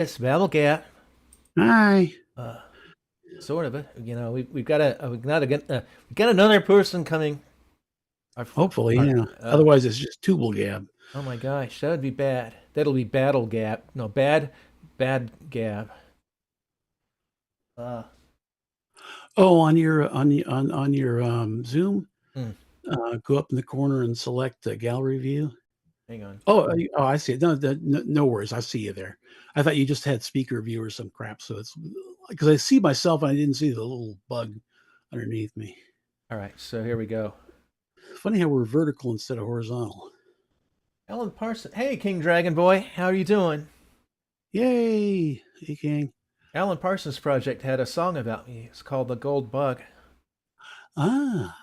It's BabbleGab. Hi. Uh, sort of it. We've got we got another person coming. Our, Hopefully, our yeah. Otherwise, it's just tubal gab. oh my gosh, that would be bad. That'll be BattleGab. No, bad Gab. Uh, Oh, on your Zoom, hmm, go up in the corner and select gallery view. hang on. Oh, I see it. No worries. I see you there. I thought you just had speaker view or some crap. So it's because I see myself and I didn't see the little bug underneath me. All right, so here we go. Funny how we're vertical instead of horizontal. Alan Parsons. Hey, King Dragon Boy, how are you doing? Yay! Hey, King. Alan Parsons Project had a song about me. It's called "The Gold Bug." Ah,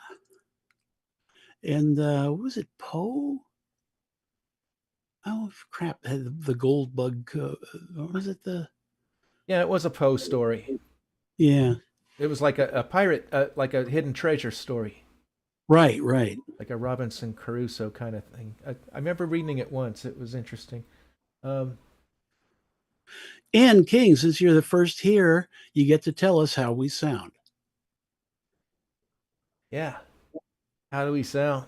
and what was it Poe? Oh crap! Had the gold bug. Or was it the? Yeah, it was a Poe story. Yeah. It was like a pirate, like a hidden treasure story. Right, right. Like a Robinson Crusoe kind of thing. I remember reading it once. It was interesting. Um, And King, since you're the first here, you get to tell us how we sound. yeah. How do we sound?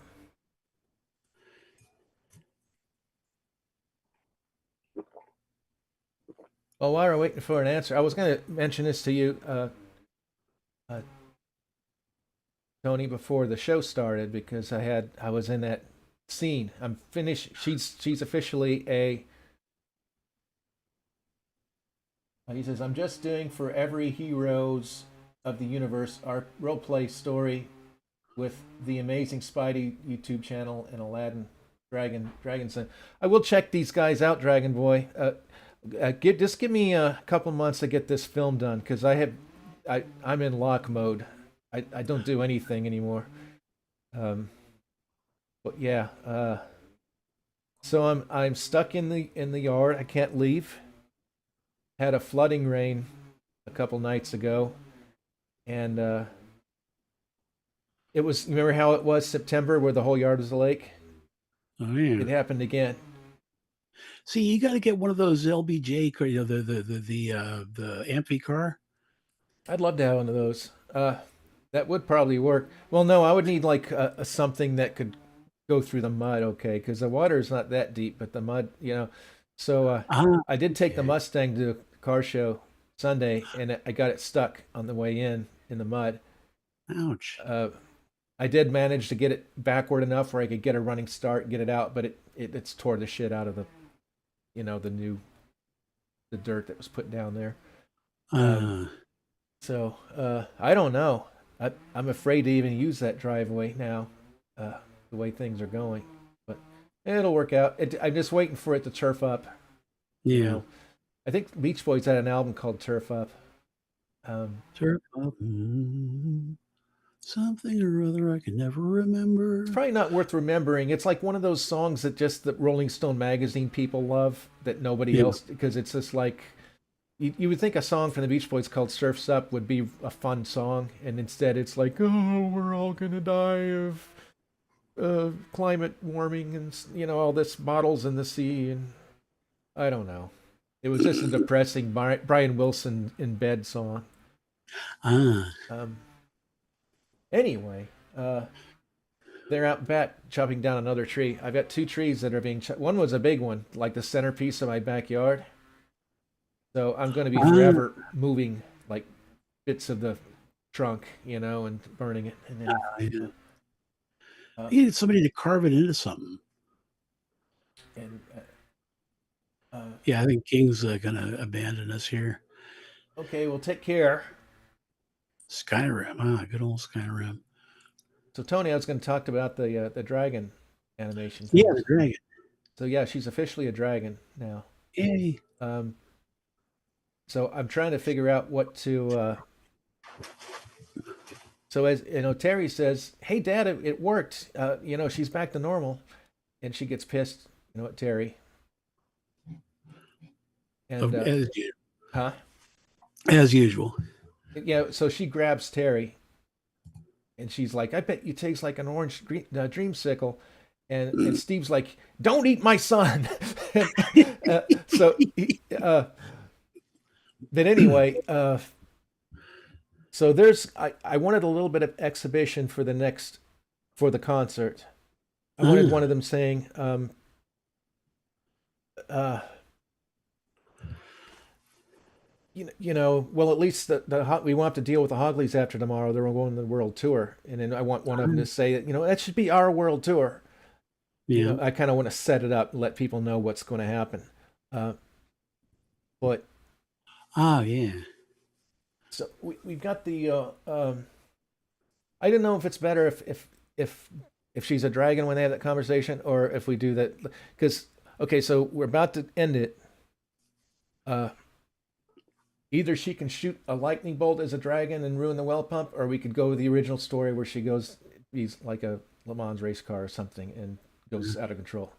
Well, while we're waiting for an answer, I was going to mention this to you, uh, Tony, before the show started because I was in that scene. I'm finished. She's officially a. He says, "I'm just doing for every heroes of the universe our role play story with the amazing Spidey YouTube channel and Aladdin Dragonson. I will check these guys out, Dragon Boy. Just give me a couple months to get this film done because I'm in lock mode. I don't do anything anymore. Um, but yeah, so I'm stuck in the yard. I can't leave. Had a flooding rain a couple nights ago, and it was, remember how it was September where the whole yard was a lake? Oh yeah. It happened again. See, you got to get one of those LBJ, the amphi car. I'd love to have one of those. That would probably work. Well, no, I would need like a something that could go through the mud, okay? Because the water is not that deep, but the mud, you know. So Ah, I did take the okay. Mustang to a car show Sunday, and I got it stuck on the way in the mud. Ouch. Uh, I did manage to get it backward enough where I could get a running start and get it out, but it's tore the shit out of the dirt that was put down there. Um, Uh, so I don't know. I'm afraid to even use that driveway now, the way things are going. But it'll work out. I'm just waiting for it to turf up. You yeah. know, I think Beach Boys had an album called Turf Up. Um, Turf up, something or other I can never it's remember. probably not worth remembering. It's like one of those songs that just the Rolling Stone magazine people love that nobody Yeah. else, because it's just like you would think a song from the Beach Boys called "Surfs Up" would be a fun song, and instead it's like, oh, we're all gonna die of climate warming and all this bottles in the sea, and I don't know. It was just a depressing Brian Wilson in bed song. Ah, Um, anyway, they're out back chopping down another tree. I've got two trees that are being one was a big one, like the centerpiece of my backyard. So I'm going to be ah, forever moving like bits of the trunk, and burning it, and then yeah. uh, I needed somebody to carve it into something. and Yeah, I think King's gonna abandon us here. okay, well, take care. Skyrim, good old Skyrim. So Tony, I was going to talk about the dragon animation Yeah, the things. dragon. So yeah, she's officially a dragon now. Yay. Um, so I'm trying to figure out what to. So as Terry says, "Hey, Dad, it worked. She's back to normal," and she gets pissed. At Terry, and As, huh? as usual. Yeah. So she grabs Terry, and she's like, "I bet you taste like an orange dreamsicle," and Steve's like, "Don't eat my son." and, so But anyway, so I wanted a little bit of exhibition for for the concert. I wanted one Ah, of them saying, uh, well, at least we won't have to deal with the Hogleys after tomorrow. They're going on the world tour, and then I want one of them to ah, say that that should be our world tour. yeah. I kind of want to set it up and let people know what's going to happen. Uh, but Ah, yeah. so we've got the. I don't know if it's better if if she's a dragon when they have that conversation, or if we do that because okay, so we're about to end it. Uh, Either she can shoot a lightning bolt as a dragon and ruin the well pump, or we could go with the original story where she goes, he's like a Le Mans race car or something, and goes out of control.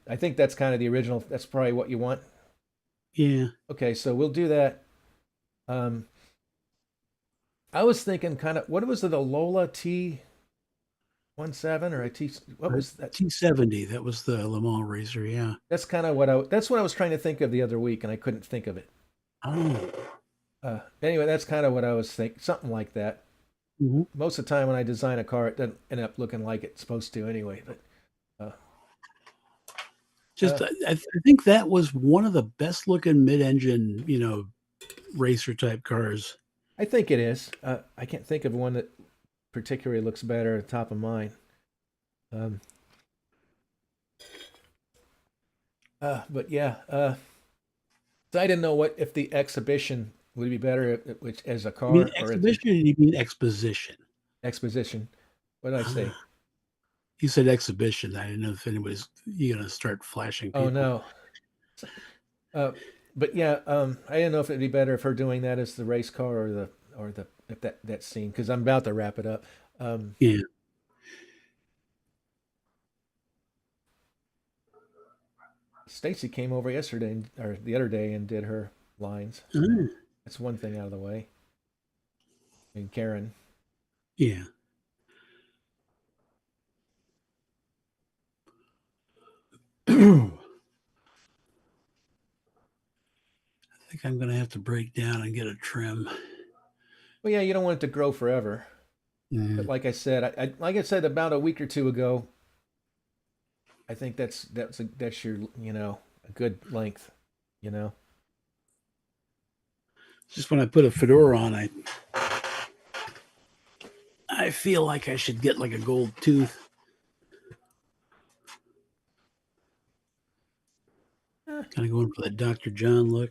I think that's kind of the original. That's probably what you want. Yeah. Okay, so we'll do that. Um, I was thinking kind of what was it, a Lola T17 or a T? What was that? T70, that was the Le Mans racer. Yeah. That's kind of what I was trying to think of the other week, and I couldn't think of it. Oh. Anyway, that's kind of what I was thinking, something like that. Mhm. Most of the time when I design a car, it doesn't end up looking like it's supposed to anyway. But uh, uh, Just, I think that was one of the best looking mid-engine, racer type cars. I think it is. I can't think of one that particularly looks better at the top of mine. Um, but yeah, so I didn't know what if the exhibition would be better which as a You mean car or as an exhibition or you mean exposition? exposition. What did I say? Ah, you said exhibition. I didn't know if anybody's you gonna start flashing Oh people. no. Uh, but yeah, I didn't know if it'd be better if her doing that as the race car or the if that scene because I'm about to wrap it up. Um, Yeah. Stacy came over yesterday or the other day and did her lines, so Ah, that's one thing out of the way. And Karen, yeah. I think I'm gonna have to break down and get a trim. well, yeah, you don't want it to grow forever. But Mm. like I said, like I said about a week or two ago, I think that's your a good length, you know. Just when I put a fedora on, I feel like I should get like a gold tooth. Eh, Kind of going for the Dr. John look.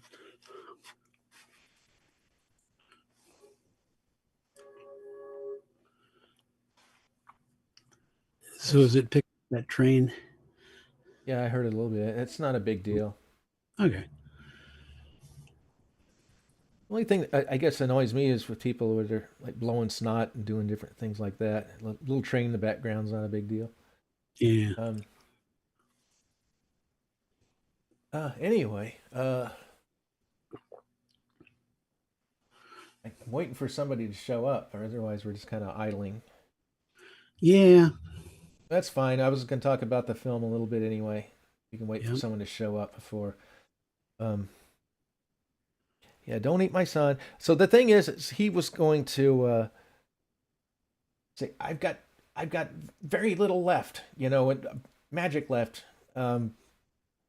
So is it pick that train? yeah, I heard it a little bit. It's not a big deal. Okay. The only thing I guess annoys me is with people where they're like blowing snot and doing different things like that. A little train in the background's not a big deal. Yeah. Um, anyway, I'm waiting for somebody to show up, or otherwise we're just kind of idling. Yeah. That's fine. I was going to talk about the film a little bit anyway. You can wait for Yeah. someone to show up before. Um, yeah, don't eat my son. So the thing is he was going to say, I've got very little left, magic left. Um,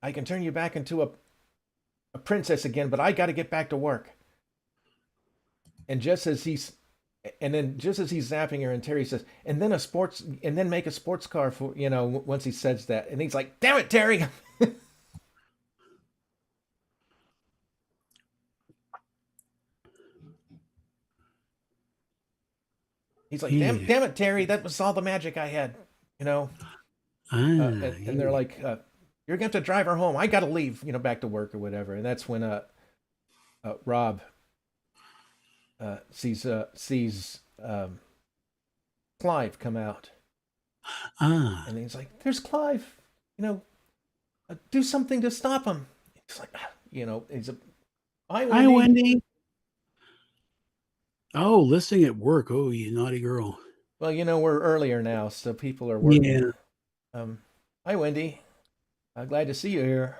I can turn you back into a princess again, but I got to get back to work. And just as he's zapping her, and Terry says, and then make a sports car for, once he says that. And he's like, damn it, Terry. He's like, Yeah. damn it, Terry. That was all the magic I had, you know? Ah, And they're yeah. like, you're going to have to drive her home. I got to leave, back to work or whatever. And that's when Rob sees Clive come out. Ah. And he's like, there's Clive, you know, do something to stop him. He's like, he's a, hi, Hi, Wendy. Wendy. Oh, listening at work. Oh, you naughty girl. Well, we're earlier now, so people are working. Yeah. Um, Hi, Wendy. Glad to see you here.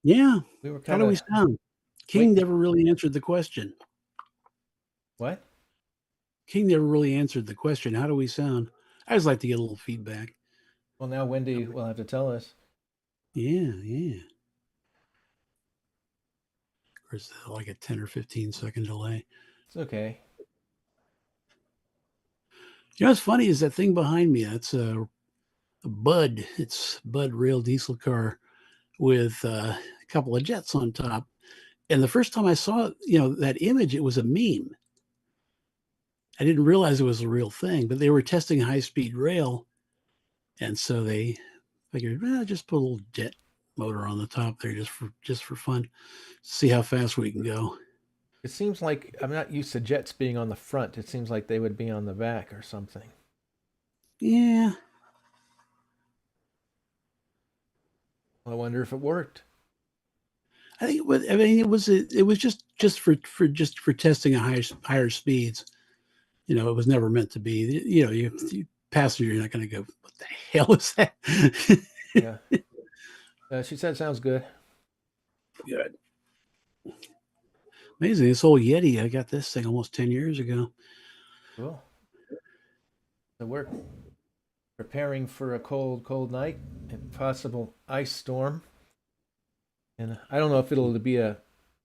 Yeah. We were How kind do we of sound? King Wait, never really answered the question. what? King never really answered the question. How do we sound? I just like to get a little feedback. Well, now Wendy will have to tell us. Yeah, yeah. Or is it like a 10 or 15-second delay? It's okay. You know what's funny is that thing behind me. That's a Bud. It's Bud rail diesel car with a couple of jets on top. And the first time I saw, that image, it was a meme. I didn't realize it was a real thing, but they were testing high-speed rail, and so they figured, well, just put a little jet motor on the top there just for fun, see how fast we can go. It seems like I'm not used to jets being on the front. It seems like they would be on the back or something. Yeah, I wonder if it worked. I think it was. I mean, it was just for testing a higher speeds. It was never meant to be. You passenger, you're not going to go, what the hell is that? Yeah. She said sounds good. Good. Amazing. This old Yeti, I got this thing almost 10 years ago. Cool. So we're preparing for a cold, cold night and possible ice storm. And I don't know if it'll be a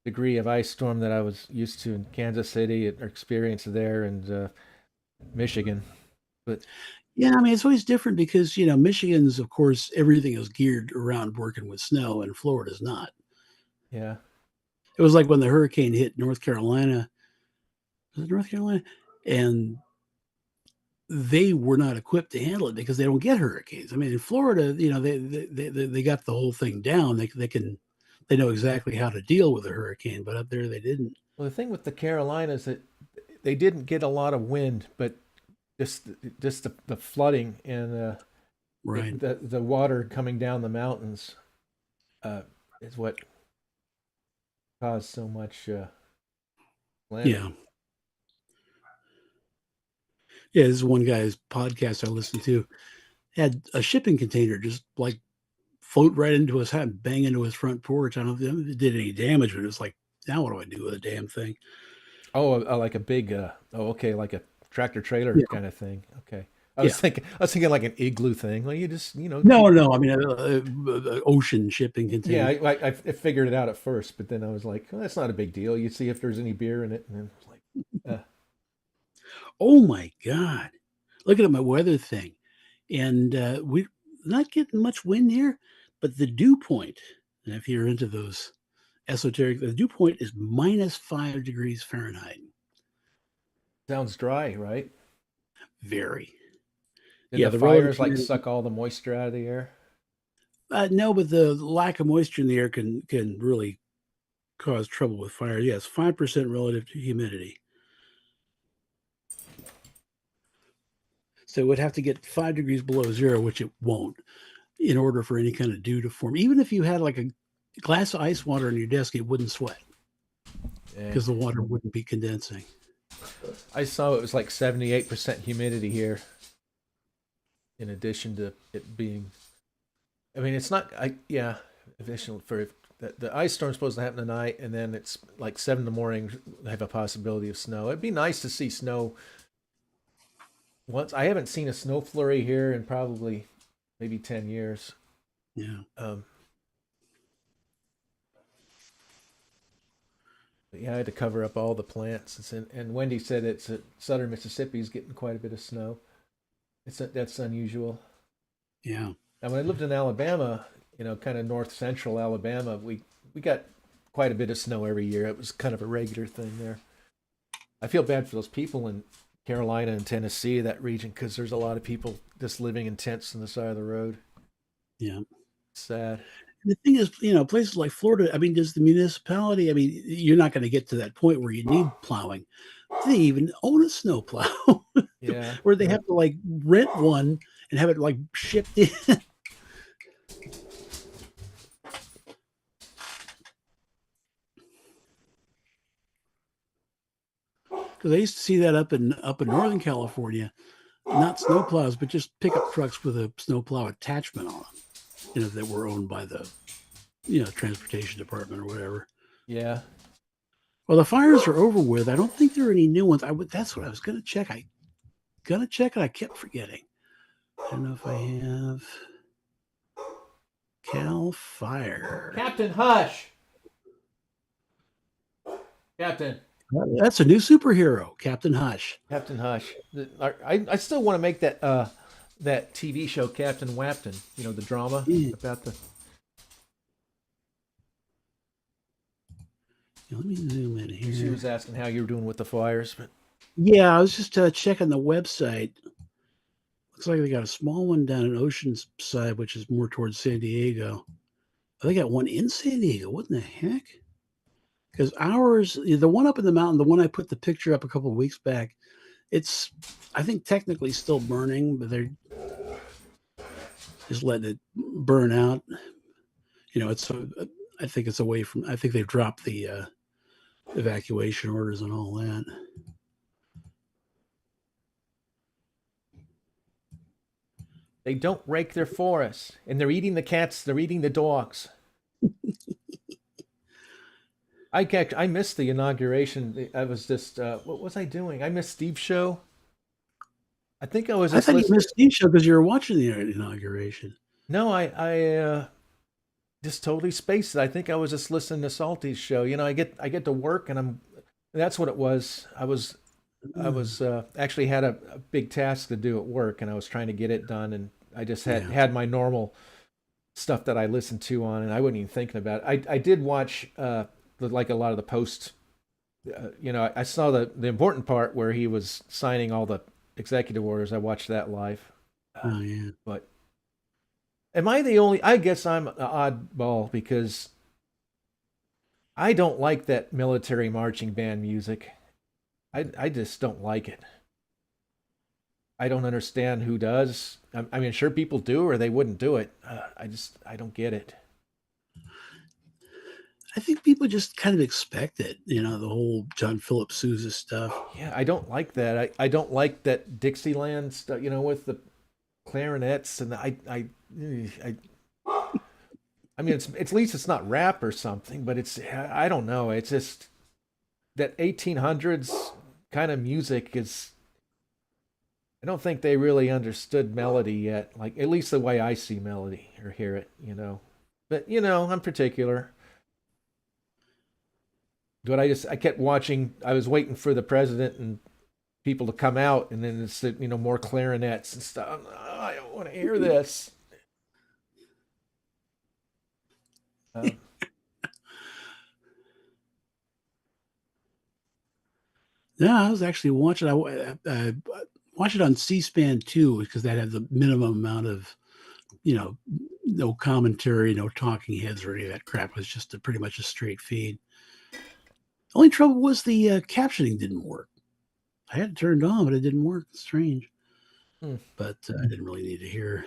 degree of ice storm that I was used to in Kansas City or experienced there and Michigan. But Yeah, I mean, it's always different because, Michigan's, of course, everything is geared around working with snow, and Florida's not. yeah, It was like when the hurricane hit North Carolina. Was it North Carolina? And they were not equipped to handle it because they don't get hurricanes. I mean, in Florida, they got the whole thing down. They know exactly how to deal with a hurricane, but up there they didn't. well, the thing with the Carolinas that they didn't get a lot of wind, but just the flooding and Right. the water coming down the mountains uh, is what caused so much Yeah. calamity. Yeah. This is one guy's podcast I listened to had a shipping container just like float right into his hat and bang into his front porch. I don't know if it did any damage, but it was like, now what do I do with a damn thing? Oh, like a big oh, okay, like a tractor trailer Yeah. kind of thing. Okay. Yeah. I was thinking like an igloo thing. Well, you just, No, no. I mean, ocean shipping yeah, container. I figured it out at first, but then I was like, well, that's not a big deal. You see if there's any beer in it, and then it's like, Oh my God. Looking at my weather thing. And we're not getting much wind here, but the dew point, and if you're into those esoteric, the dew point is -5 degrees Fahrenheit. sounds dry, right? Very. Did Yeah, the the relative fires like humidity. suck all the moisture out of the air? No, but the lack of moisture in the air can really cause trouble with fire. Yes, 5% relative to humidity. So it would have to get 5 degrees below zero, which it won't, in order for any kind of dew to form. Even if you had like a glass of ice water on your desk, it wouldn't sweat Eh. because the water wouldn't be condensing. I saw it was like 78% humidity here. In addition to it being, I mean, it's not. Yeah, additional for the ice storm's supposed to happen tonight, and then it's like 7 in the morning. Have a possibility of snow. It'd be nice to see snow. Once I haven't seen a snow flurry here in probably maybe 10 years. Yeah. Um, but yeah, I had to cover up all the plants. And Wendy said it's southern Mississippi is getting quite a bit of snow. That's unusual. Yeah. Now, when I lived in Alabama, kind of north central Alabama, we got quite a bit of snow every year. It was kind of a regular thing there. I feel bad for those people in Carolina and Tennessee, that region, because there's a lot of people just living in tents on the side of the road. Yeah. Sad. And the thing is, places like Florida, I mean, does the municipality, I mean, you're not going to get to that point where you need plowing. They even own a snow plow Yeah. where they have to like rent one and have it like shipped in. Because I used to see that up in Northern California, not snow plows, but just pickup trucks with a snow plow attachment on them, that were owned by the transportation department or whatever. Yeah. Well, the fires are over with. I don't think there are any new ones. That's what I was going to check. I gonna check and I kept forgetting. I don't know if I have Cal Fire. Captain Hush. Captain. That's a new superhero, Captain Hush. Captain Hush. I still want to make that TV show Captain Wapton. You know, the drama Yeah. about the. Let me zoom in here. She was asking how you were doing with the fires, but Yeah, I was just checking the website. Looks like they got a small one down in Oceanside, which is more towards San Diego. Oh, they got one in San Diego. What in the heck? Because ours, the one up in the mountain, the one I put the picture up a couple of weeks back, it's, I think, technically still burning, but they're just letting it burn out. It's, I think it's away from, I think they've dropped the evacuation orders and all that. they don't rake their forests, and they're eating the cats. They're eating the dogs. I missed the inauguration. I was just what was I doing? I missed Steve's show. I think I was I just thought you listening. missed Steve's show because you were watching the inauguration. No, I just totally spaced it. I think I was just listening to Salty's show. You know, I get to work and that's what it was. I was actually had a big task to do at work, and I was trying to get it done, and I just had Yeah. had my normal stuff that I listened to on, and I wasn't even thinking about it. I did watch like a lot of the post. I saw the important part where he was signing all the executive orders. I watched that live, Oh, yeah. but am I the only? I guess I'm an oddball because I don't like that military marching band music. I just don't like it. I don't understand who does. I mean, sure people do, or they wouldn't do it. I don't get it. I think people just kind of expect it, the whole John Philip Sousa stuff. Yeah, I don't like that. I don't like that Dixieland stuff. You know, with the clarinets and I I mean, it's at least it's not rap or something, but it's I don't know. It's just that 1800s kind of music is. I don't think they really understood melody yet, like at least the way I see melody or hear it. But I'm particular. But I kept watching. I was waiting for the president and people to come out, and then it's more clarinets and stuff. Oh, I don't want to hear this. Um, Yeah, I was actually watching. I watched it on C-SPAN too because that had the minimum amount of, no commentary, no talking heads or any of that crap. It was just pretty much a straight feed. Only trouble was the captioning didn't work. I had it turned on, but it didn't work. It's strange. hmm. But I didn't really need to hear.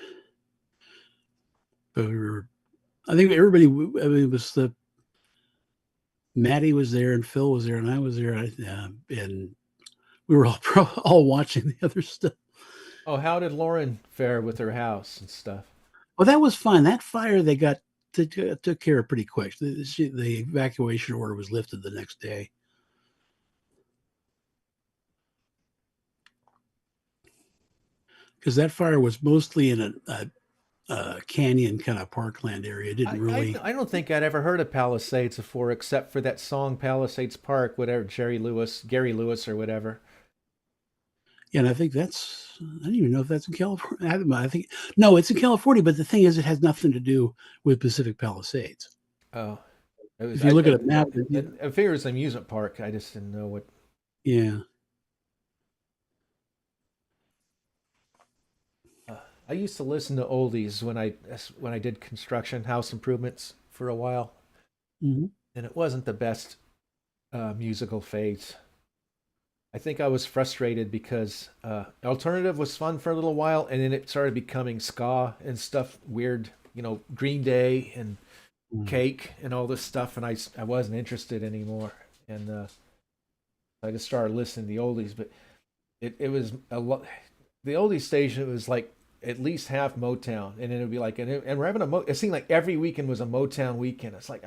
But I think everybody. I mean, it was Maddie was there and Phil was there and I was there, and we were all all watching the other stuff. Oh, how did Lauren fare with her house and stuff? Well, that was fine. That fire they took care of pretty quick. The evacuation order was lifted the next day. Because that fire was mostly in a canyon kind of parkland area. It didn't really. I don't think I'd ever heard of Palisades before, except for that song Palisades Park, whatever Gary Lewis, or whatever. Yeah, and I think I don't even know if that's in California. I think no, it's in California. But the thing is, it has nothing to do with Pacific Palisades. Oh, it was. If you look at a map, I figured it was an amusement park. I just didn't know what. yeah. I used to listen to oldies when I did construction house improvements for a while, Mhm. and it wasn't the best musical phase. I think I was frustrated because alternative was fun for a little while, and then it started becoming ska and stuff weird. Green Day and Mhm. Cake and all this stuff, and I wasn't interested anymore, and I just started listening to the oldies. But it was a lot. The oldies station, it was like at least half Motown, and then it'd be like, and we're having it seemed like every weekend was a Motown weekend. It's like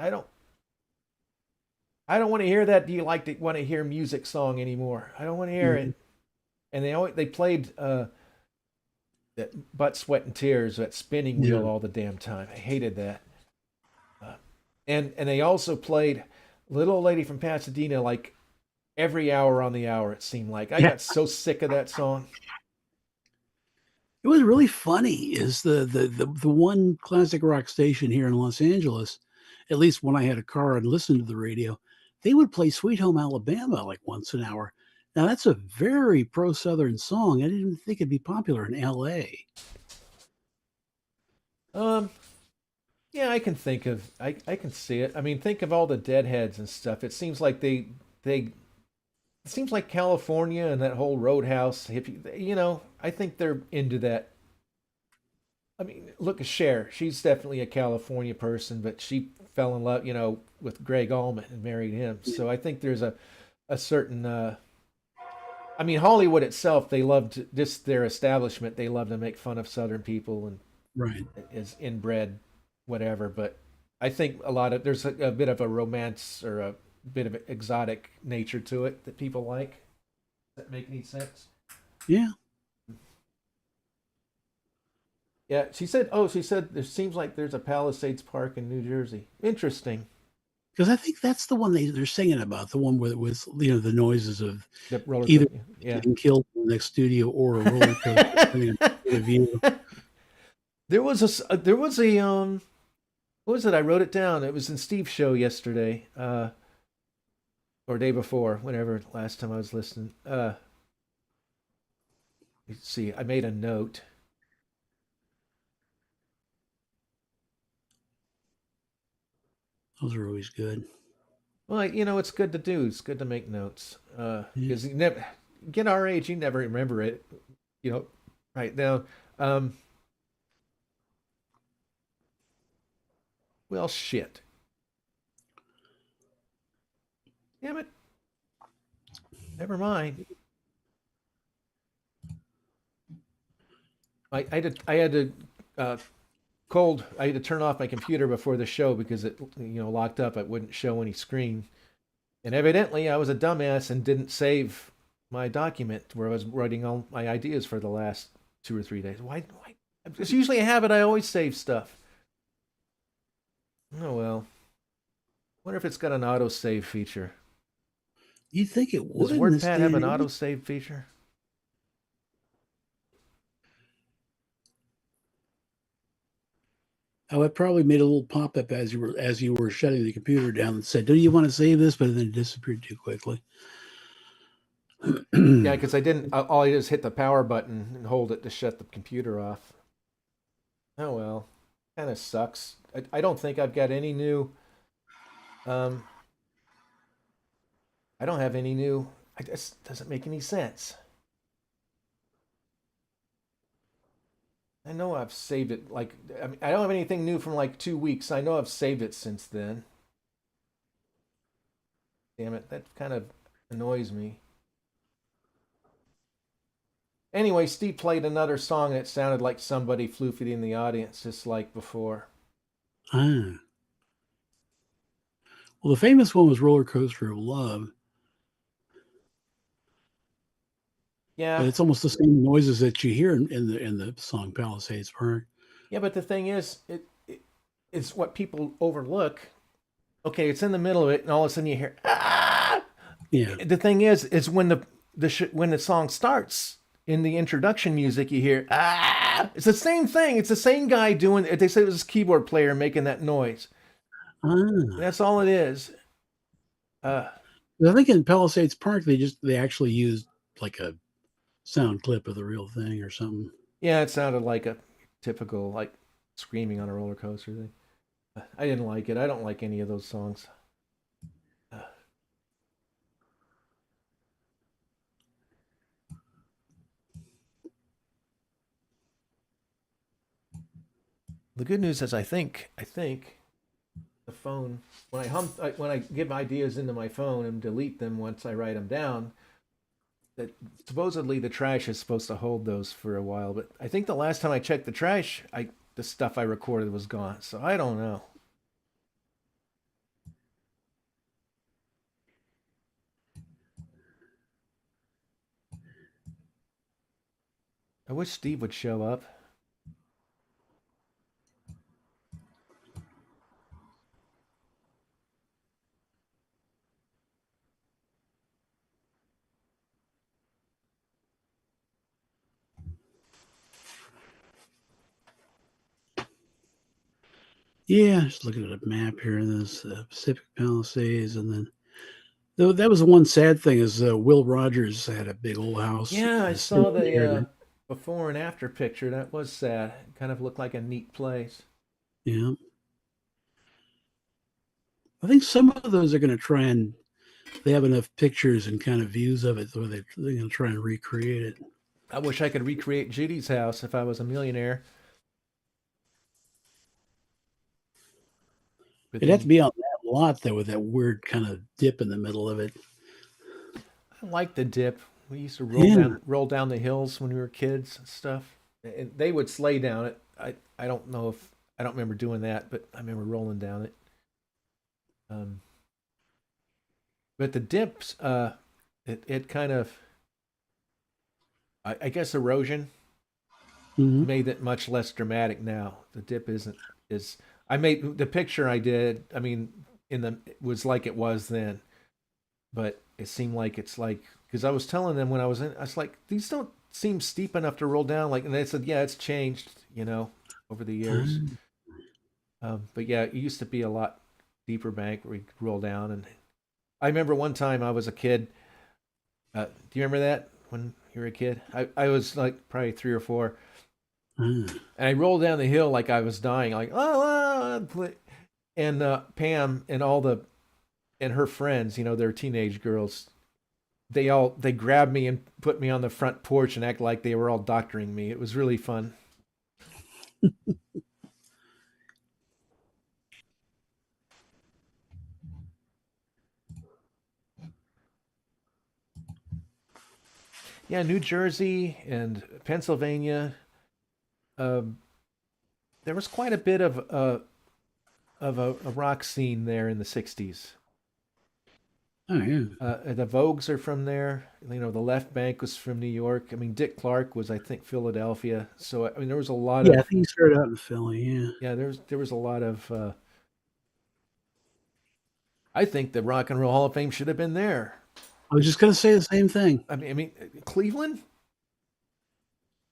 I don't want to hear that. Do you like to want to hear music song anymore? I don't want to hear Mhm. it. And they played that butt, sweat, and tears, that spinning wheel Yeah. all the damn time. I hated that. Uh, and they also played Little Old Lady from Pasadena like every hour on the hour. It seemed like I Yeah. got so sick of that song. It was really funny is the one classic rock station here in Los Angeles, at least when I had a car and listened to the radio, they would play Sweet Home Alabama like once an hour. Now that's a very pro Southern song. I didn't even think it'd be popular in LA. Um, yeah, I can think of I can see it. I mean, think of all the Deadheads and stuff. It seems like they it seems like California and that whole Roadhouse hippie. I think they're into that. I mean, look at Cher. She's definitely a California person, but she fell in love, with Greg Allman and married him. So I think there's a certain. I mean, Hollywood itself, they loved just their establishment. They love to make fun of Southern people and Right. is inbred, whatever. But I think there's a bit of a romance or a bit of exotic nature to it that people like. Does that make any sense? Yeah. Yeah, she said. Oh, she said there seems like there's a Palisades Park in New Jersey. Interesting. Because I think that's the one they're singing about, the one with the noises of The roller either coaster. Yeah. getting killed in the next studio or a roller coaster, depending on the view. There was a what was it? I wrote it down. It was in Steve's show yesterday, or day before, whenever last time I was listening. Let's see. I made a note. Those are always good. Well, it's good to do. It's good to make notes. Yeah. Because you never get our age, you never remember it. You know, right now. Um, well, shit. Damn it. Never mind. I had to I had to turn off my computer before the show because it locked up. It wouldn't show any screen, and evidently I was a dumbass and didn't save my document where I was writing all my ideas for the last 2 or 3 days. Why? It's usually a habit. I always save stuff. Oh well. Wonder if it's got an auto save feature. You'd think it Does would in this WordPad day have and an auto age. save feature? Oh, it probably made a little pop up as you were shutting the computer down and said, "Do you want to save this?" But then it disappeared too quickly. Yeah, because I didn't. All I did is hit the power button and hold it to shut the computer off. Oh well, kind of sucks. I don't think I've got any new. Um, I don't have any new. I just doesn't make any sense. I know I've saved it. Like I mean, I don't have anything new from like 2 weeks. I know I've saved it since then. Damn it, that kind of annoys me. Anyway, Steve played another song and it sounded like somebody floofed in the audience, just like before. Ah. Well, the famous one was Roller Coaster of Love, but Yeah, it's almost the same noises that you hear in the song Palisades Park. yeah, but the thing is, it's what people overlook. Okay, it's in the middle of it, and all of a sudden you hear ah. Yeah. The thing is when when the song starts in the introduction music, you hear ah. It's the same thing. It's the same guy doing. They said it was a keyboard player making that noise. Ah. That's all it is. Uh, I think in Palisades Park they actually used like a sound clip of the real thing or something. yeah, it sounded like a typical like screaming on a roller coaster thing. I didn't like it. I don't like any of those songs. Uh, the good news is, I think the phone when I give ideas into my phone and delete them once I write them down. That supposedly the trash is supposed to hold those for a while, but I think the last time I checked the trash, the stuff I recorded was gone. So I don't know. I wish Steve would show up. Yeah, just looking at a map here. There's Pacific Palisades, and then though that was the one sad thing is Will Rogers had a big old house Yeah, I still saw the there. And before and after picture. That was sad. It kind of looked like a neat place. yeah, I think some of those are going to try and they have enough pictures and kind of views of it where they're going to try and recreate it. I wish I could recreate Judy's house if I was a millionaire. But It'd have to then be on that lot though, with that weird kind of dip in the middle of it. I like the dip. We used to Yeah. roll down the hills when we were kids and stuff. And they would sleigh down it. I don't know if I don't remember doing that, but I remember rolling down it. Um, but the dips, it kind of, I guess erosion Mm-hmm. made it much less dramatic now. The dip isn't is I made the picture I did. I mean, in the it was like it was then, but it seemed like it's like because I was telling them when I was in, I was like, these don't seem steep enough to roll down. Like, and they said, yeah, it's changed, over the years. But yeah, it used to be a lot deeper bank where you could roll down. And I remember one time I was a kid. Do you remember that when you were a kid? I was like probably 3 or 4, and I rolled down the hill like I was dying, like and Pam and all the and her friends, they're teenage girls. They grabbed me and put me on the front porch and act like they were all doctoring me. It was really fun. Yeah, New Jersey and Pennsylvania. Um, there was quite a bit of a rock scene there in the '60s. Oh yeah. The Vogues are from there. The Left Bank was from New York. I mean, Dick Clark was, I think, Philadelphia. So I mean, there was a lot Yeah, I of think he started out in Philly. Yeah. yeah. There was a lot of. I think the Rock and Roll Hall of Fame should have been there. I was just going to say the same thing. I mean, Cleveland.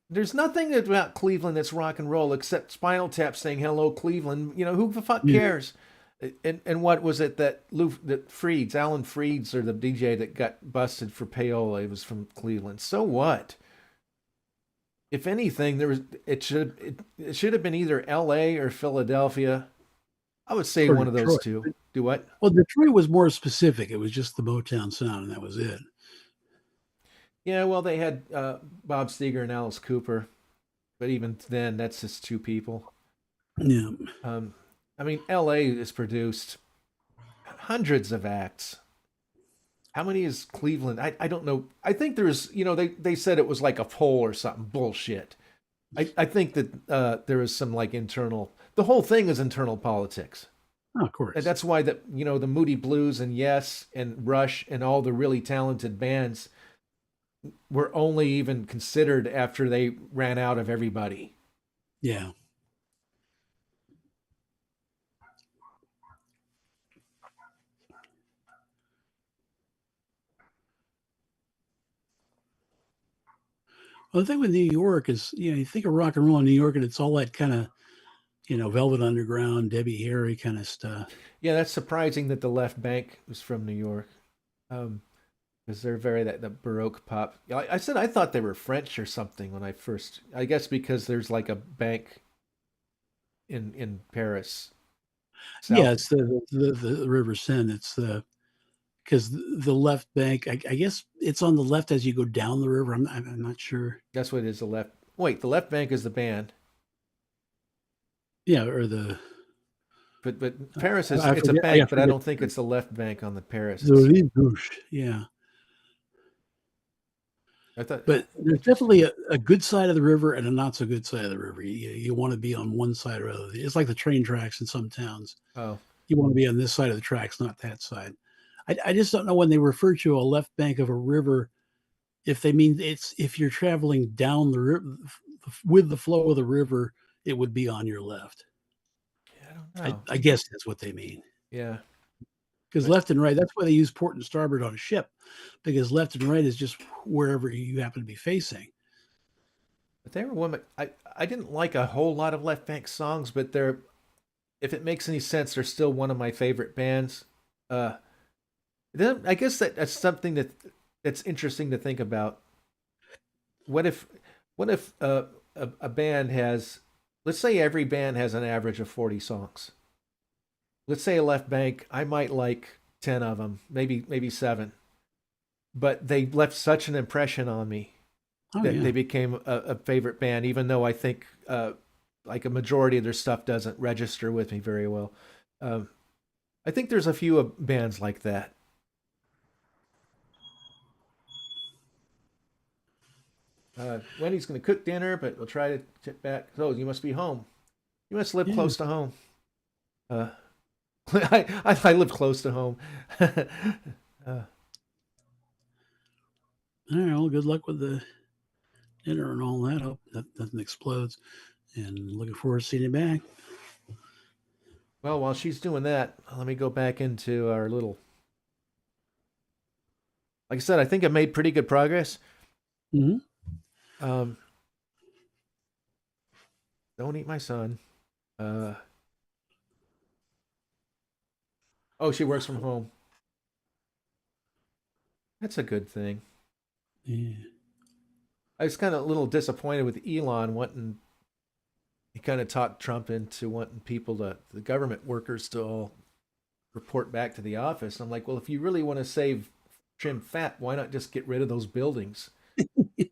There's nothing about Cleveland that's rock and roll except Spinal Tap saying "Hello, Cleveland." Who the fuck Yeah. cares? And what was it that Freeds, Alan Freeds, or the DJ that got busted for payola? It was from Cleveland. So what? If anything, it should have been either L.A. or Philadelphia. I would say Or one of those Detroit. two. Do what? Well, Detroit was more specific. It was just the Motown sound, and that was it. Yeah, well, they had Bob Seger and Alice Cooper, but even then, that's just two people. Yeah. Um, I mean, L.A. has produced hundreds of acts. How many is Cleveland? I don't know. I think there's, they said it was like a poll or something. Bullshit. I think that there is some like internal, the whole thing is internal politics. Oh, of And course. that's why the Moody Blues and Yes and Rush and all the really talented bands were only even considered after they ran out of everybody. Yeah. Well, the thing with New York is, you think of rock and roll in New York, and it's all that kind of, Velvet Underground, Debbie Harry kind of stuff. Yeah, that's surprising that the Left Bank was from New York. Um, because they're very that the Baroque pop. Yeah, I said I thought they were French or something when I first. I guess because there's like a bank in Paris. Yeah, South. it's the River Seine. It's the because the left bank. I guess it's on the left as you go down the river. I'm not sure. That's what it is. The left. Wait, the Left Bank is the band, Yeah, or the but Paris is I it's a forget. I bank, but I forget. don't think it's the Left Bank on the Paris. The It's Rive Gauche. Yeah. I thought But there's interesting. definitely a good side of the river and a not so good side of the river. You want to be on one side or other. It's like the train tracks in some towns. Oh, You want to be on this side of the tracks, not that side. I just don't know when they refer to a left bank of a river If they mean it's if you're traveling down the river with the flow of the river, it would be on your left. Yeah, I don't know. I guess that's what they mean. Yeah, Because but left and right, that's why they use port and starboard on a ship, because left and right is just wherever you happen to be facing. they were women. I didn't like a whole lot of Left Bank songs, but they're, if it makes any sense, they're still one of my favorite bands. Uh, then I guess that's something that's interesting to think about. What if what if a band has, let's say every band has an average of 40 songs. Let's say a Left Bank, I might like 10 of them, maybe 7, but they left such an impression on me Oh that yeah. they became a favorite band, even though I think like a majority of their stuff doesn't register with me very well. Um, I think there's a few bands like that. Wendy's going to cook dinner, but we'll try to get back. Oh, you must be home. You must live Yeah. close to home. Uh, I live close to home. All right. Well, good luck with the dinner and all that. Hope that nothing explodes. And looking forward to seeing you back. Well, while she's doing that, let me go back into our little. Like I said, I think I made pretty good progress. Mm-hmm. Um, don't eat my son. Uh, oh, she works from home. That's a good thing. Yeah. I was kind of a little disappointed with Elon wanting. He kind of talked Trump into wanting the government workers to all report back to the office. I'm like, well, if you really want to trim fat, why not just get rid of those buildings,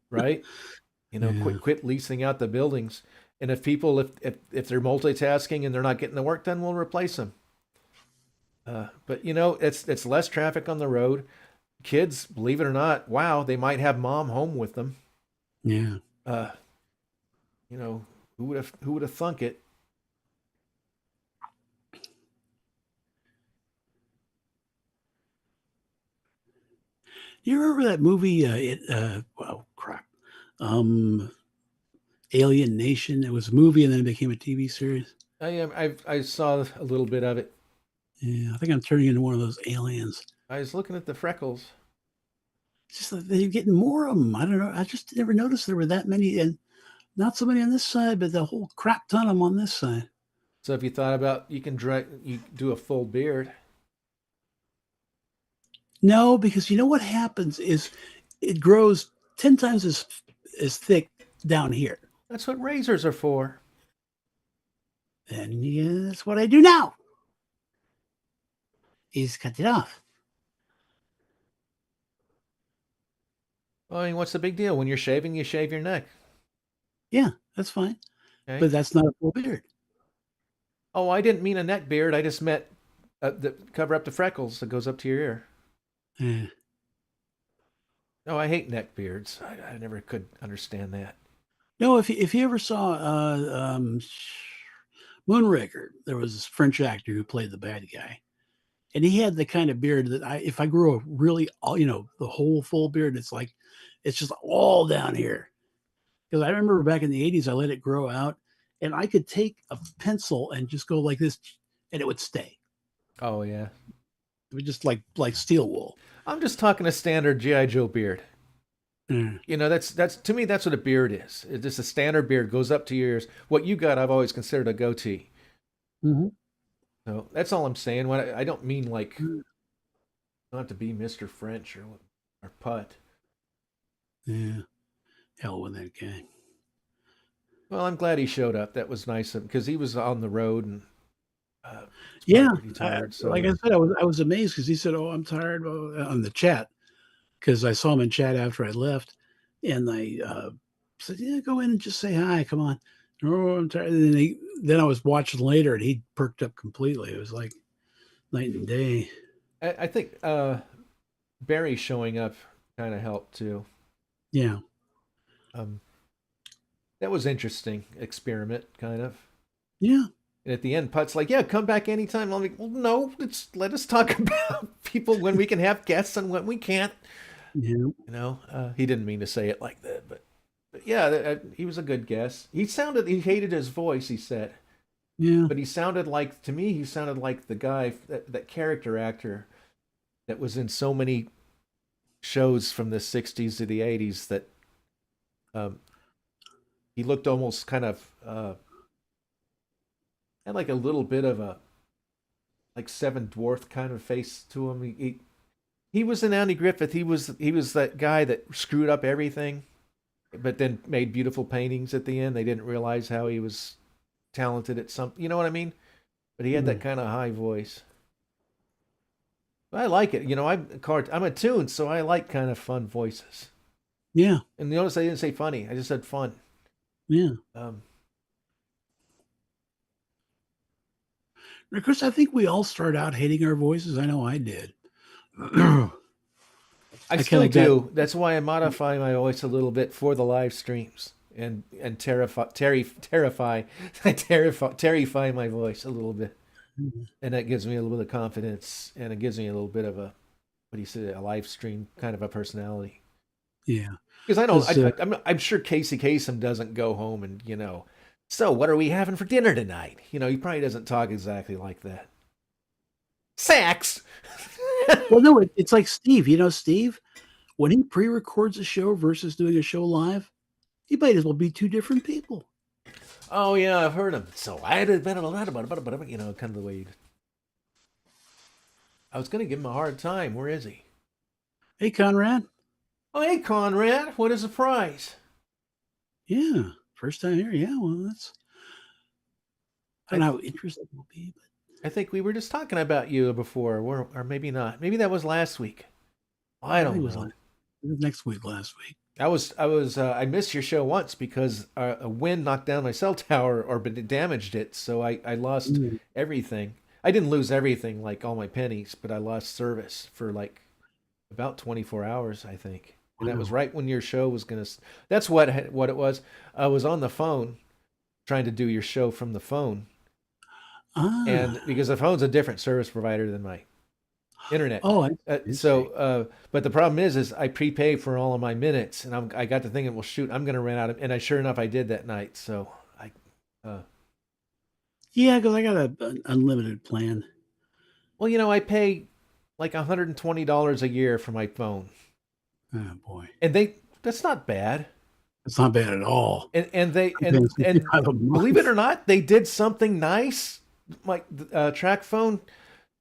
right? Yeah. Quit leasing out the buildings. And if people, if they're multitasking and they're not getting the work done, we'll replace them. But it's less traffic on the road. Kids, believe it or not, wow, they might have mom home with them. Yeah. Uh, you know, who would have thunk it? You remember that movie? Well, crap. Um, Alien Nation. It was a movie and then it became a TV series. I saw a little bit of it. Yeah, I think I'm turning into one of those aliens. I was looking at the freckles. It's just that they're getting more of them. I don't know. I just never noticed there were that many, and not so many on this side, but the whole crap ton of them on this side. So if you thought about, you do a full beard. No, because you know what happens is it grows 10 times as thick down here. That's what razors are for. And yeah, that's what I do now. Is cut it off. Well, I mean, what's the big deal? When you're shaving, you shave your neck. Yeah, that's fine. Okay. But that's not a full beard. Oh, I didn't mean a neck beard. I just meant cover up the freckles that goes up to your ear. Yeah. No, I hate neck beards. I never could understand that. No, if you ever saw Moonraker, there was this French actor who played the bad guy, and he had the kind of beard that if I grew a really, the whole full beard, it's just all down here. Because I remember back in the '80s, I let it grow out, and I could take a pencil and just go like this, and it would stay. Oh yeah. It would just like steel wool. I'm just talking a standard GI Joe beard. Mm. That's to me that's what a beard is. It's just a standard beard goes up to your ears. What you got, I've always considered a goatee. Mm-hmm. So that's all I'm saying. When I don't mean like Mm. not to be Mr. French or Putt. Yeah, hell with that guy. Well, I'm glad he showed up. That was nice of him because he was on the road and uh, was Yeah, probably pretty tired. So like I said, I was amazed because he said, "Oh, I'm tired," on the chat because I saw him in chat after I left, and I said, "Yeah, go in and just say hi. Come on." Oh, I'm tired. And then I was watching later, and he perked up completely. It was like night and day. I think Barry showing up kind of helped too. Yeah, Um, that was interesting experiment, kind of. yeah, And at the end, Putt's like, "Yeah, come back anytime." I'm like, "Well, no, let us talk about people when we can have guests and when we can't." Yeah. He didn't mean to say it like that, but yeah, he was a good guess. He hated his voice, he said, Yeah. but he sounded like, to me, he sounded like the guy, that character actor that was in so many shows from the 60s to the 80s that um, he looked almost kind of, had like a little bit of a, like Seven Dwarf kind of face to him. He was in Andy Griffith. He was that guy that screwed up everything, but then made beautiful paintings at the end. They didn't realize how he was talented at something. You know what I mean? But he had that Mm. kind of high voice. I like it. I'm a tune, so I like kind of fun voices. Yeah. And you notice I didn't say funny. I just said fun. Yeah. Um, Of course, I think we all start out hating our voices. I know I did. I I kind still of got, do. That's why I modify my voice a little bit for the live streams and terrify my voice a little bit, and that gives me a little bit of confidence, and it gives me a little bit of a, what do you say, a live stream kind of a personality. yeah. Because I don't, Because I'm sure Casey Kasem doesn't go home and so what are we having for dinner tonight? He probably doesn't talk exactly like that. Sex. well, no, it's like Steve. Steve, when he pre-records a show versus doing a show live, he might as well be two different people. Oh yeah, I've heard him. So I had been a lot about kind of the way. I was gonna give him a hard time. Where is he? Hey, Conrad. Oh hey Conrad, what a surprise! Yeah, first time here. Yeah, well, I I don't know how interesting it will be, I think we were just talking about you before, or maybe not. Maybe that was last week. but I I think don't it was know. next week, last week. I missed your show once because a wind knocked down my cell tower or damaged it, so I lost Mm, everything. I didn't lose everything like all my pennies, but I lost service for like about 24 hours, I think. And that was wow. right when your show was gonna. That's what it was. I was on the phone trying to do your show from the phone, and Ah. because the phone's a different service provider than my internet. Oh, I see. But the problem is I prepay for all of my minutes, and I got to thinking, well, shoot, I'm gonna run out of, and sure enough, I did that night. So uh, Yeah, because I got an unlimited plan. well, I pay like $120 a year for my phone, Oh boy, and that's not bad. it's not bad at all. And they I'm paying and 65 a believe it month. or not, they did something nice. My track phone.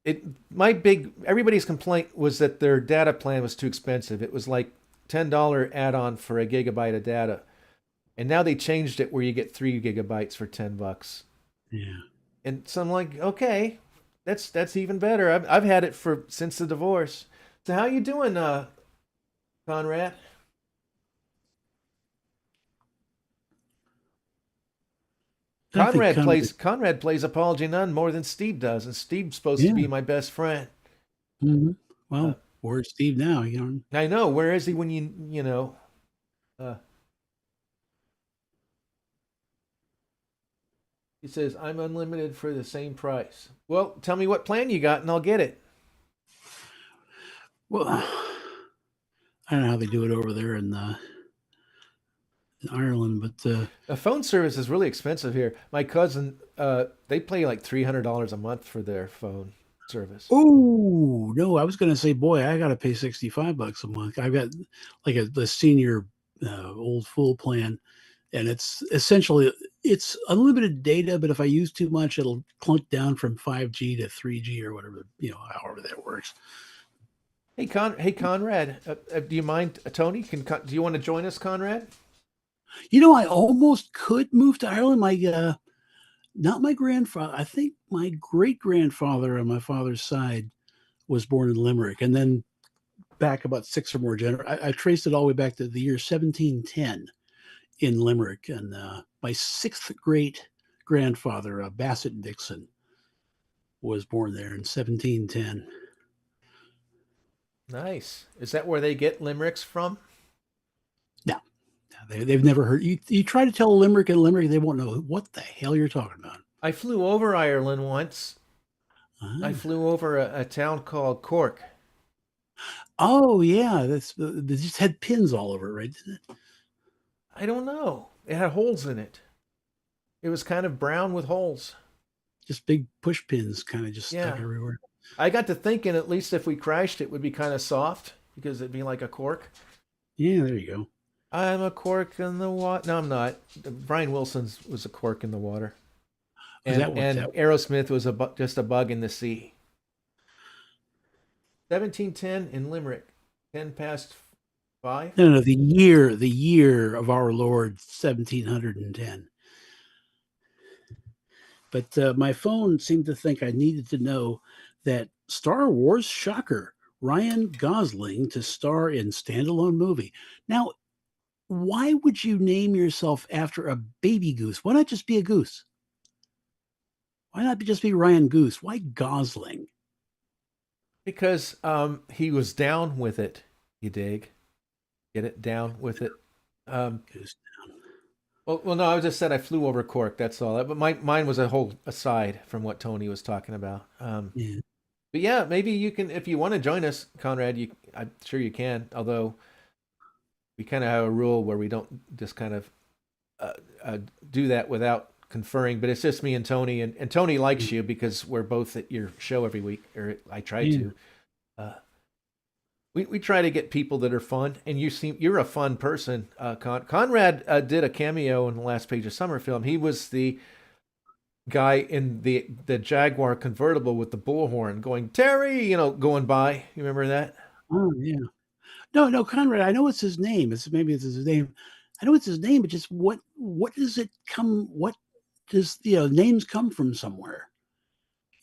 Everybody's complaint was that their data plan was too expensive. It was like $10 add-on for a gigabyte of data. And now they changed it where you get 3 gigabytes for $10. Yeah. And so I'm like, okay, that's even better. I've had it for since the divorce. So how you doing, Conrad? I think Conrad. Conrad plays Apology None more than Steve does, and Steve's supposed to Yeah. be my best friend. Uh, Well, where's Steve now? I know. Where is he when you? Uh, he says I'm unlimited for the same price. Well, tell me what plan you got, and I'll get it. Well, I don't know how they do it over there in Ireland, but A phone service is really expensive here. My cousin, they pay like $300 a month for their phone service. oh no, I was going to say, boy, I got to pay $65 a month. I've got like the senior old full plan, and it's unlimited data, but if I use too much, it'll clunk down from 5G to 3G or whatever, however that works. Hey Conrad, do you mind, Tony? Do you want to join us, Conrad? I almost could move to Ireland. My not my grandfather. I think my great grandfather on my father's side was born in Limerick, and then back about six or more generations. I traced it all the way back to the year 1710 in Limerick, and my sixth great grandfather, Bassett Dixon, was born there in 1710. Nice. Is that where they get limericks from? Now, they've never heard you. You try to tell Limerick and Limerick, they won't know what the hell you're talking about. I flew over Ireland once. I Ah, flew over a town called Cork. Oh yeah, they just had pins all over it, right? Didn't it? I don't know. It had holes in it. It was kind of brown with holes. Just big push pins, kind of just stuck Yeah. everywhere. I got to thinking at least if we crashed, it would be kind of soft because it'd be like a cork. Yeah, there you go. I'm a cork in the water. No, I'm not. Brian Wilson's was a cork in the water, Was and that what that? and Aerosmith was just a bug in the sea. 1710 in Limerick, 5:10. No, no, the year of our Lord, 1710. But my phone seemed to think I needed to know that Star Wars shocker Ryan Gosling to star in standalone movie. Now, why would you name yourself after a baby goose? Why not just be a goose? Why not just be Ryan Goose? Why Gosling? Because he was down with it. You dig? Get it down with it. Um, Goose. well, no, I just said I flew over Cork. That's all. But mine was a whole aside from what Tony was talking about. Yeah. But yeah, maybe you can if you want to join us, Conrad. I'm sure you can. Although we kind of have a rule where we don't just kind of uh, uh, do that without conferring. But it's just me and Tony, and Tony likes you because we're both at your show every week, or I try Yeah. to. Uh, we try to get people that are fun, and you're a fun person. Conrad did a cameo in the last page of Summer Film. He was the guy in the Jaguar convertible with the bullhorn going Terry, going by. You remember that? Oh, yeah. No, no, Conrad. I know it's his name. Maybe it's his name. I know it's his name, but just what does it come? What does names come from somewhere?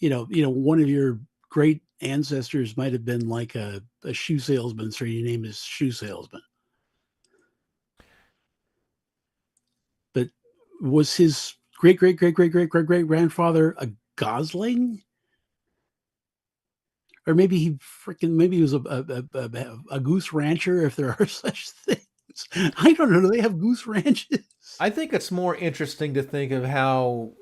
One of your great ancestors might have been like a shoe salesman, so your name is shoe salesman. But was his great great great great great great great grandfather a Gosling? Or maybe he was a goose rancher, if there are such things. I don't know. Do they have goose ranches? I think it's more interesting to think of how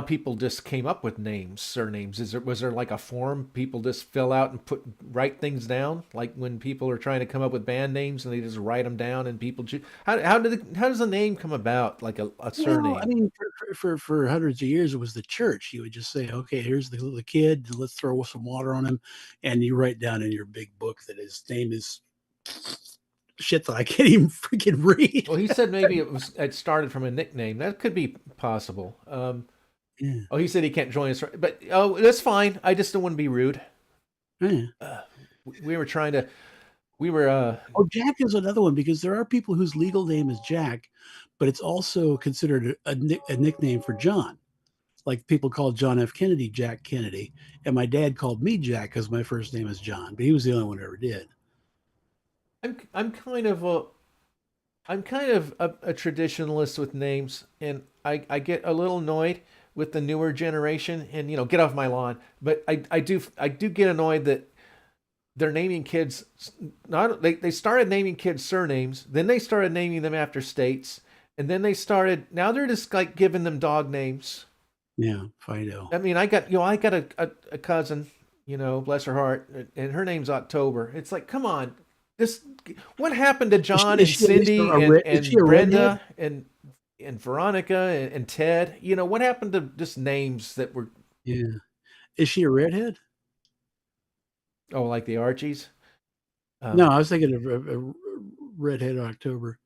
people just came up with names, surnames. Was there like a form people just fill out and write things down, like when people are trying to come up with band names and they just write them down and people choose. How does a name come about, like a Well, I surname? mean, for hundreds of years, it was the church. You would just say, "Okay, here's the kid. Let's throw some water on him," and you write down in your big book that his name is shit that I can't even freaking read. Well, he said maybe it started from a nickname. That could be possible. Yeah, Oh, he said he can't join us, but oh, that's fine. I just don't want to be rude. yeah. Uh, we were trying to. We were. Oh, Jack is another one because there are people whose legal name is Jack, but it's also considered a nickname for John. Like people called John F. Kennedy Jack Kennedy, and my dad called me Jack because my first name is John, but he was the only one who ever did. I'm kind of a traditionalist with names, and I get a little annoyed with the newer generation, and get off my lawn. But I do get annoyed that they're naming kids not they started naming kids surnames, then they started naming them after states, and then now they're just like giving them dog names. Yeah, Fido. I mean, I got a cousin, bless her heart, and her name's October. It's like, come on, this what happened to John Is and she at least Cindy is she and a redhead? Brenda and Veronica and Ted? What happened to just names that were Yeah. Is she a redhead? like the Archies? No, Um, I was thinking of redhead October.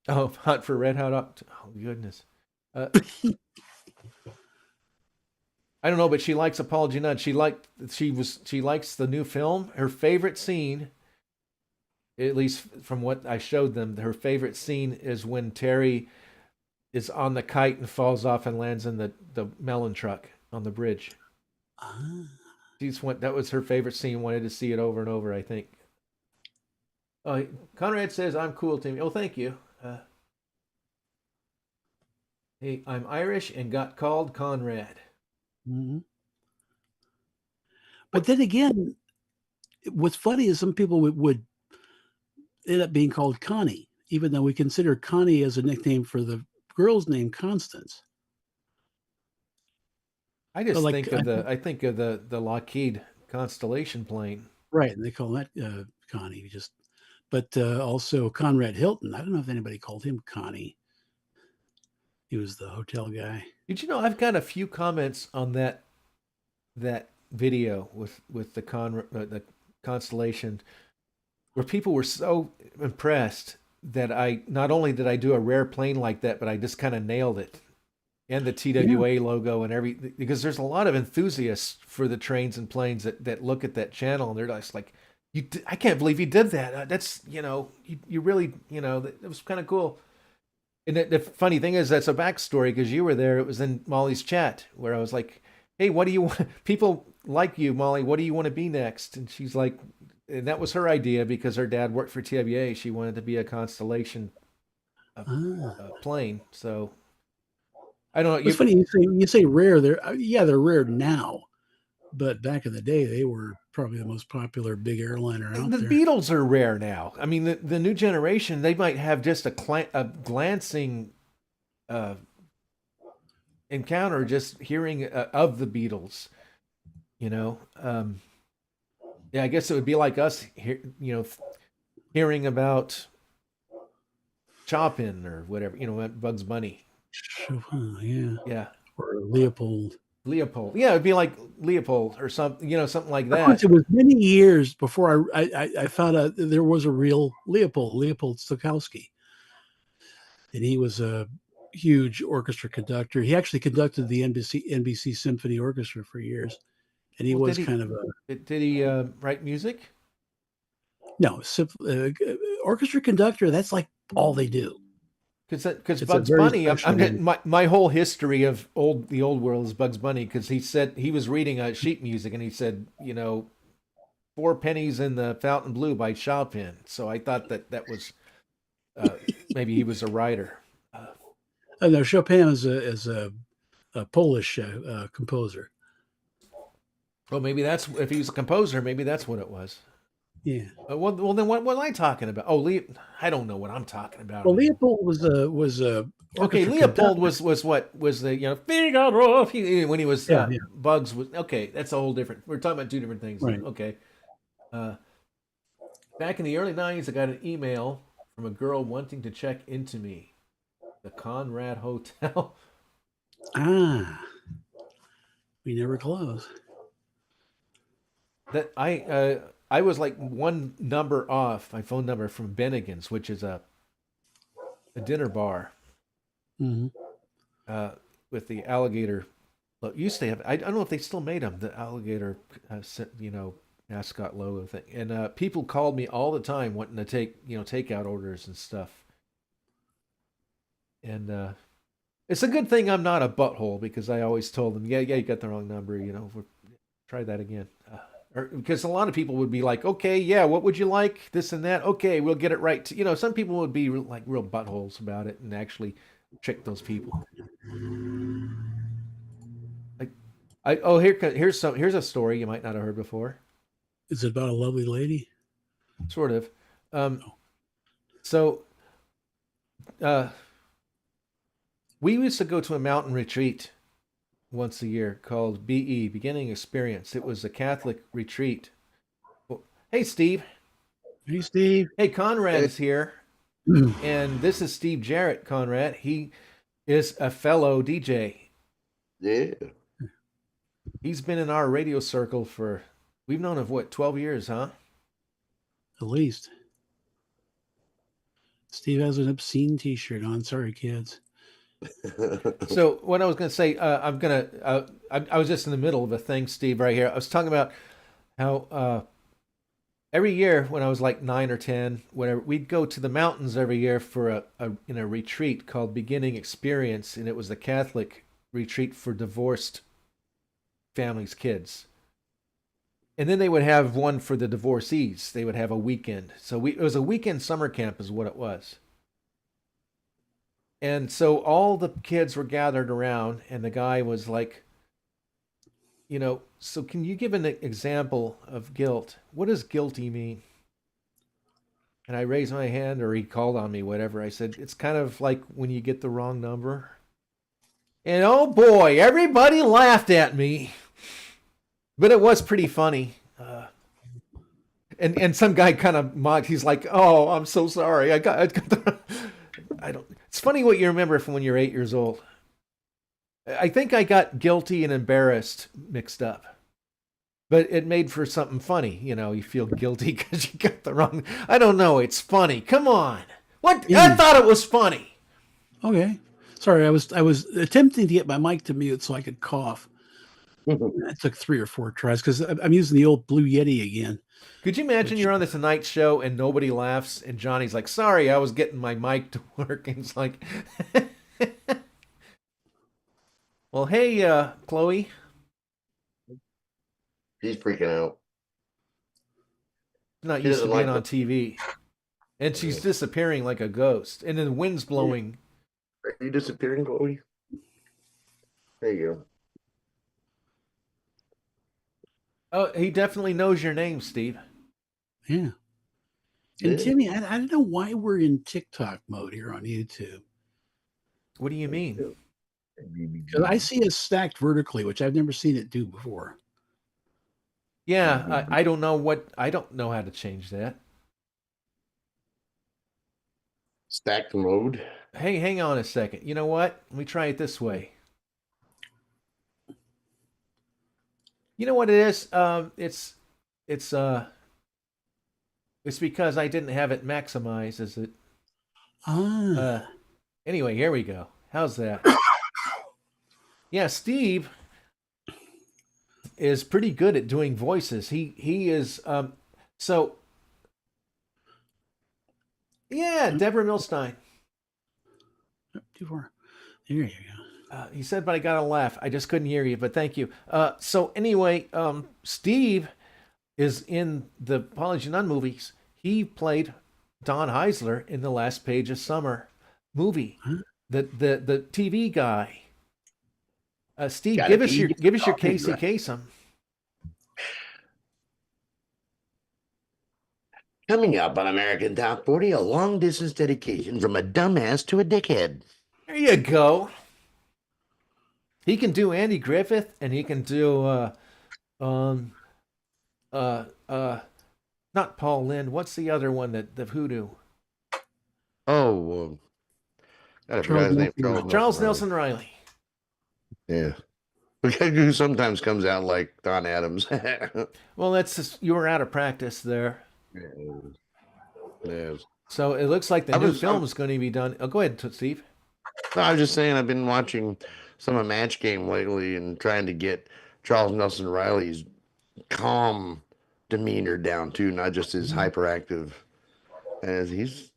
oh, Hunt for Red Hot. Oh goodness. Uh, I don't know, but she likes Apology None. She likes the new film. Her favorite scene, at least from what I showed them, her favorite scene is when Terry is on the kite and falls off and lands in the melon truck on the bridge. Ah. That was her favorite scene. Wanted to see it over and over. I think. Conrad says I'm cool, Timmy. Oh, thank you. Hey, I'm Irish and got called Conrad. Mhm. But What? then again, what's funny is some people would end up being called Connie, even though we consider Connie as a nickname for the girl's name, Constance. I So, just like, think of the Lockheed constellation plane. Right, and they call that Connie. But also Conrad Hilton. I don't know if anybody called him Connie. He was the hotel guy. Did you know I've got a few comments on that video with the constellation where people were so impressed that I not only did I do a rare plane like that, but I just kind of nailed it, and the Yeah. TWA logo and everything, because there's a lot of enthusiasts for the trains and planes that look at that channel and they're just like, I can't believe you did that. That's you really it was kind of cool. And the funny thing is, that's a backstory because you were there. It was in Molly's chat where I was like, "Hey, what do you want? People like you, Molly. What do you want to be next?" And she's like, and that was her idea because her dad worked for TWA. She wanted to be a constellation Ah. plane. So I don't know. It's funny you say rare. They're rare now, but back in the day, they were probably the most popular big airliner out The there. Beatles are rare now. I mean, the new generation, they might have just a glancing uh, encounter just hearing of the Beatles. You know, yeah, I guess it would be like us, hearing about Chopin or whatever, Bugs Bunny. Chopin, yeah, Yeah, or Leopold. Leopold. Yeah, it'd be like Leopold or something, something like Of course, that. it was many years before I found out that there was a real Leopold Stokowski, and he was a huge orchestra conductor. He actually conducted the NBC Symphony Orchestra for years, and he Well, was kind of a did he write music? no orchestra conductor. That's like all they do. Because It's a Bugs very Bunny, I'm special. getting my whole history of the old world is Bugs Bunny because he said he was reading sheet music and he said, Four Pennies in the Fountain Blue by Chopin. So I thought that was maybe he was a writer. No, Chopin is a Polish composer. Well, maybe that's if he's a composer, maybe that's what it was. Yeah. Well, then what am I talking about? Oh, I don't know what I'm talking about Well, anymore. Leopold was a Okay, orchestra Leopold conductor. was what was the Figaro when he was Yeah, yeah, Bugs was okay. That's a whole different. We're talking about two different things now. right. Okay, uh, back in the early '90s, I got an email from a girl wanting to check into me, the Conrad Hotel. Ah, we never close. That I was like one number off my phone number from Bennigan's, which is a dinner bar Hmm. uh, with the alligator. Well, it used to have. I don't know if they still made them. The alligator, mascot logo thing. And people called me all the time wanting to take takeout orders and stuff. And it's a good thing I'm not a butthole because I always told them, yeah, you got the wrong number. Try that again. Because a lot of people would be like, okay, yeah, what would you like? This and that. Okay, we'll get it right. Some people would be like real buttholes about it and actually trick those people. Like, here's a story you might not have heard before. Is it about a lovely lady? Sort of. No. So, uh, we used to go to a mountain retreat once a year called BE, Beginning Experience. It was a Catholic retreat. Oh, hey, Steve. Hey, Steve. Hey, Conrad Hey. is here. And this is Steve Jarrett, Conrad. He is a fellow DJ. Yeah. He's been in our radio circle we've known him, 12 years, huh? At least. Steve has an obscene T-shirt on. Sorry, kids. So what I was going to say, I was just in the middle of a thing, Steve, right here. I was talking about how every year when I was like 9 or 10, whatever, we'd go to the mountains every year for a retreat called Beginning Experience, and it was the Catholic retreat for divorced families' kids. And then they would have one for the divorcees. They would have a weekend. So it was a weekend summer camp is what it was. And so all the kids were gathered around, and the guy was like, so can you give an example of guilt? What does guilty mean? And I raised my hand, or he called on me, whatever. I said, it's kind of like when you get the wrong number. And oh boy, everybody laughed at me. But it was pretty funny. And some guy kind of mocked. He's like, "Oh, I'm so sorry. I got the." I don't. It's funny what you remember from when you're 8 years old. I think I got guilty and embarrassed mixed up, but it made for something funny. You know, you feel guilty because you got the wrong. I don't know. It's funny. Come on. What? I thought it was funny. Okay. Sorry, I was attempting to get my mic to mute so I could cough. It took 3 or 4 tries because I'm using the old Blue Yeti again. Could you imagine you're on the Tonight Show and nobody laughs, and Johnny's like, "Sorry, I was getting my mic to work," and it's like, "Well, hey, Chloe." He's freaking out. Not She used to doesn't being like on TV, and she's disappearing like a ghost, and then the wind's blowing. Are you disappearing, Chloe? There you go. Oh, he definitely knows your name, Steve. Yeah. And Yeah. Timmy, I don't know why we're in TikTok mode here on YouTube. What do you mean? Because I see it stacked vertically, which I've never seen it do before. Yeah, I don't know what. I don't know how to change that. Stacked mode. Hey, hang on a second. You know what? Let me try it this way. You know what it is? It's because I didn't have it maximized. Is it? Anyway, here we go. How's that? Yeah, Steve is pretty good at doing voices. He is so yeah, Deborah Milstein. Too far. There you go. He said, but I got to laugh. I just couldn't hear you, but thank you. So anyway, Steve is in the Apology None movies. He played Don Heisler in The Last Page of Summer movie. Huh? The TV guy. Steve, Gotta give us be your coffee, Casey right? Kasem. Coming up on American Top 40, a long distance dedication from a dumbass to a dickhead. There you go. He can do Andy Griffith, and he can do not Paul Lynde. What's the other one that the Hoodoo? Oh, I forgot his name. Charles Nelson Riley. Yeah. Who sometimes comes out like Don Adams. Well, that's just, you were out of practice there. Yes. So it looks like the new film is going to be done. Oh, go ahead, Steve. No, I was just saying I've been watching some of Match Game lately and trying to get Charles Nelson Riley's calm demeanor down too, not just his hyperactive. As he's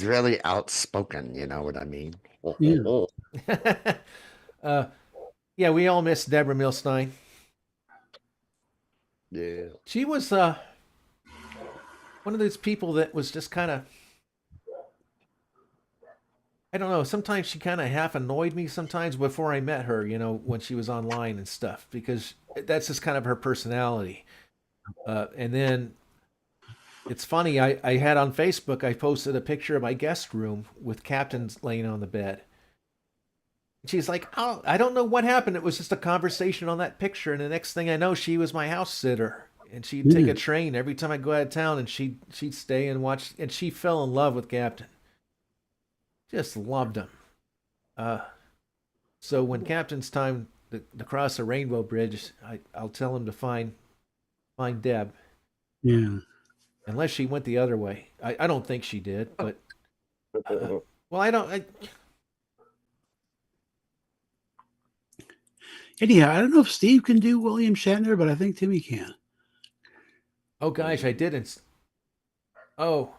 really outspoken, you know what I mean? Yeah. Yeah, we all miss Deborah Milstein. Yeah. She was one of those people that was just kind of, I don't know, sometimes she kind of half annoyed me sometimes before I met her, you know, when she was online and stuff, because that's just kind of her personality. And then it's funny, I had on Facebook, I posted a picture of my guest room with Captain's laying on the bed. She's like, "Oh, I don't know what happened. It was just a conversation on that picture." And the next thing I know, she was my house sitter. And she'd take a train every time I go out of town, and she'd stay and watch. And she fell in love with Captain. Just loved him. So when Captain's time to cross the Rainbow Bridge, I'll tell him to find Deb. Yeah. Unless she went the other way. I don't think she did, but well, I don't. Anyhow, I don't know if Steve can do William Shatner, but I think Timmy can. Oh gosh, I didn't. Oh,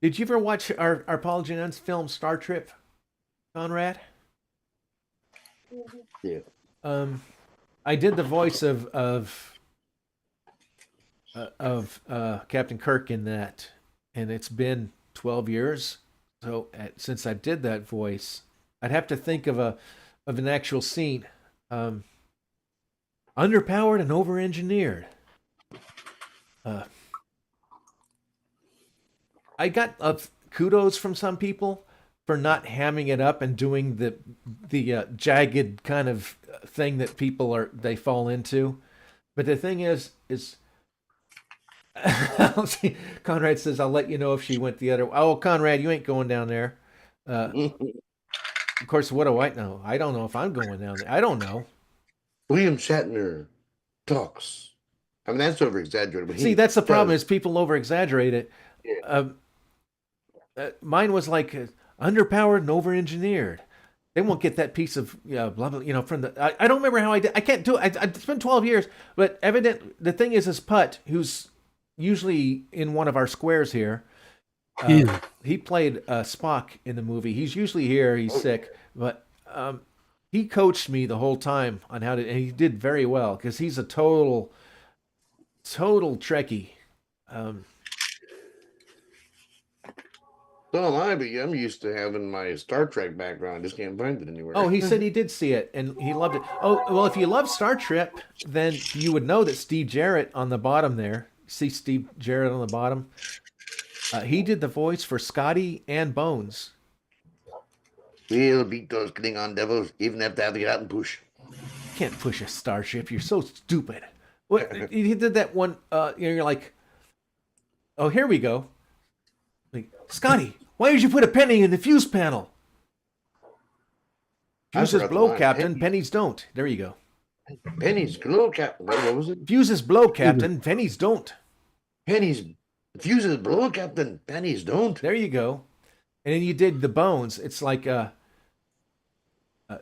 did you ever watch our Paul Jan's film Star Trip, Conrad? Yeah. I did the voice of Captain Kirk in that, and it's been 12 years. So since I did that voice, I'd have to think of an actual scene. Underpowered and over-engineered. I got kudos from some people for not hamming it up and doing the jagged kind of thing that they fall into. But the thing is Conrad says, "I'll let you know if she went the other." Oh, Conrad, you ain't going down there. Of course, what do I know? I don't know if I'm going down there. I don't know. William Shatner talks. I mean, that's over exaggerated. But See, that's the problem does. is people over exaggerate it. Yeah. Mine was like underpowered and over engineered. They won't get that piece of blah blah. From the I don't remember how I did. I can't do it. It's been 12 years. But evident. The thing is Putt, who's usually in one of our squares here. Yeah. He played Spock in the movie. He's usually here. He's sick, but he coached me the whole time on how to, and he did very well because he's a total Trekkie. So am I, but I'm used to having my Star Trek background. I just can't find it anywhere. Oh, he said he did see it and he loved it. Oh, well, if you love Star Trek, then you would know that Steve Jarrett on the bottom there. See Steve Jarrett on the bottom? He did the voice for Scotty and Bones. We'll beat those Klingon devils, even if they have to get out and push. You can't push a starship. You're so stupid. What he did that one? You're like, oh, here we go. Like, Scotty, why did you put a penny in the fuse panel? Fuses blow, Captain. Pennies don't. There you go. Pennies glow, Captain. What was it? Fuses blow, Captain. Pennies don't. Pennies. Fuses blow, Captain. Pennies don't. There you go. And then you did the Bones. It's like,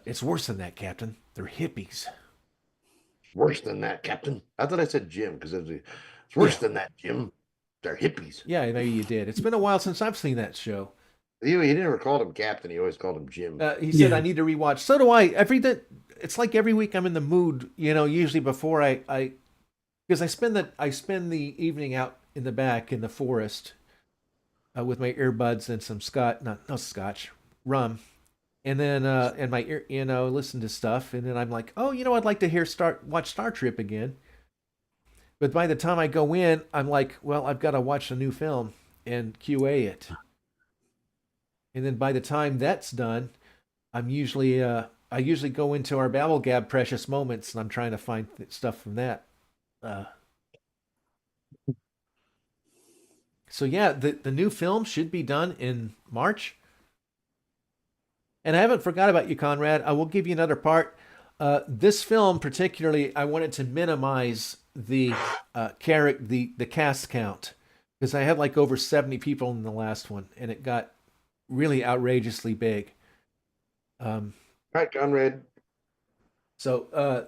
it's worse than that, Captain. They're hippies. Worse than that, Captain. I thought I said Jim because it's worse than that, Jim. They're hippies. Yeah, maybe you did. It's been a while since I've seen that show. He never called him Captain. He always called him Jim. He said, I need to rewatch. So do I. It's like every week I'm in the mood, usually before because I spend the evening out in the back in the forest with my earbuds and some scotch, rum. And then, and my ear, listen to stuff. And then I'm like, oh, I'd like to watch Star Trek again. But by the time I go in, I'm like, well, I've got to watch a new film and QA it. And then by the time that's done, I usually go into our BabbleGab Precious Moments, and I'm trying to find stuff from that. So yeah, the new film should be done in March. And I haven't forgot about you, Conrad. I will give you another part. This film particularly, I wanted to minimize the cast count because I had like over 70 people in the last one, and it got really outrageously big. Right, Conrad. So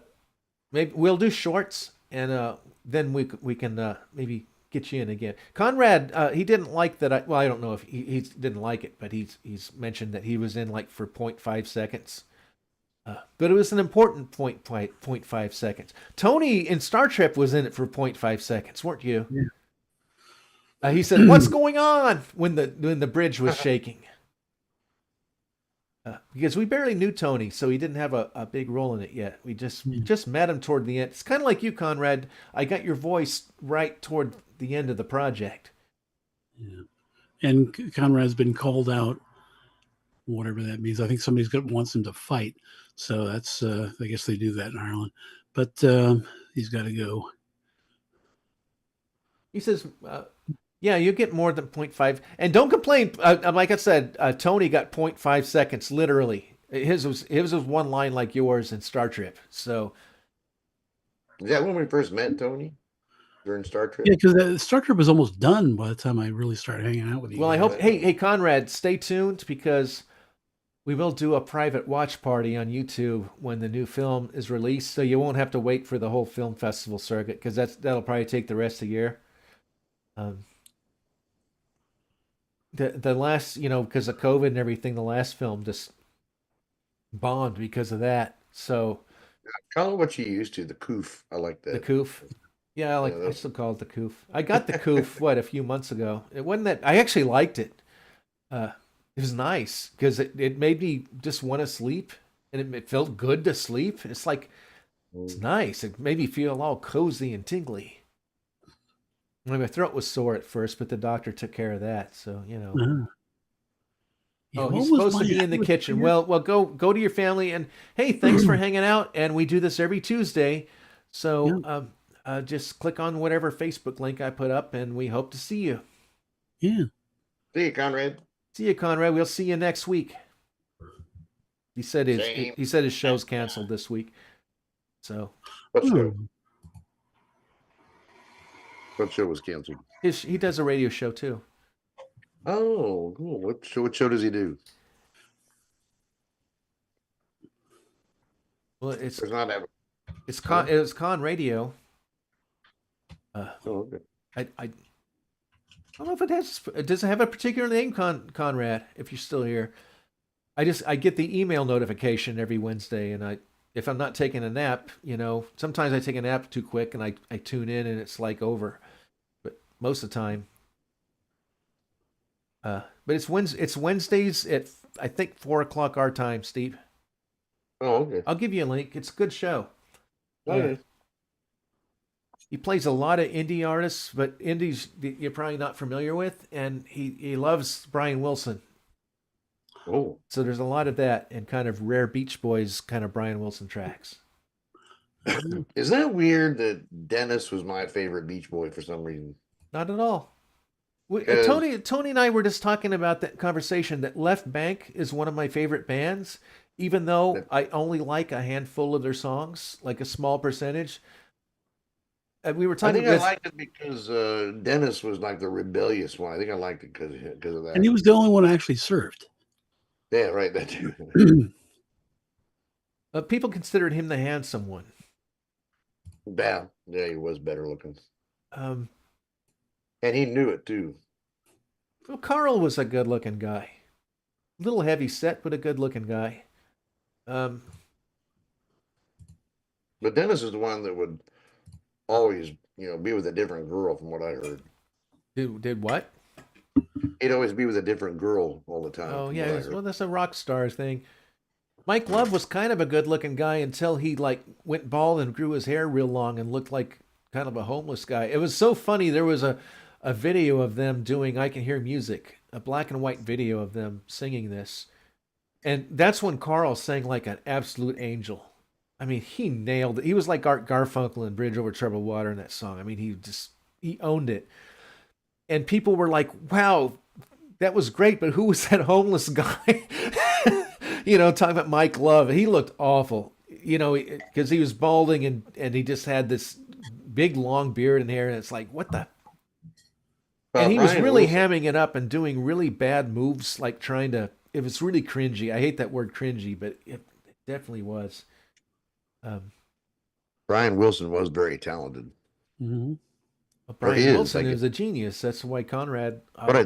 maybe we'll do shorts, and then we can maybe get you in again. Conrad, he didn't like that. I don't know if he didn't like it, but he's mentioned that he was in like for 0.5 seconds. But it was an important 0.5 seconds. Tony in Star Trek was in it for 0.5 seconds, weren't you? Yeah. He said, "What's going on?" when the bridge was shaking. Because we barely knew Tony, so he didn't have a big role in it yet. We just met him toward the end. It's kind of like you, Conrad. I got your voice right toward the end of the project. Yeah, and Conrad's been called out, whatever that means. I think wants him to fight. So that's, I guess they do that in Ireland. But he's got to go. He says, yeah, you get more than 0.5. And don't complain. Like I said, Tony got 0.5 seconds, literally. His was one line like yours in Star Trek. So, is that when we first met Tony? During Star Trek? Yeah, because Star Trek was almost done by the time I really started hanging out with you. Well, I hope. Hey, Conrad, stay tuned because we will do a private watch party on YouTube when the new film is released. So you won't have to wait for the whole film festival circuit because that'll probably take the rest of the year. The last, because of COVID and everything, the last film just bombed because of that. So, call it what you used to, the coof. I like that. The coof. Yeah, I still call it the coof. I got the coof a few months ago. It wasn't that I actually liked it. It was nice because it made me just want to sleep, and it felt good to sleep. It's like it's nice. It made me feel all cozy and tingly. My throat was sore at first, but the doctor took care of that. So Yeah, Oh, he's supposed to be in the kitchen. Well, go to your family, and hey, thanks for hanging out. And we do this every Tuesday. So just click on whatever Facebook link I put up, and we hope to see you. Yeah. See you, Conrad. See you, Conrad. We'll see you next week. He said his show's canceled this week. So What show? What show was canceled? he does a radio show too. Oh, cool. What show does he do? Well, it's Con Radio. Okay. I don't know if it does it have a particular name, Conrad. If you're still here, I get the email notification every Wednesday, and if I'm not taking a nap, sometimes I take a nap too quick, and I tune in and it's like over, but most of the time. But it's Wednesdays at I think 4:00 our time, Steve. Oh, okay. I'll give you a link. It's a good show. Okay. He plays a lot of indie artists, but indies you're probably not familiar with, and he loves Brian Wilson. Oh. So there's a lot of that and kind of rare Beach Boys kind of Brian Wilson tracks. Is that weird that Dennis was my favorite Beach Boy for some reason? Not at all. Tony and I were just talking about that conversation that Left Bank is one of my favorite bands, even though I only like a handful of their songs, like a small percentage. We were talking. I liked it because Dennis was like the rebellious one. I think I liked it because of that. And he was the only one who actually served. Yeah, right. That too. People considered him the handsome one. Yeah, he was better looking. And he knew it too. Well, Carl was a good-looking guy. A little heavy set, but a good-looking guy. But Dennis is the one that would always, be with a different girl, from what I heard. Did what? He'd always be with a different girl all the time. Oh yeah, well that's a rock star thing. Mike Love was kind of a good-looking guy until he went bald and grew his hair real long and looked like kind of a homeless guy. It was so funny. There was a video of them doing I Can Hear Music, a black and white video of them singing this. And that's when Carl sang like an absolute angel. I mean, he nailed it. He was like Art Garfunkel in Bridge Over Troubled Water in that song. I mean, he owned it. And people were like, wow, that was great, but who was that homeless guy? Talking about Mike Love. He looked awful, because he was balding and he just had this big long beard and hair. And it's like, what the? And he was really hamming it up and doing really bad moves, like it was really cringy. I hate that word cringy, but it definitely was. Brian Wilson was very talented. Mm-hmm. Well, Brian Wilson is a genius. That's why Conrad.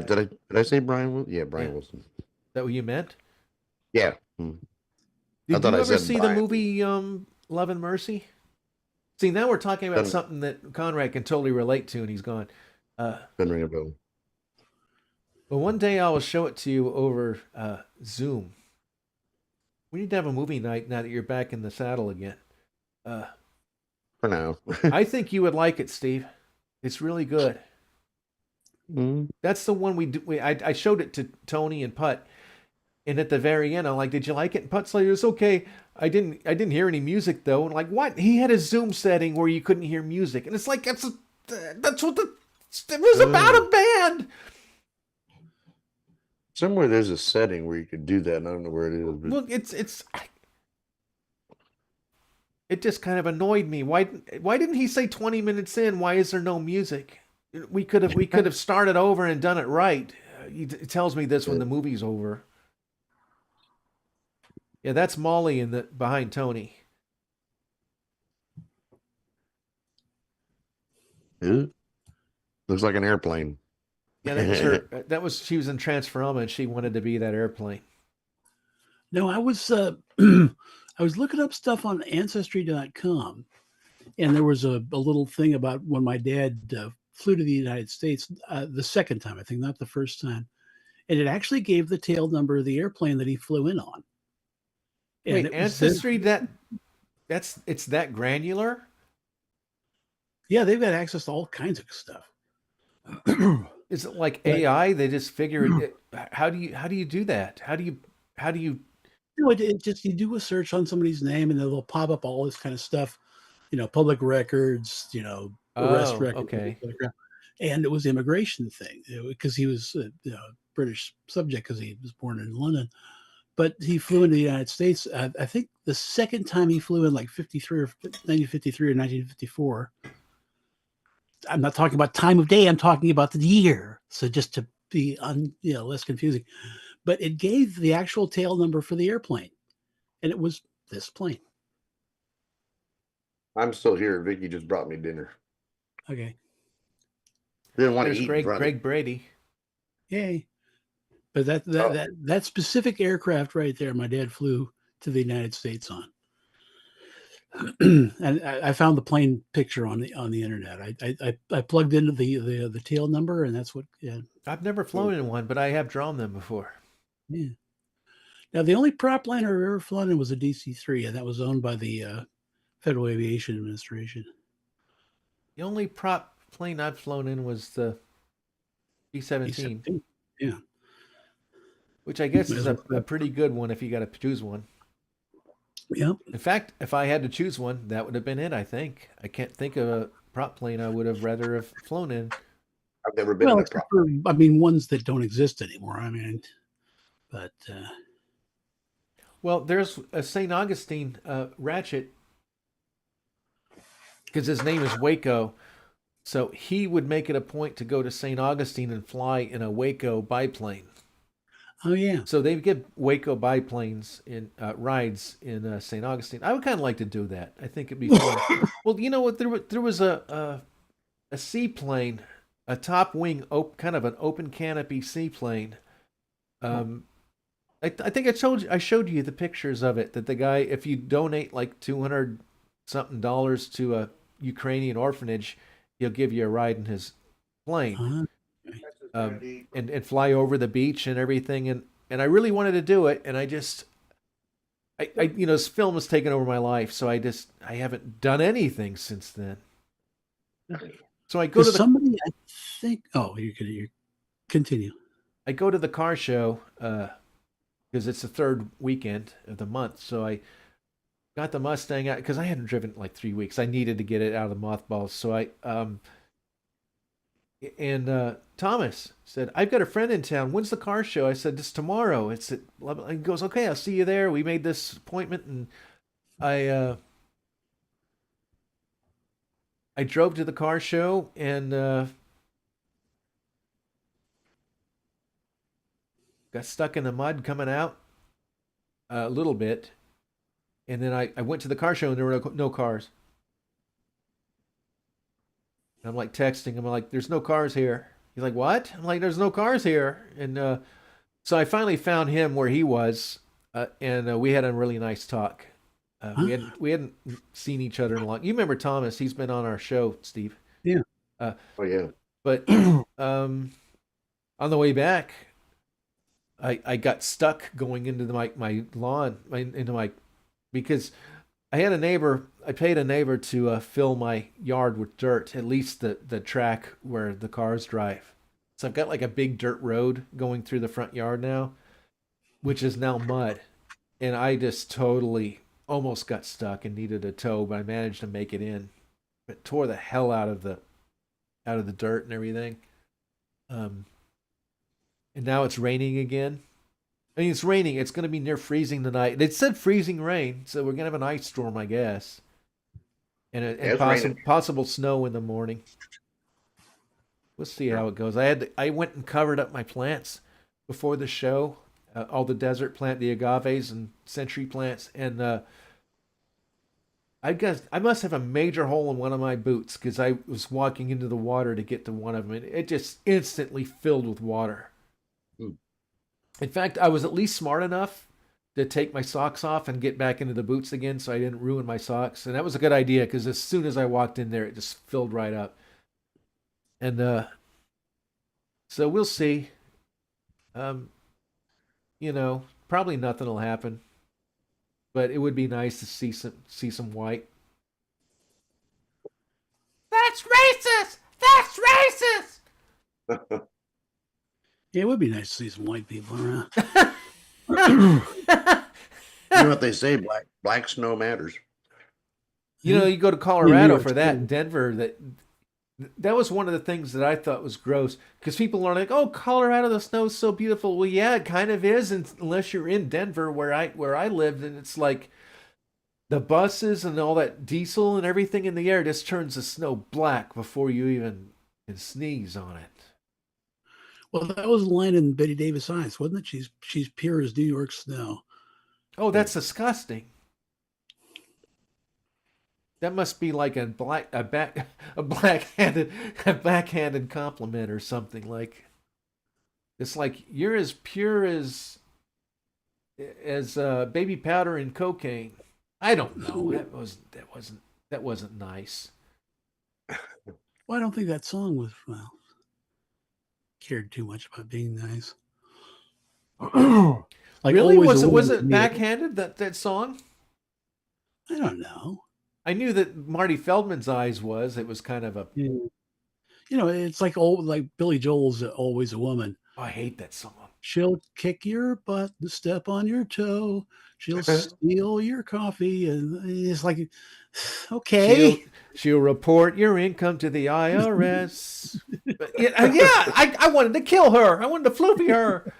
Did I say Brian Wilson? Yeah, Brian Wilson. Is that what you meant? Yeah. Did you ever see the movie Love and Mercy? See, now we're talking about something that Conrad can totally relate to, and he's gone. Didn't ring a bell. Well, one day I will show it to you over Zoom. We need to have a movie night now that you're back in the saddle again. For now. I think you would like it, Steve. It's really good. Mm-hmm. That's the one we do. I showed it to Tony and Putt, and at the very end, I'm like, "Did you like it?" And Putt's like, "It's okay. I didn't hear any music though." And like, what? He had a Zoom setting where you couldn't hear music, and it's like that's what it was about a band. Somewhere there's a setting where you could do that, and I don't know where it is. But... Well, it just kind of annoyed me. Why didn't he say 20 minutes in? Why is there no music? We could have started over and done it right. He tells me this when the movie's over. Yeah, that's Molly behind Tony. Yeah. Looks like an airplane. Yeah, that was her. She was in Transforma, and she wanted to be that airplane. No, I was I was looking up stuff on Ancestry.com, and there was a little thing about when my dad flew to the United States the second time, I think, not the first time, and it actually gave the tail number of the airplane that he flew in on. And wait, Ancestry it's that granular? Yeah, they've got access to all kinds of stuff. Is it like AI? They just figure it. How do you do that? How do you? No, it just you do a search on somebody's name and they'll pop up all this kind of stuff public records, arrest Oh, records, okay. and it was immigration thing because he was a British subject because he was born in London, but he flew into the United States. I think the second time he flew in, like 1953 or 1954. I'm not talking about time of day. I'm talking about the year. So just to be less confusing, but it gave the actual tail number for the airplane, and it was this plane. I'm still here. Vicky just brought me dinner. Okay. Didn't want to There's eat in front of Greg Brady. Yay. But that specific aircraft right there, my dad flew to the United States on. And I found the plane picture on the internet. I plugged into the tail number, and that's what. Yeah. I've never flown in one, but I have drawn them before. Yeah. Now the only prop plane I've ever flown in was a DC-3, and that was owned by the Federal Aviation Administration. The only prop plane I've flown in was the B-17. Yeah. Which I guess is a pretty good one if you got to choose one. Yep. In fact, if I had to choose one, that would have been it, I think. I can't think of a prop plane I would have rather have flown in. I've never been in a prop. Ones that don't exist anymore. But well, there's a St. Augustine Ratchet, because his name is Waco. So he would make it a point to go to St. Augustine and fly in a Waco biplane. Oh yeah. So they get Waco biplanes in rides in St. Augustine. I would kind of like to do that. I think it'd be fun. Well, you know what? There was a seaplane, a top wing, kind of an open canopy seaplane. I think I showed you the pictures of it. That the guy, if you donate like $200 something to a Ukrainian orphanage, he'll give you a ride in his plane. And fly over the beach and everything, and I really wanted to do it, and I this film has taken over my life, so I haven't done anything since then. So I go to somebody, I think. Oh, you continue. I go to the car show because it's the third weekend of the month, so I got the Mustang out because I hadn't driven it in like 3 weeks. I needed to get it out of the mothballs, so Thomas said, I've got a friend in town. When's the car show? I said, it's tomorrow. It's at 11. He goes, okay, I'll see you there. We made this appointment, and I drove to the car show and got stuck in the mud coming out a little bit. And then I went to the car show, and there were no cars. I'm like texting him. I'm like, there's no cars here. He's like, what? I'm like, there's no cars here. And so I finally found him where he was, and we had a really nice talk. We hadn't seen each other in a long. You remember Thomas? He's been on our show, Steve. Yeah. Oh yeah. But on the way back, I got stuck going into my lawn, because I had a neighbor. I paid a neighbor to fill my yard with dirt, at least the track where the cars drive. So I've got like a big dirt road going through the front yard now, which is now mud. And I just totally almost got stuck and needed a tow, but I managed to make it in. It tore the hell out of the dirt and everything. And now it's raining again. I mean, it's raining. It's going to be near freezing tonight. It said freezing rain, so we're going to have an ice storm, I guess. And possible snow in the morning. We'll see how it goes. I went and covered up my plants before the show, all the desert plant, the agaves and century plants, and I guess I must have a major hole in one of my boots because I was walking into the water to get to one of them, and it just instantly filled with water. In fact, I was at least smart enough to take my socks off and get back into the boots again so I didn't ruin my socks. And that was a good idea because as soon as I walked in there, it just filled right up. And so we'll see. Probably nothing will happen. But it would be nice to see some white. That's racist! That's racist! Yeah, it would be nice to see some white people around. You know what they say? Black snow matters. You know, you go to New Colorado York for that, City. Denver. That was one of the things that I thought was gross because people are like, "Oh, Colorado, the snow's so beautiful." Well, yeah, it kind of is, unless you're in Denver, where I lived, and it's like the buses and all that diesel and everything in the air just turns the snow black before you even can sneeze on it. Well, that was a line in Betty Davis Eyes, wasn't it? She's pure as New York snow. Oh, that's disgusting. That must be like a backhanded compliment or something. Like it's like you're as pure as baby powder and cocaine. I don't know. That wasn't nice. Well, I don't think that song was cared too much about being nice. Like Really? always a Was woman to it me. backhanded that song? I don't know. I knew that Marty Feldman's eyes was. It was kind of a. Yeah. It's like Billy Joel's Always a Woman. Oh, I hate that song. She'll kick your butt and step on your toe. She'll steal your coffee. And it's like, She'll okay. she'll report your income to the IRS. But I wanted to kill her. I wanted to floofy her.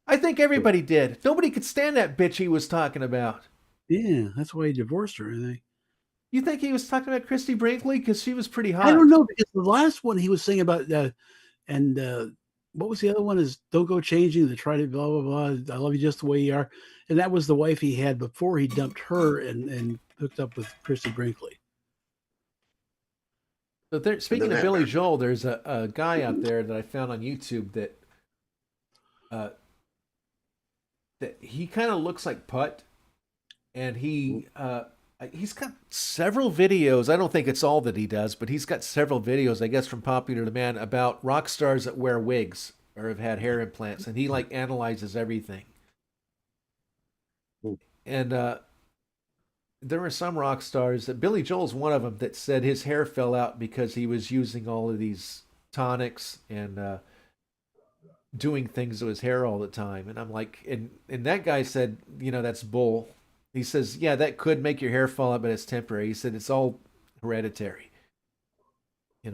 I think everybody did. Nobody could stand that bitch he was talking about. Yeah, that's why he divorced her, I think. You think he was talking about Christy Brinkley? Because she was pretty hot. I don't know, because the last one he was saying about, and what was the other one? Is don't go changing to try to blah, blah, blah. I love you just the way you are. And that was the wife he had before he dumped her and hooked up with Christy Brinkley. So speaking of Billy Joel, there's a guy out there that I found on YouTube that he kind of looks like Putt, and he's got several videos. I don't think it's all that he does, but he's got several videos, I guess, from Popular Demand about rock stars that wear wigs or have had hair implants, and he like analyzes everything. And there were some rock stars that Billy Joel's one of them that said his hair fell out because he was using all of these tonics and doing things to his hair all the time. And I'm like, and that guy said, that's bull. He says, yeah, that could make your hair fall out, but it's temporary. He said it's all hereditary. It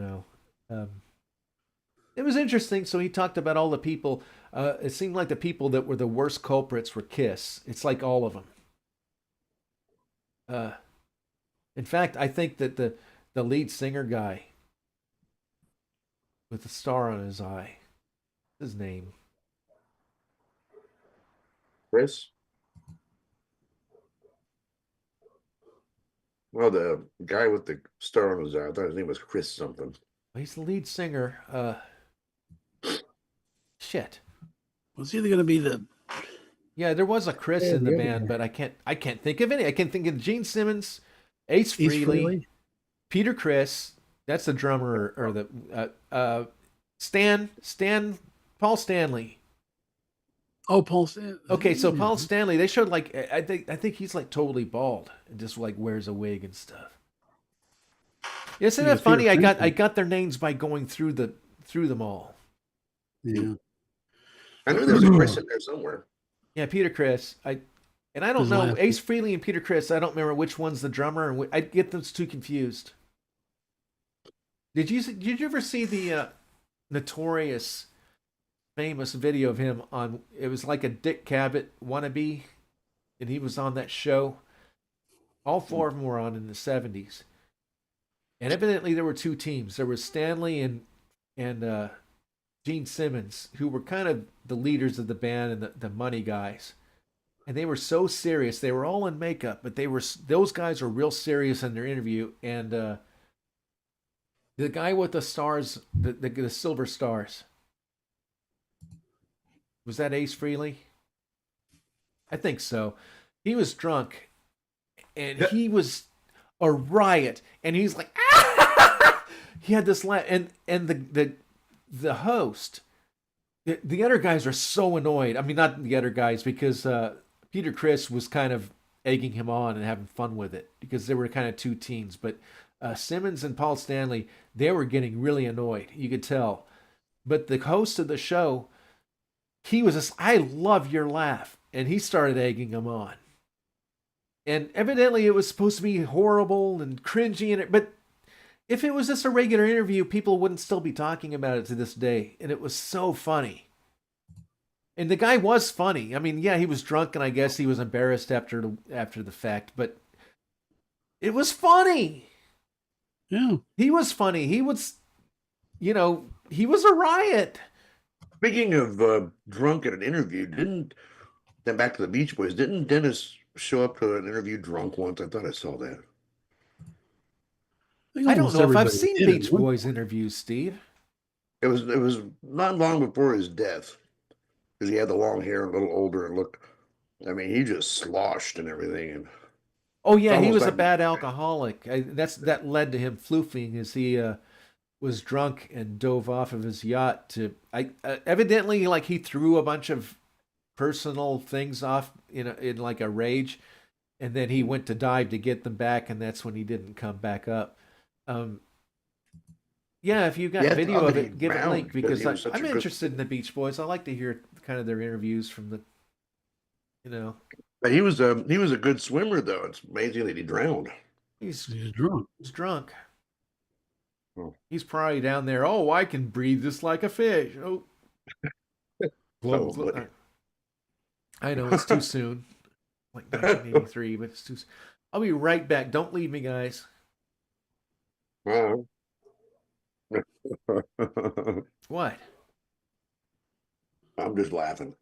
was interesting. So he talked about all the people. It seemed like the people that were the worst culprits were Kiss. It's like all of them. In fact, I think that the lead singer guy with the star on his eye, his name, Chris? Well, the guy with the star on his eye, I thought his name was Chris something. he's the lead singer. Shit. Was either going to be the. Yeah, there was a Chris in the band, but I can't think of any. I can think of Gene Simmons, Ace Frehley, Peter Criss. That's the drummer, or the Paul Stanley. Oh, Paul Stanley. Okay, so Paul Stanley, they showed like I think he's like totally bald and just like wears a wig and stuff. Isn't that funny? I got their names by going through them all. Yeah. I knew there was a Chris in there somewhere. Yeah, Peter Criss. I don't know Ace Frehley and Peter Criss. I don't remember which one's the drummer, and I get those two confused. Did you ever see the notorious, famous video of him on? It was like a Dick Cavett wannabe, and he was on that show. All four of them were on in the 70s, and evidently there were two teams. There was Stanley and Gene Simmons, who were kind of the leaders of the band and the money guys. And they were so serious. They were all in makeup, but those guys were real serious in their interview. And the guy with the stars, the silver stars, was that Ace Frehley? I think so. He was drunk, and he was a riot. And he's like, ah! He had this laugh, and the host, the other guys are so annoyed. I mean, not the other guys, because Peter Criss was kind of egging him on and having fun with it because they were kind of two teams. But Simmons and Paul Stanley, they were getting really annoyed. You could tell. But the host of the show, he was just, I love your laugh. And he started egging him on. And evidently it was supposed to be horrible and cringy, but if it was just a regular interview, people wouldn't still be talking about it to this day. And it was so funny. And the guy was funny. I mean, yeah, he was drunk, and I guess he was embarrassed after the fact, but it was funny. Yeah. He was funny. He was, he was a riot. Speaking of drunk at an interview, then back to the Beach Boys, didn't Dennis show up to an interview drunk once? I thought I saw that. I think I don't almost know if I've everybody seen did at Beach one Boys point. interviews, Steve. It was not long before his death, because he had the long hair, a little older, and looked. I mean, he just sloshed and everything, and Oh it's yeah, he almost was a like bad alcoholic. That led to him floofing as he was drunk and dove off of his yacht to. Evidently, like, he threw a bunch of personal things off in like a rage, and then he went to dive to get them back, and that's when he didn't come back up. Um, yeah, if you got yeah, I video thought of that he it, give it a link, drowned because because he was such I'm a good. interested in the Beach Boys. I like to hear kind of their interviews from the, you know, But he was a good swimmer though. It's amazing that he drowned. he's He was drunk. he's drunk. Oh, He's probably down there. Oh, I can breathe just like a fish. Oh, probably. I know it's too soon, like 1983, but it's too. I'll be right back. Don't leave me, guys. Well, What? I'm just laughing.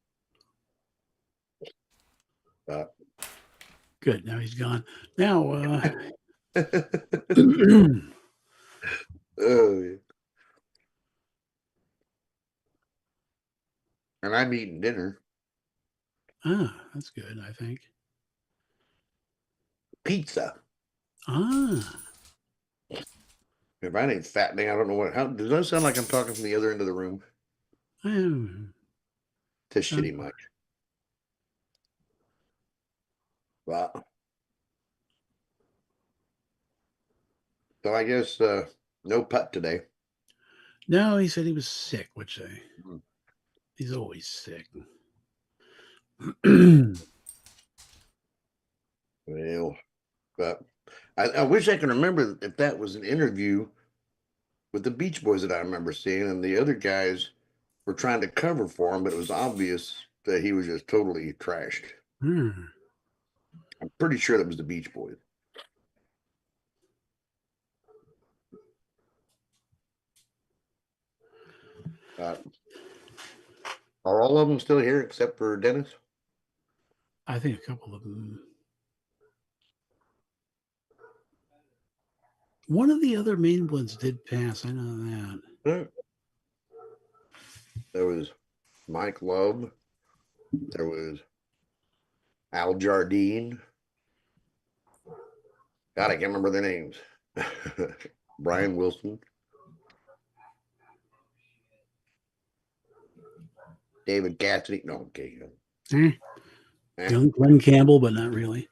Good. Now he's gone. Now, Oh, yeah. And I'm eating dinner. that's good, I think. Pizza. Ah, If I ain't fattening, I don't know what. How does that sound like I'm talking from the other end of the room? I am. To shitty mic. Wow. So I guess no putt today. No, he said he was sick, which Mhm. he's always sick. Well, but I wish I can remember if that was an interview with the Beach Boys that I remember seeing, and the other guys were trying to cover for him, but it was obvious that he was just totally trashed. Hmm. I'm pretty sure that was the Beach Boys. Uh, are all of them still here except for Dennis? I think a couple of them. One of the other main ones did pass. I know that. There was Mike Love. There was Al Jardine. God, I can't remember their names. Brian Wilson. David Cassidy. No, okay. Young Glenn Campbell, but not really.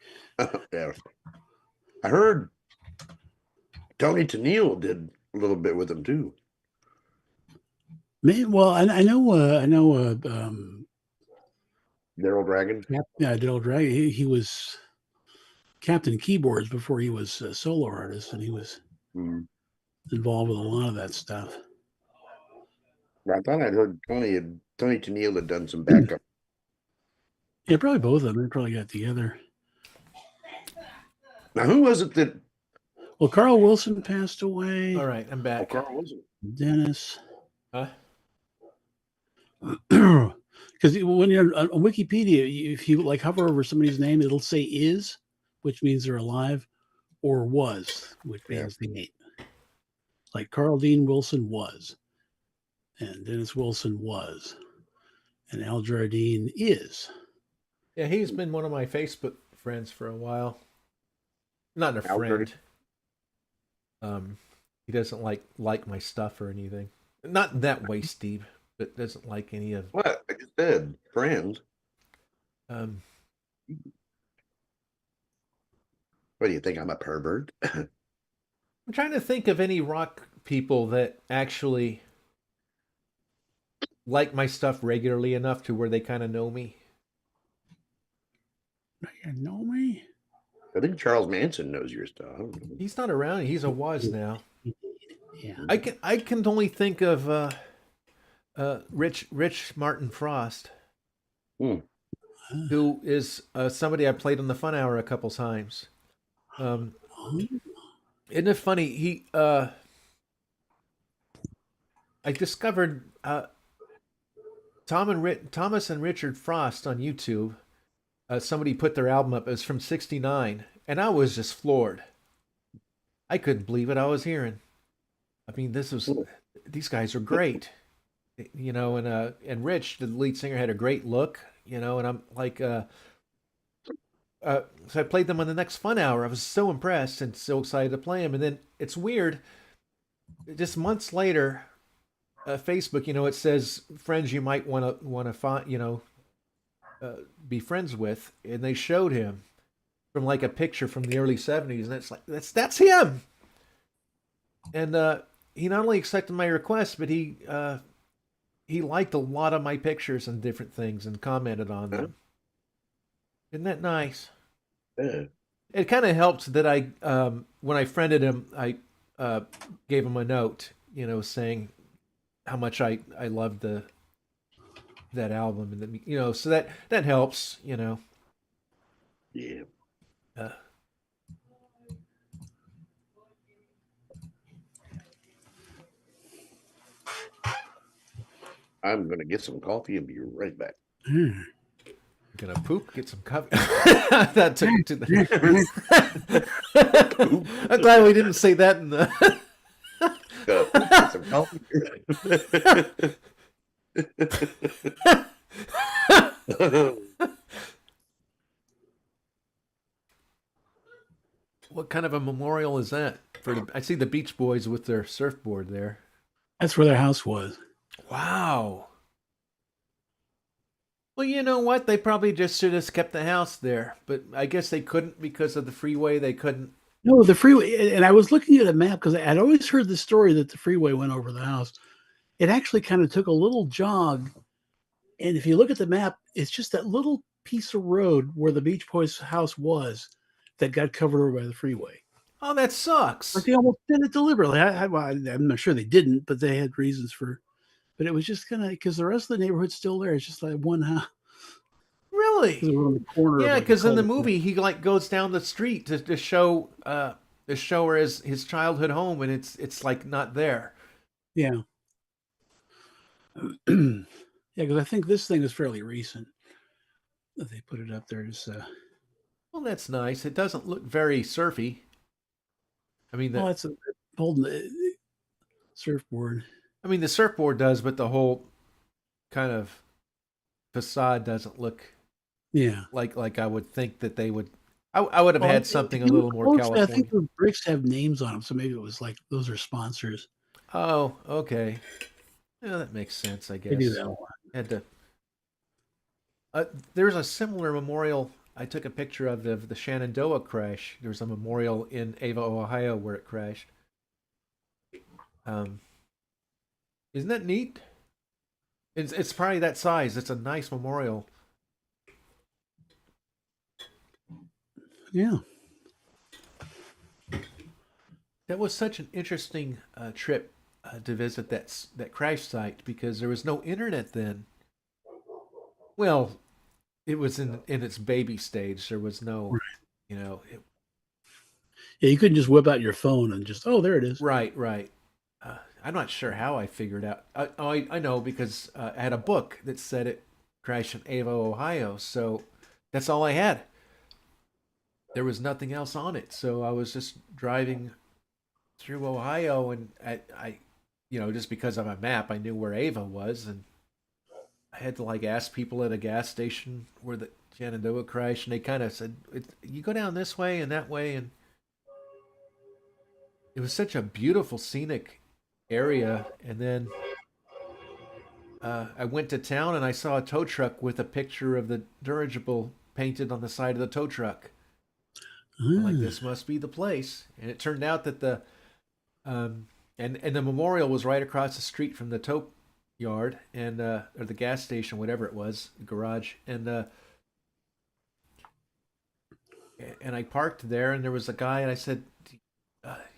Yeah. I heard Tony Tennille did a little bit with him too. Well, I know. Daryl Dragon. Yeah, Daryl Drag. He was Captain Keyboards before he was a solo artist, and he was involved with a lot of that stuff. I thought I'd heard Tony Tennille had done some backup. Yeah, probably both of them. They probably got together. Now, who was it that? Well, Carl Wilson passed away. All right, I'm back. Carl Wilson. Dennis. Huh? Because when you're on Wikipedia, if you like hover over somebody's name, it'll say "is," which means they're alive, or "was," which means they ain't. Like Carl Dean Wilson was, and Dennis Wilson was, and Al Jardine is. Yeah, he's been one of my Facebook friends for a while. Not a friend. He doesn't like my stuff or anything. Not in that way, Steve, but doesn't like any of. What I just said, friends. What do you think? I'm a pervert? I'm trying to think of any rock people that actually like my stuff regularly enough to where they kind of know me. You know me? I think Charles Manson knows your stuff. I don't know. He's not around. He's a was now. Yeah. I can only think of Rich Martin Frost, Hmm. who is somebody I played on the Fun Hour a couple times. Isn't it funny? I discovered Thomas and Richard Frost on YouTube. Somebody put their album up. It was from '69, and I was just floored. I couldn't believe what I was hearing. I mean, these guys are great, and Rich, the lead singer, had a great look, and I'm like, so I played them on the next Fun Hour. I was so impressed and so excited to play them, and then it's weird. Just months later, Facebook, it says friends you might want to find, be friends with, and they showed him from like a picture from the early '70s, and it's like that's him. And he not only accepted my request, but he liked a lot of my pictures and different things and commented on them. Isn't that nice? Yeah. It kind of helped that when I friended him, I gave him a note, saying how much I loved that album, and so that helps, Yeah. I'm gonna get some coffee and be right back. Gonna poop, get some coffee. That took it to the. I'm glad we didn't say that in the. Poop, get some coffee. What kind of a memorial is that? I see the Beach Boys with their surfboard there. That's where their house was. Wow. Well, you know what? They probably just should have kept the house there, but I guess they couldn't because of the freeway. They couldn't. No, the freeway, and I was looking at a map because I'd always heard the story that the freeway went over the house. It actually kind of took a little jog, and if you look at the map, it's just that little piece of road where the Beach Boys' house was that got covered over by the freeway. Oh, that sucks. Like they almost did it deliberately. I'm not sure they didn't, but they had reasons for. But it was just kind of because the rest of the neighborhood's still there. It's just like one house. Really? On the corner Yeah, of because in the movie he like goes down the street to show her his childhood home, and it's like not there. Yeah. Yeah, because I think this thing is fairly recent that they put it up there. Just Well, that's nice. It doesn't look very surfy. I mean, it's holding the surfboard. I mean, the surfboard does, but the whole kind of facade doesn't look. Yeah. Like I would think that they would. I would have had something a little more California. I think the bricks have names on them, so maybe it was like those are sponsors. Oh, okay. Yeah, that makes sense. I guess. They do that a lot. Had to. There's a similar memorial. I took a picture of the Shenandoah crash. There's a memorial in Ava, Ohio, where it crashed. Isn't that neat? It's probably that size. It's a nice memorial. Yeah. That was such an interesting trip to visit that crash site because there was no internet then. Well, it was in its baby stage. There was no, Yeah, you couldn't just whip out your phone and just, oh, there it is. Right. I'm not sure how I figured out. I know because I had a book that said it crashed in Ava, Ohio. So that's all I had. There was nothing else on it. So I was just driving through Ohio, and I just because of my map, I knew where Ava was, and I had to like ask people at a gas station where the Shenandoah crashed, and they kind of said, "You go down this way and that way," and it was such a beautiful scenic area. And then I went to town and I saw a tow truck with a picture of the dirigible painted on the side of the tow truck. I'm like, this must be the place. And it turned out that the memorial was right across the street from the tow yard and or the gas station, whatever it was, the garage. And and I parked there, and there was a guy, and I said,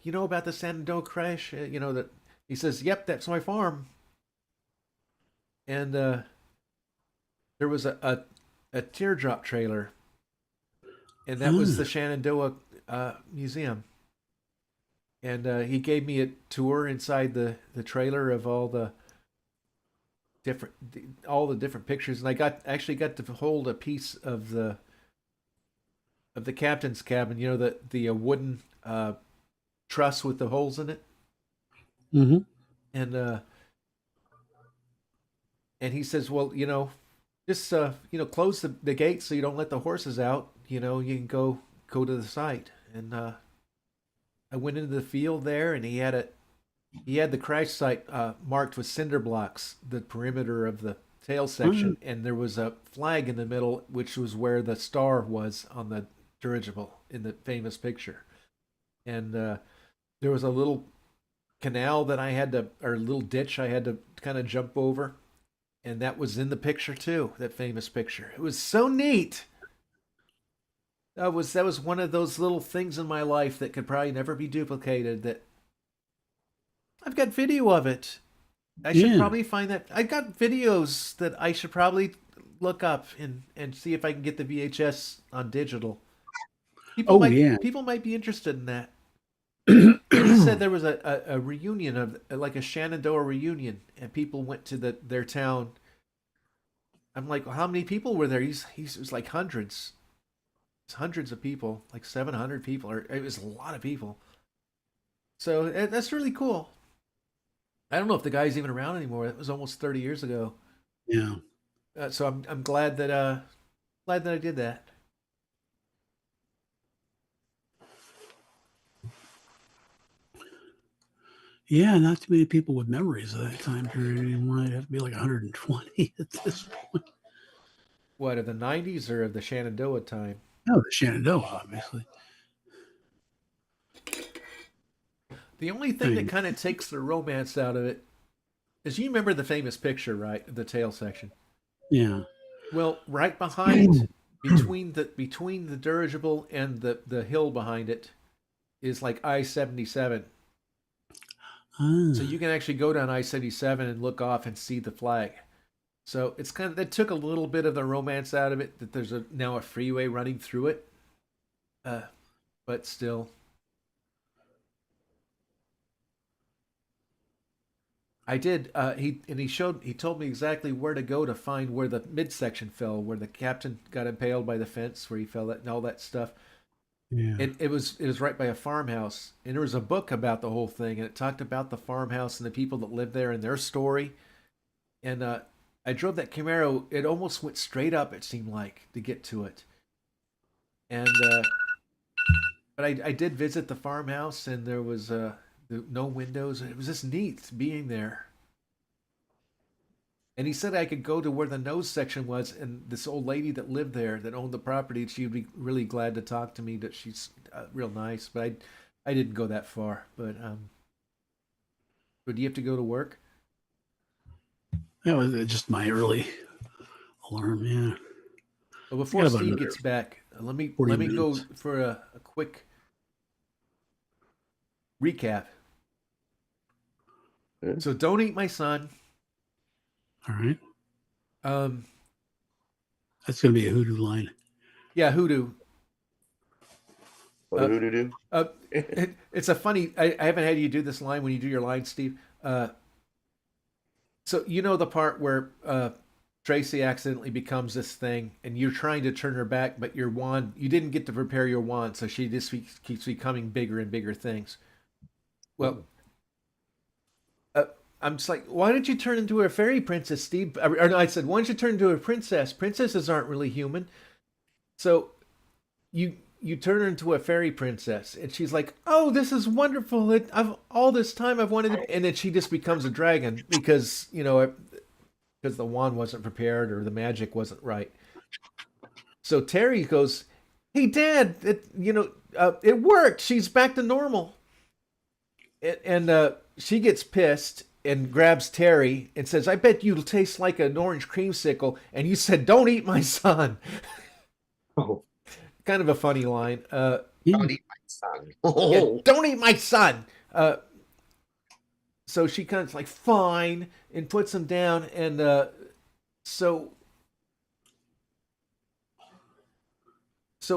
"You know about the Shenandoah crash? You know that?" He says, "Yep, that's my farm." And there was a teardrop trailer, and that was the Shenandoah Museum. And he gave me a tour inside the trailer of all the different pictures, and I actually got to hold a piece of the captain's cabin. You know, the wooden truss with the holes in it. Mm-hmm. And he says, well, just close the gate so you don't let the horses out. You can go to the site. And I went into the field there, and he had the crash site marked with cinder blocks, the perimeter of the tail section, and there was a flag in the middle, which was where the star was on the dirigible in the famous picture. And there was a little canal that or little ditch I had to kind of jump over, and that was in the picture too, that famous picture. It was so neat. That was one of those little things in my life that could probably never be duplicated. That I've got video of it. I should probably find that. I got videos that I should probably look up and see if I can get the VHS on digital. People might be interested in that. And he said there was a reunion of like a Shenandoah reunion, and people went to their town. I'm like, well, how many people were there? It was like hundreds. It's hundreds of people, like 700 people, or it was a lot of people. So that's really cool. I don't know if the guy's even around anymore. That was almost 30 years ago. Yeah. So I'm glad that I did that. Yeah, not too many people with memories of that time period anymore. It'd have to be like 120 at this point. What, of the 90s or of the Shenandoah time? Oh, the Shenandoah, obviously. The only thing that kind of takes the romance out of it is, you remember the famous picture, right? The tail section. Yeah. Well, right behind, between the dirigible and the hill behind it, is like I-77. So you can actually go down I-77 and look off and see the flag. So it's that took a little bit of the romance out of it, that there's now a freeway running through it. But still. I did. He told me exactly where to go to find where the midsection fell, where the captain got impaled by the fence, where he fell, and all that stuff. Yeah. It was right by a farmhouse, and there was a book about the whole thing, and it talked about the farmhouse and the people that lived there and their story. And I drove that Camaro. It almost went straight up, it seemed like, to get to it. And but I did visit the farmhouse, and there was no windows. It was just neat being there. And he said I could go to where the nose section was, and this old lady that lived there, that owned the property, she'd be really glad to talk to me. That she's real nice. But I didn't go that far. But do you have to go to work? That was just my early alarm. Yeah. Well, before Steve gets back, let me go for a quick recap. So, Don't Eat My Son. All right. That's going to be a hoodoo line. Yeah, hoodoo. What did hoodoo do? It's a funny. I haven't had you do this line when you do your line, Steve. So you know the part where Tracy accidentally becomes this thing, and you're trying to turn her back, but your wand, you didn't get to prepare your wand, so she just keeps becoming bigger and bigger things. Well, I'm just like, why don't you turn into a fairy princess, Steve? Or no, I said, why don't you turn into a princess? Princesses aren't really human. So you turn her into a fairy princess, and she's like, oh, this is wonderful. All this time I've wanted to, and then she just becomes a dragon because the wand wasn't prepared or the magic wasn't right. So Terry goes, hey, Dad, it worked. She's back to normal. And she gets pissed and grabs Terry and says, I bet you taste like an orange creamsicle. And you said, don't eat my son. Oh. kind of a funny line. Yeah. Don't eat my son. Yeah, don't eat my son. So she kind of like fine and puts him down, and so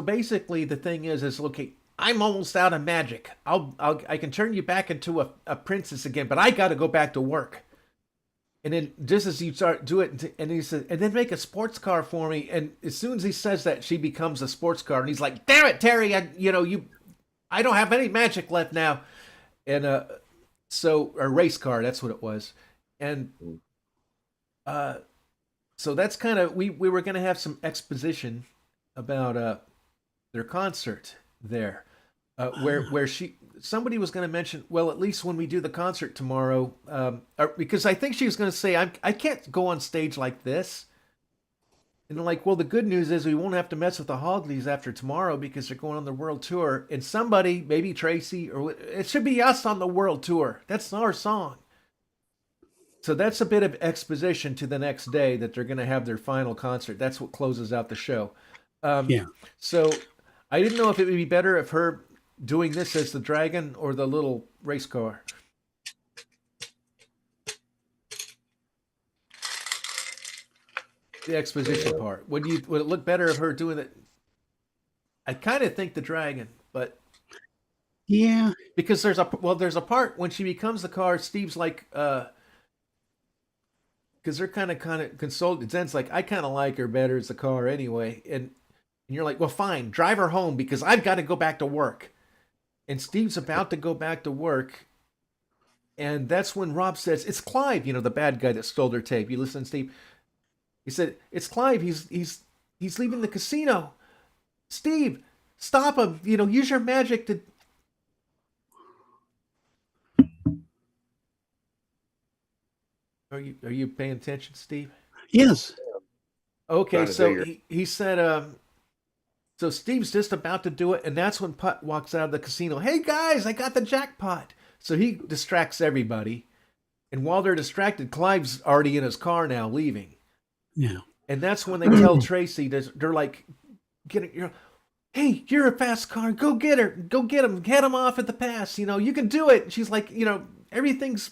basically the thing is okay, I'm almost out of magic. I can turn you back into a princess again, but I got to go back to work. And then just as you start do it, and he says, and then make a sports car for me. And as soon as he says that, she becomes a sports car, and he's like, "Damn it, Terry! I don't have any magic left now." And so a race car, that's what it was. And so that's kind of we were going to have some exposition about their concert there, where somebody was going to mention, well, at least when we do the concert tomorrow, because I think she was going to say, I can't go on stage like this. And they're like, well, the good news is we won't have to mess with the Hogleys after tomorrow because they're going on the world tour. And somebody, maybe Tracy, or it should be us on the world tour. That's our song. So that's a bit of exposition to the next day that they're going to have their final concert. That's what closes out the show. Yeah. So I didn't know if it would be better if her doing this as the dragon or the little race car. The exposition part. Would it look better if her doing it? I kind of think the dragon, but Yeah. because there's a part when she becomes the car. Steve's like, because they're kind of consulted. Zen's like, I kind of like her better as the car anyway, and you're like, well, fine, drive her home because I've got to go back to work. And Steve's about to go back to work, and that's when Rob says, "It's Clive, the bad guy that stole their tape." You listen, Steve. He said, "It's Clive. He's leaving the casino. Steve, stop him. Use your magic to." Are you paying attention, Steve? Yes. Okay, so he said, so Steve's just about to do it, and that's when Putt walks out of the casino. Hey guys, I got the jackpot. So he distracts everybody, and while they're distracted, Clive's already in his car now, leaving. Yeah. And that's when they tell Tracy, they're like, hey, you're a fast car. Go get her. Go get him. Head him off at the pass. You can do it. And she's like, everything's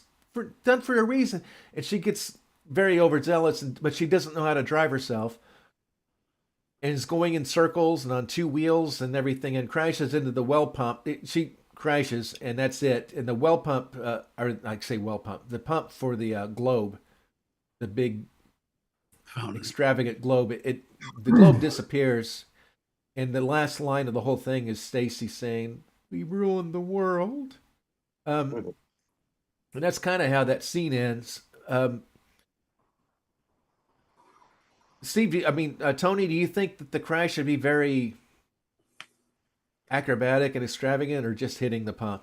done for a reason. And she gets very overzealous, but she doesn't know how to drive herself. And is going in circles and on two wheels and everything, and crashes into the well pump. She crashes, and that's it. And the well pump, or I say well pump, the pump for the globe, the big extravagant globe, the globe disappears, and the last line of the whole thing is Stacy saying, "We ruined the world," and that's kind of how that scene ends. Steve, Tony, do you think that the crash should be very acrobatic and extravagant, or just hitting the pump?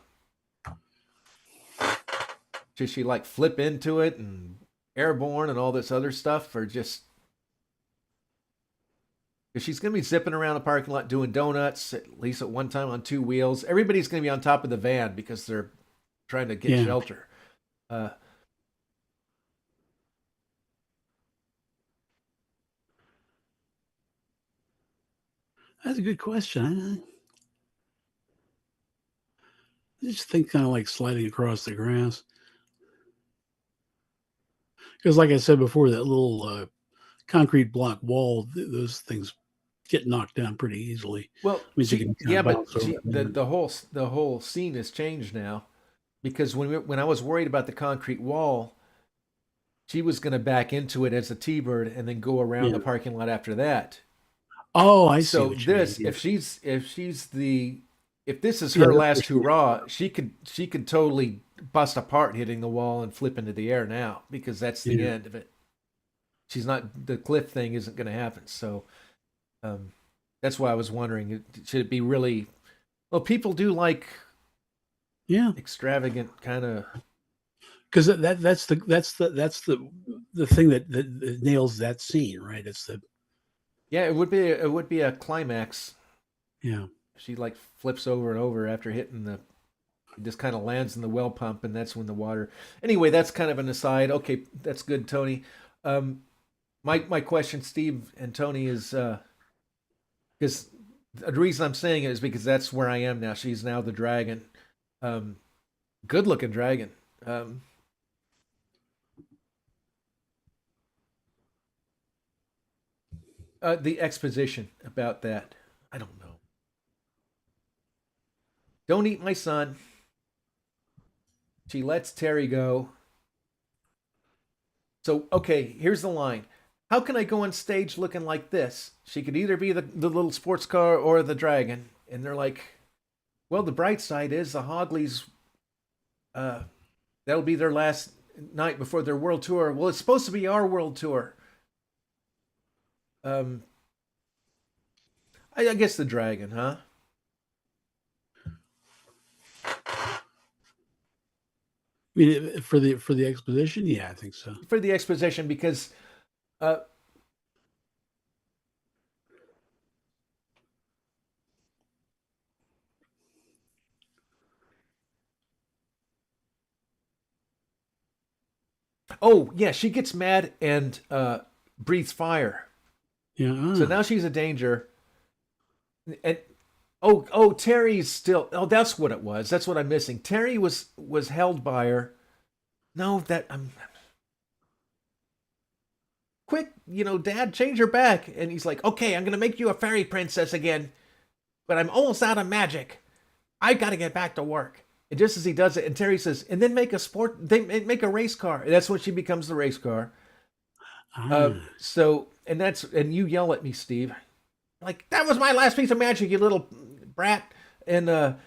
Should she like flip into it and airborne and all this other stuff, or just because she's going to be zipping around the parking lot doing donuts, at least at one time on two wheels. Everybody's going to be on top of the van because they're trying to get shelter. That's a good question. I just think kind of like sliding across the grass. Because like I said before, that little concrete block wall, those things get knocked down pretty easily. Well, but the whole scene has changed now, because when I was worried about the concrete wall, she was going to back into it as a T-bird and then go around the parking lot after that. Oh, I see. So this, if this is her last hurrah, she could totally bust apart hitting the wall and flip into the air now, because that's the end of it. The cliff thing isn't going to happen. So that's why I was wondering, should it be really, well, people do like extravagant kind of, because that's the thing that nails that scene, right? It's the it would be a climax. Yeah. She like flips over and over after hitting it just kind of lands in the well pump, and that's when the water. Anyway, that's kind of an aside. Okay, that's good, Tony. My question, Steve and Tony, is because The reason I'm saying it is because that's where I am now. She's now the dragon. Good looking dragon. The exposition about that, I don't know. Don't eat my son. She lets Terry go. So, okay, here's the line. How can I go on stage looking like this? She could either be the little sports car or the dragon. And they're like, well, the bright side is the Hogleys, that'll be their last night before their world tour. Well, it's supposed to be our world tour. I guess the dragon, huh? I mean, for the exposition, yeah, I think so. For the exposition, because oh yeah, she gets mad and breathes fire. Yeah. So now she's a danger. And Terry's still. Oh, that's what it was. That's what I'm missing. Terry was held by her. No, that I'm. Quick, Dad, change her back. And he's like, okay, I'm gonna make you a fairy princess again, but I'm almost out of magic. I got to get back to work. And just as he does it, and Terry says, and then make a race car. And that's when she becomes the race car. And you yell at me, Steve, like, that was my last piece of magic, you little brat. And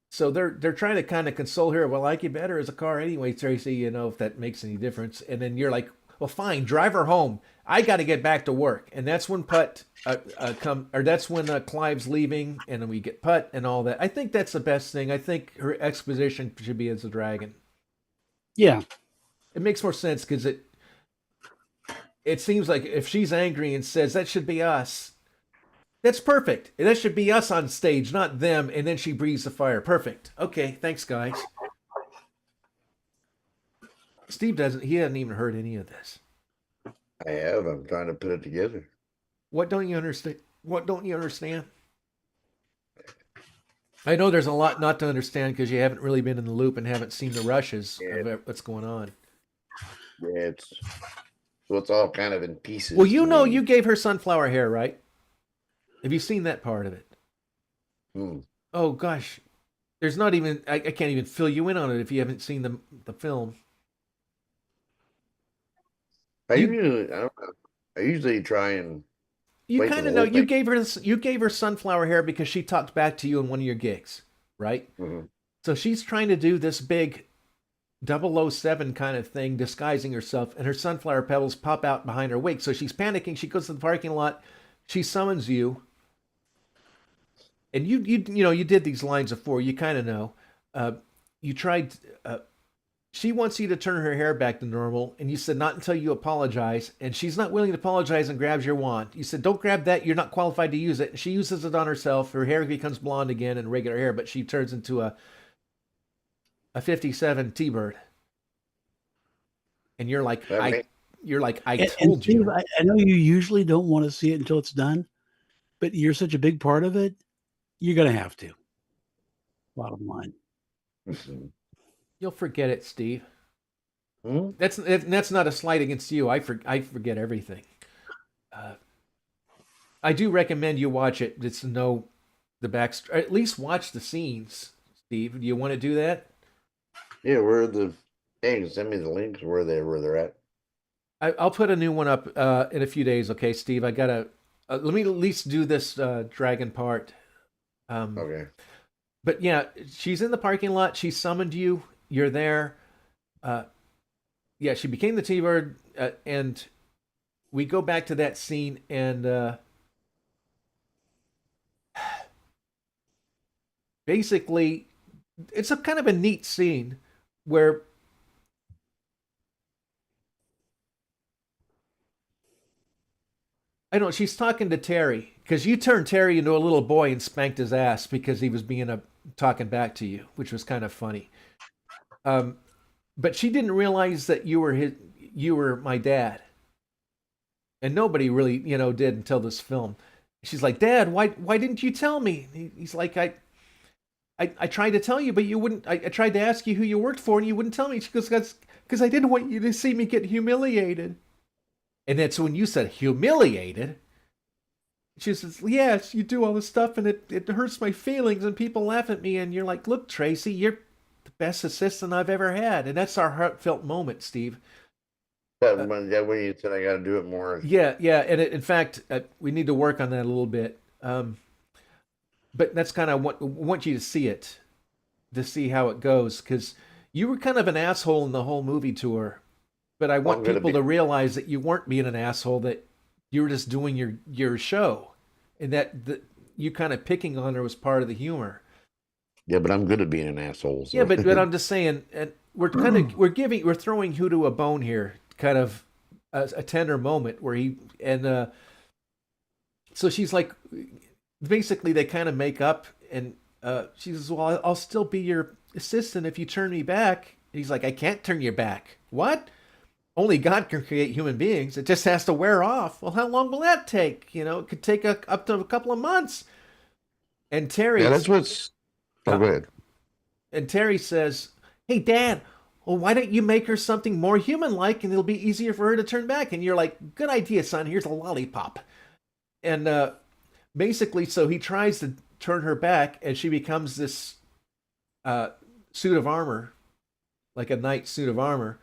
so they're trying to kind of console her. Well, I like you better as a car anyway, Tracy, if that makes any difference. And then you're like, well, fine, drive her home. I got to get back to work. And that's when that's when Clive's leaving, and then we get Putt and all that. I think that's the best thing. I think her exposition should be as a dragon. Yeah. It makes more sense because it seems like if she's angry and says that should be us, that's perfect. That should be us on stage, not them. And then she breathes the fire. Perfect. Okay, thanks, guys. Steve he hasn't even heard any of this. I have. I'm trying to put it together. What don't you understand? What don't you understand? I know there's a lot not to understand because you haven't really been in the loop and haven't seen the rushes of what's going on. Yeah, it's all kind of in pieces. Well, you gave her sunflower hair, right? Have you seen that part of it? Oh gosh, there's not even. I can't even fill you in on it if you haven't seen the film. I usually try and. You kind of know. You gave her sunflower hair because she talked back to you in one of your gigs, right? Mm-hmm. So she's trying to do this big 007 kind of thing, disguising herself, and her sunflower petals pop out behind her wig. So she's panicking. She goes to the parking lot. She summons you, and you did these lines before. You kind of know. You tried. She wants you to turn her hair back to normal, and you said not until you apologize. And she's not willing to apologize and grabs your wand. You said, don't grab that. You're not qualified to use it. And she uses it on herself. Her hair becomes blonde again and regular hair, but she turns into a 57 T-Bird. And you're like, I told you. I know you usually don't want to see it until it's done, but you're such a big part of it. You're going to have to. Bottom line. You'll forget it, Steve. Hmm? That's not a slight against you. I forget everything. I do recommend you watch it just to know the backstory. At least watch the scenes, Steve. Do you want to do that? Yeah, send me the links where they're at. I'll put a new one up in a few days. Okay, Steve. I gotta let me at least do this dragon part. Okay. But yeah, she's in the parking lot. She summoned you. You're there. She became the T-Bird, and we go back to that scene, and basically, it's a kind of a neat scene where I don't know, she's talking to Terry because you turned Terry into a little boy and spanked his ass because he was talking back to you, which was kind of funny. But she didn't realize that you were my dad, and nobody really did until this film. she's like, Dad, why didn't you tell me? He's like, I tried to tell you, but you wouldn't. I tried to ask you who you worked for, and you wouldn't tell me. She goes, because I didn't want you to see me get humiliated. And that's when you said humiliated. She says, yes, you do all this stuff, and it hurts my feelings, and people laugh at me. And you're like, look, Tracy, you're the best assistant I've ever had. And that's our heartfelt moment, Steve. When you said I got to do it more. Yeah. And in fact, we need to work on that a little bit. But that's kind of what I want you to see it, to see how it goes, because you were kind of an asshole in the whole movie tour. But I want people to realize that you weren't being an asshole, that you were just doing your show, and that you kind of picking on her was part of the humor. Yeah, but I'm good at being an asshole. So. Yeah, but I'm just saying, and we're throwing Hoodoo a bone here, kind of a tender moment where so she's like, basically they kind of make up, and she says, well, I'll still be your assistant if you turn me back. And he's like, I can't turn you back. What? Only God can create human beings. It just has to wear off. Well, how long will that take? It could take up to a couple of months. And Terry... Yeah, that's what's... Oh, go ahead. And Terry says, hey, Dad, well, why don't you make her something more human-like, and it'll be easier for her to turn back? And you're like, good idea, son. Here's a lollipop. And basically, so he tries to turn her back, and she becomes this suit of armor, like a knight suit of armor.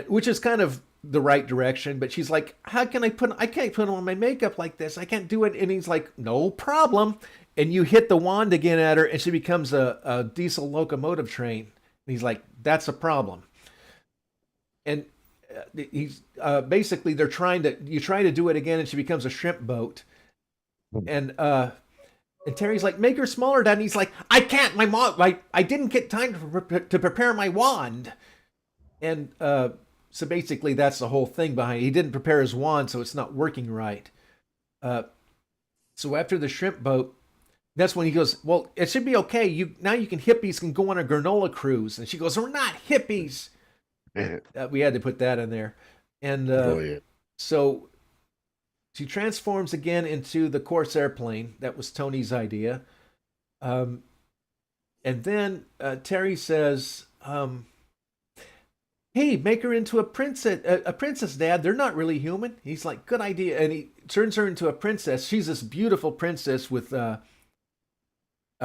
Which is kind of the right direction, but she's like, I can't put on my makeup like this. I can't do it. And he's like, no problem. And you hit the wand again at her, and she becomes a diesel locomotive train. And he's like, that's a problem. And he's basically, you try to do it again, and she becomes a shrimp boat. And Terry's like, make her smaller, Dad. And he's like, I can't. I didn't get time to prepare my wand. And so basically that's the whole thing behind it. He didn't prepare his wand, so it's not working right. So after the shrimp boat, that's when he goes, well, it should be okay. Now hippies can go on a granola cruise. And she goes, we're not hippies. We had to put that in there. And so she transforms again into the Corsair plane. That was Tony's idea. And then Terry says... hey, make her into a princess, Dad. They're not really human. He's like, good idea. And he turns her into a princess. She's this beautiful princess with a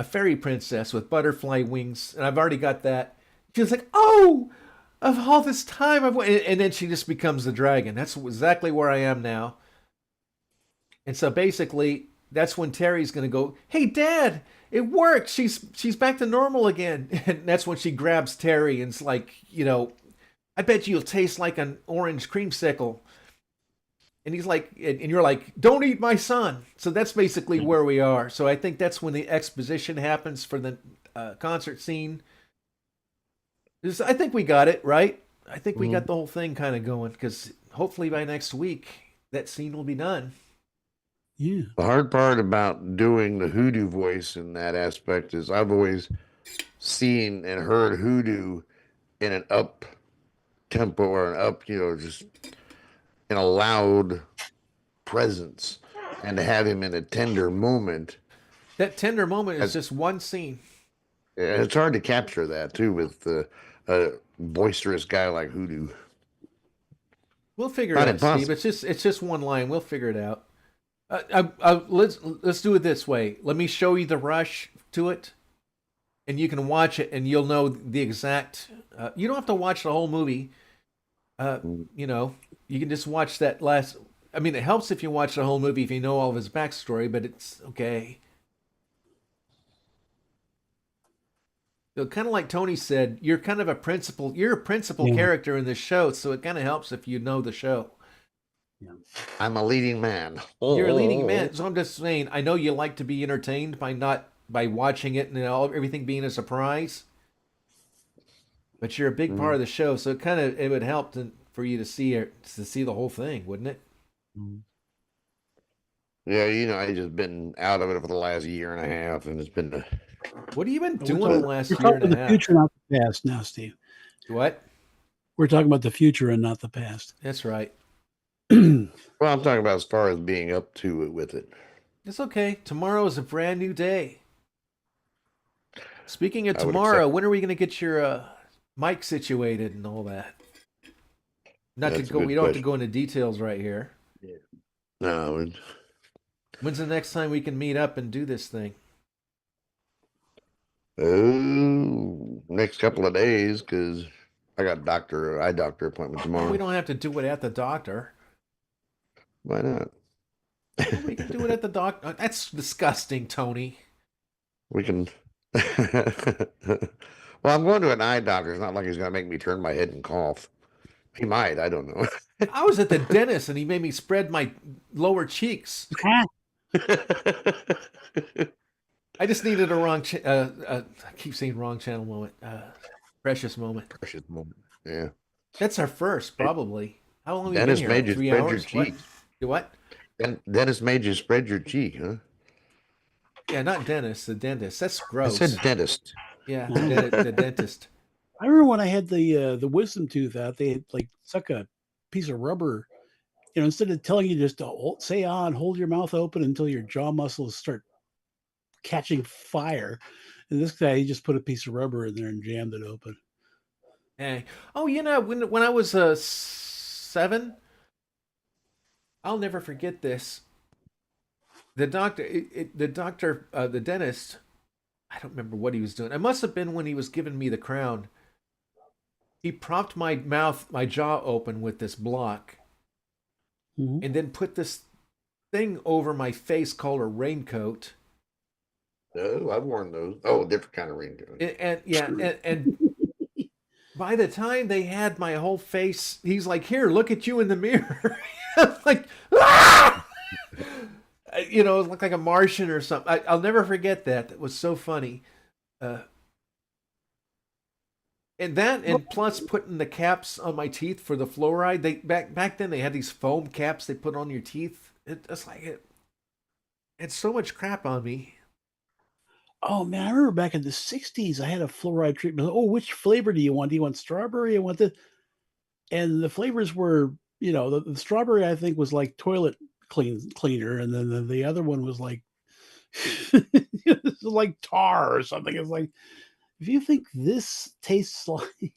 fairy princess with butterfly wings. And I've already got that. She's like, oh, of all this time. And then she just becomes the dragon. That's exactly where I am now. And so basically, that's when Terry's going to go, hey, Dad, it worked. She's back to normal again. And that's when she grabs Terry and it's like, I bet you'll taste like an orange creamsicle. And he's like, and you're like, don't eat my son. So that's basically where we are. So I think that's when the exposition happens for the concert scene. I think we got it, right? I think we got the whole thing kind of going, because hopefully by next week, that scene will be done. Yeah. The hard part about doing the Hoodoo voice in that aspect is I've always seen and heard Hoodoo in an up tempo or an up, just in a loud presence, and to have him in a tender moment. That tender moment is just one scene. Yeah, it's hard to capture that too with a boisterous guy like Hoodoo. We'll figure it out, Steve. It's just one line. We'll figure it out. Let's do it this way. Let me show you the rush to it, and you can watch it, and you'll know the exact. You don't have to watch the whole movie. You can just watch that last. I mean, it helps if you watch the whole movie if you know all of his backstory, but it's okay. So kind of like Tony said, you're kind of a principal. You're a principal character in this show, so it kind of helps if you know the show. Yeah. I'm a leading man. You're a leading man, so I'm just saying. I know you like to be entertained by watching it and everything being a surprise. But you're a big part of the show, so it would help for you to see the whole thing, wouldn't it? Yeah, I just been out of it for the last year and a half, and it's been. What have you been doing the last year and a half? The future, not the past. Now, Steve. What? We're talking about the future and not the past. That's right. Well, I'm talking about as far as being up to it with it. It's okay. Tomorrow is a brand new day. Speaking of I would tomorrow, accept. when are we going to get your mic situated and all that? Not to That's a go, we good don't have to question. go into details right here. Yeah. No, When's the next time we can meet up and do this thing? oh, next couple of days because I got eye doctor appointment Well, we tomorrow. don't have to do it at the doctor. Why not? Well, we can do it at the doctor. That's disgusting, Tony. We can. Well, I'm going to an eye doctor. It's not like he's going to make me turn my head and cough. He might. I don't know. I was at the dentist and he made me spread my lower cheeks. I just needed a I keep saying wrong channel moment. Precious moment. Precious moment. Yeah. That's our first, probably. How long have you been Dennis here? made Like you 3 spread your hours? What? cheek. Do what? Dennis made you spread your cheek, huh? Yeah, not dentist, the dentist. That's I gross. said dentist. Yeah, Oh. the dentist. I remember when I had the wisdom tooth out, they had like stuck a piece of rubber. Instead of telling you just to say and hold your mouth open until your jaw muscles start catching fire. And this guy, he just put a piece of rubber in there and jammed it open. Hey. Oh, when I was 7, I'll never forget this. The doctor, the dentist, I don't remember what he was doing. It must have been when he was giving me the crown. He propped my jaw open with this block, and then put this thing over my face called a raincoat. Oh, I've worn those. Oh, different kind of raincoat. And by the time they had my whole face, he's like, "Here, look at you in the mirror." I'm like, ah! It looked like a Martian or something. I'll never forget that. That was so funny. And plus putting the caps on my teeth for the fluoride. They back then they had these foam caps they put on your teeth. It's like it. It's so much crap on me. Oh man, I remember back in the '60s, I had a fluoride treatment. Oh, which flavor do you want? Do you want strawberry? I want this. And the flavors were, the strawberry I think was like toilet cleaner, and then the other one was like like tar or something. It's like, if you think this tastes like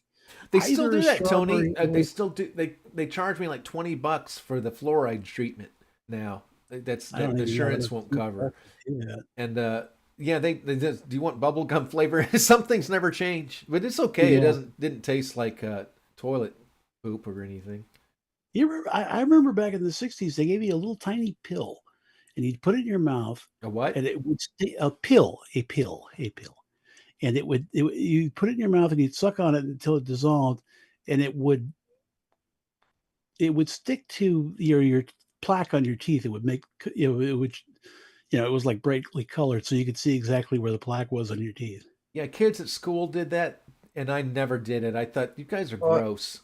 They still either do that, Tony. strawberry They still do. They charge me like $20 for the fluoride treatment now. That's I that don't the even know what insurance a won't cover. yeah. And yeah, they just, do you want bubblegum flavor? Some things never change, but it's okay. It Yeah. didn't taste like toilet poop or anything. You remember, I remember back in the '60s, they gave you a little tiny pill, and you'd put it in your mouth, A what? and it would stay a pill, and you put it in your mouth, and you'd suck on it until it dissolved, and it would stick to your plaque on your teeth. It would make it was like brightly colored, so you could see exactly where the plaque was on your teeth. Yeah, kids at school did that, and I never did it. I thought you guys are Oh, gross.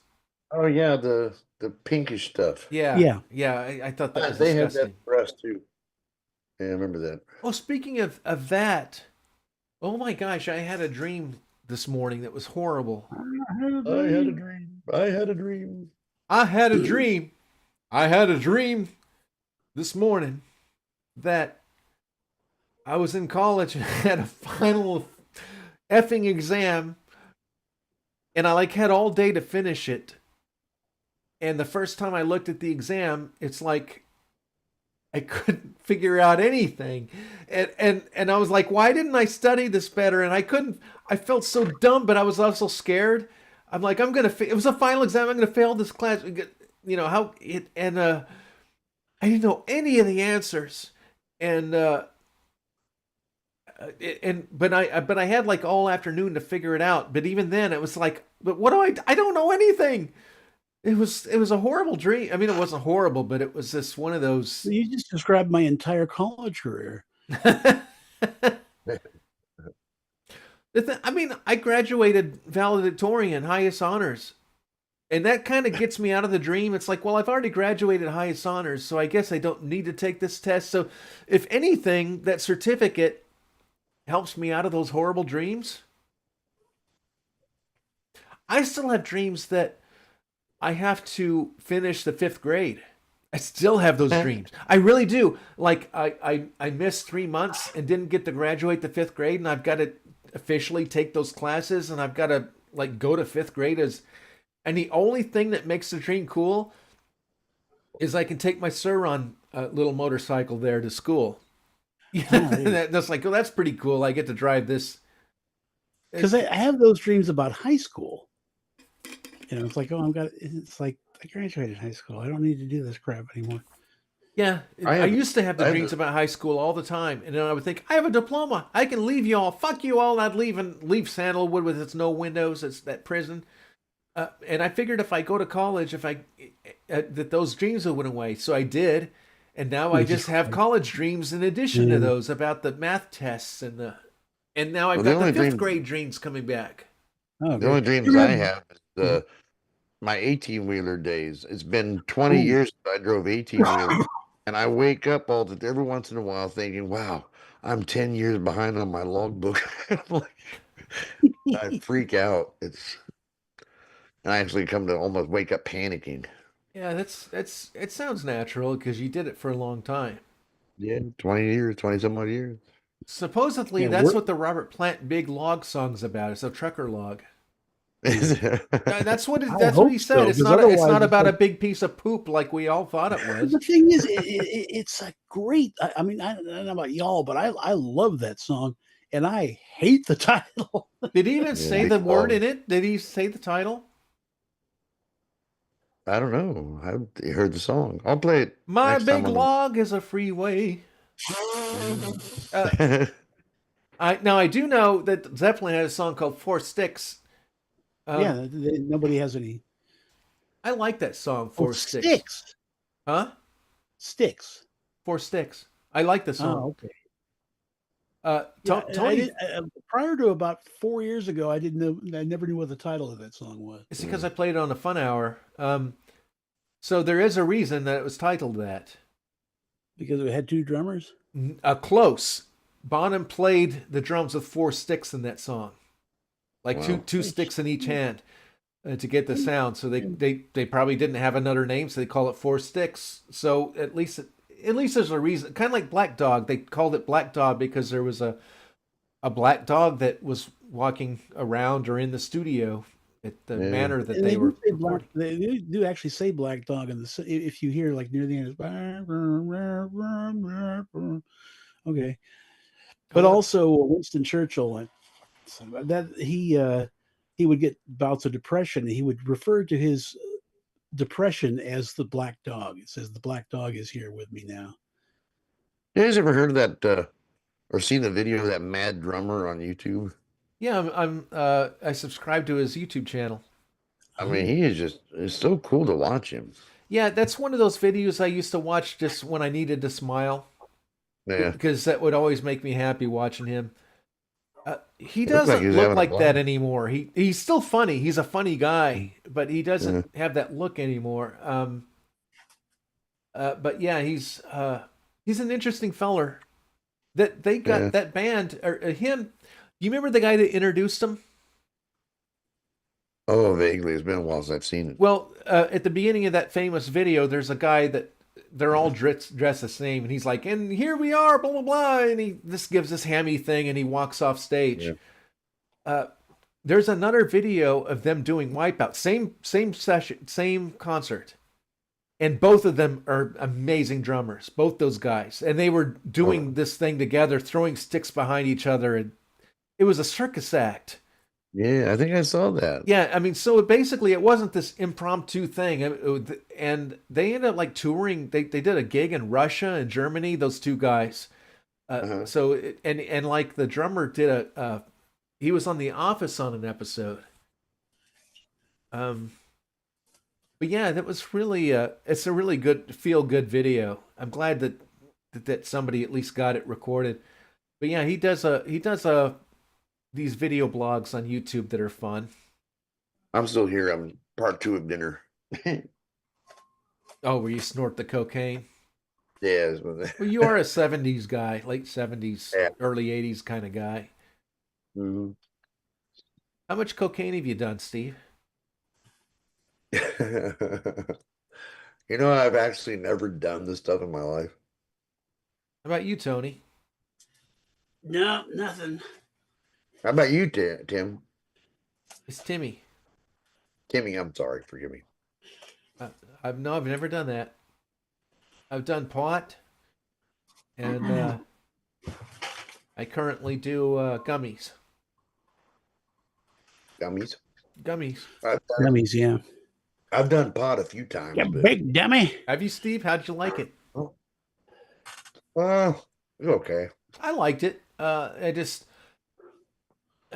oh yeah, the pinkish stuff. Yeah, I thought that was They had disgusting. that for us too. Yeah, I remember that. Oh, speaking of that, oh my gosh, I had a dream this morning that was horrible. I had a dream. I had a dream. I had a dream. I had a dream this morning that I was in college and had a final effing exam, and I had all day to finish it. And the first time I looked at the exam, it's like I couldn't figure out anything. And I was like, why didn't I study this better? And I felt so dumb, but I was also scared. I'm like, it was a final exam. I'm going to fail this class. I didn't know any of the answers. But I had like all afternoon to figure it out. But even then it was like, but I don't know anything. It was a horrible dream. I mean, it wasn't horrible, but it was just one of those. You just described my entire college career. I mean, I graduated valedictorian, highest honors. And that kind of gets me out of the dream. It's like, well, I've already graduated highest honors, so I guess I don't need to take this test. So, if anything, that certificate helps me out of those horrible dreams. I still have dreams that I have to finish the 5th grade. I still have those dreams. I really do. Like I missed 3 months and didn't get to graduate to fifth grade, and I've got to officially take those classes, and I've got to like go to fifth grade as. And the only thing that makes the dream cool is I can take my Sur-Ron little motorcycle there to school. Yeah, that's like, oh, that's pretty cool. I get to drive this. Because I have those dreams about high school. You know, it's like, oh, it's like I graduated high school. I don't need to do this crap anymore. Yeah, I used to have the dreams about high school all the time, and then I would think, I have a diploma. I can leave you all. Fuck you all. And I'd leave Sandalwood with its no windows. It's that prison. And I figured if I go to college, that those dreams would went away. So I did, and now I just have college dreams in addition to those about the math tests and now I've got the fifth grade dreams coming back. Oh, the only dreams I have is my 18-wheeler days. It's been 20 years since I drove 18-wheeler, and I wake up every once in a while thinking, "Wow, I'm 10 years behind on my logbook." I freak out. I actually come to almost wake up panicking. Yeah, it sounds natural because you did it for a long time. Yeah, 20 years, 20 some odd years. Supposedly, that's what the Robert Plant Big Log song's about. It's a trucker log. That's what he said. It's not about a big piece of poop like we all thought it was. The thing is, it's a great. I mean, I don't know about y'all, but I love that song, and I hate the title. Did he even say the word in it? Did he say the title? I don't know. I heard the song. I'll play it. My big log is a freeway. I do know that Zeppelin had a song called Four Sticks. Nobody has any. I like that song, Four Sticks. Sticks. Huh? Sticks. Four Sticks. I like the song. Oh, okay. Tony, prior to about 4 years ago, I never knew what the title of that song was. It's because I played it on the Fun Hour. So there is a reason that it was titled that. Because it had two drummers? Close. Bonham played the drums with four sticks in that song. Like two sticks in each hand to get the sound. So they probably didn't have another name, so they call it Four Sticks. So at least there's a reason. Kind of like Black Dog. They called it Black Dog because there was a black dog that was walking around or in the studio at the manner that they were recording. They do actually say Black Dog in the, if you hear like near the end, it's okay. But also Winston Churchill, that he would get bouts of depression. He would refer to his depression as the black dog. It says the black dog is here with me now. You guys ever heard of that or seen the video of that mad drummer on YouTube? Yeah, I subscribe to his YouTube channel. I mean, it's so cool to watch him. Yeah, that's one of those videos I used to watch just when I needed to smile. Yeah. Because that would always make me happy watching him. He doesn't look like that anymore. He's still funny. He's a funny guy, but he doesn't have that look anymore. But yeah, he's an interesting feller. That they got that band or him. You remember the guy that introduced him? Oh, vaguely. It's been a while since I've seen it. Well, at the beginning of that famous video, there's a guy that they're all dressed the same, and he's like, "And here we are, blah blah blah," and he gives this hammy thing, and he walks off stage. Yeah. There's another video of them doing Wipeout, same session, same concert, and both of them are amazing drummers, both those guys, and they were doing this thing together, throwing sticks behind each other, and it was a circus act. Yeah, I think I saw that. Yeah, I mean, so basically it wasn't this impromptu thing. And they ended up like touring. They did a gig in Russia and Germany, those two guys. So, and like the drummer did he was on The Office on an episode. But yeah, that was really, it's a really good, feel-good video. I'm glad that somebody at least got it recorded. But yeah, he does these video blogs on YouTube that are fun. I'm still here. I'm part 2 of dinner. Oh, where you snort the cocaine? Yeah. Well, you are a 70s guy, late 70s, early 80s kind of guy. Mm-hmm. How much cocaine have you done, Steve? Got You know, I've actually never done this stuff in my life. How about you, Tony? No, nothing. How about you, Tim? It's Timmy. Timmy, I'm sorry. Forgive me. I've never done that. I've done pot, and I currently do gummies. Gummies. Gummies. Dummies, yeah. I've done pot a few times, You but big dummy. Have you, Steve? How'd you like it? well, it's okay. I liked it. I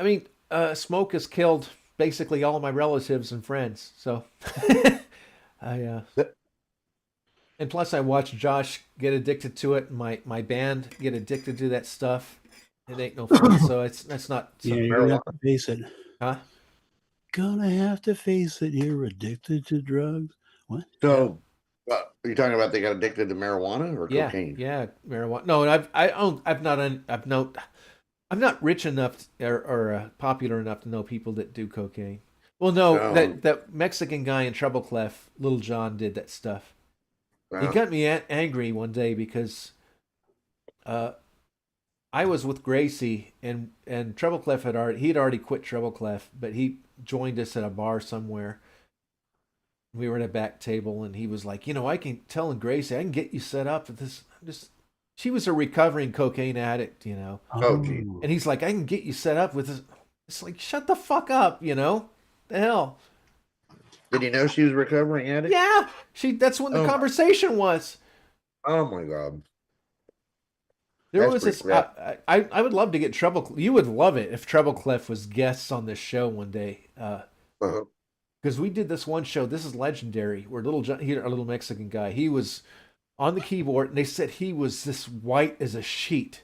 mean, smoke has killed basically all of my relatives and friends. So, and plus I watched Josh get addicted to it, and my band get addicted to that stuff. It ain't no fun. So that's not. Yeah, you're gonna have to face it. Huh? Gonna have to face it. You're addicted to drugs. What? So, are you talking about they got addicted to marijuana or Yeah, cocaine? yeah, marijuana. No, and I'm not rich enough or popular enough to know people that do cocaine. Well, no, that Mexican guy in Treble Clef, Little John, did that stuff. He got me angry one day because I was with Gracie and Treble Clef had already quit Treble Clef, but he joined us at a bar somewhere. We were at a back table, and he was like, I can tell Gracie, I can get you set up with this. She was a recovering cocaine addict, Oh, gee. And he's like, I can get you set up with this. It's like, shut the fuck up, The hell. Did he know she was a recovering addict? Yeah, that's when the conversation was. Oh my God. There was this. I would love to get Treble. You would love it if Treble Clef was guests on this show one day. Because we did this one show. This is legendary. Where Little John, a little Mexican guy, he was on the keyboard, and they said he was this white as a sheet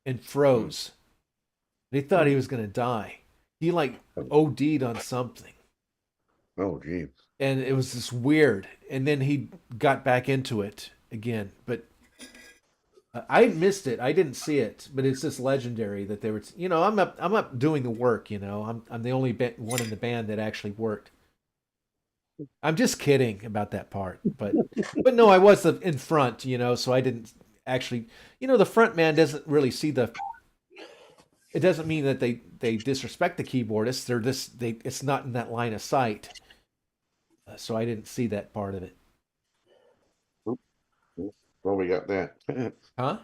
and froze. They thought he was going to die. He like OD'd on something. Oh, gee. And it was this weird. And then he got back into it again. But I missed it. I didn't see it. But it's just legendary that they were. I'm up doing the work. I'm the only one in the band that actually worked. I'm just kidding about that part, but no, I was in front, so I didn't actually, the front man doesn't really see it doesn't mean that they disrespect the keyboardists. It's not in that line of sight. So I didn't see that part of it. Well, we got that. Huh?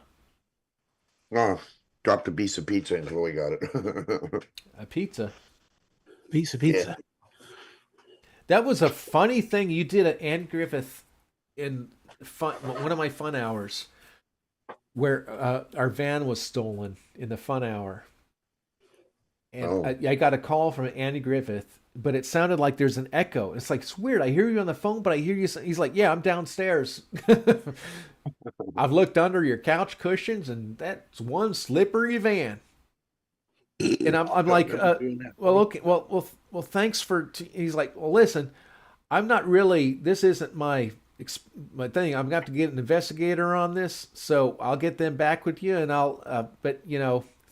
Oh, dropped a piece of pizza until we got it. A pizza. Piece of pizza. Yeah. That was a funny thing you did at Ann Griffith in one of my fun hours, where our van was stolen in the fun hour, and I got a call from Andy Griffith, but it sounded like there's an echo. It's like, it's weird. I hear you on the phone, but I hear you. He's like, yeah, I'm downstairs. I've looked under your couch cushions, and that's one slippery van. And I'm like, well, okay, well, thanks for. He's like, well, listen, I'm not really. This isn't my thing. I'm going to have to get an investigator on this, so I'll get them back with you, and I'll. But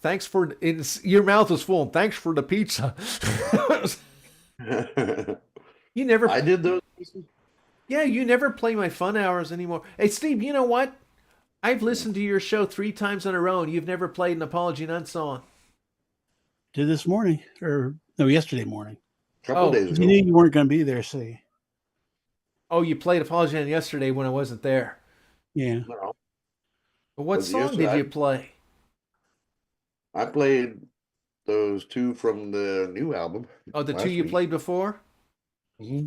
thanks for. Your mouth is full. And thanks for the pizza. You never. I did those. Yeah, you never play my fun hours anymore. Hey, Steve, you know what? I've listened to your show 3 times in a row, and you've never played an Apology None song. Did this morning, or no, yesterday morning. A couple days ago. You knew you weren't going to be there, see? Oh, you played Apology None yesterday when I wasn't there. Yeah. No. But what song did you play? I played those 2 from the new album. Oh, the 2 you played before? Mm-hmm.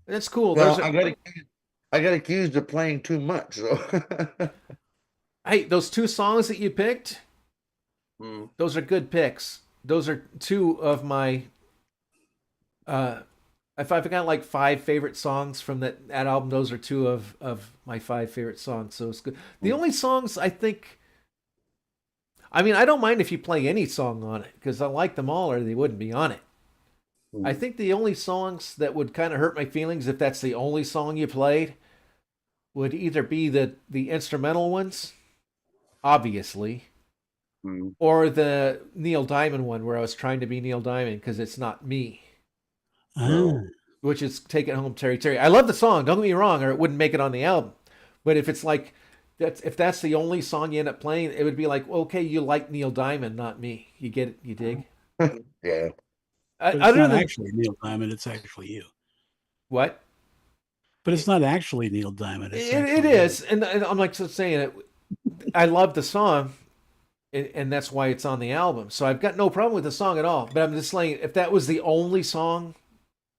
That's cool. Well, I got accused of playing too much. So. Hey, those 2 songs that you picked, those are good picks. Those are 2 of my, if I've got like 5 favorite songs from that album, those are 2 of my 5 favorite songs. So it's good. The only songs I think, I mean, I don't mind if you play any song on it because I like them all or they wouldn't be on it. I think the only songs that would kind of hurt my feelings if that's the only song you played would either be the instrumental ones, obviously, or the Neil Diamond one where I was trying to be Neil Diamond because it's not me. which is "Take It Home, Terry Terry." I love the song. Don't get me wrong, or it wouldn't make it on the album. But if it's like if that's the only song you end up playing, it would be like, well, okay, you like Neil Diamond, not me. You get it? You dig? Yeah. But it's Other not than actually Neil Diamond, it's actually you. what? But it's not actually Neil Diamond. It's It actually is, and I'm like saying it. I love the song, and that's why it's on the album. So I've got no problem with the song at all. But I'm just saying, if that was the only song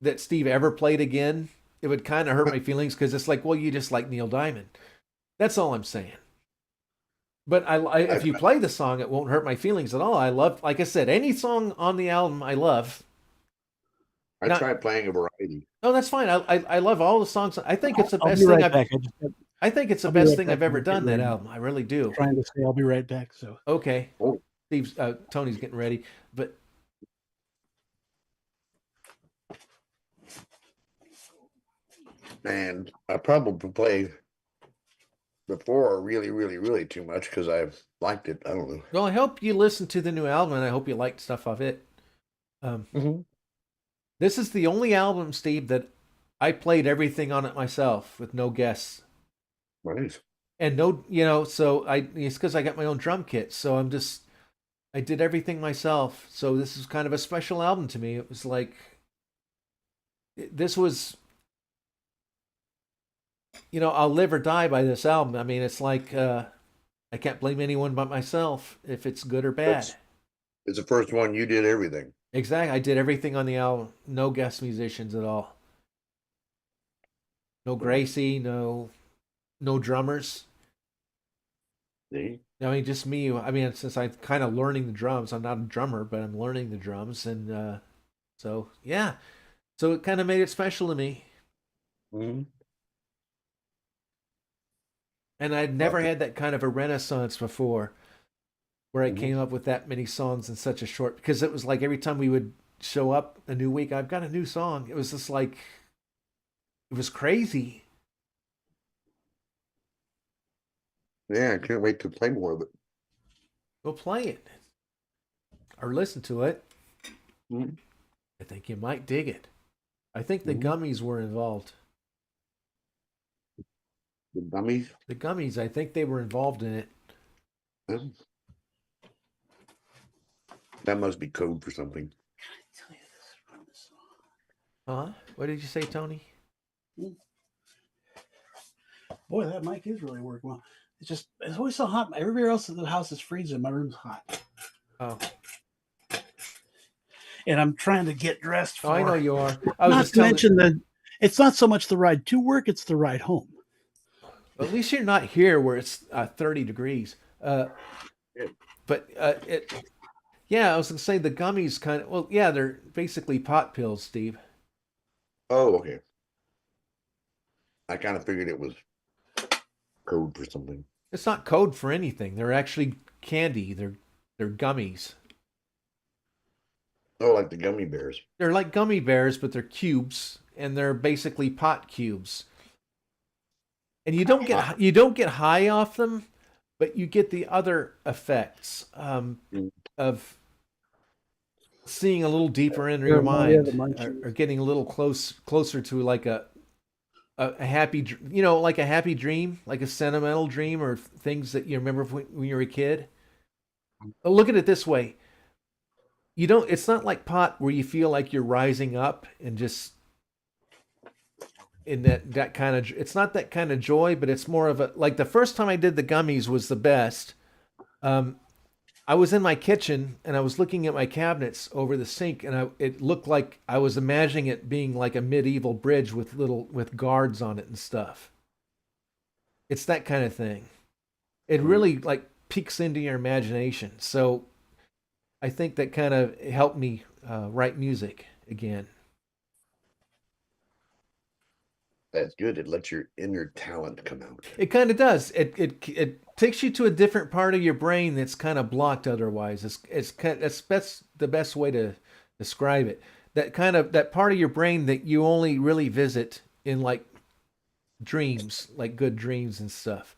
that Steve ever played again, it would kind of hurt my feelings because it's like, well, you just like Neil Diamond. That's all I'm saying. But if you play the song, it won't hurt my feelings at all. I love, like I said, any song on the album I love. I try playing a variety. Oh, that's fine. I love all the songs. I think it's the I'll best be thing right back. I think it's the I'll be best right thing back. I've ever I'm done, getting that ready. album. I really do. Trying to say I'll be right back. So Okay. Oh, Steve's Tony's getting ready, but and I probably play before really too much because I've liked it. I don't know. well, I hope you listened to the new album, and I hope you liked stuff of it. This is the only album, Steve, that I played everything on it myself with no guests. Nice. And no, so it's because I got my own drum kit. So I did everything myself. So this is kind of a special album to me. It was like, this was, I'll live or die by this album. I mean, it's like, I can't blame anyone but myself if it's good or bad. It's the first one you did everything. Exactly. I did everything on the album. No guest musicians at all. No Gracie, no drummers. See? I mean, just me. I mean, since I'm kind of learning the drums, I'm not a drummer, but I'm learning the drums, and so yeah, so it kind of made it special to me. Mm-hmm. And I'd never had that kind of a renaissance before, where I Mhm. came up with that many songs in such a short. Because it was like every time we would show up a new week, I've got a new song. It was just like, it was crazy. Yeah, I can't wait to play more of it. Go play it or listen to it. Mhm. I think you might dig it. I think the Mhm. Gummies were involved. The dummies. The Gummies, I think they were involved in it. Yeah. That must be code for something. Huh? What did you say, Tony? boy, that mic is really working well. It's always so hot. Everywhere else in the house is freezing. My room's hot. Oh. And I'm trying to get dressed for. Oh, I know you are. I was Not just to telling. mention that it's not so much the ride to work; it's the ride home. At least you're not here where it's 30 degrees. But yeah, I was gonna say the Gummies kind of. Well, yeah, they're basically pot pills, Steve. Oh, okay. I kind of figured it was code for something. It's not code for anything. They're actually candy. They're gummies. Oh, like the gummy bears. They're like gummy bears, but they're cubes, and they're basically pot cubes. And you don't get high off them, but you get the other effects of seeing a little deeper into your mind, or getting a little closer to like a happy, like a happy dream, like a sentimental dream, or things that you remember when you were a kid. Look at it this way. It's not like pot where you feel like you're rising up and just in that kind of, it's not that kind of joy, but it's more of a, like the first time I did the Gummies was the best. I was in my kitchen and I was looking at my cabinets over the sink, and it looked like I was imagining it being like a medieval bridge with guards on it and stuff. It's that kind of thing. It really like peeks into your imagination. So I think that kind of helped me write music again. That's good. It lets your inner talent come out. It kind of does. It takes you to a different part of your brain that's kind of blocked otherwise. That's the best way to describe it. That part of your brain that you only really visit in like dreams, like good dreams and stuff.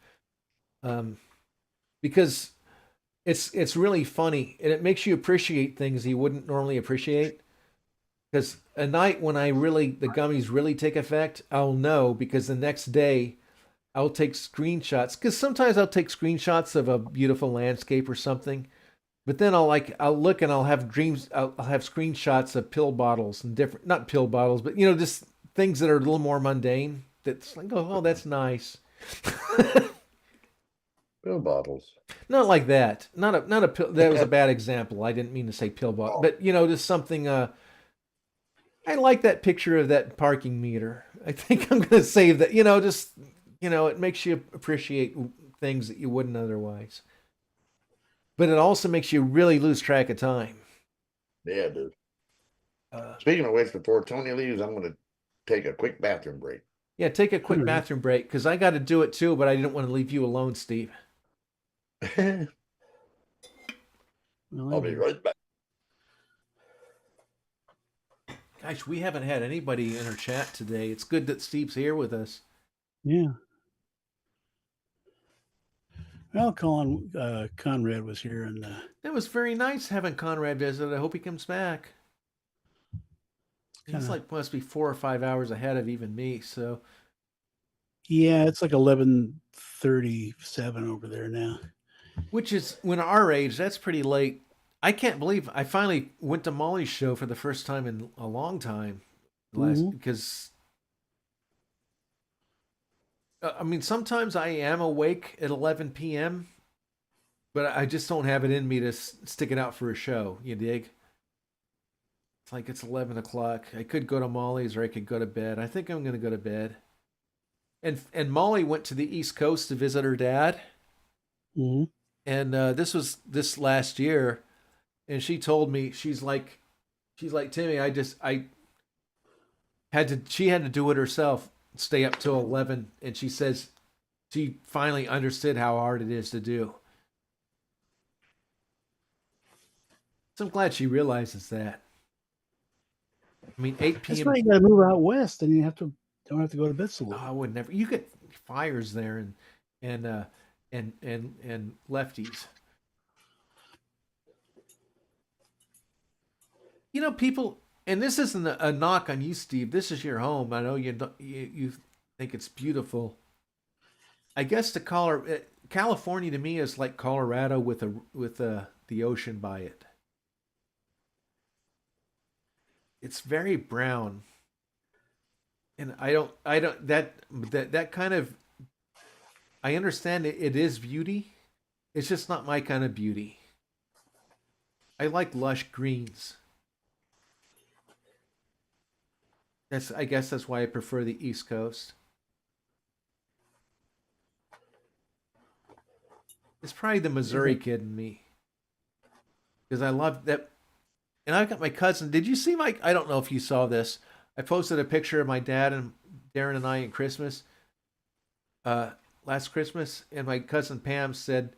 Because it's really funny, and it makes you appreciate things you wouldn't normally appreciate. Because a night when the gummies really take effect, I'll know because the next day I'll take screenshots. Because sometimes I'll take screenshots of a beautiful landscape or something, but then I'll look and I'll have dreams. I'll have screenshots of pill bottles and different, not pill bottles, but just things that are a little more mundane. That's like, oh, that's nice. Pill bottles. Not like that. Not a pill. That was a bad example. I didn't mean to say pill bottle, but just something. I like that picture of that parking meter. I think I'm going to save that. It makes you appreciate things that you wouldn't otherwise. But it also makes you really lose track of time. Yeah, dude. Speaking of which, before Tony leaves, I'm going to take a quick bathroom break. Yeah, take a quick bathroom break because I got to do it too, but I didn't want to leave you alone, Steve. I'll be right back. Gosh, we haven't had anybody in our chat today. It's good that Steve's here with us. Yeah. Well, Conrad was here, and It was very nice having Conrad visit. I hope he comes back. He's must be 4 or 5 hours ahead of even me. So yeah, it's like 11:37 over there now. Which is, when our age, that's pretty late. I can't believe I finally went to Molly's show for the first time in a long time. Because, sometimes I am awake at 11 p.m., but I just don't have it in me to stick it out for a show. You dig? It's like it's 11 o'clock. I could go to Molly's or I could go to bed. I think I'm going to go to bed. And Molly went to the East Coast to visit her dad. Mm-hmm. And this was this last year. And she told me, she's like, Timmy, she had to do it herself, stay up till 11. And she says she finally understood how hard it is to do. So I'm glad she realizes that. 8 p.m. That's why you got to move out west, and you don't have to go to bed so late. I would never. You get fires there and lefties. People, and this isn't a knock on you, Steve. This is your home. I know you think it's beautiful. I guess California to me is like Colorado with the ocean by it. It's very brown, and I don't that kind of. I understand it is beauty. It's just not my kind of beauty. I like lush greens. I guess that's why I prefer the East Coast. It's probably the Missouri kid in me. Because I love that. And I've got my cousin. Did you see I don't know if you saw this. I posted a picture of my dad and Darren and I in Christmas. Last Christmas. And my cousin Pam said,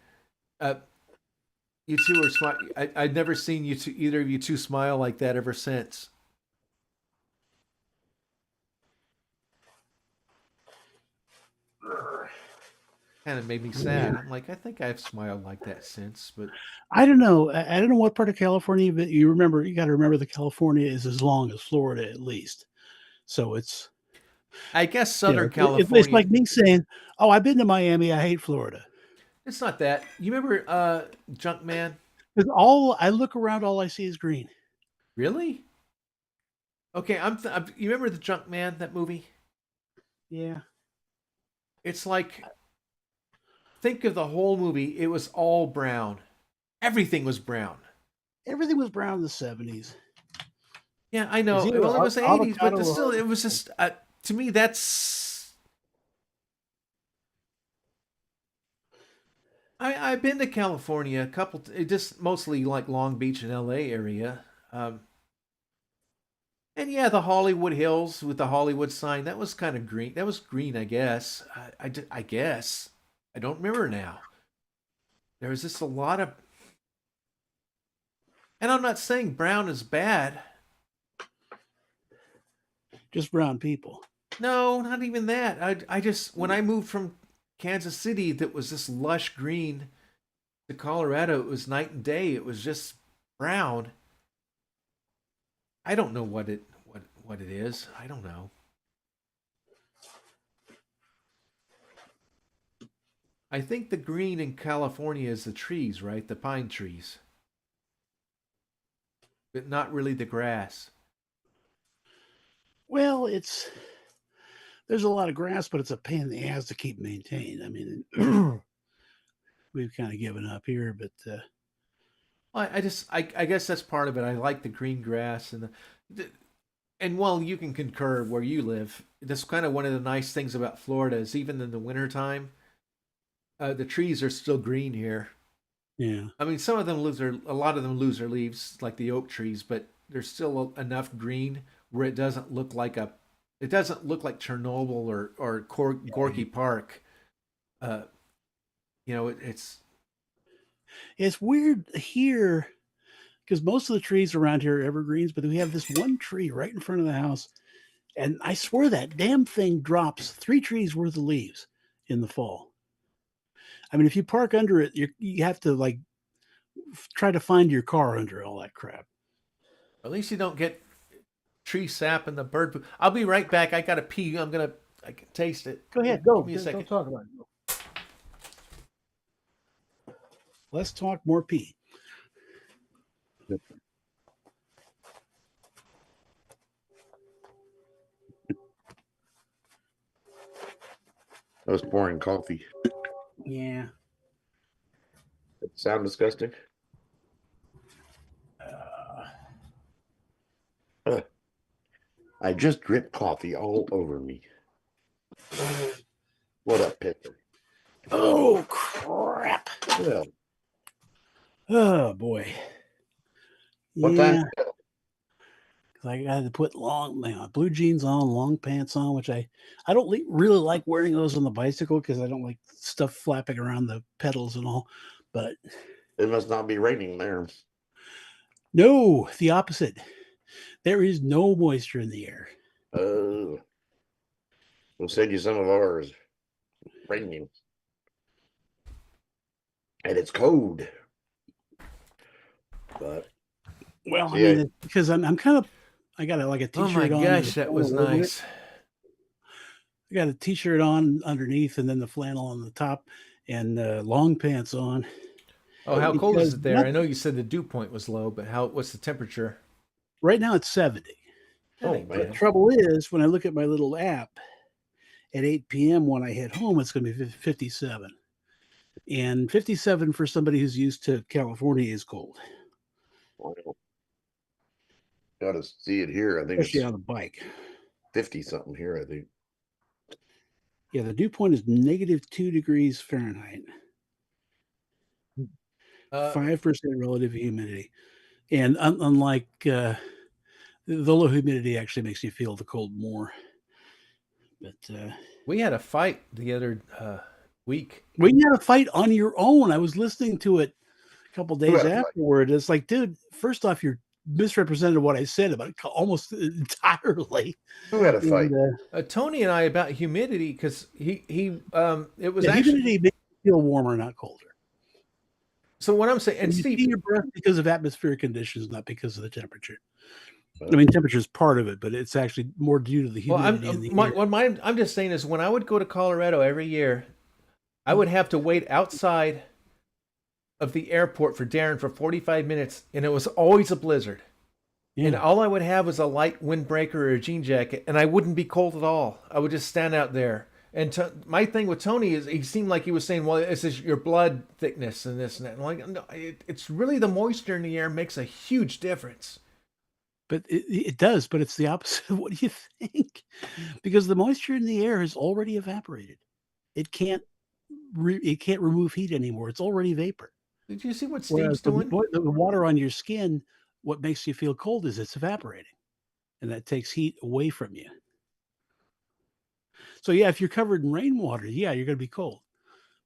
you two are smart. I'd never seen either of you two smile like that ever since. Kind of made me sad. I'm like, I think I've smiled like that since, but I don't know. I don't know what part of California, but you got to remember that California is as long as Florida at least. So it's, I guess Southern California. California. It's like me saying, "Oh, I've been to Miami. I hate Florida." It's not that. You remember Junkman? Because I look around, all I see is green. Really? Okay, you remember the Junkman, that movie? Yeah. It's like, think of the whole movie. It was all brown. Everything was brown. Everything was brown in the 70s. Yeah, I know. Well, it was the 80s, but still, it was just, to me, that's... I've been to California a couple, just mostly like Long Beach and LA area. And yeah, the Hollywood Hills with the Hollywood sign, that was kind of green. That was green, I guess. I guess. I don't remember now. There was just a lot of... And I'm not saying brown is bad. Just brown people. No, not even that. I just, when I moved from Kansas City, that was this lush green, to Colorado, it was night and day. It was just brown. I don't know what it is. I don't know. I think the green in California is the trees, right? The pine trees. But not really the grass. Well, there's a lot of grass, but it's a pain in the ass to keep maintained. I mean, we've kind of given up here, but I guess that's part of it. I like the green grass and well, you can concur where you live. That's kind of one of the nice things about Florida is even in the wintertime, the trees are still green here. yeah. I mean, a lot of them lose their leaves, like the oak trees, but there's still enough green where it doesn't look like Chernobyl or Gorky Park. Uh, It's weird here because most of the trees around here are evergreens, but we have this one tree right in front of the house. And I swear that damn thing drops 3 trees worth of leaves in the fall. I mean, if you park under it, you have to like try to find your car under all that crap. At least you don't get tree sap and the bird poop. I'll be right back. I gotta pee. I can taste it. Go ahead, go. Give me a second. Don't talk about it. Let's talk more pee. I was pouring coffee. Yeah. It sound disgusting? I just dripped coffee all over me. What a picture. Oh, crap. Well, Oh, boy. what Yeah. time? I had to put blue jeans on, long pants on, which I don't really like wearing those on the bicycle because I don't like stuff flapping around the pedals and all. But It must not be raining there. no, the opposite. There is no moisture in the air. We'll send you some of ours. Raining. And it's cold. But Well, I yeah. mean, because I'm kind of, I got like a t-shirt Oh my on. gosh, that was nice. I got a t-shirt on underneath and then the flannel on the top and long pants on. Oh, how cold is Because it there? I know you said the dew point was low, but what's the temperature? right now it's 70. Oh, ain't man. The trouble is, when I look at my little app at 8 p.m. when I head home, it's going to be 57. And 57 for somebody who's used to California is cold, Wow. Gotta see it here. I think especially it's on a bike. 50 something here, I think. Yeah, the dew point is -2 degrees Fahrenheit, 5% relative humidity. And unlike the low humidity actually makes you feel the cold more. But we had a fight the other week. we had a fight on your own. I was listening to it a couple days had a fight? afterward. It's like, dude, first off, you're misrepresented what I said about it almost entirely. Who had a fight? And, Tony and I about humidity because it was yeah, actually humidity makes you feel warmer, not colder. so what I'm saying. And You Steve, see your breath because of atmospheric conditions, not because of the temperature. I mean, temperature is part of it, but it's actually more due to the humidity in the air. I'm just saying is when I would go to Colorado every year, I would have to wait outside of the airport for Darren for 45 minutes, and it was always a blizzard. Yeah. And all I would have was a light windbreaker or a jean jacket, and I wouldn't be cold at all. I would just stand out there. And my thing with Tony is he seemed like he was saying, well, this is your blood thickness and this and that. And I'm like, no, it's really the moisture in the air makes a huge difference. But it does, but it's the opposite of what you think. Because the moisture in the air has already evaporated. It can't remove heat anymore. It's already vapor. Did you see what Whereas Steve's doing? the water on your skin, what makes you feel cold is it's evaporating. And that takes heat away from you. So yeah, if you're covered in rainwater, yeah, you're going to be cold.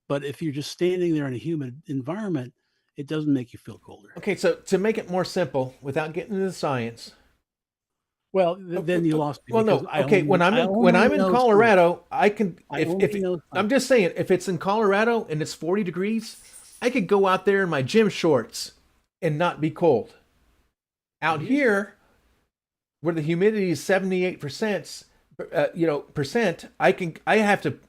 But if you're just standing there in a humid environment, it doesn't make you feel colder. Okay, so to make it more simple, without getting into the science. Well, then you lost me. Well, no. Okay, when I'm in Colorado, I can. I'm just saying, if it's in Colorado and it's 40 degrees, I could go out there in my gym shorts and not be cold. Out here, where the humidity is 78%, percent, I have to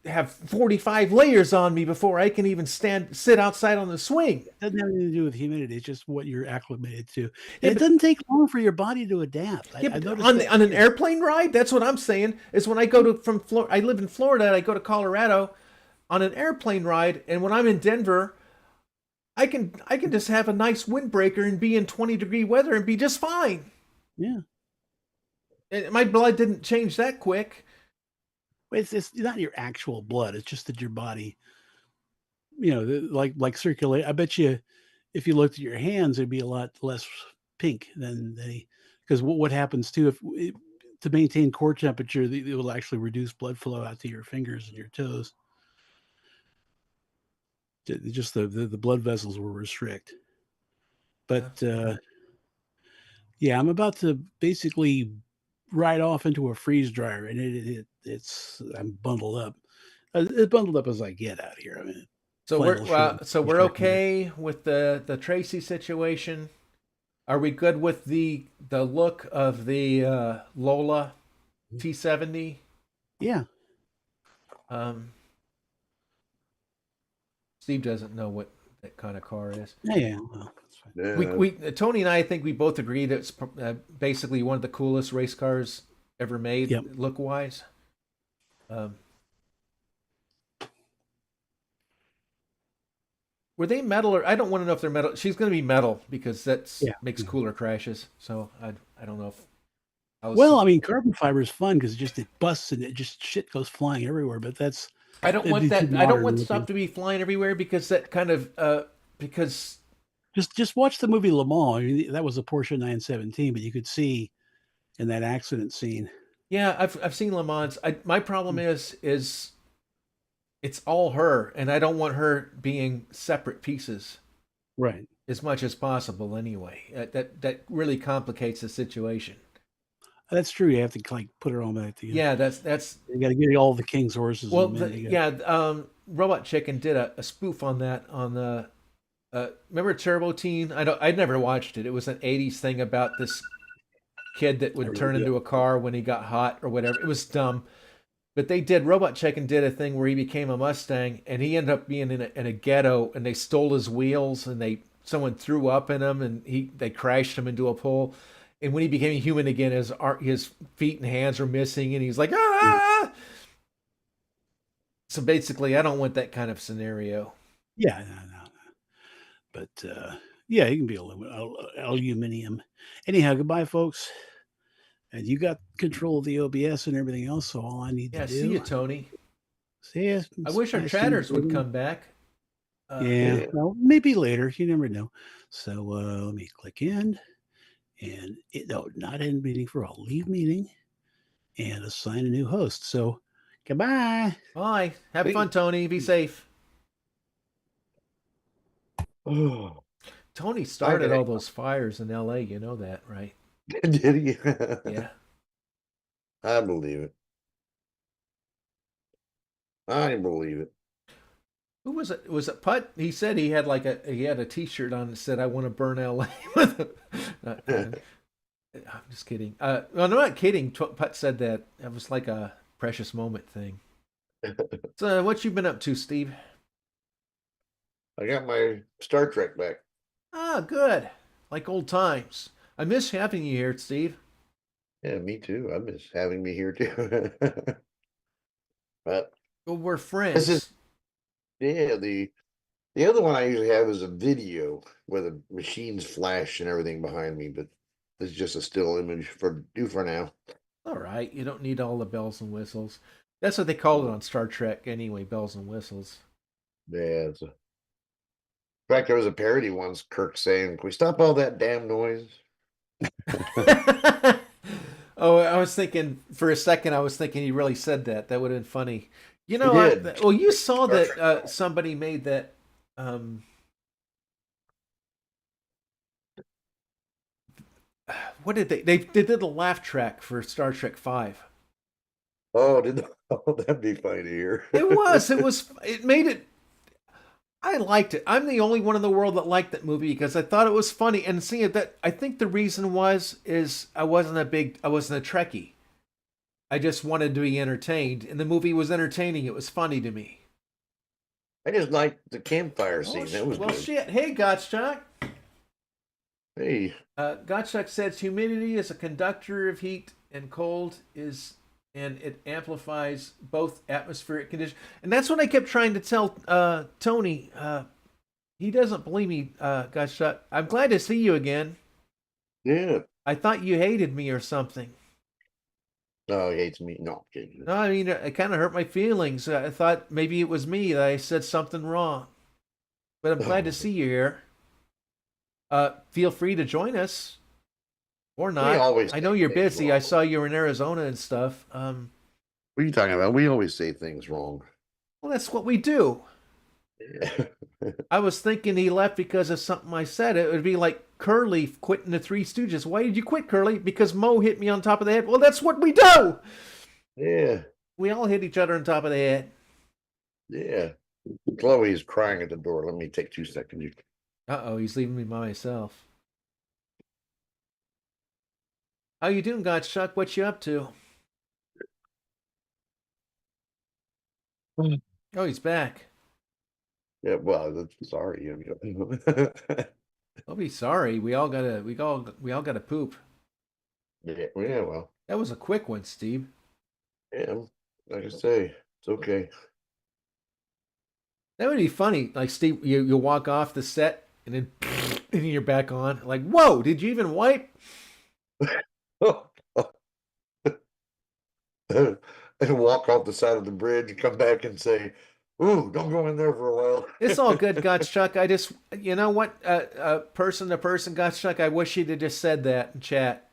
have 45 layers on me before I can even sit outside on the swing. It doesn't have anything to do with humidity. It's just what you're acclimated to. Yeah, It doesn't take long for your body to adapt. Yeah, I but noticed that on an too. airplane ride, that's what I'm saying. Is when I go to from Florida, I live in Florida, and I go to Colorado on an airplane ride, and when I'm in Denver, I can just have a nice windbreaker and be in 20-degree weather and be just fine. Yeah. And my blood didn't change that quick. It's not your actual blood. It's just that your body, like circulate. I bet you, if you looked at your hands, it'd be a lot less pink than they. Because what happens too, to maintain core temperature, it will actually reduce blood flow out to your fingers and your toes. Just the blood vessels will restrict. But yeah, I'm about to basically ride off into a freeze dryer, and I'm bundled up. As bundled up as I get out here. I mean, So flannel shirt. we're okay with the Tracy situation. Are we good with the look of the Lola T70? Yeah. Steve doesn't know what that kind of car is. Yeah. Well, that's fine. Yeah. We Tony and I think we both agreed it's basically one of the coolest race cars ever made, Yep. look wise. Were they metal or I don't want to know if they're metal. She's going to be metal because makes cooler crashes. So I don't know if. I mean, carbon fiber is fun because it busts and it just shit goes flying everywhere. But I don't want that. I don't want stuff to be flying everywhere because that kind of because. Just watch the movie Le Mans. I mean, that was a Porsche 917, but you could see in that accident scene. Yeah, I've seen Le Mans. My problem is it's all her, and I don't want her being separate pieces. Right. As much as possible, anyway. That really complicates the situation. That's true. You have to put her all back together. Yeah, that's. You got to get all the king's horses. Well, Robot Chicken did a spoof on that on the. Remember Turbo Teen? I'd never watched it. It was an '80s thing about this kid that would turn into a car when he got hot or whatever. It was dumb. But Robot Chicken did a thing where he became a Mustang, and he ended up being in a ghetto, and they stole his wheels, and someone threw up in him, and they crashed him into a pole. And when he became human again, his feet and hands were missing, and he's like, ah! So basically, I don't want that kind of scenario. Yeah, no. But yeah, he can be aluminum. Anyhow, goodbye, folks. And you got control of the OBS and everything else, so all I need to do. See you, Tony. See you. I wish our chatters would come back. Yeah, well, maybe later. You never know. So let me click end. And not end meeting for all. Leave meeting and assign a new host. So goodbye. Bye. Have fun, Tony. Be safe. Tony started all those fires in LA. You know that, right? Did he? Yeah. I believe it. I believe it. Who was it? Was it Putt? He said he had he had a T-shirt on that said, "I want to burn LA." I'm just kidding. No, I'm not kidding. Putt said that. It was like a precious moment thing. So, what you been up to, Steve? I got my Star Trek back. Ah, good. Like old times. I miss having you here, Steve. Yeah, me too. I miss having me here too. But well, we're friends. The other one I usually have is a video where the machines flash and everything behind me, but it's just a still image for now. All right, you don't need all the bells and whistles. That's what they called it on Star Trek anyway, bells and whistles. Yeah. In fact, there was a parody once, Kirk saying, "Can we stop all that damn noise?" Oh, I was thinking for a second. I was thinking he really said that. That would have been funny. You know, you saw that somebody made that. What did they did a laugh track for Star Trek V. Oh, did oh, that'd be funny to hear. It was. It made it. I liked it. I'm the only one in the world that liked that movie because I thought it was funny. And seeing that, I think the reason is I wasn't a Trekkie. I just wanted to be entertained, and the movie was entertaining. It was funny to me. I just liked the campfire scene. That was well, good. shit. Hey, Gottschalk. Hey. Gottschalk says humidity is a conductor of heat and cold and it amplifies both atmospheric conditions. And that's what I kept trying to tell Tony. He doesn't believe me, Gottschalk. I'm glad to see you again. Yeah. I thought you hated me or something. No, he hates me. No, I'm kidding. No, I mean, it kind of hurt my feelings. I thought maybe it was me that I said something wrong. But I'm glad to see you here. Feel free to join us. Or not. I know you're busy. I saw you were in Arizona and stuff. What are you talking about? We always say things wrong. Well, that's what we do. Yeah. I was thinking he left because of something I said. It would be like Curly quitting the Three Stooges. Why did you quit, Curly? Because Mo hit me on top of the head. Well, that's what we do. Yeah. We all hit each other on top of the head. Yeah. Chloe's crying at the door. Let me take 2 seconds. Uh-oh, he's leaving me by myself. How you doing, Gottschalk? What you up to? Oh, he's back. Yeah, well, sorry. I'll be sorry. We all gotta poop. Yeah, well. That was a quick one, Steve. Yeah, like I say, it's okay. That would be funny. Like Steve, you walk off the set and then and you're back on. Like, whoa, did you even wipe? And walk off the side of the bridge and come back and say, "Ooh, don't go in there for a while." It's all good, Gottschalk. I just, you know what, person to person, Gottschalk. I wish you'd have just said that in chat.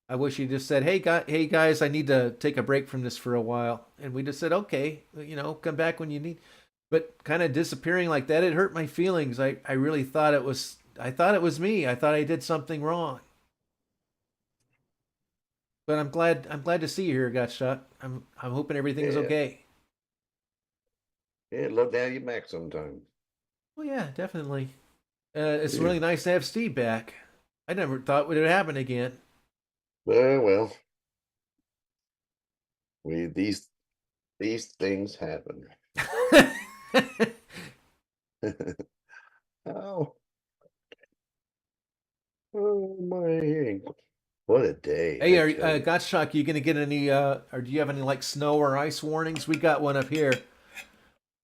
I wish you just said, "Hey, guys, I need to take a break from this for a while," and we just said, "Okay, come back when you need." But kind of disappearing like that, it hurt my feelings. I really thought it was. I thought it was me. I thought I did something wrong. But I'm glad to see you here, Gottschalk. I'm hoping everything is okay. Yeah, I'd love to have you back sometime. Well, yeah, definitely. It's really nice to have Steve back. I never thought it would happen again. Well, these things happen. Oh, my ankle. What a day. Hey, Gottschalk, you gonna get any or do you have any like snow or ice warnings? We got one up here.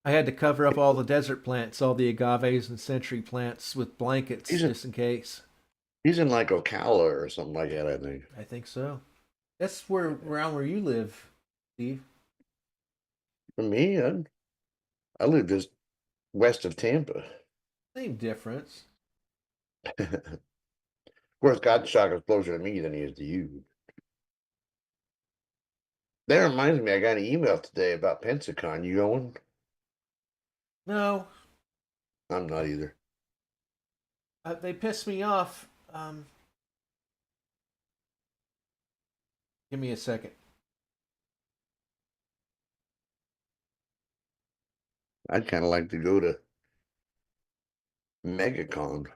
I had to cover up all the desert plants, all the agaves and century plants with blankets just in case. He's in like Ocala or something like that, I think. I think so. That's around where you live, Steve. For me, I live just west of Tampa. Same difference. Of course, Gottschalk is closer to me than he is to you. That reminds me, I got an email today about Pensacon. You going? No. I'm not either. They pissed me off. Give me a second. I'd kind of like to go to MegaCon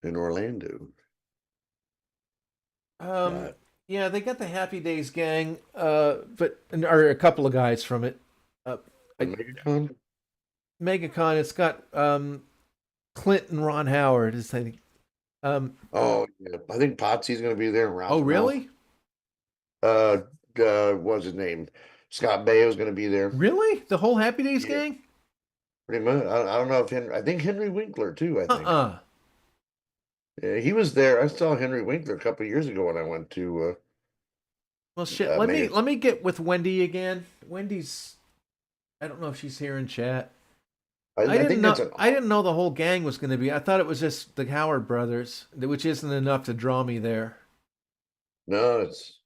in Orlando. Yeah, they got the Happy Days gang, but or a couple of guys from it. MegaCon? MegaCon. It's got Clint and Ron Howard. Is I think. Oh yeah, I think Potsy's going to be there. Oh really? What's his name? Scott Baio's going to be there. Really? The whole Happy Days gang? Pretty much. I don't know if I think Henry Winkler too. I think. Yeah, he was there. I saw Henry Winkler a couple of years ago when I went to. Well, shit. Let me get with Wendy again. Wendy's. I don't know if she's here in chat. I didn't know the whole gang was going to be. I thought it was just the Howard brothers, which isn't enough to draw me there. No, it's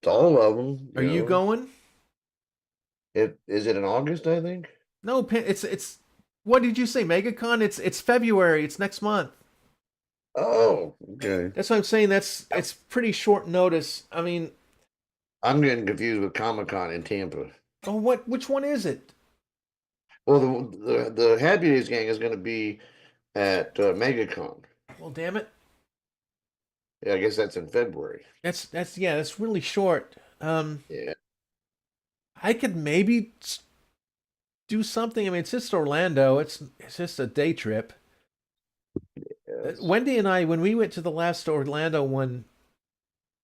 all of them. Are you going? Is it in August? I think. No, it's. What did you say, MegaCon? It's February. It's next month. Oh, okay. That's what I'm saying. It's pretty short notice. I mean, I'm getting confused with Comic-Con in Tampa. Oh, which one is it? Well, the Happy Days gang is going to be at MegaCon. Well, damn it. Yeah, I guess that's in February. That's really short. Yeah. I could maybe do something. I mean, it's just Orlando. It's just a day trip. Yes. Wendy and I, when we went to the last Orlando one,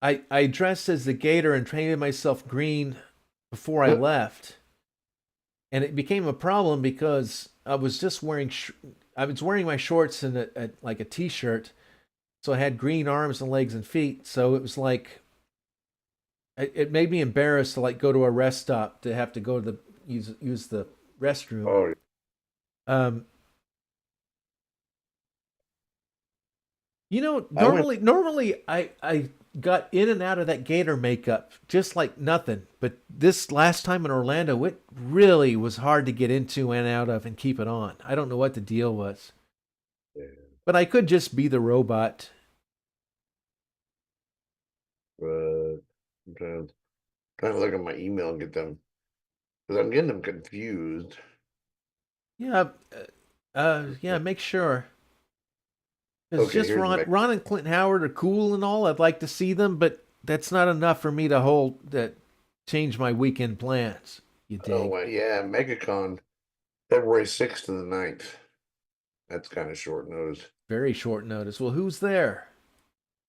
I dressed as the Gator and painted myself green before I left, and it became a problem because I was just wearing I was wearing my shorts and like a t-shirt, so I had green arms and legs and feet. So it was like it made me embarrassed to like go to a rest stop to have to go to the use the restroom. Oh, Um, I went. normally I got in and out of that gator makeup just like nothing. But this last time in Orlando, it really was hard to get into and out of and keep it on. I don't know what the deal was. Yeah, But I could just be the robot. but I'm trying to look at my email and get them because I'm getting them confused. Yeah, yeah, make sure. Because Okay, just here's Ron and Clint Howard are cool and all. I'd like to see them, but that's not enough for me to change my weekend plans. You oh dig? well, yeah, MegaCon February 6th to the 9th. That's kind of short notice. Very short notice. Well, who's there?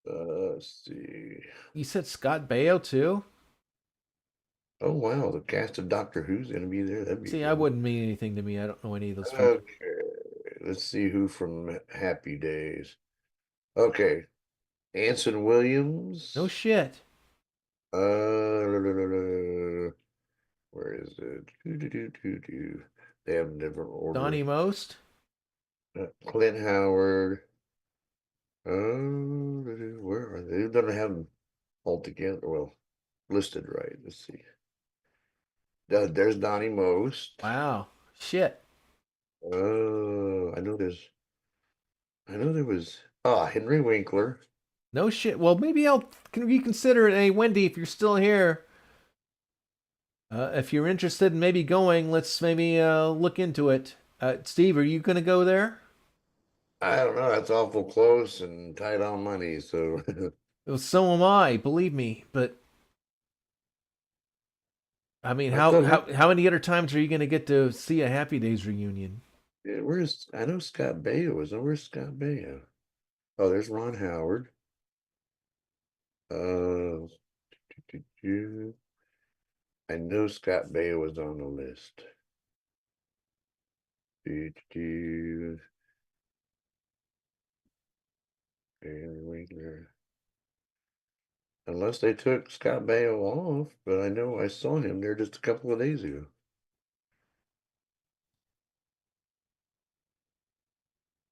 Let's see. You said Scott Baio too? Oh wow, the cast of Doctor Who's gonna be there. That'd be See, I cool. wouldn't mean anything to me. I don't know any of those people. Okay, let's see who from Happy Days. Okay, Anson No Williams. shit. Where is it? They have a different order. Donnie Most? Clint Howard. Where are they? They don't have them all together. Well, listed right. Let's see. There's Donnie Most. Wow. Shit. I know there's. I know there was. Henry Winkler. No shit. Well, maybe I'll can reconsider it. Hey, Wendy, if you're still here, if you're interested in maybe going, let's maybe look into it. Steve, are you going to go there? I don't know. That's awful close and tight on money. So Well, so am I, believe me. But I mean, I thought. how many other times are you going to get to see a Happy Days reunion? Where's I know Scott Baio is. Where's Scott Baio? Oh, there's Ron Howard. Uh, I know Scott Baio was on the list. Unless they took Scott Baio off, but I know I saw him there just a couple of days ago.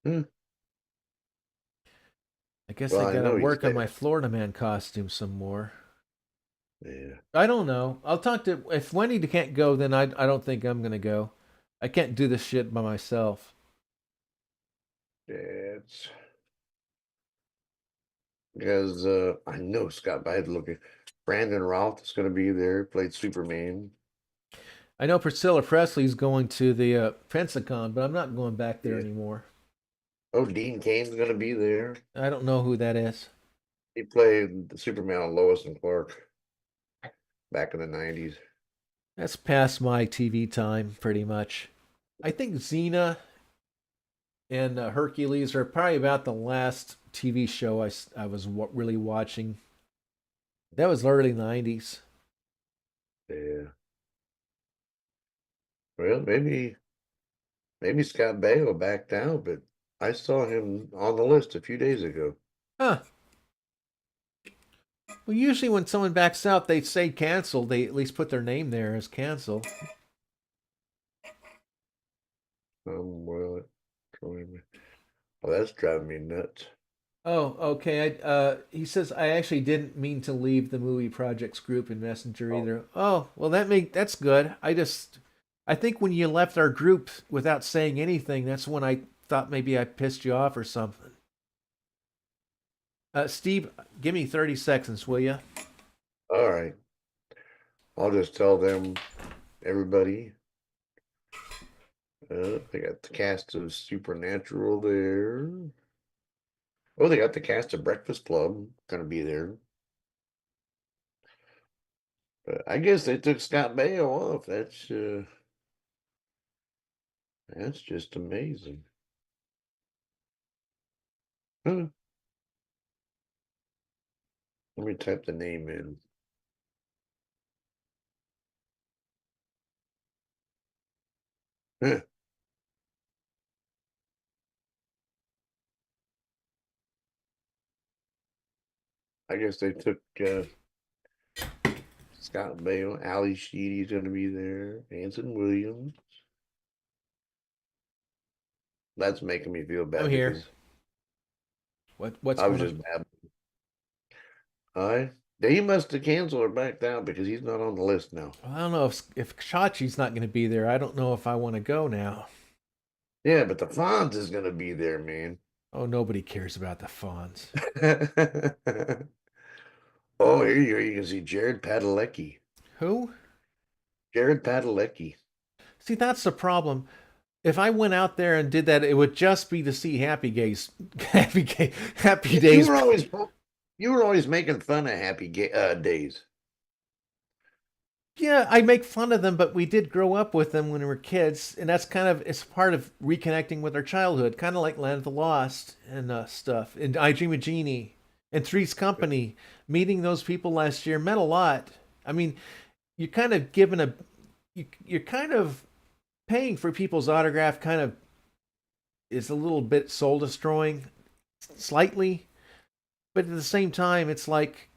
Hmm. I guess I Well, I got to know he's work on there. my Florida Man costume some more. Yeah. I don't know. I'll talk to if Wendy can't go, then I don't think I'm going to go. I can't do this shit by myself. Yeah, it's because I know Scott Baio looking. Brandon Routh is going to be there. Played Superman. I know Priscilla Presley's going to the Pensacon, but I'm not going back there Yeah. anymore. Oh, Dean Cain's going to be there. I don't know who that is. He played the Superman on Lois and Clark back in the 90s. That's past my TV time, pretty much. I think Xena and Hercules are probably about the last TV show I was really watching. That was early 90s. Yeah. Well, maybe Scott Baio backed out, but I saw him on the list a few days ago. Huh. Well, usually when someone backs out, they say canceled. They at least put their name there as canceled. Well, oh, that's driving me nuts. Oh, okay. He says I actually didn't mean to leave the movie projects group in Messenger Oh, either. Oh, well that's good. I think when you left our group without saying anything, that's when I thought maybe I pissed you off or something. Steve, give me 30 seconds, will you? all right. I'll just tell them, everybody, They got the cast of Supernatural there. Oh, they got the cast of Breakfast Club gonna be there. But I guess they took Scott Baio off. That's just amazing. Huh. Let me type the name in. Huh. I guess they took Scott Baio. Ali Sheedy's gonna be there. Anson Williams. That's making me feel bad I'm here. because What's I was going just on? babbling. He must have canceled or backed out because he's not on the list now. Well, I don't know if Chachi's not going to be there. I don't know if I want to go now. Yeah, but the Fonz is gonna be there, man. Oh, nobody cares about the Fonz. Oh, here you go. You can see Jared Padalecki. Who? Jared Padalecki. See, that's the problem. If I went out there and did that, it would just be to see Happy Days. Happy You Days. were always making fun of Days. Yeah, I make fun of them, but we did grow up with them when we were kids, and that's kind of it's part of reconnecting with our childhood, kind of like Land of the Lost and stuff, and I Dream of Jeannie and Three's Company. Meeting those people last year meant a lot. I mean, you're kind of given you're kind of paying for people's autograph. Kind of is a little bit soul destroying, slightly, but at the same time, it's like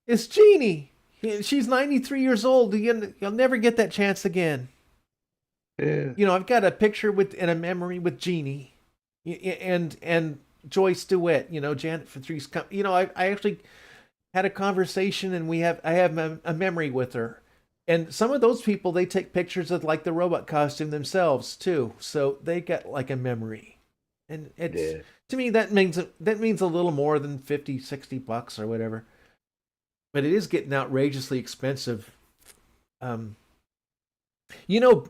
it's Jeannie. She's 93 years old. You'll never get that chance again. Yeah. You know, I've got a picture and a memory with Jeannie and Joyce DeWitt. You know, Janet for Three's Company. You know, I actually had a conversation, and I have a memory with her. And some of those people, they take pictures of like the robot costume themselves too, so they get like a memory. And it's to me that means a little more than $50-$60 or whatever. But it is getting outrageously expensive. You know,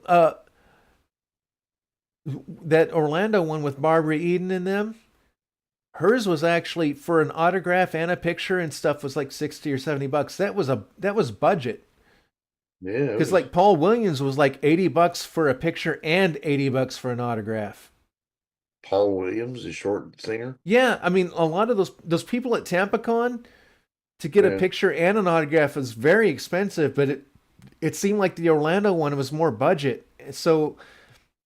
that Orlando one with Barbara Eden in them, hers was actually for an autograph and a picture and stuff was like $60 or $70. That was budget. Yeah. Because like Paul Williams was like $80 for a picture and $80 for an autograph. Paul Williams, the short singer. Yeah, I mean a lot of those people at TampaCon, to get a picture and an autograph is very expensive, but it seemed like the Orlando one was more budget. So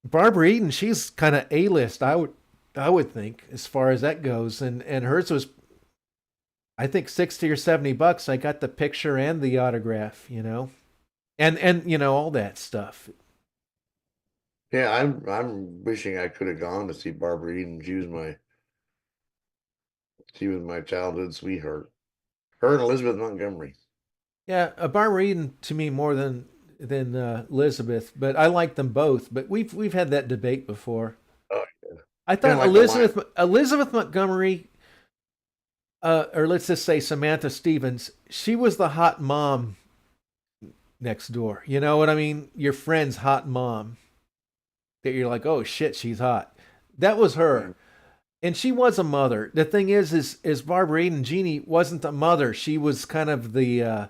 Barbara Eden, she's kind of A-list, I would think, as far as that goes, and hers was, I think, $60 or $70. I got the picture and the autograph, you know, and you know all that stuff. Yeah, I'm wishing I could have gone to see Barbara Eden. She was my childhood sweetheart. Her and Elizabeth Montgomery. Yeah, Barbara Eden to me more than Elizabeth, but I like them both. But we've had that debate before. Oh yeah. I thought like Elizabeth Montgomery, or let's just say Samantha Stevens, she was the hot mom next door. You know what I mean? Your friend's hot mom. That you're like, oh shit, she's hot. That was her. And she was a mother. The thing is Barbara Eden Jeannie wasn't a mother. She was kind of the,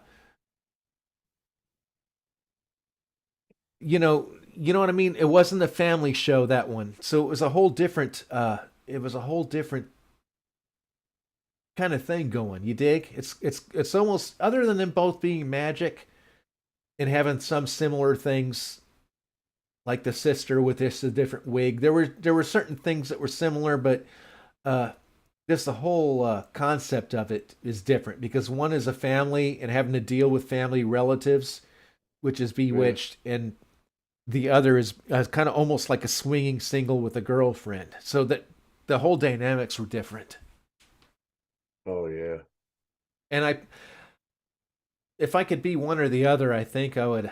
you know what I mean? It wasn't a family show, that one. So it was a whole different, kind of thing going. You dig? It's almost, other than them both being magic and having some similar things, like the sister with a different wig. There were certain things that were similar, but just the whole concept of it is different because one is a family and having to deal with family relatives, which is Bewitched, and the other is kind of almost like a swinging single with a girlfriend. So that the whole dynamics were different. Oh yeah. And if I could be one or the other, I think I would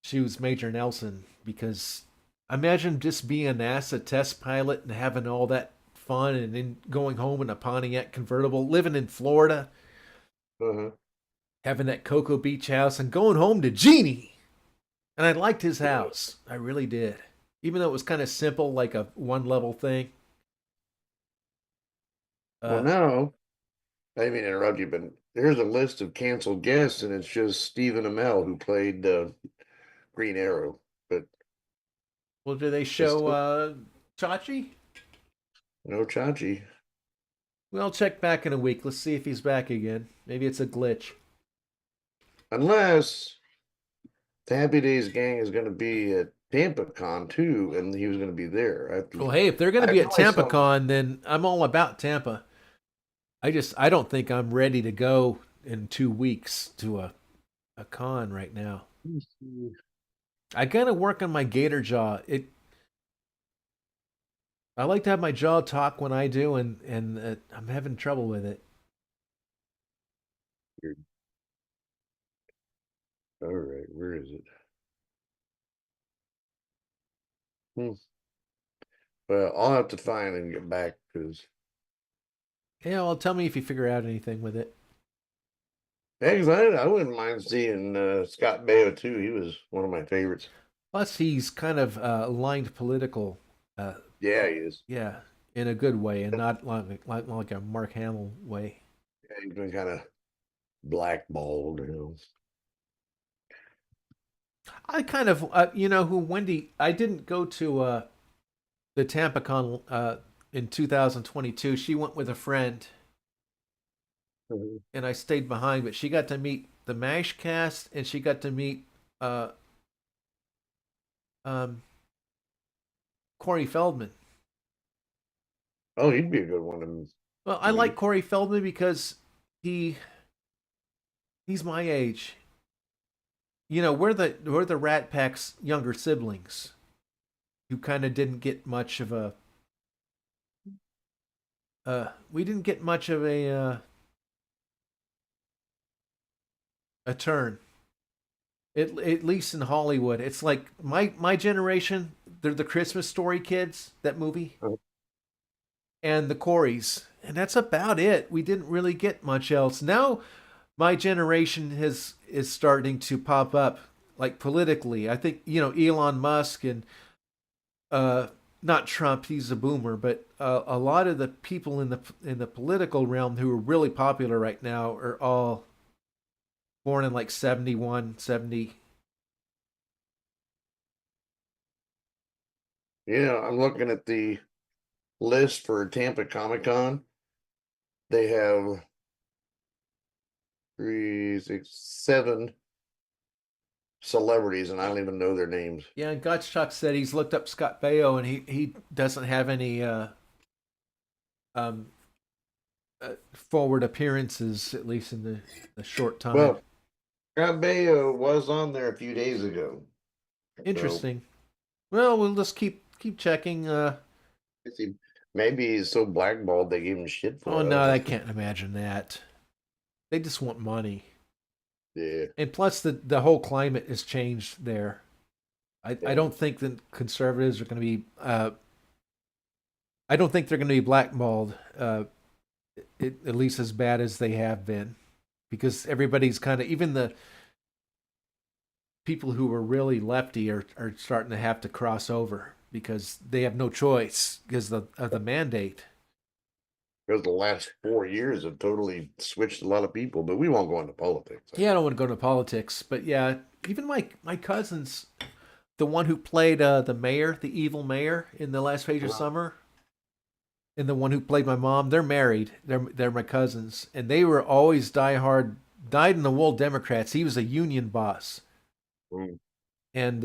choose Major Nelson, because imagine just being a NASA test pilot and having all that fun and then going home in a Pontiac convertible, living in Florida, having that Cocoa Beach house and going home to Jeannie. And I liked his house. I really did. even though it was kind of simple, like a one level thing. Well, now I didn't mean to interrupt you, but there's a list of canceled guests, and it's just Stephen Amell who played Green Arrow. But Well, do they it's show still Chachi? no Chachi. We'll check back in a week. Let's see if he's back again. Maybe it's a glitch. Unless the Happy Days gang is going to be at Tampa Con too, and he was going to be there. Well, hey, if they're going to I be at know I Tampa saw. Con, then I'm all about Tampa. I don't think I'm ready to go in 2 weeks to a con right now. I gotta work on my gator jaw. I like to have my jaw talk when I do, and I'm having trouble with it. All right, where is it? Hmm. Well, I'll have to find and get back because Yeah, well, tell me if you figure out anything with it. I wouldn't mind seeing Scott Baio too. He was one of my favorites. Plus, he's kind of aligned political, uh, Yeah, he is. yeah, in a good way, and not like a Mark Hamill way. Yeah, he's been kind of blackballed, you know. I kind of, who Wendy. I didn't go to the Tampa Con in 2022. She went with a friend, Mhm. and I stayed behind. But she got to meet the Mash cast, and she got to meet uh, um, Corey Feldman. Oh, he'd be a good one Well, I to like meet. Corey Feldman because he's my age. We're the Rat Pack's younger siblings who kind of didn't get much of a we didn't get much of a turn. At least in Hollywood. It's like my generation, they're the Christmas Story kids, that movie, Oh, and the Coreys. And that's about it. We didn't really get much else. Now my generation is starting to pop up like politically. I think, Elon Musk and uh not Trump, he's a boomer, but a lot of the people in the political realm who are really popular right now are all born in like 71, 70. yeah, I'm looking at the list for Tampa Comic Con. They have three, six, seven celebrities, and I don't even know their names. Yeah, and Gottschalk said he's looked up Scott Baio and he doesn't have any um, forward appearances, at least in the short time. Well, Scott Baio was on there a few days ago, so Interesting. Well, we'll just keep checking. I see. Maybe he's so blackballed they gave him shit Oh for it. I no, don't I know. can't imagine that. They just want money, Yeah, and plus the whole climate has changed there. I yeah. don't think that conservatives are going to be. I don't think they're going to be blackballed. At least as bad as they have been, because everybody's kind of, even the people who were really lefty are starting to have to cross over because they have no choice because of the mandate. Because the last 4 years have totally switched a lot of people, but we won't go into politics. Yeah, I don't want to go into politics, but yeah, even my cousins, the one who played the mayor, the evil mayor in The Last Page of Summer, and the one who played my mom, they're married. They're my cousins, and they were always diehard, dyed in the wool Democrats. He was a union boss, Mm. and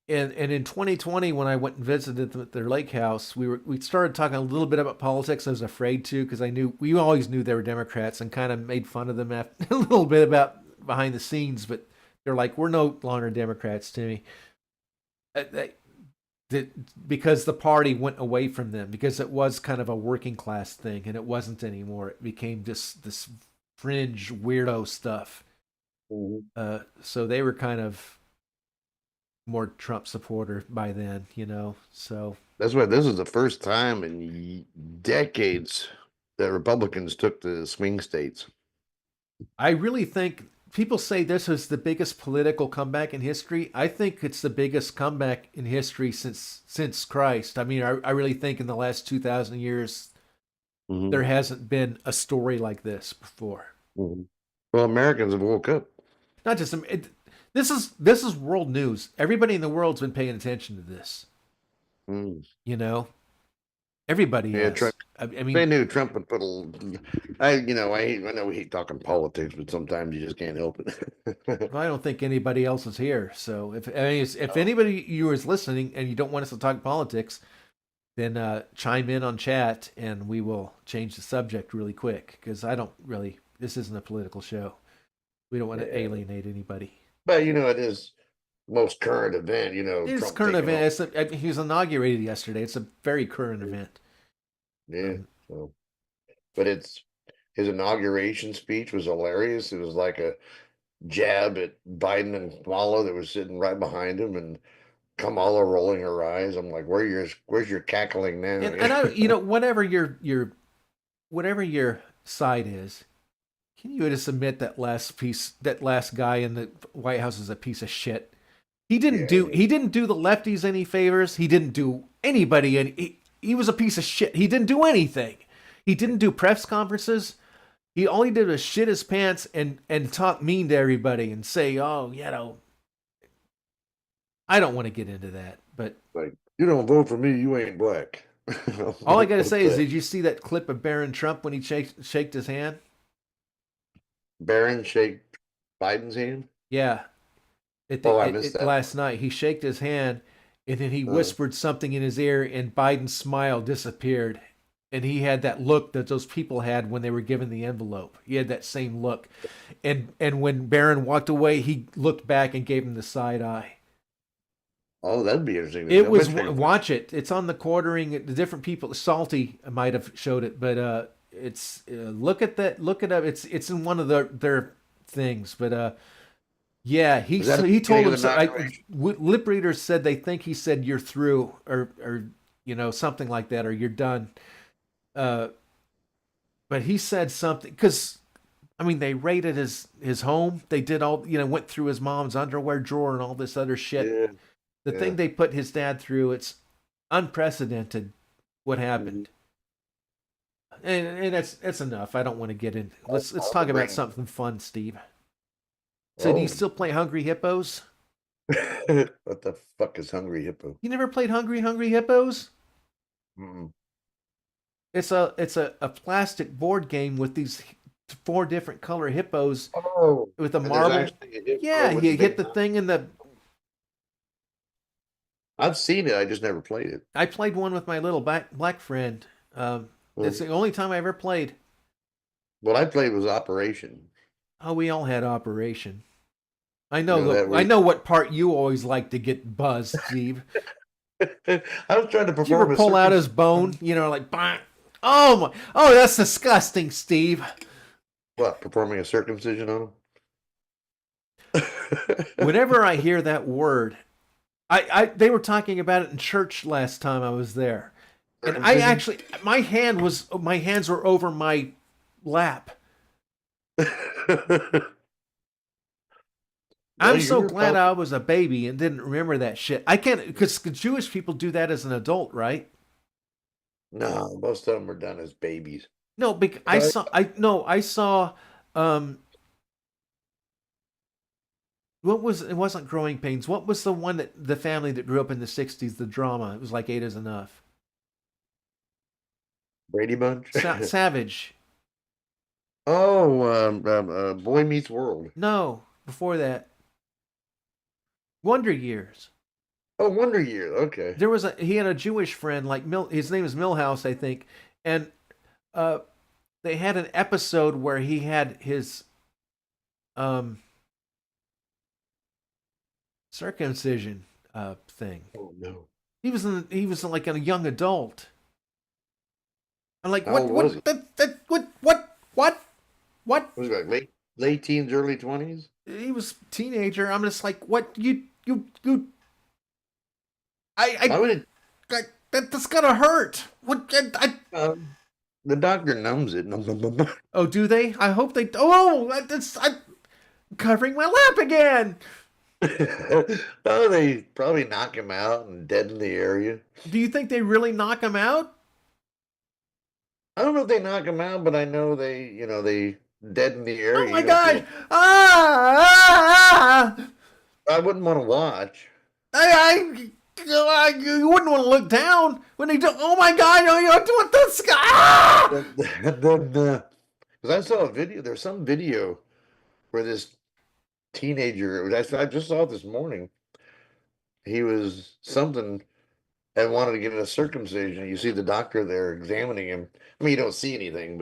and in 2020 when I went and visited them at their lake house, we started talking a little bit about politics. I was afraid to because we always knew they were Democrats and kind of made fun of them after, a little bit about behind the scenes, but they're like, we're no longer Democrats, Timmy. Because the party went away from them because it was kind of a working class thing and it wasn't anymore. It became just this fringe weirdo stuff. Mhm. So they were kind of more Trump supporter by then, So That's why this is the first time in decades that Republicans took the swing states. I really think people say this is the biggest political comeback in history. I think it's the biggest comeback in history since Christ. I mean, I really think in the last 2,000 years there hasn't been a story like this before. Well, Americans have woke up. Not just this is world news. Everybody in the world's been paying attention to this. You know, everybody has. Trump, I mean, they knew Trump would put a. I know we hate talking politics, but sometimes you just can't help it. well, I don't think anybody else is here. So if anybody you is listening and you don't want us to talk politics, then chime in on chat and we will change the subject really quick because I don't really. This isn't a political show. We don't want to alienate anybody. But it is most current event. It's Trump current taking event. He was inaugurated yesterday. It's a very current event. Yeah. But his inauguration speech was hilarious. It was like a jab at Biden and Kamala that was sitting right behind him, and Kamala rolling her eyes. I'm like, where's your cackling now? And I, whatever your side is, can you just admit that last guy in the White House is a piece of shit? He didn't do the lefties any favors. He didn't do anybody any. He was a piece of shit. He didn't do anything. He didn't do press conferences. All he did was shit his pants and talk mean to everybody and say, I don't want to get into that, but like, you don't vote for me, you ain't black. all I gotta say is, did you see that clip of Barron Trump when he shaked his hand? Barron shake Biden's hand? Yeah. I missed that. Last night. He shaked his hand and then he whispered something in his ear and Biden's smile disappeared. And he had that look that those people had when they were given the envelope. He had that same look. And when Barron walked away, he looked back and gave him the side eye. Oh, that'd be interesting. It was, watch it. It's on the quartering. The different people, Salty might have showed it, but it's look at that. Look it up. It's in one of their things. But yeah, he told him. Lip readers said they think he said you're through or something like that, or you're done. But he said something because they raided his home. They did all went through his mom's underwear drawer and all this other shit. Yeah. The thing they put his dad through, it's unprecedented what happened. And that's enough. I don't want to get in. Let's talk about something fun, Steve. So do you still play Hungry Hippos? What the fuck is Hungry Hippo? You never played Hungry Hippos? Mm-mm. It's a plastic board game with these 4 different color hippos with a marble. Yeah, you hit the thing in the. I've seen it. I just never played it. I played one with my little black friend. It's the only time I ever played. What I played was Operation. Oh, we all had Operation. I know. I know what part you always like to get buzzed, Steve. I was trying to perform. Did you ever pull out his bone? Like, bah! Oh, that's disgusting, Steve. What, performing a circumcision on him? Whenever I hear that word, they were talking about it in church last time I was there, and my hands were over my lap. I'm so glad I was a baby and didn't remember that shit. I can't, because Jewish people do that as an adult, right? No, most of them are done as babies. No, because I saw. It wasn't Growing Pains. What was the one that the family that grew up in the 60s, the drama? It was like 8 is Enough. Brady Bunch? Savage. Oh, Boy Meets World. No, before that. Wonder Years. Oh, Wonder Years. Okay. He had a Jewish friend, his name is Milhouse, I think, and they had an episode where he had his circumcision thing. Oh no. He was like a young adult. I'm like, what? Was it like late teens, early 20s? He was teenager. I'm just like, what? You. That's gonna hurt. What? The doctor numbs it. Oh, do they? I hope they. Oh, covering my lap again. Oh, they probably knock him out and deaden the area. Do you think they really knock him out? I don't know if they knock him out, but I know they deaden the Oh area. my You don't gosh! feel. Ah! I wouldn't want to watch. You wouldn't want to look down when they do. Oh my God! Oh, you're doing this guy. Ah! Then, because I saw a video. There's some video where this teenager. I just saw it this morning. He was something and wanted to get a circumcision. You see the doctor there examining him. I mean, you don't see anything,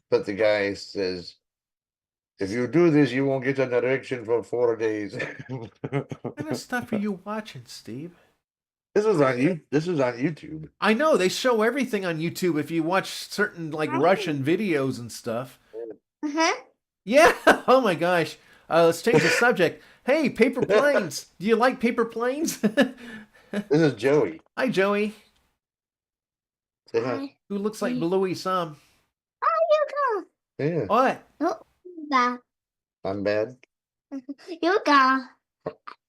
but the guy says, "If you do this, you won't get an erection for 4 days." What kind of stuff are you watching, Steve? This is on you. This is on YouTube. I know they show everything on YouTube if you watch certain like Russian videos and stuff. Uh-huh. Yeah. Oh my gosh. Let's change the subject. Hey, paper planes. Do you like paper planes? This is Joey. Hi, Joey. Say hi. Who looks like Bluey some. You Yeah, What? go. Ba. I'm bad. You go. Have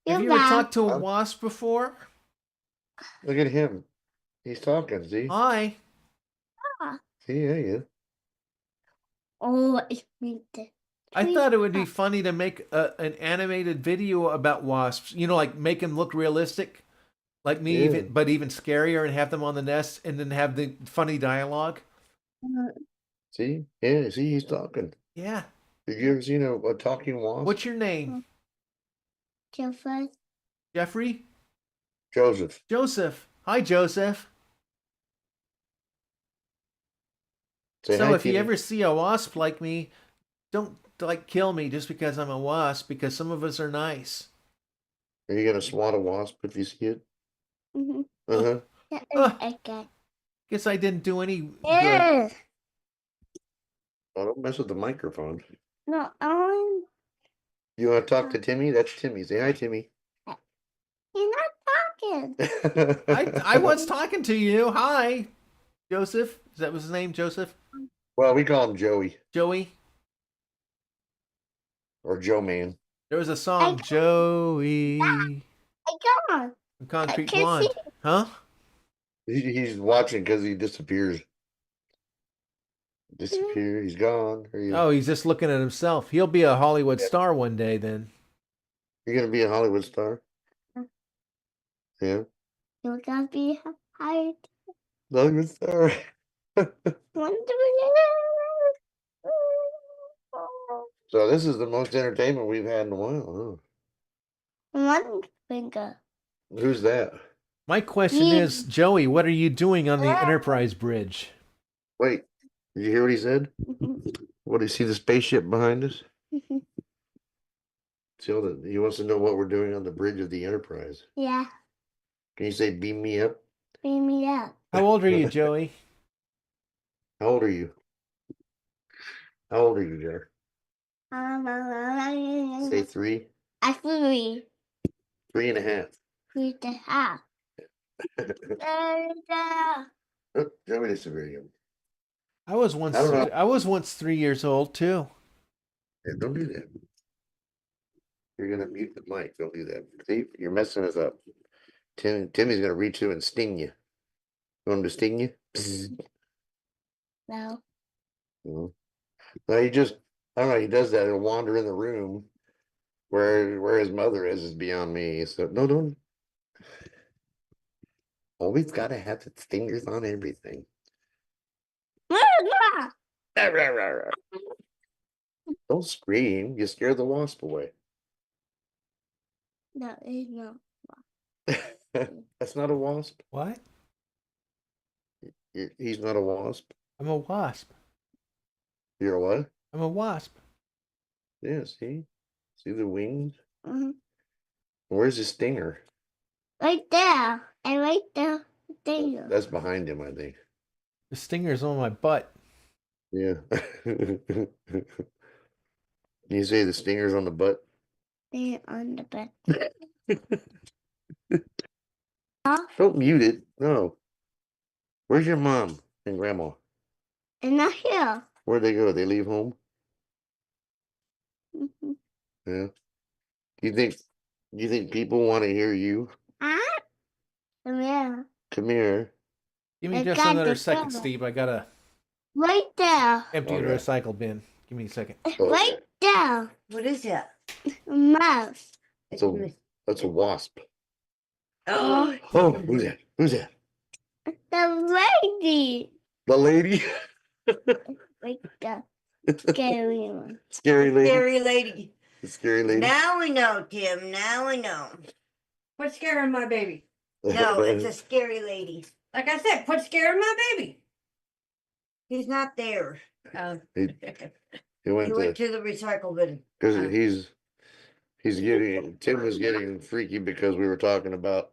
you ever ba. talked to a wasp before? Look at him. He's talking. See? Hi. See, yeah, yeah. Oh, it's me. I thought it would be funny to make an animated video about wasps. You know, like make them look realistic, like me, Yeah. but even scarier, and have them on the nest, and then have the funny dialogue. See? Yeah, see, he's talking. Yeah. Have you ever seen a talking wasp? What's your name? Joseph. Jeffrey? Joseph. Joseph. Hi, Joseph. Say So hi, if you Timmy. ever see a wasp like me, don't like kill me just because I'm a wasp, because some of us are nice. Are you gonna swat a wasp if you see it? Mm-hmm. Uh-huh. Yeah, okay. Guess I didn't do any good. Yeah. Oh, don't mess with the microphone. No, You want to talk to Timmy? That's Timmy. Say hi, Timmy. you're not talking. I was talking to you. Hi, Joseph. Is that was his name, Joseph? Well, we call him Joey Joey? or Joe Man. There was a song, Joey, I got. from Concrete can't Blonde. see. Huh? He's watching because he disappears. Disappear. He's gone. Are you? Oh, he's just looking at himself. He'll be a Hollywood star one day then. You're gonna be a Hollywood star. Yeah, You're gonna be hired. Hollywood star. So this is the most entertainment we've had in a while. One finger. Huh? Who's that? My question Me. is, Joey, what are you doing on the Enterprise bridge? Wait, did you hear what he said? What do you see the spaceship behind us? See all the, he wants to know what we're doing on the bridge of the Enterprise. Yeah, Can you say beam me up? beam me up. How old are you, Joey? How old are you? How old are you, Jar? Say 3. I 3. 3.5. 3.5. Oh, Joey disagreed. I was once I don't know. I was once 3 years old too. Yeah, don't do that. You're gonna mute the mic. Don't do that. See, you're messing us up. Timmy's gonna reach you and sting you. You want him to sting you? No. No, he just, I don't know, he does that. He'll wander in the room where his mother is beyond me. So no, don't. Always gotta have the stingers on everything. Don't scream. You scare the wasp away. No, it's not. That's not a wasp. What? He's not a wasp. I'm a wasp. You're a what? I'm a wasp. Yeah, see the wings? Mhm. Where's his stinger? Right there. And right there. There. That's behind him, I think. The stinger's on my butt. Yeah. Can you say the stinger's on the butt? They're on the bed. Don't mute it. No. Where's your mom and grandma? And not here. Where'd they go? They leave home? Mhm. Yeah. You think people want to hear you? Huh? Yeah. Come here. Give me I just got another the second, camera. Steve. I gotta Right there. empty the Okay. recycle bin. Give me a second. Right there. What is that? Mouse. That's a wasp. Oh, Oh, who's that? Who's that? The lady. The lady. Right there. Scary one. Scary lady. scary lady. The scary lady. Now we know, Tim. Now we know. Quit scaring my baby. No, it's a scary lady. Like I said, quit scaring my baby. He's not there. He He went went to to the recycle bin. because he's getting Tim was getting freaky because we were talking about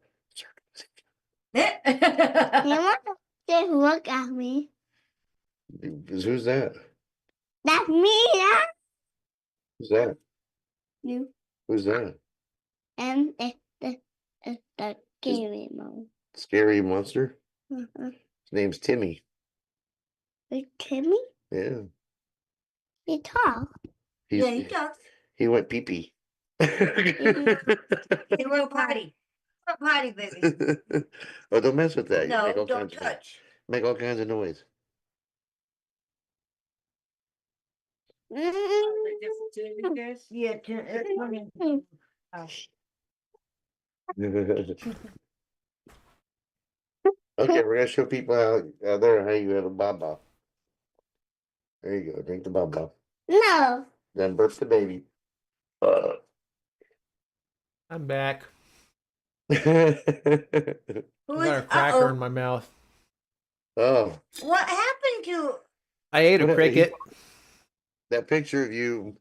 You want to just look at me? who's that? That's me, yeah? Who's that? You. Who's that? And it's the scary one. Scary monster? Uh-huh. His name's Timmy. With Timmy? Yeah. He talk. He's, Yeah, he does. he went pee pee. He went potty. Potty, baby. Oh, don't mess with that. You No, make all don't kinds of- touch. Make all kinds of noise. Yeah, Okay, we're gonna show people how there how you have a baba. There you go. Drink the baba. No. Then burp the baby. I'm back. Who I is, got a cracker uh-oh. in my mouth. Oh, What happened to? I ate a What- cricket. that picture of you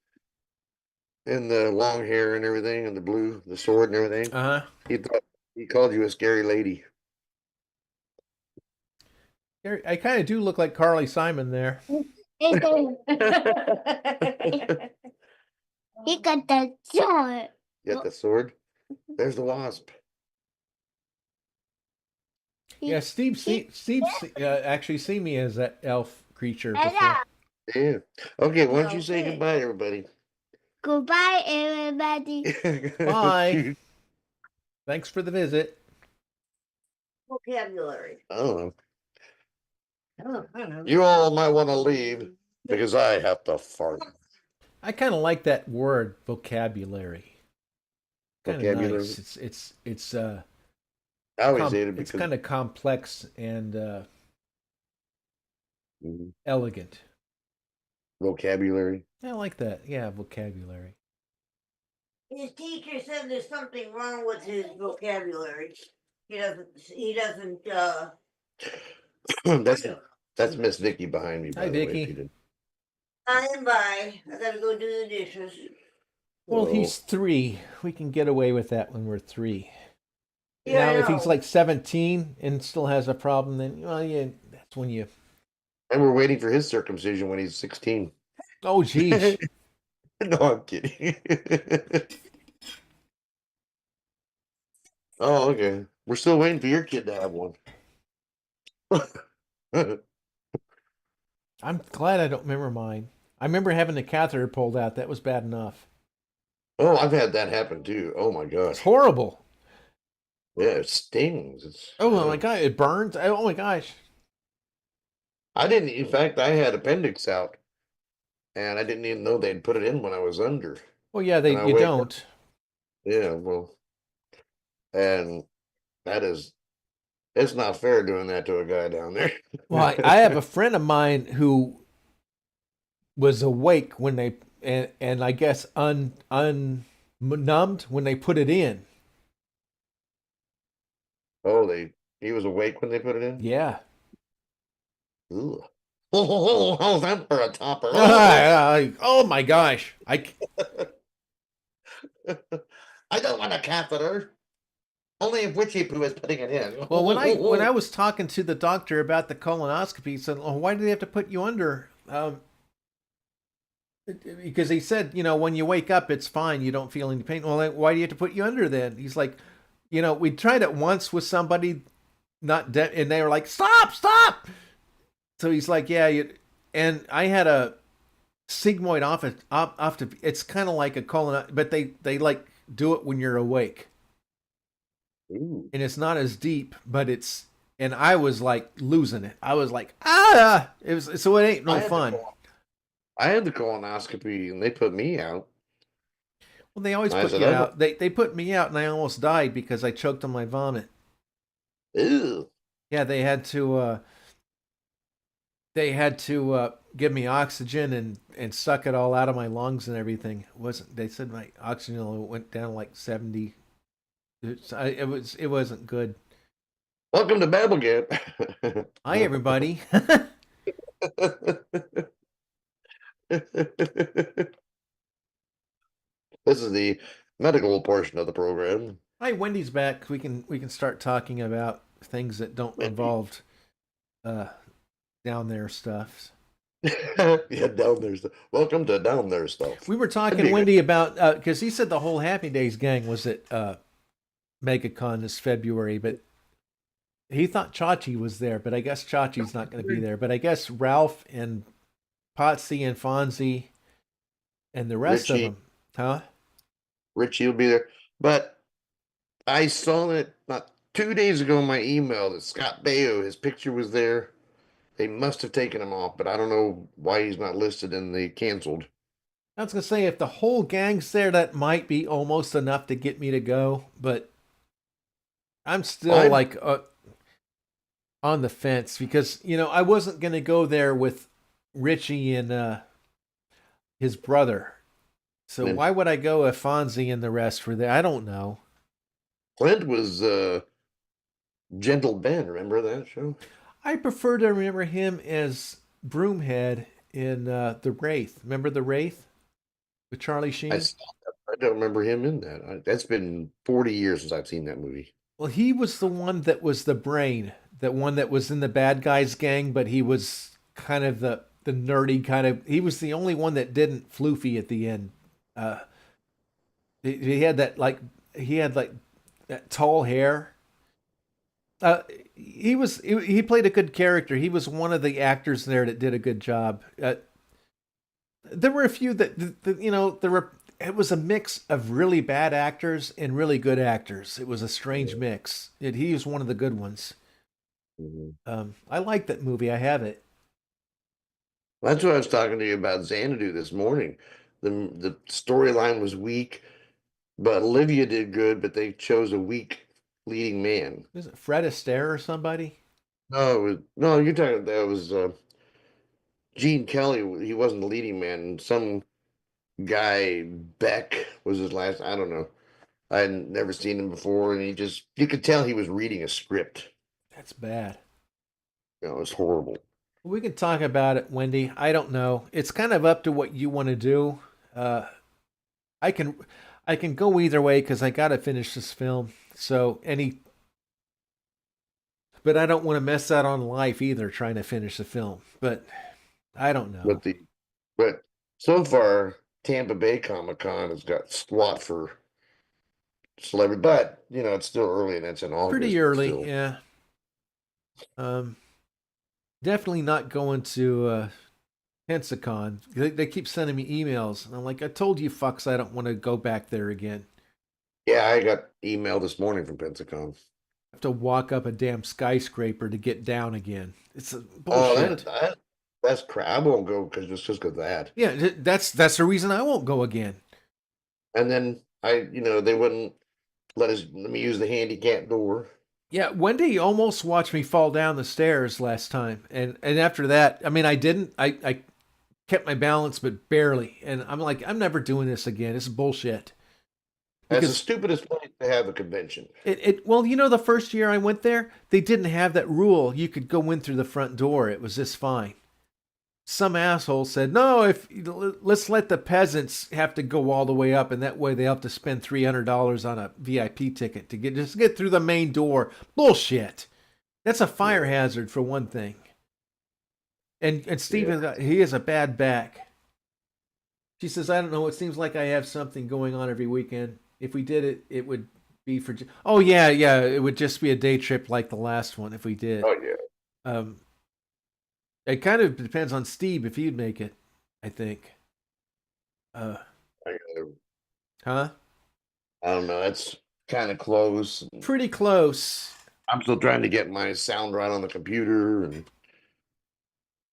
in the long hair and everything, and the blue, the sword and everything. Uh huh. He called you a scary lady. I kind of do look like Carly Simon there. He got the sword. You got the sword. There's the wasp. Yeah, Steve actually see me as that elf creature before. Yeah. Okay, why don't you say Okay. goodbye, everybody? Goodbye, everybody. Bye. Thanks for the visit. Vocabulary. Oh, I don't know. you all might want to leave because I have to fart. I kind of like that word, vocabulary. Kind of Vocabulary? nice. It's I always hated it it's because kind of complex and Mhm. elegant. vocabulary. I like that. Yeah, vocabulary. His teacher said there's something wrong with his vocabulary. He doesn't, That's Miss Vicky behind me. By Hi, the way, Vicky. if you didn't- by and by, I gotta go do the dishes. Well, Oh. he's 3. We can get away with that when we're 3. Yeah, Now, I if he's know. like 17 and still has a problem, then well, yeah, that's when you. And we're waiting for his circumcision when he's 16. Oh, geez. No, I'm kidding. Oh, okay. We're still waiting for your kid to have one. I'm glad I don't remember mine. I remember having the catheter pulled out. That was bad enough. Oh, I've had that happen too. Oh my It's gosh. horrible. Yeah, it stings. It's Oh my god, it burns. Oh my gosh. I didn't. In fact, I had appendix out, and I didn't even know they'd put it in when I was under. Well, yeah, And I you wake up- don't. Yeah, well, and that is, it's not fair doing that to a guy down there. Well, I have a friend of mine who was awake when they and I guess unnumbed when they put it in. Oh, he was awake when they put it in. Yeah. Ugh. How's that for a topper? Oh my gosh. I don't want a catheter. Only if Witchy Poo is putting it in. Well, when I was talking to the doctor about the colonoscopy, he said, "Oh, why do they have to put you under?" Because he said, when you wake up, it's fine. You don't feel any pain. Well, then why do you have to put you under then? He's like, we tried it once with somebody not dead, and they were like, "Stop, stop!" So he's like, "Yeah." And I had a sigmoid it's kind of like a colon, but they like do it when you're awake. Ooh. And it's not as deep, but it's, and I was like losing it. I was like, ah, it was, so it ain't no fun. I had the colonoscopy and they put me out. Well, they always I put said, you "I don't-" out. They put me out, and I almost died because I choked on my vomit. Ew. Yeah, they had to give me oxygen and suck it all out of my lungs and everything. It wasn't, they said my oxygen level went down like 70. It wasn't good. Welcome to BabbleGab. Hi everybody. This is the medical portion of the program. Hi, Wendy's back. We can start talking about things that don't involve down there stuff. Yeah, down there stuff. Welcome to down there stuff. We were talking, Wendy, about because he said the whole Happy Days gang was at MegaCon this February, but he thought Chachi was there, but I guess Chachi's not going to be there. But I guess Ralph and Potsy and Fonzie and the rest Richie. of them, huh? Richie will be there. But I saw it not 2 days ago in my email that Scott Baio, his picture was there. They must have taken him off, but I don't know why he's not listed in the canceled. I was going to say, if the whole gang's there, that might be almost enough to get me to go, but I'm still on the fence because, I wasn't going to go there with Richie and his brother. So why would I go if Fonzie and the rest were there? I don't know. Clint was Gentle Ben. Remember that show? I prefer to remember him as Broomhead in The Wraith. Remember The Wraith with Charlie Sheen? I don't remember him in that. That's been 40 years since I've seen that movie. Well, he was the one that was the brain, that one that was in the bad guys gang, but he was kind of the nerdy kind of. He was the only one that didn't floofy at the end. He had that that tall hair. He played a good character. He was one of the actors there that did a good job. There were a few it was a mix of really bad actors and really good actors. It was a strange mix. He was one of the good ones. Mm-hmm. I like that movie. I have it. That's what I was talking to you about Xanadu this morning. The storyline was weak, but Olivia did good, but they chose a weak leading man. Is it Fred Astaire or somebody? No, you're talking, that was Gene Kelly. He wasn't the leading man. Some guy, Beck was his last, I don't know. I had never seen him before, and you could tell he was reading a script. That's bad. It was horrible. We can talk about it, Wendy. I don't know. It's kind of up to what you want to do. I can go either way because I got to finish this film. So but I don't want to mess out on life either trying to finish the film. But I don't know. But so far, Tampa Bay Comic-Con has got SWAT for celebrity, but it's still early and it's in August. Pretty early, yeah. Definitely not going to Pensacon. They keep sending me emails, and I'm like, I told you fucks I don't want to go back there again. Yeah, I got email this morning from Pensacon. I have to walk up a damn skyscraper to get down again. It's a bullshit. Oh, that's crap. I won't go just because of that. Yeah, that's the reason I won't go again. And then they wouldn't let me use the handicap door. Yeah, Wendy almost watched me fall down the stairs last time, and after that, I mean, I didn't. I kept my balance, but barely. And I'm like, I'm never doing this again. This is bullshit. That's the stupidest place to have a convention. Well, the first year I went there, they didn't have that rule. You could go in through the front door. It was just fine. Some asshole said, no, let's let the peasants have to go all the way up, and that way they have to spend $300 on a VIP ticket to get through the main door. Bullshit. That's a fire hazard for one thing. And Steven, he has a bad back. She says, I don't know. It seems like I have something going on every weekend. If we did it, it would be for. Oh yeah. It would just be a day trip like the last one if we did. Oh yeah. It kind of depends on Steve if he'd make it. I think. Uh, I, gotta- huh? I don't know. That's kind of close. Pretty close. I'm still trying to get my sound right on the computer, and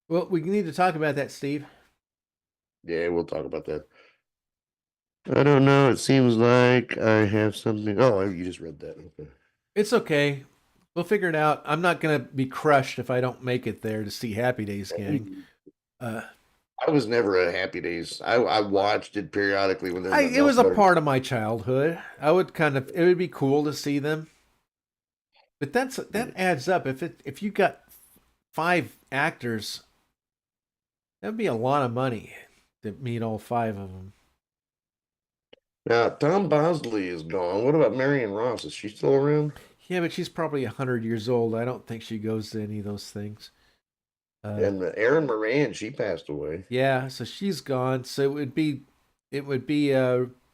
Well, we need to talk about that, Steve. yeah, we'll talk about that. I don't know. It seems like I have something. Oh, you just read that. Okay. It's okay. We'll figure it out. I'm not gonna be crushed if I don't make it there to see Happy Days, gang. Uh, I was never a Happy Days. I watched it periodically when there's nothing it else was a better. part of my childhood. I would it would be cool to see them, but that adds up. If you got 5 actors, that'd be a lot of money to meet all 5 of them. Now, Tom Bosley is gone. What about Marion Ross? Is she still around? Yeah, but she's probably 100 years old. I don't think she goes to any of those things. And Erin Moran, she passed away. Yeah, so she's gone. So it would be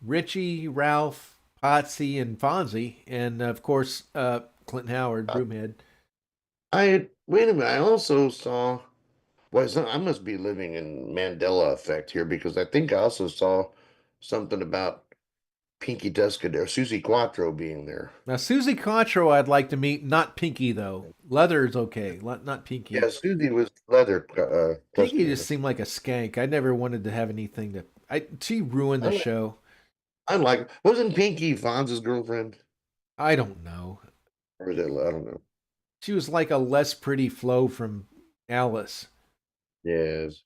Richie, Ralph, Potsy, and Fonzie, and of course Clinton Howard, Broomhead. Wait a minute. I also saw. Well, I must be living in Mandela effect here because I think I also saw something about Pinky Tuscadero, Susie Quattro being there. Now Susie Quattro, I'd like to meet. Not Pinky though. Leather's okay. Not Pinky. Yeah, Susie was leather. Pinky just Tuscadero. seemed like a skank. I never wanted to have anything to. She ruined the show. Wasn't Pinky Fonz's girlfriend? I don't know. Or was it, I don't know. She was like a less pretty Flo from Alice. Yes.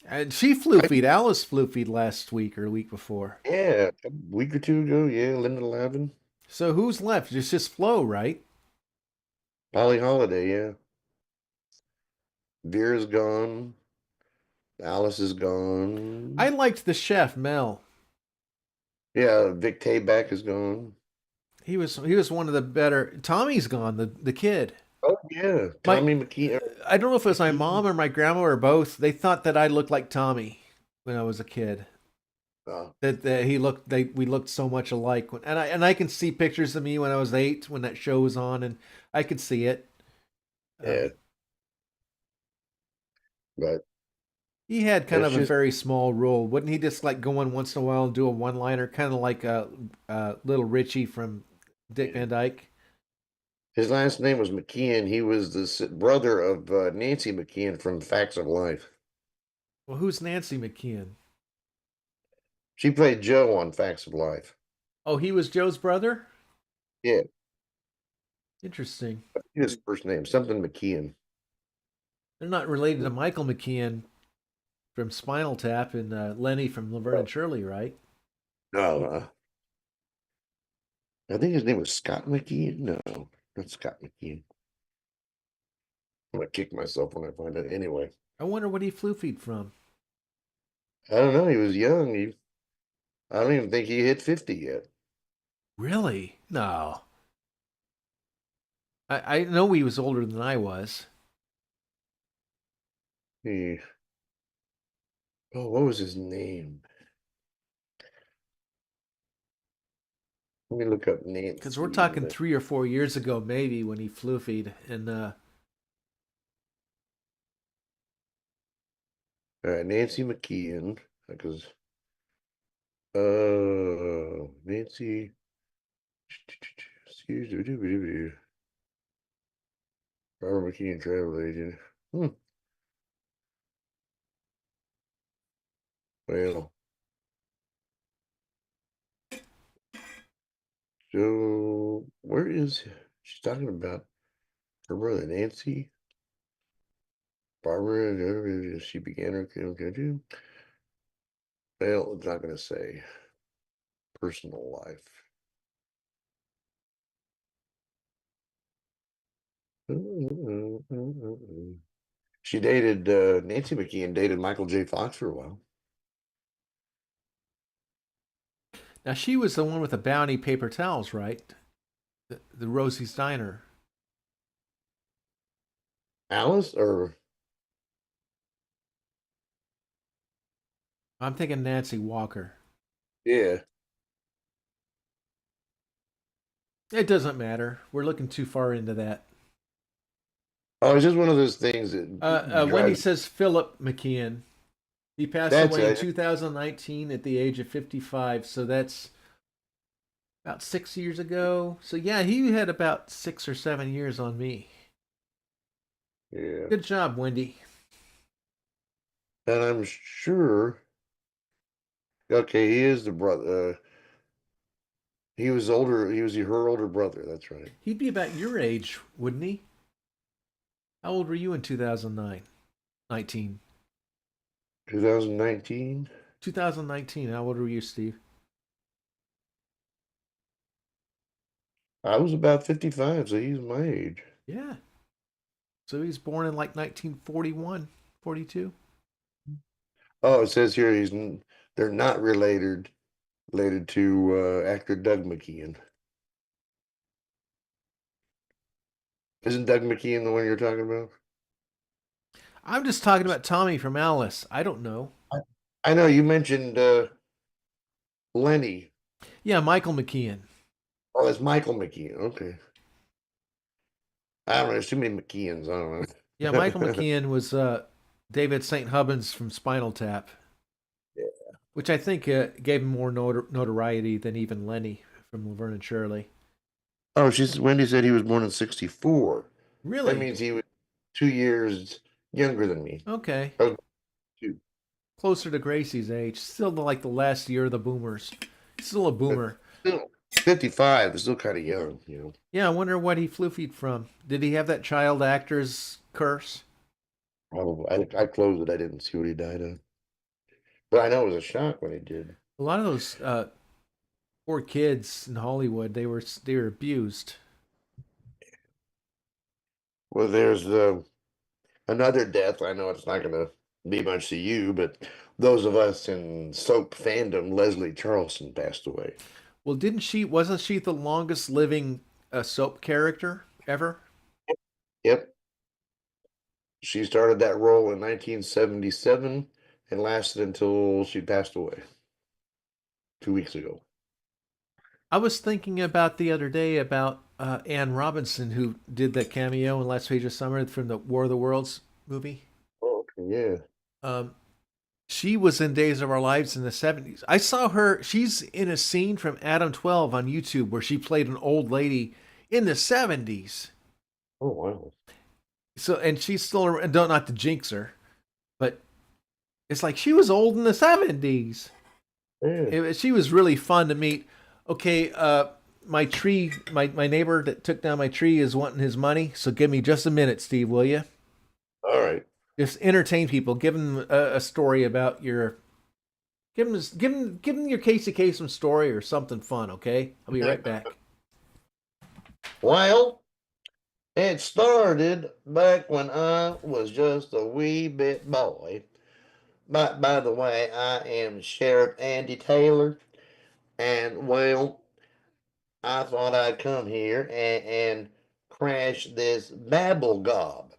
And she floofied. Alice floofied last week or the week before. Yeah, a week or two ago. Yeah, Linda Lavin. So who's left? It's just Flo, right? Polly Holiday, yeah. Vera's gone. Alice is gone. I liked the chef, Mel. Yeah, Vic Tayback is gone. He was one of the better. Tommy's gone, the kid. Oh yeah, Tommy McKee. I don't know if it was my mom or my grandma or both. They thought that I looked like Tommy when I was a kid. Oh, That we looked so much alike. And I can see pictures of me when I was 8 when that show was on, and I could see it. yeah. But He had kind it's of a just very small role. Wouldn't he just like go in once in a while and do a one-liner, kind of like little Richie from Dick Van Dyke? his last name was McKeon. He was the brother of Nancy McKeon from Facts of Life. Well, who's Nancy McKeon? She played Joe on Facts of Life. Oh, he was Joe's brother? Yeah, Interesting. his first name something McKeon. They're not related to Michael McKeon from Spinal Tap and Lenny from Laverne and Shirley, right? No, I think his name was Scott McKeon. No, not Scott McKeon. I'm gonna kick myself when I find it. Anyway, I wonder what he floofied from. I don't know. He was young. I don't even think he hit 50 yet. Really? No. I know he was older than I was. He, what was his name? Let me look up Nancy. Because we're talking 3 or 4 years ago, maybe, when he floofied. And All right, Nancy McKeon. Because Nancy. Robert McKeon, travel agent. Well, so where is she's talking about her brother Nancy? Barbara, she began her okay. Well, it's not going to say personal life. She dated Nancy McKeon dated Michael J. Fox for a while. now she was the one with the Bounty paper towels, right? The Rosie's Diner. Alice or I'm thinking Nancy Walker. yeah. It doesn't matter. We're looking too far into that. Oh, it's just one of those things that Wendy says Philip McKeon. He passed That's away in it. 2019 at the age of 55. So that's about 6 years ago. So yeah, he had about 6 or 7 years on me. Yeah. Good job, Wendy. And I'm sure. Okay, he is the brother. He was older. He was her older brother. That's right. He'd be about your age, wouldn't he? How old were you in 2009? 19. 2019. 2019. How old were you, Steve? I was about 55, so he's my age. Yeah. So he's born in like 1941, 42. Oh, it says here they're not related to actor Doug McKeon. Isn't Doug McKeon the one you're talking about? I'm just talking about Tommy from Alice. I don't know. I know you mentioned Lenny. Yeah, Michael McKeon. Oh, it's Michael McKeon. Okay. I don't know. There's too many McKeons. I don't know. Yeah, Michael McKeon was David St. Hubbins from Spinal Tap, Yeah. which I think gave him more notoriety than even Lenny from Laverne and Shirley. Oh, Wendy said he was born in 64. That Really? means he was 2 years younger than me. Okay. Oh, two. Closer to Gracie's age. Still like the last year of the boomers. Still a boomer. Still, 55 is still kind of young, you know. Yeah, I wonder what he floofied from. Did he have that child actor's curse? Probably. I closed it. I didn't see what he died of. But I know it was a shock when he did. A lot of those poor kids in Hollywood, they were abused. Well, there's another death. I know it's not going to be much to you, but those of us in soap fandom, Leslie Charleston passed away. Well, wasn't she the longest living soap character ever? Yep. She started that role in 1977 and lasted until she passed away 2 weeks ago. I was thinking about the other day about Anne Robinson, who did that cameo in Last Page of Summer from the War of the Worlds movie. Oh, okay, yeah. She was in Days of Our Lives in the 70s. I saw her, she's in a scene from Adam 12 on YouTube where she played an old lady in the 70s. Oh, wow. So, and she's still, don't not to jinx her, but it's like she was old in the 70s. Yeah. She was really fun to meet. Okay, my tree, my neighbor that took down my tree is wanting his money. So give me just a minute, Steve, will you? All right. Just entertain people. Give them a story about your. Give them your Casey Kasem story or something fun. Okay, I'll be right back. Well, it started back when I was just a wee bit boy. By the way, I am Sheriff Andy Taylor, and well, I thought I'd come here and crash this BabbleGab.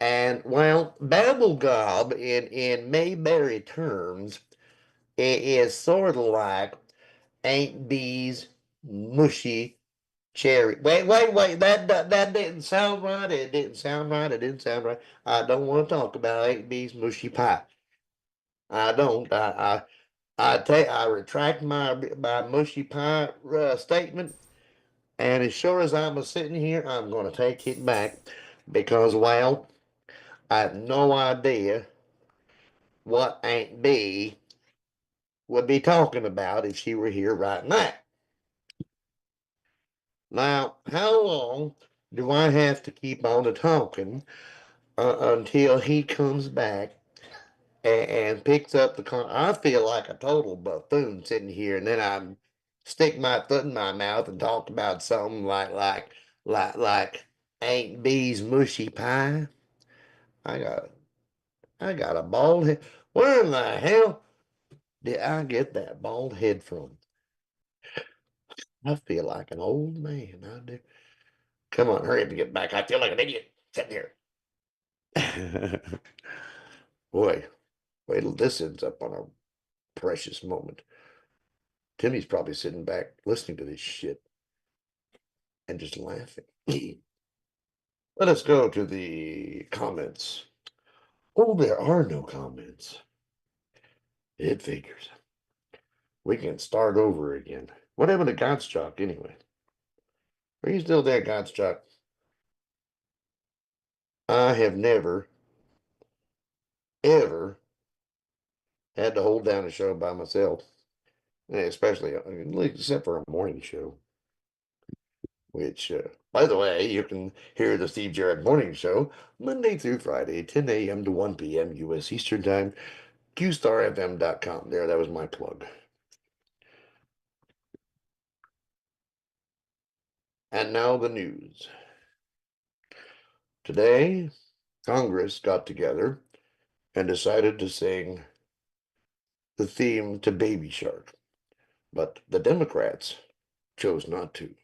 And well, BabbleGab in Mayberry terms, it is sort of like Aunt Bee's mushy cherry. Wait. That didn't sound right. It didn't sound right. It didn't sound right. I don't want to talk about Aunt Bee's mushy pie. I don't. I retract my mushy pie statement. And as sure as I'm sitting here, I'm going to take it back because, well, I have no idea what Aunt B would be talking about if she were here right now. Now, how long do I have to keep on talking until he comes back and picks up the con? I feel like a total buffoon sitting here, and then I stick my foot in my mouth and talk about something like Aunt B's mushy pie. I got I got a bald head. Where in the hell did I get that bald head from? I feel like an old man. I do. Come on, hurry up and get back. I feel like an idiot sitting here. Boy, wait till this ends up on a precious moment. Timmy's probably sitting back listening to this shit and just laughing. Let us go to the comments. Oh, there are no comments. It figures. We can start over again. What happened to Gottschalk anyway? Are you still there, Gottschalk? I have never, ever had to hold down a show by myself, especially except for a morning show. Which, by the way, you can hear the Steve Jarrett Morning Show Monday through Friday, 10 a.m. to 1 p.m. U.S. Eastern Time, QStarFM.com. There, that was my plug. And now the news. Today, Congress got together and decided to sing the theme to Baby Shark. But the Democrats chose not to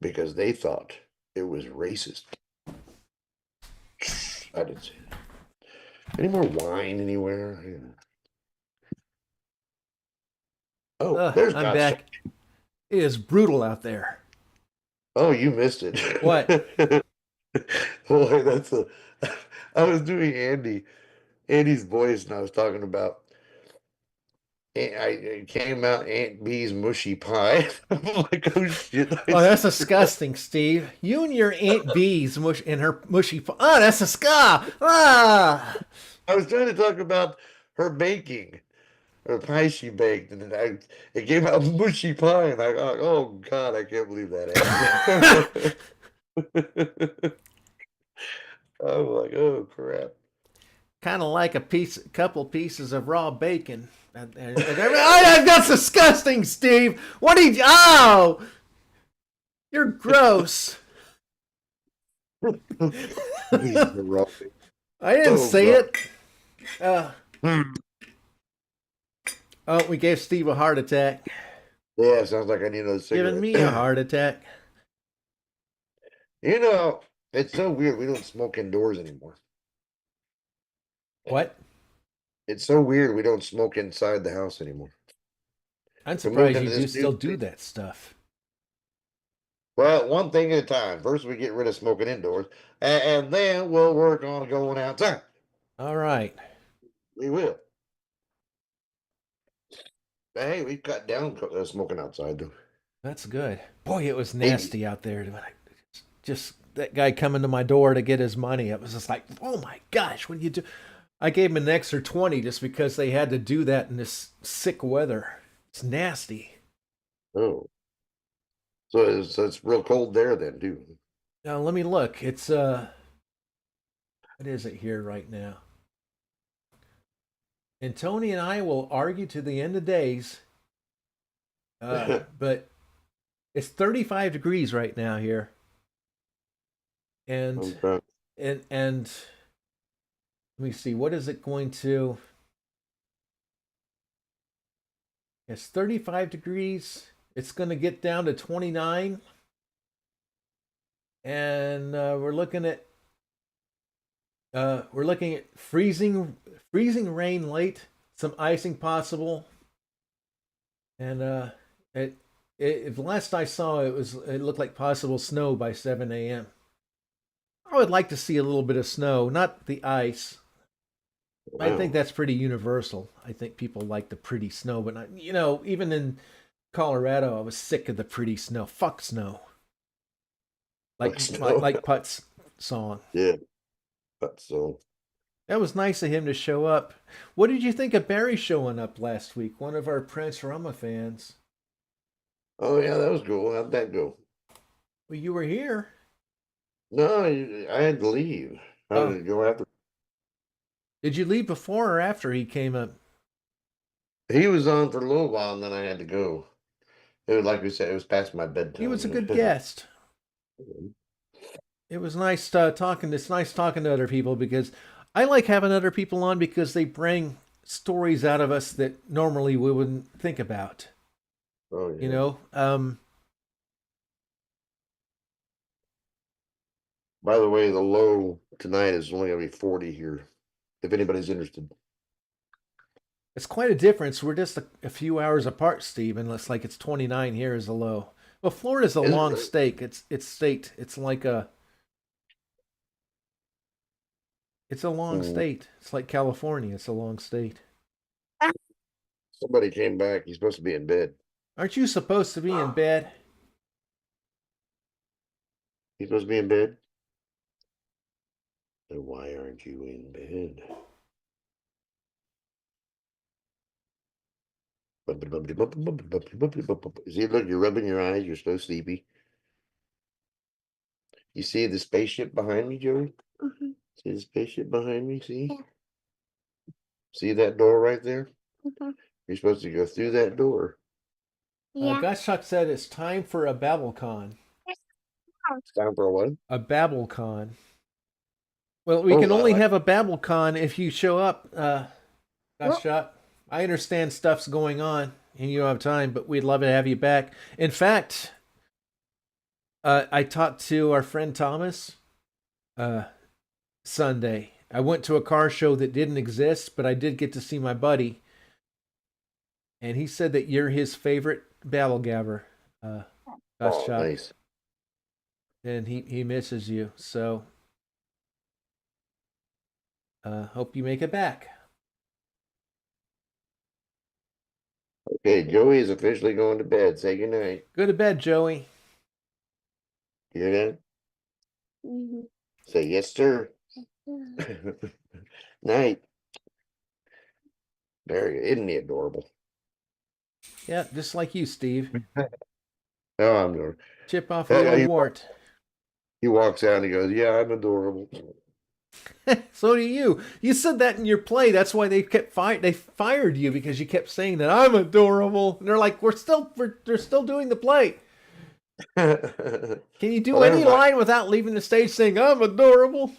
because they thought it was racist. I didn't say that. Any more wine anywhere? Yeah. Oh, there's I'm Gottschalk. back. It is brutal out there. Oh, you missed it. What? Boy, that's a. I was doing Andy's voice, and I was talking about. I came out Aunt B's mushy pie. I'm like, oh shit! Oh, that's disgusting, Steve. You and your Aunt Bee's mush and her mushy. Oh, that's a ska. Ah. I was trying to talk about her baking, or pie she baked, and then it came out mushy pie, and I thought, oh god, I can't believe that happened. I'm like, oh crap. Kind of like couple pieces of raw bacon. Oh, that's disgusting, Steve. What did you? Oh, you're gross. I didn't say it. Oh, we gave Steve a heart attack. Yeah, sounds like I need another cigarette. Giving me a heart attack. You know, it's so weird. We don't smoke indoors anymore. What? It's so weird. We don't smoke inside the house anymore. I'm surprised you still do that stuff. Well, one thing at a time. First, we get rid of smoking indoors, and then we'll work on going outside. All right. We will. But hey, we cut down smoking outside, though. That's good. Boy, it was nasty out there. Just that guy coming to my door to get his money. It was just like, oh my gosh, what do you do? I gave him an extra 20 just because they had to do that in this sick weather. It's nasty. Oh. So it's real cold there then, too. Now, let me look. It's, what is it here right now? And Tony and I will argue to the end of days. But it's 35 degrees right now here. And, Okay. and let me see, what is it going to? It's 35 degrees. It's going to get down to 29. And we're looking at freezing rain late, some icing possible. And if last I saw it looked like possible snow by 7 a.m. I would like to see a little bit of snow, not the ice. Wow. I think that's pretty universal. I think people like the pretty snow, but not, even in Colorado, I was sick of the pretty snow. Fuck snow. Like Putt's song. Yeah. So that was nice of him to show up. What did you think of Barry showing up last week? One of our Prince Rama fans. Oh yeah, that was cool. How'd that go? Well, you were here. No, I had to leave. How did it go after? Did you leave before or after he came up? He was on for a little while, and then I had to go. It was like we said, it was past my bedtime. He was a good guest. It was nice talking. It's nice talking to other people because I like having other people on because they bring stories out of us that normally we wouldn't think about. Oh yeah. By the way, the low tonight is only going to be 40 here, if anybody's interested. It's quite a difference. We're just a few hours apart, Steve, and it's like it's 29 here is the low. Well, Florida's a long state. It's state. It's like it's a long state. It's like California. It's a long state. Somebody came back. He's supposed to be in bed. Aren't you supposed to be in bed? He's supposed to be in bed. Then why aren't you in bed? See, look, you're rubbing your eyes. You're so sleepy. You see the spaceship behind me, Joey? Mhm. See the spaceship behind me? See? Yeah. See that door right there? Mhm. You're supposed to go through that door. Yeah. Gottschalk said it's time for a BabbleCon. It's time for a what? A BabbleCon. Well, we Oh, can I only like- have a BabbleCon if you show up, Gottschalk. I understand stuff's going on and you don't have time, but we'd love to have you back. In fact, I talked to our friend Thomas Sunday. I went to a car show that didn't exist, but I did get to see my buddy. And he said that you're his favorite BabbleGabber, Oh, Gottschalk. nice. And he misses you. So hope you make it back. Okay, Joey is officially going to bed. Say goodnight. Go to bed, Joey. You hear that? Mhm. Say yes, sir. Night. Very good. Isn't he adorable? Yeah, just like you, Steve. Oh, I'm adorable. Chip off Hey, the are old you- wart. He walks out and he goes, "Yeah, I'm adorable." So do you. You said that in your play. That's why they fired you, because you kept saying that I'm adorable. And they're like, they're still doing the play. Can you do Well, any never mind. line without leaving the stage saying I'm adorable?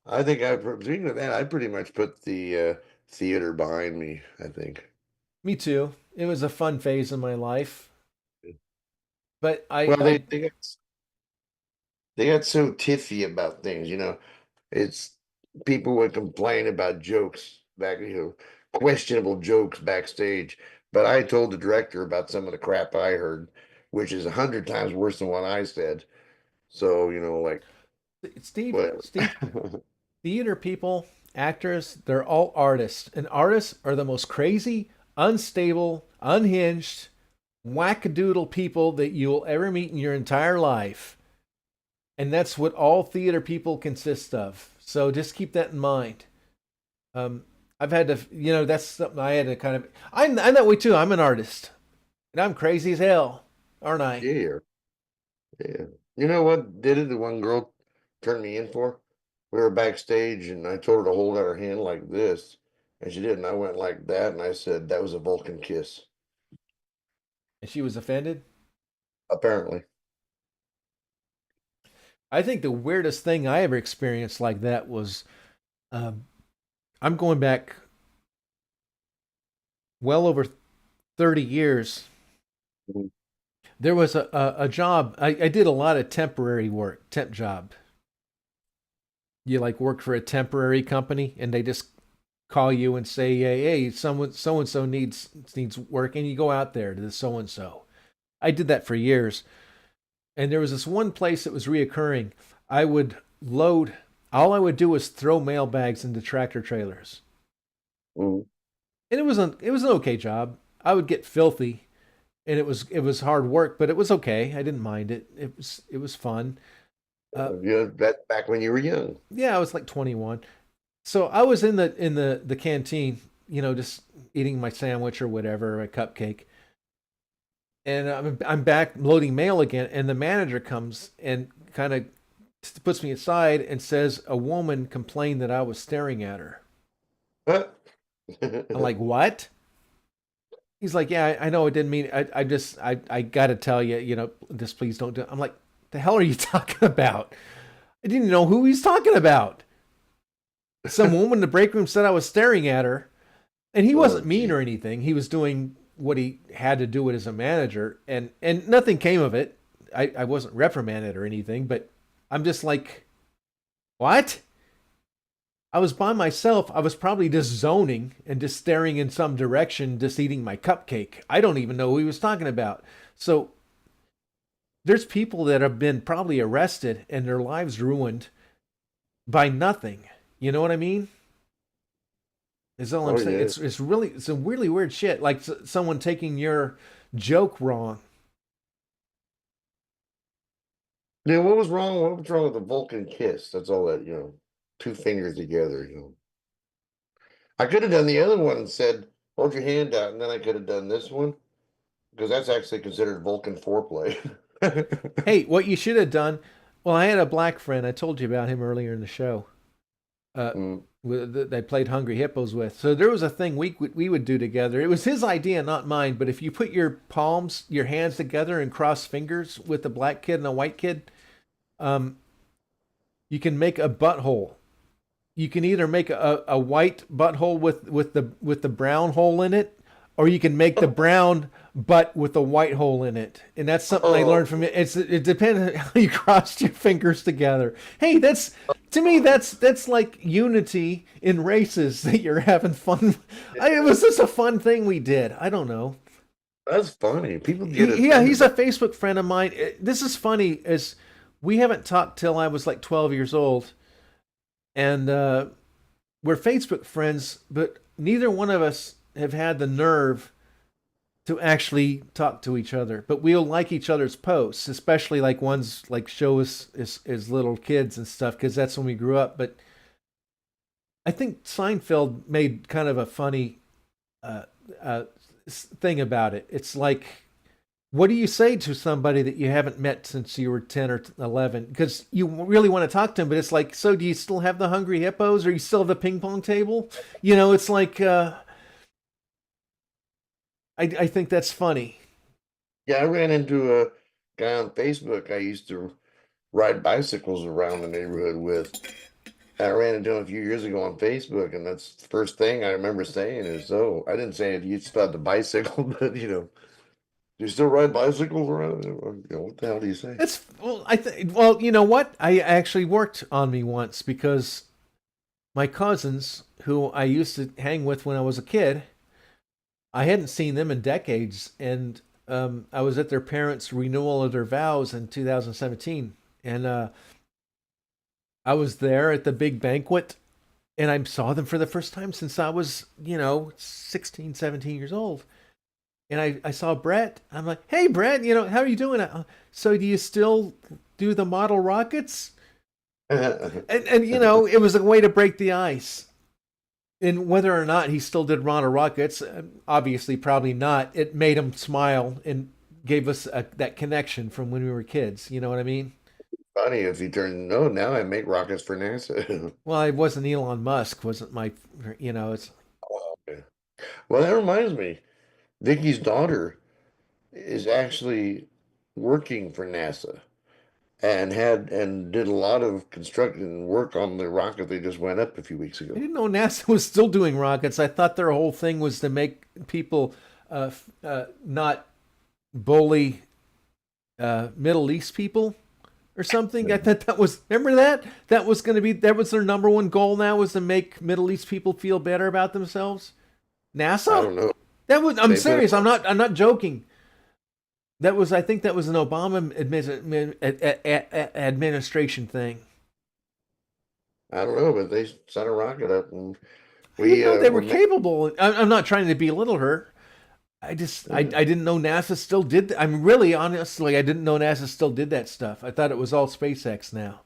I think speaking of that, I pretty much put the theater behind me. I think. Me too. It was a fun phase in my life. But Well, they got so tiffy about things, you know. It's people would complain about jokes back, you know, questionable jokes backstage. But I told the director about some of the crap I heard, which is 100 times worse than what I said. So, you know, like Steve, whatever. theater people, actors, they're all artists. And artists are the most crazy, unstable, unhinged, wackadoodle people that you will ever meet in your entire life. And that's what all theater people consist of. So just keep that in mind. I've had to, you know, that's something I had to kind of, I'm that way too. I'm an artist. And I'm crazy as hell, aren't I? Yeah. Yeah. You know what did it? The one girl turned me in for? We were backstage and I told her to hold out her hand like this. And she did. And I went like that. And I said, that was a Vulcan kiss. And she was offended. Apparently. I think the weirdest thing I ever experienced like that was, I'm going back well over 30 years. Mhm. There was a job. I did a lot of temporary work, temp job. You like work for a temporary company and they just call you and say, hey, someone so and so needs work, and you go out there to the so and so. I did that for years. And there was this one place that was reoccurring. I would load, all I would do was throw mail bags into tractor trailers. Mhm. And it was an okay job. I would get filthy, and it was hard work, but it was okay. I didn't mind it. It was fun. Yeah, that back when you were young. Yeah, I was like 21. So I was in the canteen, you know, just eating my sandwich or whatever, a cupcake. And I'm back loading mail again, and the manager comes and kind of puts me aside and says a woman complained that I was staring at her. Huh? I'm like, what? He's like, yeah, I know, it didn't mean. I got to tell you, you know, just please don't do it. I'm like, the hell are you talking about? I didn't know who he's talking about. Some woman in the break room said I was staring at her, and he wasn't mean or anything. He was doing what he had to do it as a manager, and nothing came of it. I wasn't reprimanded or anything, but I'm just like, what? I was by myself. I was probably just zoning and just staring in some direction, just eating my cupcake. I don't even know who he was talking about. So there's people that have been probably arrested and their lives ruined by nothing. You know what I mean? Is all I'm Oh, saying. yeah. It's really some really weird shit. Like someone taking your joke wrong. Yeah, what was wrong? What was wrong with the Vulcan kiss? That's all that, two fingers together. I could have done the other one and said, hold your hand out, and then I could have done this one because that's actually considered Vulcan foreplay. Hey, what you should have done. Well, I had a black friend. I told you about him earlier in the show. Mm. They played Hungry Hippos with. So there was a thing we would do together. It was his idea, not mine. But if you put your palms, your hands together and cross fingers with a black kid and a white kid, you can make a butthole. You can either make a white butthole with the brown hole in it, or you can make the brown butt with a white hole in it. And that's something I learned from it. It depends on how you crossed your fingers together. Hey, to me that's like unity in races that you're having fun. It was just a fun thing we did. I don't know. That's funny. People get it. Yeah, he's a Facebook friend of mine. This is funny as we haven't talked till I was like 12 years old. And we're Facebook friends, but neither one of us have had the nerve to actually talk to each other. But we'll like each other's posts, especially like ones like show us as little kids and stuff, because that's when we grew up. But I think Seinfeld made kind of a funny thing about it. It's like, what do you say to somebody that you haven't met since you were 10 or 11? Because you really want to talk to them, but it's like, so do you still have the Hungry Hippos, or you still have the ping pong table? It's like, I think that's funny. Yeah, I ran into a guy on Facebook I used to ride bicycles around the neighborhood with. I ran into him a few years ago on Facebook, and that's the first thing I remember saying is, "Oh, I didn't say it. You still have the bicycle, but do you still ride bicycles around? What the hell do you say?" Well, you know what? I actually worked on me once because my cousins, who I used to hang with when I was a kid, I hadn't seen them in decades, and I was at their parents' renewal of their vows in 2017, and I was there at the big banquet, and I saw them for the first time since I was, 16, 17 years old. And I saw Brett. I'm like, hey, Brett, how are you doing? So do you still do the model rockets? And it was a way to break the ice. And whether or not he still did model rockets, obviously probably not. It made him smile and gave us that connection from when we were kids. You know what I mean? Funny if he turned, no, now I make rockets for NASA. Well, I wasn't Elon Musk, wasn't my, it's. Oh, okay. Well, that reminds me, Vicky's daughter is actually working for NASA and did a lot of construction work on the rocket they just went up a few weeks ago. I didn't know NASA was still doing rockets. I thought their whole thing was to make people not bully Middle East people or something. I thought that was, remember that? That was their number one goal now, was to make Middle East people feel better about themselves. NASA? I don't know. I'm serious. I'm not joking. I think that was an Obama administration thing. I don't know, but they sent a rocket up, and I didn't know they were capable. I'm not trying to belittle her. I didn't know NASA still did that. I'm really honestly, I didn't know NASA still did that stuff. I thought it was all SpaceX now.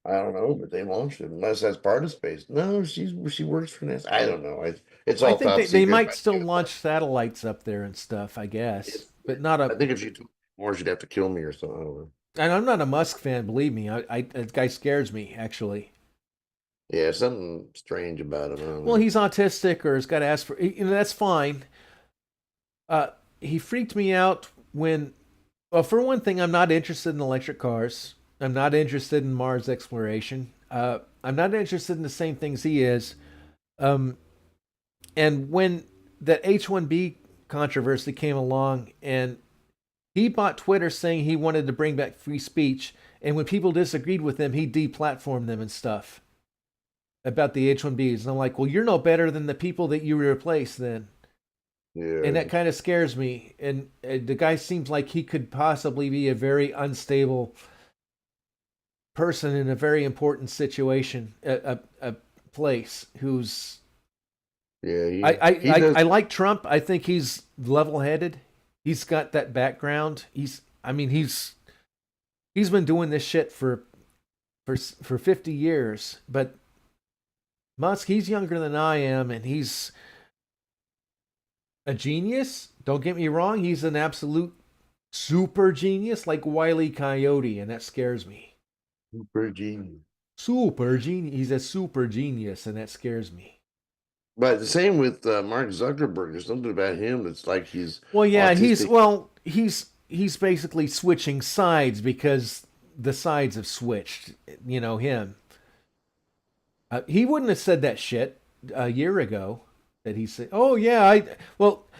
I don't know, but they launched it, unless that's part of space. No, she works for NASA. I don't know. It's all I think top they secret, might still launch satellites up there and stuff, I guess. But not I think if she took more, she'd have to kill me or something. I don't know. And I'm not a Musk fan, believe me. That guy scares me, actually. Yeah, something strange about him. I don't Well, know. he's autistic or has got to ask for, that's fine. He freaked me out when, well, for one thing, I'm not interested in electric cars. I'm not interested in Mars exploration. I'm not interested in the same things he is. And when the H-1B controversy came along, and he bought Twitter saying he wanted to bring back free speech, and when people disagreed with him, he deplatformed them and stuff about the H-1Bs. And I'm like, well, you're no better than the people that you replaced then. Yeah. And that kind of scares me. And the guy seems like he could possibly be a very unstable person in a very important situation, a place who's Yeah, I, he I, does. I like Trump. I think he's level-headed. He's got that background. He's been doing this shit for 50 years. But Musk, he's younger than I am, and he's a genius. Don't get me wrong. He's an absolute super genius, like Wile E. Coyote, and that scares me. Super genius. Super genius. He's a super genius, and that scares me. But the same with Mark Zuckerberg. There's something about him that's like he's Well, yeah, autistic. he's basically switching sides because the sides have switched. Him. He wouldn't have said that shit a year ago. That he said, "Oh yeah,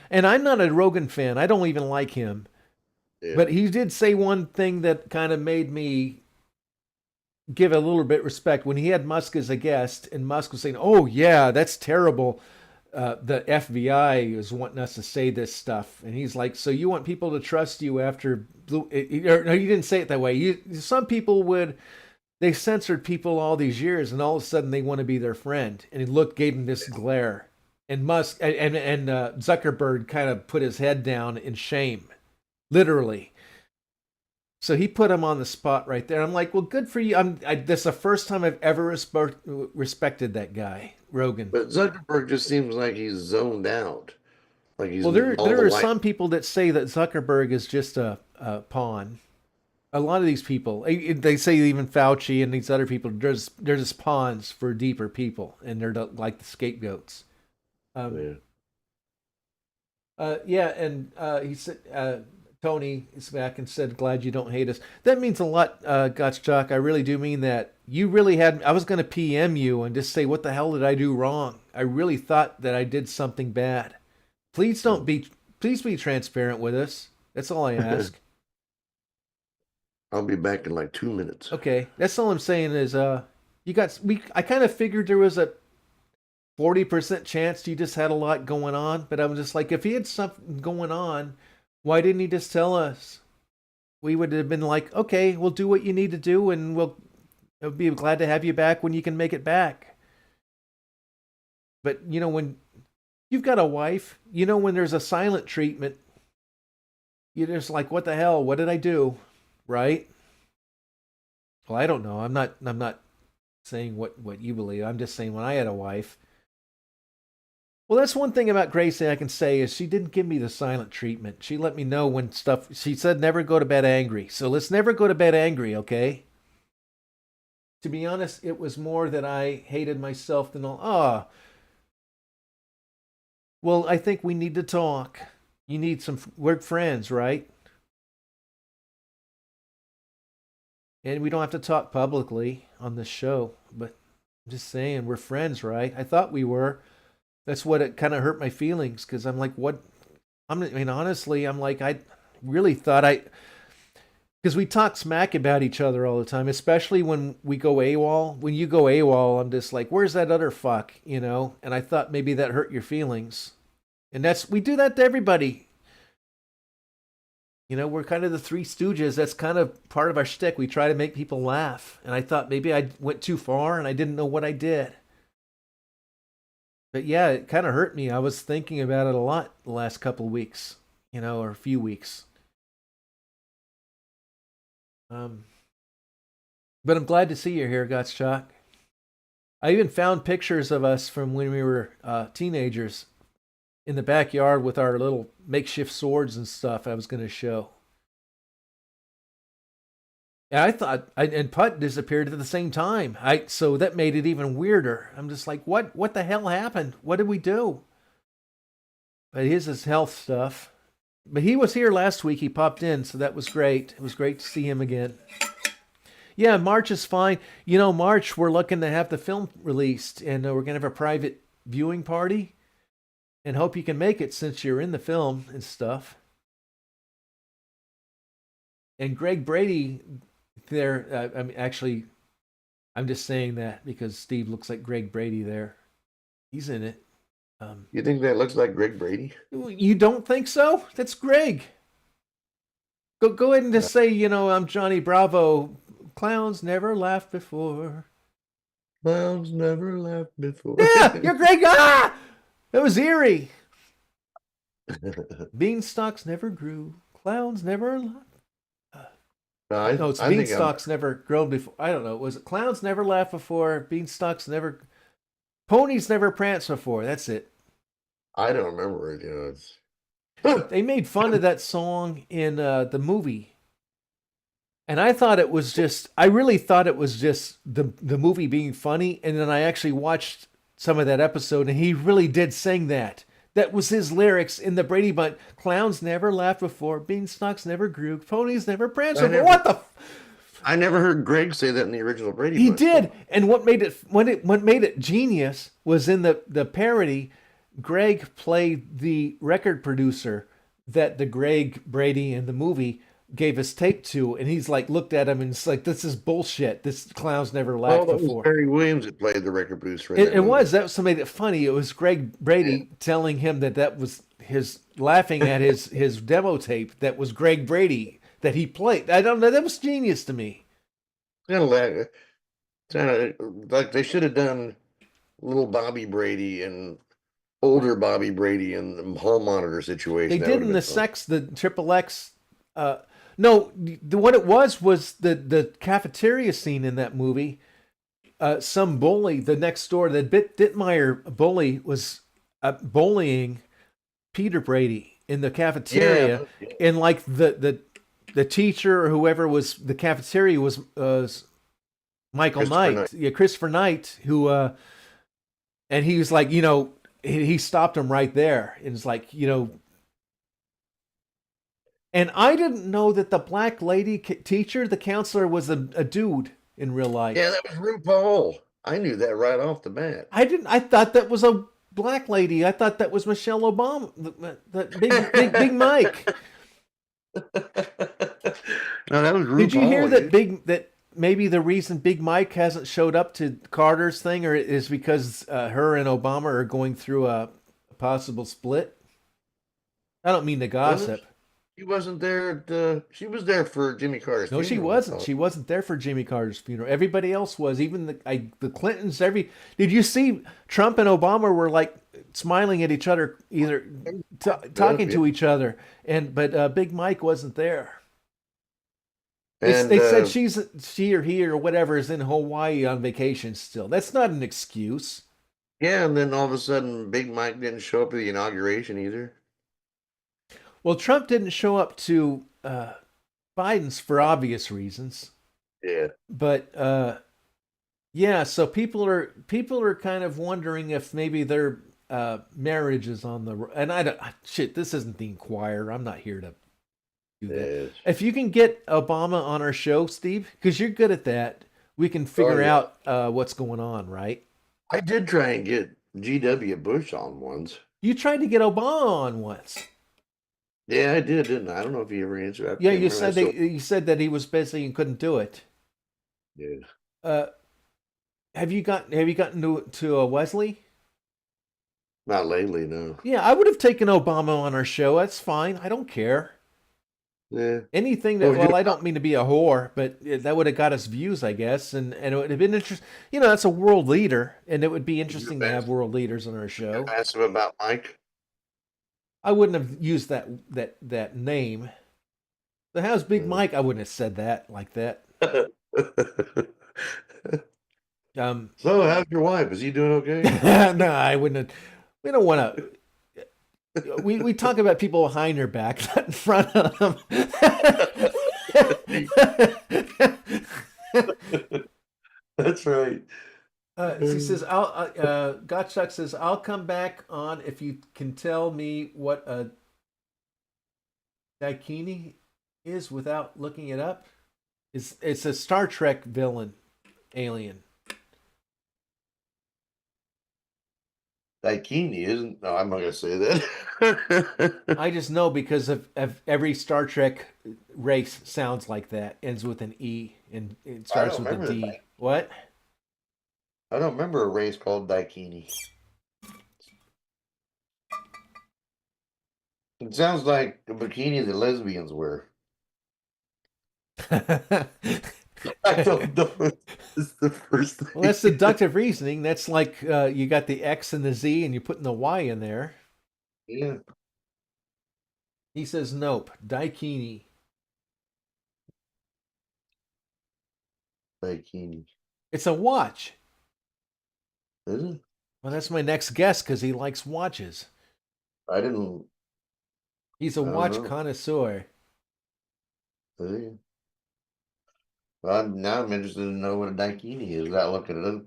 and I'm not a Rogan fan. I don't even like him." Yeah. But he did say one thing that kind of made me give a little bit respect when he had Musk as a guest, and Musk was saying, "Oh yeah, that's terrible. The FBI is wanting us to say this stuff," and he's like, "So you want people to trust you after?" No, he didn't say it that way. Some people would. They censored people all these years, and all of a sudden they want to be their friend. And he gave him this glare, and Musk and Zuckerberg kind of put his head down in shame, literally. So he put him on the spot right there. I'm like, well, good for you. That's the first time I've ever respected that guy, Rogan. But Zuckerberg just seems like he's zoned out. Like he's Well, there are some people that say that Zuckerberg is just a pawn. A lot of these people, they say even Fauci and these other people, they're just pawns for deeper people, and they're like the scapegoats. Yeah. And he said, Tony is back and said, "Glad you don't hate us." That means a lot, Gotchjock. I really do mean that. You really had. I was going to PM you and just say, "What the hell did I do wrong?" I really thought that I did something bad. Please be transparent with us. That's all I ask. I'll be back in like 2 minutes. Okay, that's all I'm saying is, I kind of figured there was a 40% chance you just had a lot going on, but I was just like, if he had something going on, why didn't he just tell us? We would have been like, okay, we'll do what you need to do, and we'll be glad to have you back when you can make it back. But when you've got a wife, when there's a silent treatment, you're just like, what the hell? What did I do? Right? Well, I don't know. I'm not saying what you believe. I'm just saying when I had a wife. Well, that's one thing about Gracie I can say is she didn't give me the silent treatment. She let me know when stuff. She said never go to bed angry. So let's never go to bed angry, okay? To be honest, it was more that I hated myself than all. Well, I think we need to talk. You need we're friends, right? And we don't have to talk publicly on this show, but I'm just saying we're friends, right? I thought we were. That's what it kind of hurt my feelings because I'm like, what? Honestly, I'm like, I really thought because we talk smack about each other all the time, especially when we go AWOL. When you go AWOL, I'm just like, where's that other fuck, And I thought maybe that hurt your feelings. And we do that to everybody. We're kind of the Three Stooges. That's kind of part of our shtick. We try to make people laugh. And I thought maybe I went too far and I didn't know what I did. But yeah, it kind of hurt me. I was thinking about it a lot the last couple of weeks, or a few weeks. But I'm glad to see you here, Gottschalk. I even found pictures of us from when we were teenagers in the backyard with our little makeshift swords and stuff I was going to show. And I thought, and Putt disappeared at the same time. So that made it even weirder. I'm just like, what the hell happened? What did we do? But his health stuff. But he was here last week. He popped in, so that was great. It was great to see him again. Yeah, March is fine. March, we're looking to have the film released, and we're going to have a private viewing party. And hope you can make it since you're in the film and stuff. And Greg Brady there, I'm just saying that because Steve looks like Greg Brady there. He's in it. You think that looks like Greg Brady? You don't think so? That's Greg. Go ahead and just say, I'm Johnny Bravo. Clowns never laughed before. Clowns never laughed before. Yeah, you're Greg. Ah! It was eerie. Beanstalks never grew. Clowns never laughed. No, it's I think beanstalks never grown before. I don't know. Was it clowns never laughed before? Beanstalks never. Ponies never pranced before. That's it. I don't remember it. You know, it's They made fun of that song in the movie. And I thought it was just, I really thought it was just the movie being funny. And then I actually watched some of that episode and he really did sing that. That was his lyrics in the Brady Bunch. Clowns never laughed before. Beanstalks never grew. Ponies never pranced before. What the? I never heard Greg say that in the original Brady He Bunch. did. And what made it genius was in the parody, Greg played the record producer that the Greg Brady in the movie gave us tape to, and he's like looked at him and it's like, this is bullshit. This clown's never laughed that before. was Barry Williams that played the record producer. It was. That was what made it funny. It was Greg Brady telling him that was his laughing at his demo tape. That was Greg Brady that he played. I don't know. That was genius to me. Kind of like they should have done little Bobby Brady and older Bobby Brady in the hall monitor situation. They That did would've in been the fun. Triple X. No, what it was the cafeteria scene in that movie. Some bully, the next door, the Dittmeyer bully was bullying Peter Brady in the cafeteria, and like the teacher or whoever was the cafeteria was Michael Knight. Yeah, Christopher Knight, who and he was like, he stopped him right there, and it's like, and I didn't know that the black lady teacher, the counselor, was a dude in real life. Yeah, that was RuPaul. I knew that right off the bat. I didn't. I thought that was a black lady. I thought that was Michelle Obama, the big Mike. No, that was RuPaul. Did you hear that maybe the reason Big Mike hasn't showed up to Carter's thing, or is because her and Obama are going through a possible split? I don't mean to gossip. She wasn't there. She was there for Jimmy Carter's funeral. No, she wasn't. She wasn't there for Jimmy Carter's funeral. Everybody else was. Even the Clintons. Did you see Trump and Obama were like smiling at each other, either talking to each other, but Big Mike wasn't there. They said she or he or whatever is in Hawaii on vacation still. That's not an excuse. Yeah, and then all of a sudden, Big Mike didn't show up at the inauguration either. Well, Trump didn't show up to Biden's for obvious reasons. Yeah. But yeah, so people are kind of wondering if maybe their marriage is on the, and I don't, shit, this isn't the Inquirer. I'm not here to do that. Yes. If you can get Obama on our show, Steve, because you're good at that, we can figure out what's going on, right? I did try and get G.W. Bush on once. You tried to get Obama on once. Yeah, I did, didn't I? I don't know if he ever answered. Yeah, you said that he was busy and couldn't do it. Yeah. Have you gotten to Wesley? Not lately, no. Yeah, I would have taken Obama on our show. That's fine. I don't care. Yeah. Anything that, well, I don't mean to be a whore, but that would have got us views, I guess, and it would have been interesting. That's a world leader, and it would be interesting to have world leaders on our show. Ask him about Mike. I wouldn't have used that name. The how's Big Mike? I wouldn't have said that like that. So, how's your wife? Is he doing okay? No, I wouldn't have. We don't want to. We talk about people behind their back, not in front of them. That's right. She says, Gottschalk says, I'll come back on if you can tell me what a daikini is without looking it up. It's a Star Trek villain, alien. Daikini isn't. No, I'm not gonna say that. I just know because of every Star Trek race sounds like that. Ends with an E and it starts with a D. What? I don't remember a race called Daikini. It sounds like a bikini that lesbians wear. I don't know. It's the first thing. Well, that's deductive reasoning. That's like you got the X and the Z and you're putting the Y in there. Yeah. He says nope. Daikini. Bikini. It's a watch. Is it? Well, that's my next guess because he likes watches. I didn't. He's a I don't watch know. connoisseur. Is he? Well, now I'm interested to know what a daikini is without looking it up.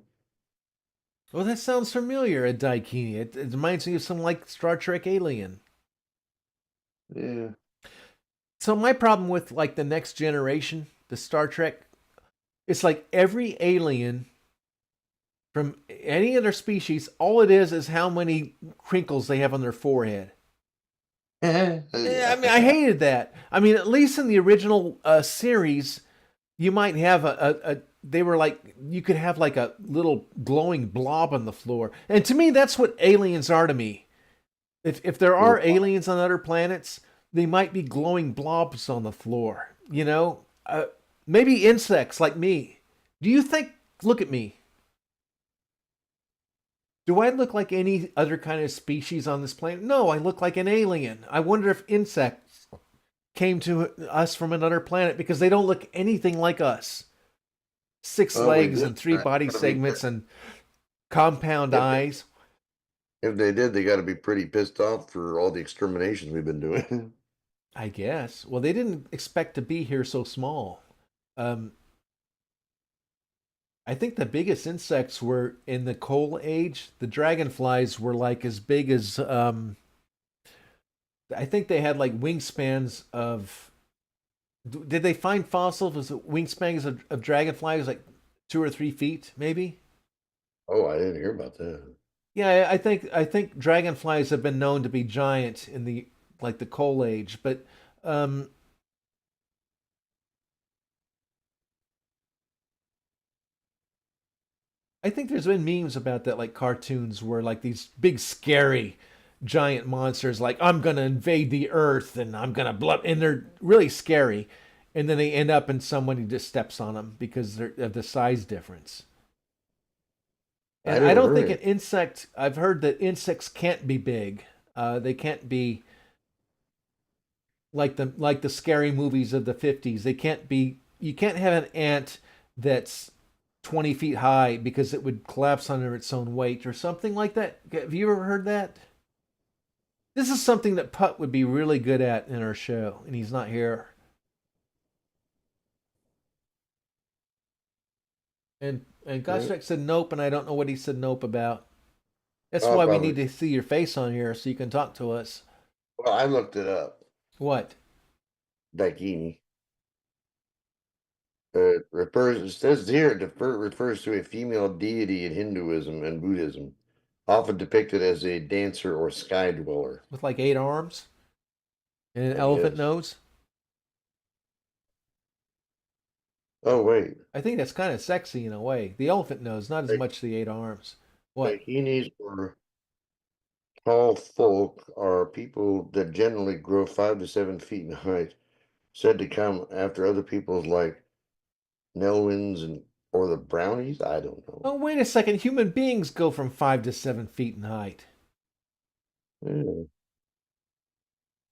Well, that sounds familiar, a daikini. It reminds me of some like Star Trek alien. Yeah. So my problem with like the Next Generation, the Star Trek, it's like every alien from any other species, all it is how many crinkles they have on their forehead. I mean, I hated that. I mean, at least in the original series, you might have they were like, you could have like a little glowing blob on the floor. And to me, that's what aliens are to me. If there are aliens on other planets, they might be glowing blobs on the floor. You know, maybe insects like me. Do you think? Look at me. Do I look like any other kind of species on this planet? No, I look like an alien. I wonder if insects came to us from another planet because they don't look anything like us. Six legs and three body segments and compound eyes. If they did, they got to be pretty pissed off for all the exterminations we've been doing. I guess. Well, they didn't expect to be here so small. I think the biggest insects were in the coal age. The dragonflies were like as big as I think they had like wingspans of. Did they find fossils? Was it wingspans of dragonflies like 2 or 3 feet, maybe? Oh, I didn't hear about that. Yeah, I think dragonflies have been known to be giant in the like the coal age, but I think there's been memes about that, like cartoons where like these big scary giant monsters, like I'm gonna invade the earth and I'm gonna blow, and they're really scary, and then they end up and somebody just steps on them because of the size difference. I And I never don't heard think an it. insect. I've heard that insects can't be big. They can't be like the scary movies of the 50s. They can't be. You can't have an ant that's 20 feet high because it would collapse under its own weight or something like that. Have you ever heard that? This is something that Putt would be really good at in our show, and he's not here. And Yeah. Goshek said nope, and I don't know what he said nope about. That's Oh, why we probably. need to see your face on here so you can talk to us. Well, I looked it up. What? Daikini. It says here it refers to a female deity in Hinduism and Buddhism, often depicted as a dancer or sky dweller. With like 8 arms and an I elephant guess. nose? Oh wait, I think that's kind of sexy in a way. The elephant nose, not as much the 8 arms. What? Daikinis or tall folk are people that generally grow 5 to 7 feet in height, said to come after other people's like Nelwins and or the brownies. I don't know. Oh, wait a second. Human beings go from 5 to 7 feet in height. Yeah.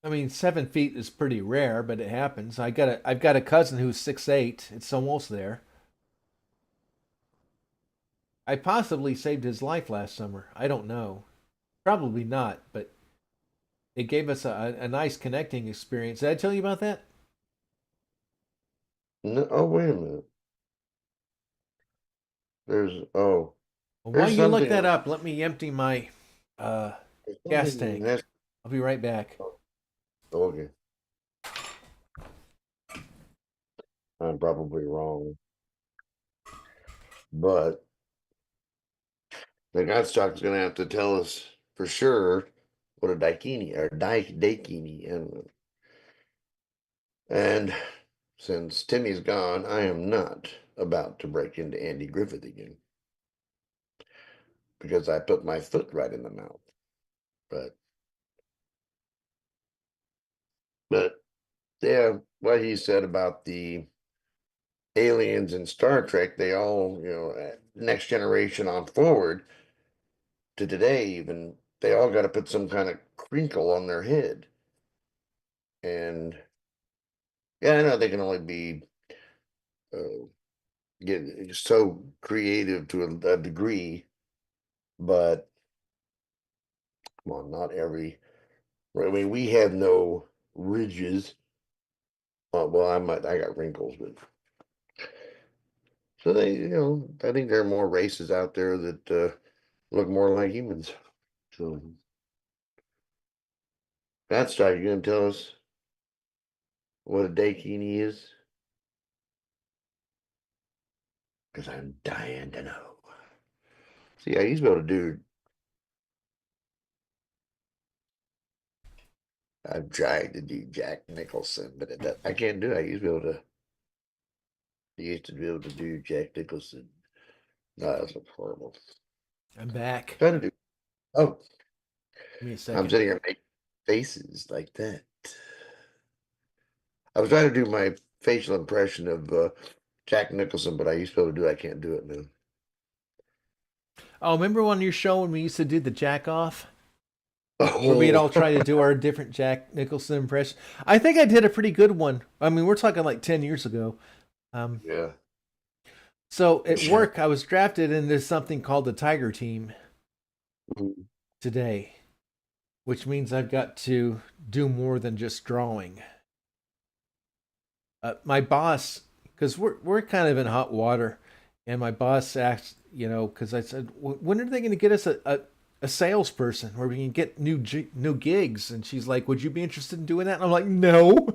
I mean, 7 feet is pretty rare, but it happens. I've got a cousin who's 6'8". It's almost there. I possibly saved his life last summer. I don't know. Probably not, but it gave us a nice connecting experience. Did I tell you about that? No, oh wait a minute. There's Well, while there's you look something. that up, let me empty my There's gas something tank. that's- I'll be right back. okay. I'm probably wrong, but the Godstock's gonna have to tell us for sure what a daikini or daikini and since Timmy's gone, I am not about to break into Andy Griffith again because I put my foot right in the mouth. But yeah, what he said about the aliens in Star Trek, they all, Next Generation on forward to today, even they all got to put some kind of crinkle on their head. And yeah, I know they can only be get so creative to a degree, but come on, not every. I mean, we have no ridges. Well, I got wrinkles, but so they, I think there are more races out there that look more like humans. So that's right. You gonna tell us what a dakini is? Because I'm dying to know. See, I used to be able to do. I've tried to do Jack Nicholson, but I can't do it. I used to be able to. I used to be able to do Jack Nicholson. No, that's horrible. I'm back. Trying to do. Oh, Give me a I'm second. sitting here making faces like that. I was trying to do my facial impression of Jack Nicholson, but I used to be able to do it. I can't do it now. Oh, remember on your show when we used to do the jack off? Where we'd all try to do our different Jack Nicholson impression. I think I did a pretty good one. I mean, we're talking like 10 years ago. Yeah. So at work, I was drafted into something called the Tiger Team Mhm. today, which means I've got to do more than just drawing. My boss, because we're kind of in hot water, and my boss asked, because I said, when are they going to get us a salesperson where we can get new gigs? And she's like, would you be interested in doing that? And I'm like, no.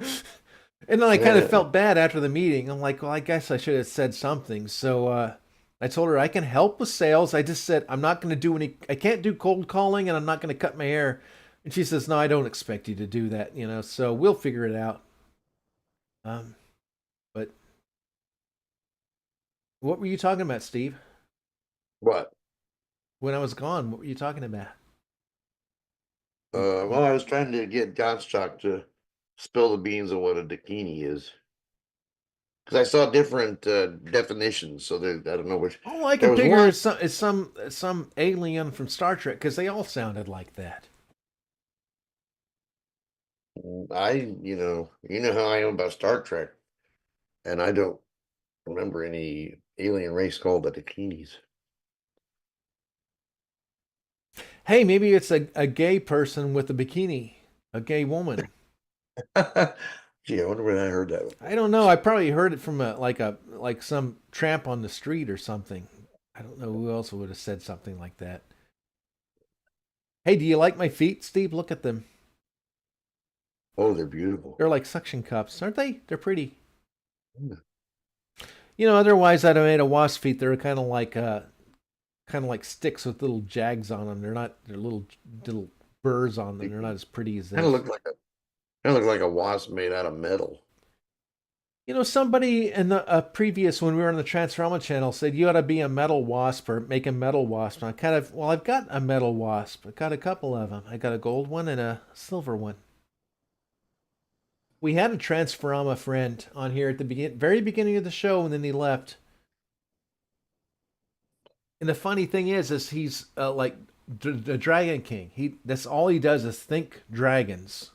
And then I kind of felt bad after the meeting. I'm like, well, I guess I should have said something. So I told her I can help with sales. I just said I'm not going to I can't do cold calling, and I'm not going to cut my hair. And she says, no, I don't expect you to do that, so we'll figure it out. But what were you talking about, Steve? What? When I was gone, what were you talking about? Well, I was trying to get Gottschalk to spill the beans on what a dakini is. Because I saw different definitions, so I don't know which. All I There can was figure one. is some alien from Star Trek, because they all sounded like that. You know how I am about Star Trek, and I don't remember any alien race called the Dakinis. Hey, maybe it's a gay person with a bikini, a gay woman. Gee, I wonder where I heard that one. I don't know. I probably heard it from like some tramp on the street or something. I don't know who else would have said something like that. Hey, do you like my feet, Steve? Look at them. Oh, they're beautiful. They're like suction cups, aren't they? They're pretty. Mm. Otherwise I'd have made a wasp feet. They're kind of like sticks with little jags on them. They're little burrs on them. They're not as pretty as this. Kind of look like a wasp made out of metal. Somebody in the previous, when we were on the Transforma channel, said you ought to be a metal wasp or make a metal wasp. And I've got a metal wasp. I've got a couple of them. I got a gold one and a silver one. We had a Transforma friend on here at the very beginning of the show, and then he left. And the funny thing is he's like the Dragon King. That's all he does is think dragons.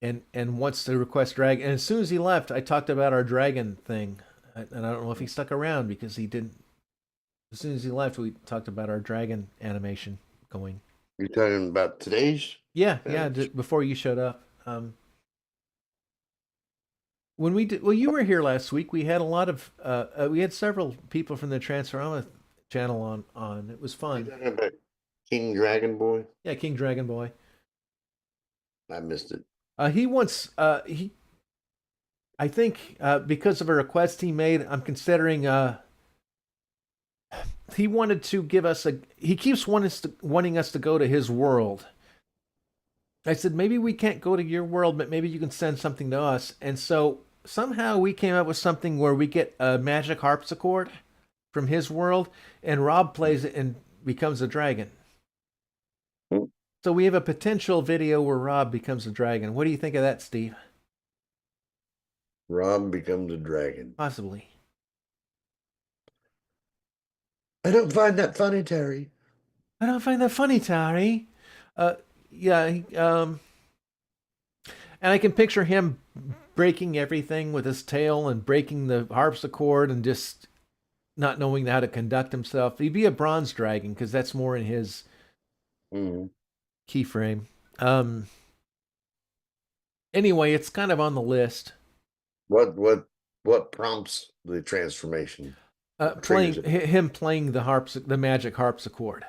And wants to request dragon. And as soon as he left, I talked about our dragon thing. And I don't know if he stuck around because he didn't. As soon as he left, we talked about our dragon animation going. You're talking about today's? Yeah, before you showed up. When we did, well, you were here last week. We had a lot of, we had several people from the Transforma channel on. It was fun. You're talking about King Dragon Boy? Yeah, King Dragon Boy. I missed it. He wants, I think because of a request he made, I'm considering, he wanted to give us he keeps wanting us to go to his world. I said, maybe we can't go to your world, but maybe you can send something to us. And so somehow we came up with something where we get a magic harpsichord from his world, and Rob plays it and becomes a dragon. So we have a potential video where Rob becomes a dragon. What do you think of that, Steve? Rob becomes a dragon. Possibly. I don't find that funny, Terry. I don't find that funny, Tari. Yeah, and I can picture him breaking everything with his tail and breaking the harpsichord and just not knowing how to conduct himself. He'd be a bronze dragon because that's more in his keyframe. Anyway, it's kind of on the list. What prompts the transformation? Playing the magic harpsichord.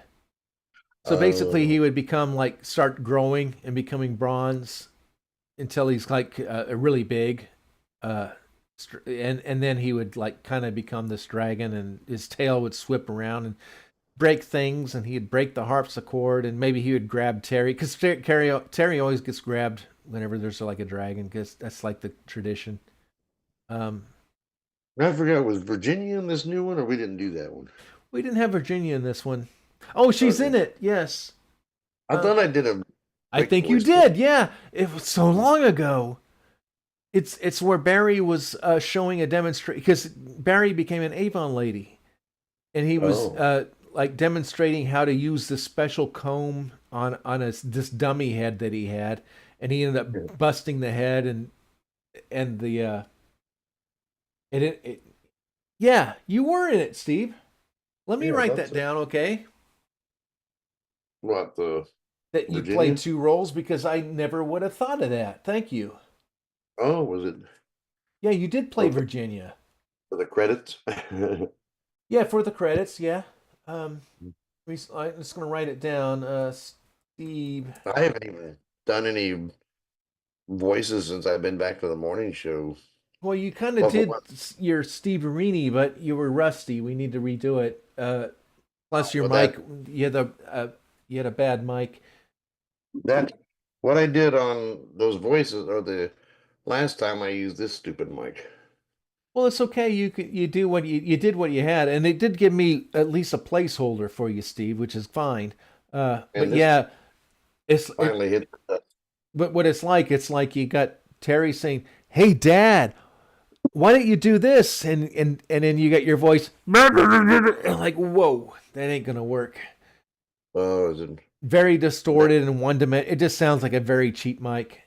So basically, he would become like start growing and becoming bronze until he's like really big, and then he would like kind of become this dragon, and his tail would whip around and break things, and he'd break the harpsichord, and maybe he would grab Terry because Terry always gets grabbed whenever there's like a dragon because that's like the tradition. I forgot, was Virginia in this new one, or we didn't do that one? We didn't have Virginia in this one. Oh, she's in it. Yes. I thought I did a. I think you did. Yeah, it was so long ago. It's where Barry was showing a demonstration because Barry became an Avon lady, and he was like demonstrating how to use this special comb on this dummy head that he had, and he ended up busting the head and the yeah, you were in it, Steve. Let me write that down, okay? What, that you Virginia? played 2 roles because I never would have thought of that. Thank you. Oh, was it? Yeah, you did play Virginia. For the credits? Yeah, for the credits, yeah. I'm just going to write it down. Steve. I haven't even done any voices since I've been back to the morning show. Well, you kind of did your Steve Arini, but you were rusty. We need to redo it. Plus your mic, you had a bad mic. What I did on those voices, or the last time I used this stupid mic. Well, it's okay. You do what you did what you had, and it did give me at least a placeholder for you, Steve, which is fine. But yeah, finally hit. But what it's like you got Terry saying, "Hey, Dad, why don't you do this?" And then you got your voice like, "Whoa, that ain't gonna work." Oh, is it very distorted in one dimension? It just sounds like a very cheap mic.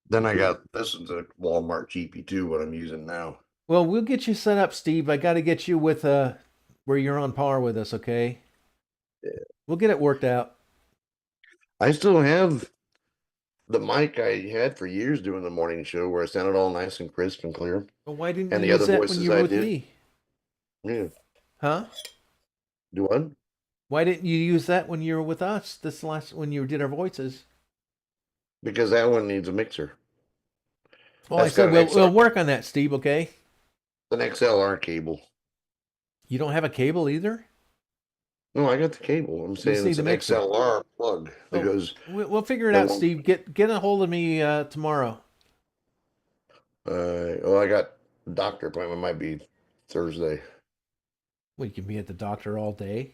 Then I got this is a Walmart cheapie too. What I'm using now. Well, we'll get you set up, Steve. I got to get you with where you're on par with us, okay? Yeah. We'll get it worked out. I still have the mic I had for years doing the morning show where it sounded all nice and crisp and clear. Well, why didn't you use that when you were with me? Yeah. Huh? Do what? Why didn't you use that when you were with us when you did our voices? Because that one needs a mixer. Well, I said we'll work on that, Steve, okay? An XLR cable. You don't have a cable either? No, I got the cable. I'm saying it's an XLR plug that goes. We'll figure it out, Steve. Get a hold of me tomorrow. Well, I got a doctor appointment. Might be Thursday. Well, you can be at the doctor all day.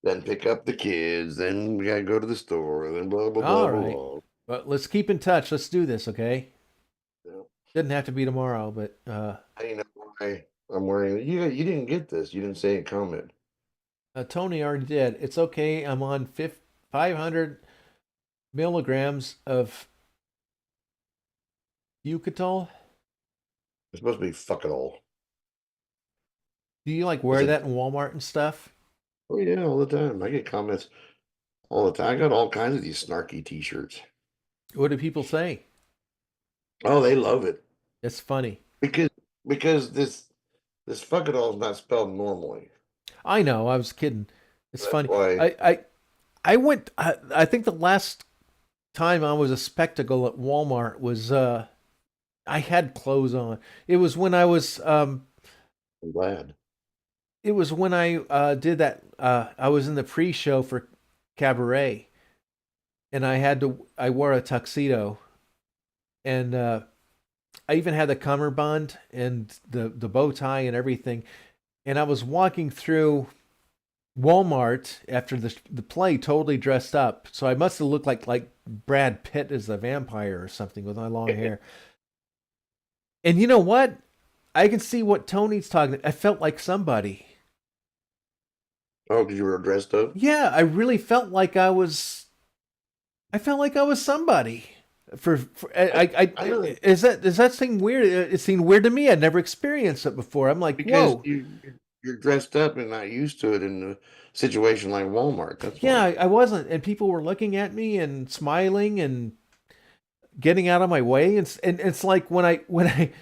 Then pick up the kids. Then we gotta go to the store. Then blah blah blah. All right. Blah. But let's keep in touch. Let's do this, okay? Yeah. Doesn't have to be tomorrow, but you know why I'm wearing. You didn't get this. You didn't say a comment. Tony already did. It's okay. I'm on 500 milligrams of Eucatol. It's supposed to be fuck it all. Do you like wear that in Walmart and stuff? Oh yeah, all the time. I get comments all the time. I got all kinds of these snarky T-shirts. What do people say? Oh, they love it. It's funny because this fuck it all is not spelled normally. I know. I was kidding. It's funny. Why. I went. I think the last time I was a spectacle at Walmart was I had clothes on. It was when I was. I'm glad. It was when I did that. I was in the pre-show for Cabaret, and I wore a tuxedo, and I even had the cummerbund and the bow tie and everything. And I was walking through Walmart after the play, totally dressed up. So I must have looked like Brad Pitt as a vampire or something with my long hair. And you know what? I can see what Tony's talking. I felt like somebody. Oh, because you were dressed up? Yeah, I really felt like I was. I felt like I was somebody. I know. Does that seem weird? It seemed weird to me. I'd never experienced it before. I'm like, Because whoa. you're dressed up and not used to it in a situation like Walmart. That's Yeah, why. I wasn't, and people were looking at me and smiling and getting out of my way, and it's like when I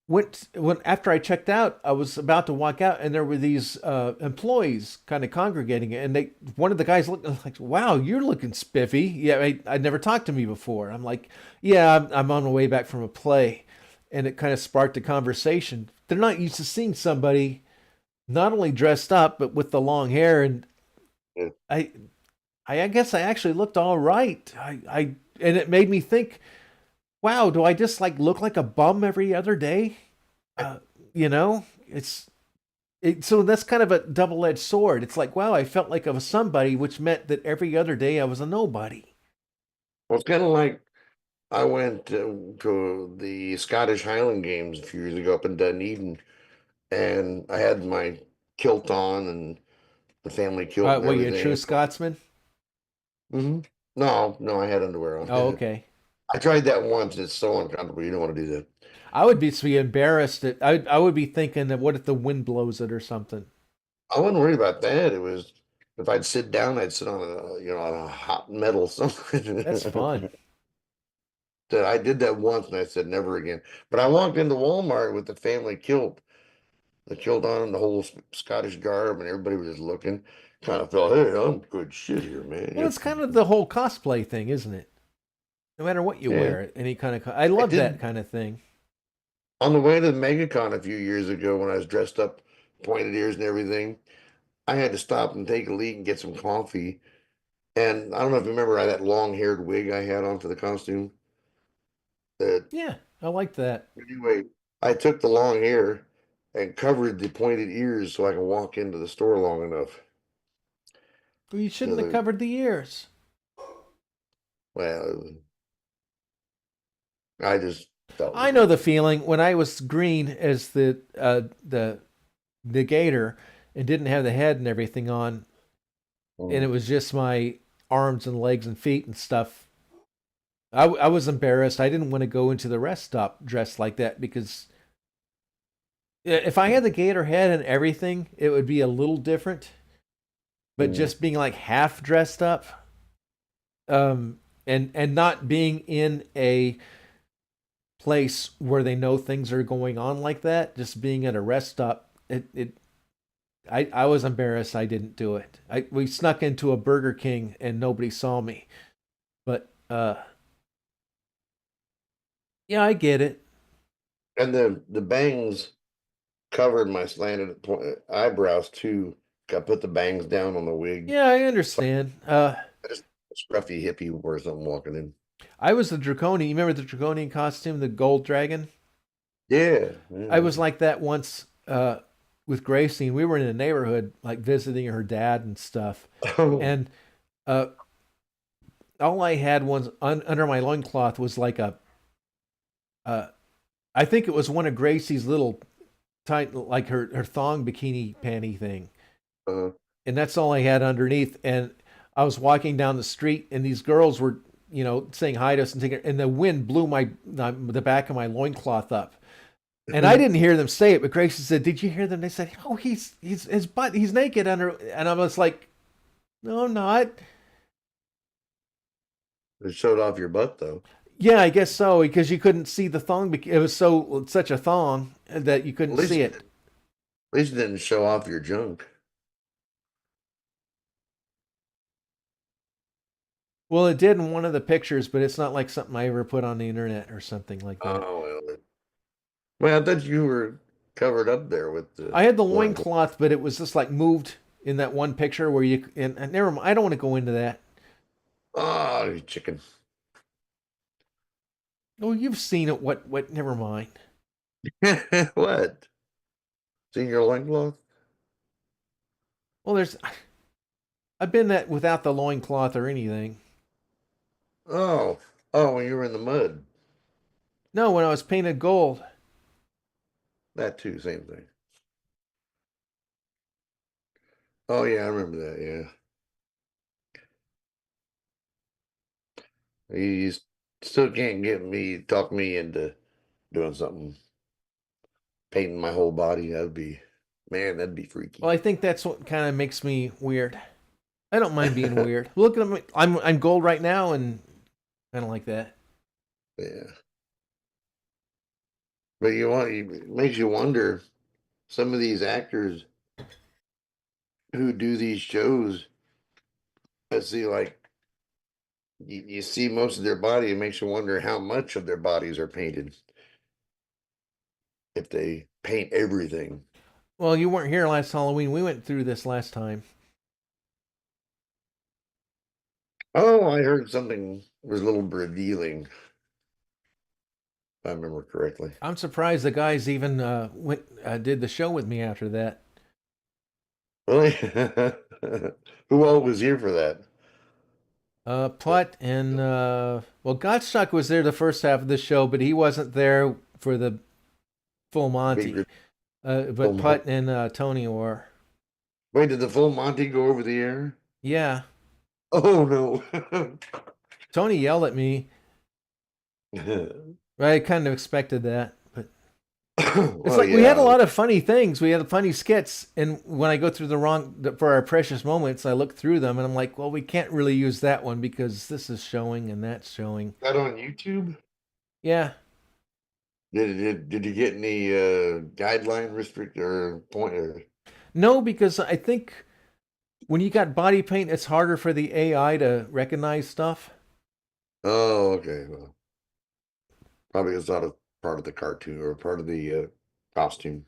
when after I checked out, I was about to walk out, and there were these employees kind of congregating, and one of the guys looked like, "Wow, you're looking spiffy." Yeah, I'd never talked to me before. I'm like, "Yeah, I'm on my way back from a play," and it kind of sparked a conversation. They're not used to seeing somebody not only dressed up but with the long hair, and Yeah. I I guess I actually looked all right. And it made me think, wow, do I just like look like a bum every other day? Uh, you know, so that's kind of a double-edged sword. It's like, wow, I felt like I was somebody, which meant that every other day I was a nobody. Well, it's kind of like I went to the Scottish Highland Games a few years ago up in Dunedin, and I had my kilt on and the family kilt and Were you a true everything. Scotsman? Hmm. No, no, I had underwear on. Oh, okay. I tried that once. It's so uncomfortable. You don't want to do that. I would be embarrassed. I would be thinking that what if the wind blows it or something? I wasn't worried about that. It was if I'd sit down, I'd sit on on a hot metal something. That's fun. That I did that once and I said never again. But I walked into Walmart with the family kilt, the kilt on and the whole Scottish garb, and everybody was just looking. Kind of felt, hey, I'm good shit here, man. Well, it's kind of the whole cosplay thing, isn't it? No matter what you Yeah. wear, any kind of I love that kind of thing. On the way to the MegaCon a few years ago when I was dressed up, pointed ears and everything, I had to stop and take a leak and get some coffee. And I don't know if you remember that long-haired wig I had on for the costume. That Yeah, I like that. Anyway, I took the long hair and covered the pointed ears so I can walk into the store long enough. Well, you So shouldn't have covered the ears. well, I just felt I know the feeling when I was green as the gator and didn't have the head and everything on, and it was just my arms and legs and feet and stuff. I was embarrassed. I didn't want to go into the rest stop dressed like that because if I had the gator head and everything, it would be a little different. But just being like half dressed up, and not being in a place where they know things are going on like that, just being at a rest stop, I was embarrassed I didn't do it. We snuck into a Burger King and nobody saw me. But yeah, I get it. And the bangs covered my slanted eyebrows too. I put the bangs down on the wig. Yeah, I understand. Just a scruffy hippie or something walking in. I was the draconian. You remember the draconian costume, the gold dragon? Yeah, I was like that once with Gracie. We were in a neighborhood, like visiting her dad and stuff. Oh. And all I had was under my loincloth was like I think it was one of Gracie's little tight, like her thong bikini panty thing. And that's all I had underneath. And I was walking down the street, and these girls were, saying hi to us, and the wind blew the back of my loincloth up. And I didn't hear them say it, but Gracie said, "Did you hear them?" They said, "Oh, he's his butt, he's naked under." And I was like, "No, I'm not." It showed off your butt though. Yeah, I guess so, because you couldn't see the thong. It was such a thong that you couldn't see it. At least it didn't show off your junk. Well, it did in one of the pictures, but it's not like something I ever put on the internet or something like that. Oh, well, I thought you were covered up there with the. I had the loincloth, but it was just like moved in that one picture where and never mind. I don't want to go into that. Oh, you chicken. Oh, you've seen it. What? Never mind. What? Seen your loincloth? Well, I've been that without the loincloth or anything. Oh, when you were in the mud. No, when I was painted gold. That too, same thing. Oh yeah, I remember that. Yeah, you still can't get me talk me into doing something, painting my whole body. That'd be Well, freaky. I think that's what kind of makes me weird. I don't mind being weird. Look at me. I'm gold right now and kind of like that. Yeah, but it makes you wonder. Some of these actors who do these shows, I see like you see most of their body. It makes you wonder how much of their bodies are painted if they paint everything. Well, you weren't here last Halloween. We went through this last time. Oh, I heard something was a little revealing, if I remember correctly. I'm surprised the guys even did the show with me after that. Really? Who all was here for that? Putt and well, Gottschalk was there the first half of the show, but he wasn't there for the full Big Monty. full But Mon- Putt and Tony were. Wait, did the full Monty go over the air? Yeah, Oh no. Tony yelled at me. I kind of expected that, but it's Well, like we had a yeah. lot of funny things. We had funny skits, and when I go through for our precious moments, I look through them and I'm like, well, we can't really use that one because this is showing and that's showing. That on YouTube? Yeah. Did you get any guideline restrict or point or No, because I think when you got body paint, it's harder for the AI to recognize stuff. oh okay. Well, probably it's not a part of the cartoon or part of the costume.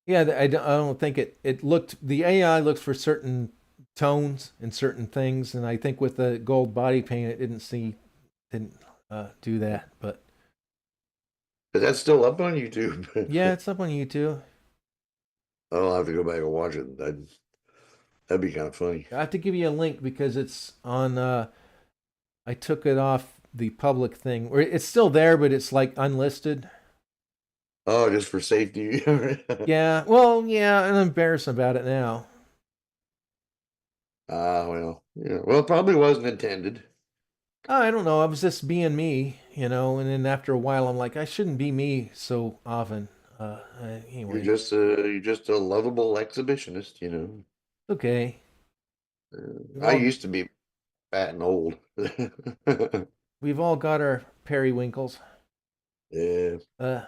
Yeah, I don't think it looked, the AI looks for certain tones and certain things, and I think with the gold body paint, it didn't do that. But But that's still up on YouTube. yeah, it's up on YouTube. I'll have to go back and watch it. That'd be kind of funny. I have to give you a link because it's on. I took it off the public thing, or it's still there, but it's like unlisted. Oh, just for safety. Yeah, well, yeah, I'm embarrassed about it now. Ah, well, yeah. Well, it probably wasn't intended. I don't know. I was just being me, and then after a while, I'm like, I shouldn't be me so often. Anyway, You're just a lovable exhibitionist, you know. okay. We've I all used to be fat and old. we've all got our periwinkles. Yeah, Uh,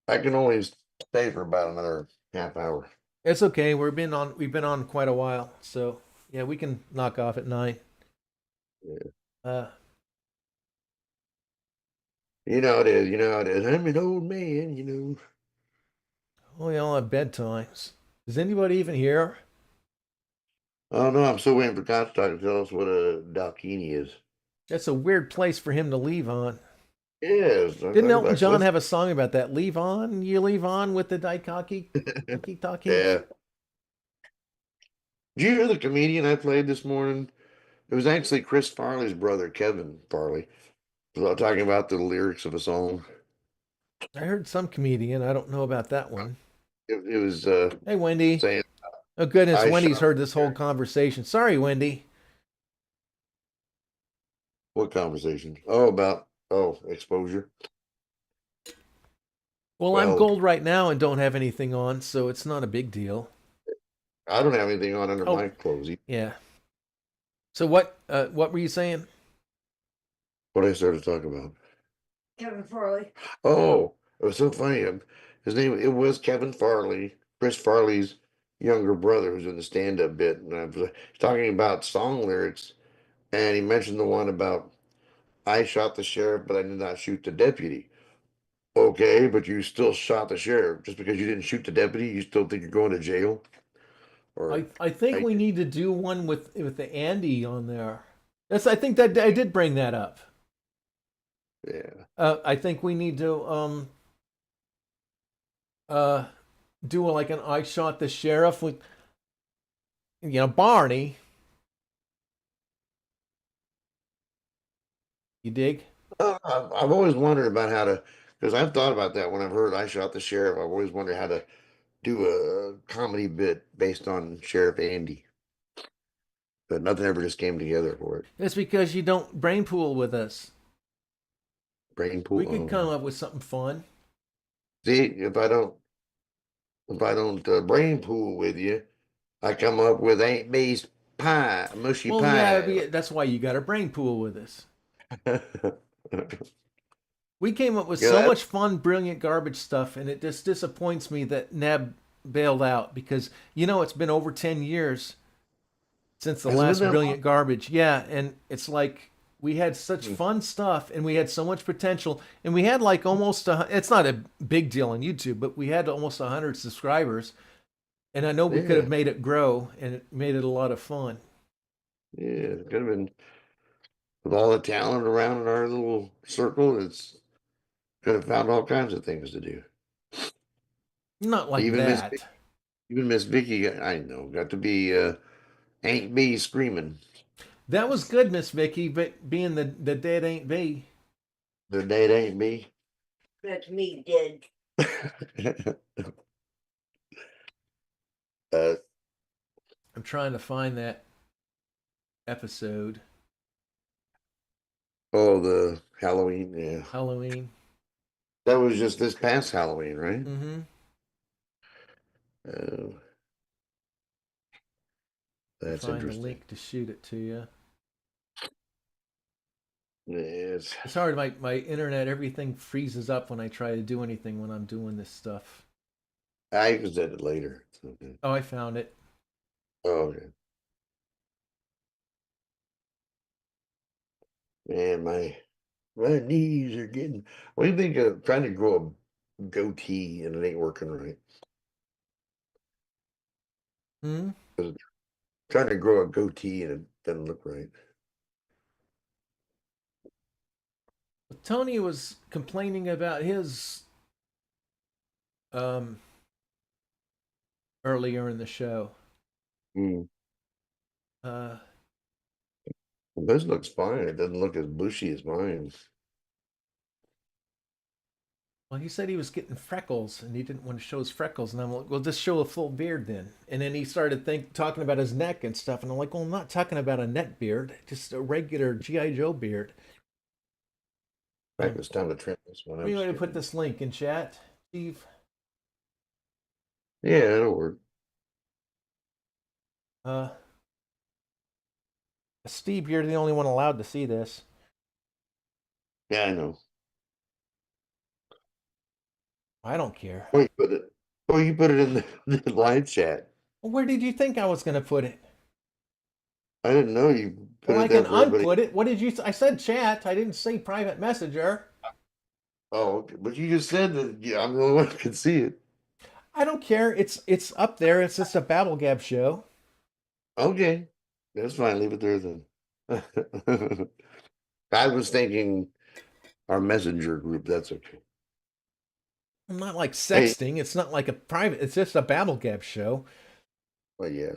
I can only stay for about another half hour. it's okay. We've been on quite a while, so yeah, we can knock off at 9. Yeah. Uh, You know how it is. You know how it is. I'm an old man, you know. we all have bedtimes. Is anybody even here? Oh no, I'm still waiting for Comstock to tell us what a Dalkini is. That's a weird place for him to leave on. Yes, Didn't Elton John Cliff. have a song about that? Leave on, you leave on with the daikaki, talkie. Yeah. Did you hear the comedian I played this morning? It was actually Chris Farley's brother, Kevin Farley. Was talking about the lyrics of a song. I heard some comedian. I don't know about that one. It was Hey, Wendy. saying, Oh, goodness. I Wendy's shot heard this whole conversation. Sorry, Wendy. what conversation? Oh, about exposure. Well, I'm Well, gold right now and don't have anything on, so it's not a big deal. I don't have anything on under Oh. my clothes. Yeah. So what were you saying? What I started talking about. Kevin Farley. Oh, it was so funny. His name it was Kevin Farley, Chris Farley's younger brother, who's in the stand-up bit, and I was talking about song lyrics, and he mentioned the one about I shot the sheriff, but I did not shoot the deputy. Okay, but you still shot the sheriff. Just because you didn't shoot the deputy, you still think you're going to jail? Or I think we need to do one with the Andy on there. I think that I did bring that up. yeah. I think we need to do like an I shot the sheriff with Barney. You dig? I've always wondered about how to, because I've thought about that when I've heard I Shot the Sheriff. I've always wondered how to do a comedy bit based on Sheriff Andy, but nothing ever just came together for it. It's because you don't brain pool with us. Brain pool. We could come up with something fun. See, if I don't brain pool with you, I come up with Aunt Bee's pie, mushy Well, pie. yeah, that's why you got a brain pool with us. We came up with Yeah, so much fun, brilliant garbage stuff, and it just disappoints me that Neb bailed out because it's been over 10 years since the has it been last that long? brilliant garbage. Yeah, and it's like we had such fun stuff and we had so much potential and we had like almost it's not a big deal on YouTube, but we had almost 100 subscribers, and I know we could Yeah, have made it grow and it made it a lot of fun. yeah, it could have been with all the talent around in our little circle. It's could have found all kinds of things to do. Not like Even Miss that. even Miss Vicky, I know, got to be Aunt B screaming. That was good, Miss Vicky, but being the dead ain't be. The date ain't me. That's me dead. uh, I'm trying to find that episode. oh, the Halloween. Yeah, Halloween. that was just this past Halloween, right? Mm-hmm. Oh, that's Find the interesting. link to shoot it to you. Yes, It's hard. My internet, everything freezes up when I try to do anything when I'm doing this stuff. I can send it later. It's okay. Oh, I found it. Oh, okay. Man, my knees are getting. What do you think of trying to grow a goatee and it ain't working right? Hmm? Trying to grow a goatee and it doesn't look right. Tony was complaining about his um earlier in the show. Mm. Uh, This looks fine. It doesn't look as bushy as mine. well, he said he was getting freckles and he didn't want to show his freckles, and I'm like, well, just show a full beard then. And then he started talking about his neck and stuff, and I'm like, well, I'm not talking about a neck beard, just a regular GI Joe beard. In fact, it's time to trim this one. What do you want to put this link in chat, Steve? Yeah, it'll work. Uh, Steve, you're the only one allowed to see this. Yeah, I know. I don't care. Oh, you put it. Oh, you put it in the live chat. Well, where did you think I was going to put it? I didn't know you put Well, it I there can for everybody. unput it. What did you? I said chat. I didn't say private messenger. Oh, okay. But you just said that. Yeah, I'm the only one who can see it. I don't care. It's up there. It's just a BabbleGab show. Okay, that's fine. Leave it there then. I was thinking our messenger group. That's okay. I'm not like Hey, sexting. It's not like a private. It's just a BabbleGab show. well, yeah.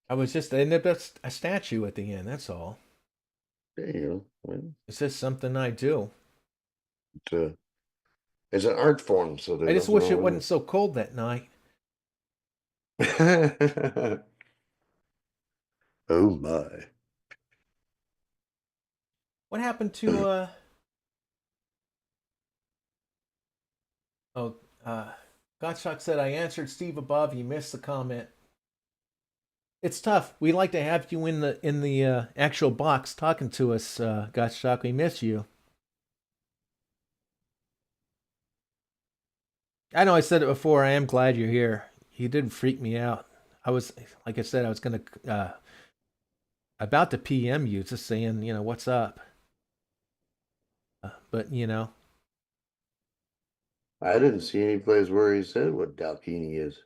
I was just ended up a statue at the end. That's all. There you go. Well, It's just something I do. it's, it's an art form, so I there's just nothing wish it wrong wasn't so cold that night. with it. Oh my. What happened to Oh, Gottschalk said I answered Steve above. You missed the comment. It's tough. We like to have you in the actual box talking to us, Gottschalk. We miss you. I know I said it before. I am glad you're here. You did freak me out. I was, like I said, I was gonna about to PM you, just saying, what's up. But I didn't see any place where he said what Dalkini is.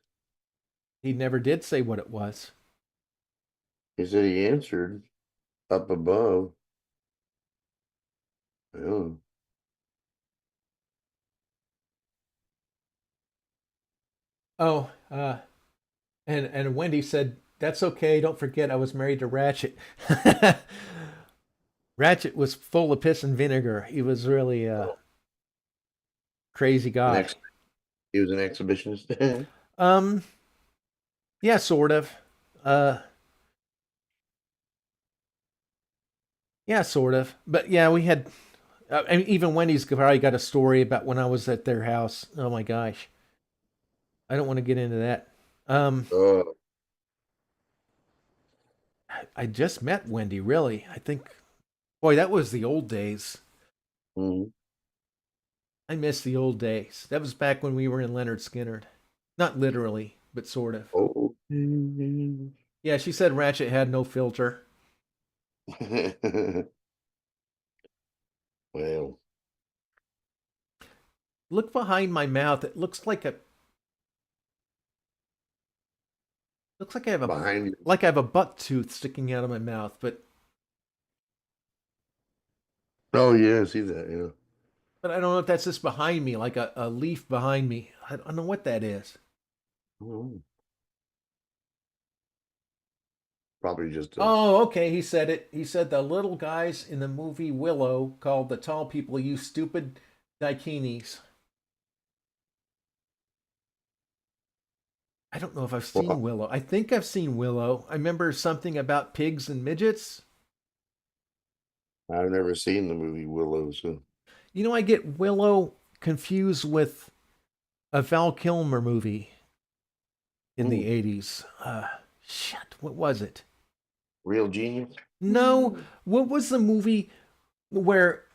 he never did say what it was. He said he answered up above. Oh, Oh, And Wendy said, "That's okay. Don't forget, I was married to Ratchet." Ratchet was full of piss and vinegar. He was really a crazy An guy. ex- he was an exhibitionist. Um, yeah, sort of. Uh, yeah, sort of. But yeah, we had. I mean, even Wendy's probably got a story about when I was at their house. Oh my gosh, I don't want to get into that. Oh, I just met Wendy. Really, I think. Boy, that was the old days. mhm. I miss the old days. That was back when we were in Leonard Skinner. Not literally, but sort of. Oh. Yeah, she said Ratchet had no filter. Well, Look behind my mouth. It looks like behind you. I have a buck tooth sticking out of my mouth, but Oh yeah, I see that. Yeah. I don't know if that's just behind me, like a leaf behind me. I don't know what that is. Oh, probably just a. Oh, okay. He said it. He said the little guys in the movie Willow called the tall people you stupid dakinis. I don't know if I've seen Well, Willow. I think I've seen Willow. I remember something about pigs and midgets. I've never seen the movie Willow, so You know, I get Willow confused with a Val Kilmer movie in the Hmm. 80s. Shit, what was it? Real Genius. No, what was the movie where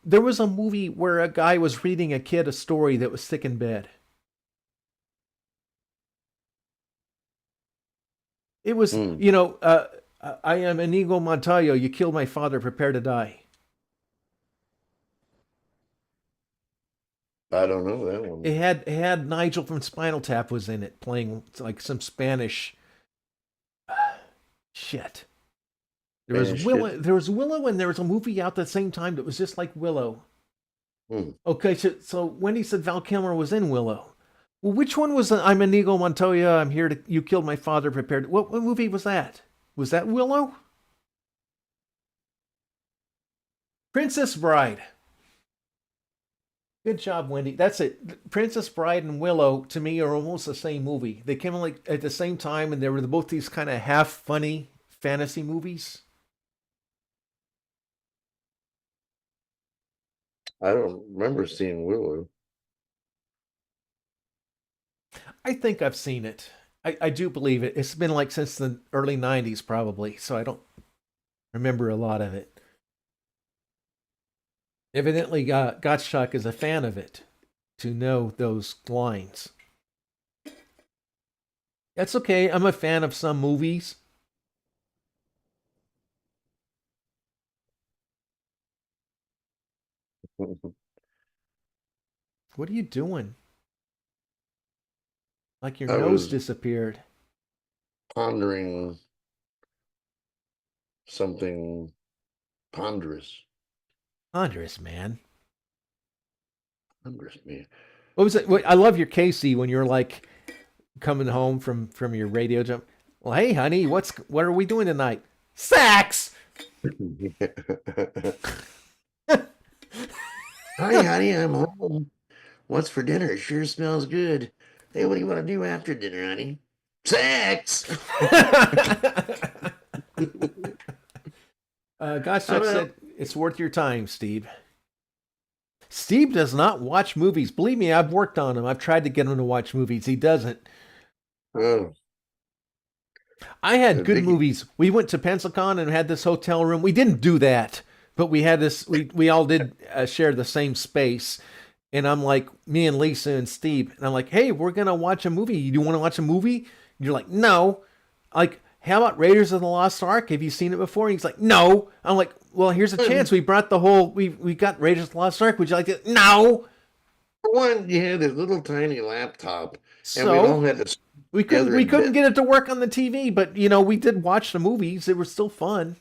there was a movie where a guy was reading a kid a story that was sick in bed. It was, Hmm. I am Inigo Montoya. You killed my father. Prepare to die. I don't know that one. It had Nigel from Spinal Tap was in it, playing like some Spanish shit. There was Spanish Willow. shit. There was Willow, and there was a movie out at the same time that was just like Willow. Hmm. Okay, so Wendy said Val Kilmer was in Willow. Well, which one was I'm Inigo Montoya? I'm here to. You killed my father. Prepared. What movie was that? Was that Willow? Princess Bride. Good job, Wendy. That's it. Princess Bride and Willow to me are almost the same movie. They came out like at the same time, and they were both these kind of half funny fantasy movies. I don't remember seeing Willow. I think I've seen it. I do believe it. It's been like since the early '90s, probably. So I don't remember a lot of it. Evidently, Gottschalk is a fan of it to know those lines. That's okay. I'm a fan of some movies. What are you doing? Like your I nose was disappeared. pondering something ponderous. Ponderous, man. Ponderous, man. What was it? I love your Casey when you're like coming home from your radio jump. Well, hey, honey, what are we doing tonight? Sex. Hi, honey, I'm home. What's for dinner? It sure smells good. Hey, what do you want to do after dinner, honey? Sex. Gottschalk said it's worth your time, Steve. Steve does not watch movies. Believe me, I've worked on him. I've tried to get him to watch movies. He doesn't. Oh, I had good Vicky. movies. We went to Pensacon and had this hotel room. We didn't do that, but we had this. We all did share the same space. And I'm like, me and Lisa and Steve, and I'm like, hey, we're gonna watch a movie. You want to watch a movie? And you're like, no. Like, how about Raiders of the Lost Ark? Have you seen it before? And he's like, no. I'm like, well, here's a chance. We brought the whole. We got Raiders of the Lost Ark. Would you like it? No. For one, you had this little tiny laptop, and we So all had to. we couldn't get it to work on the TV, but we did watch the movies. They were still fun.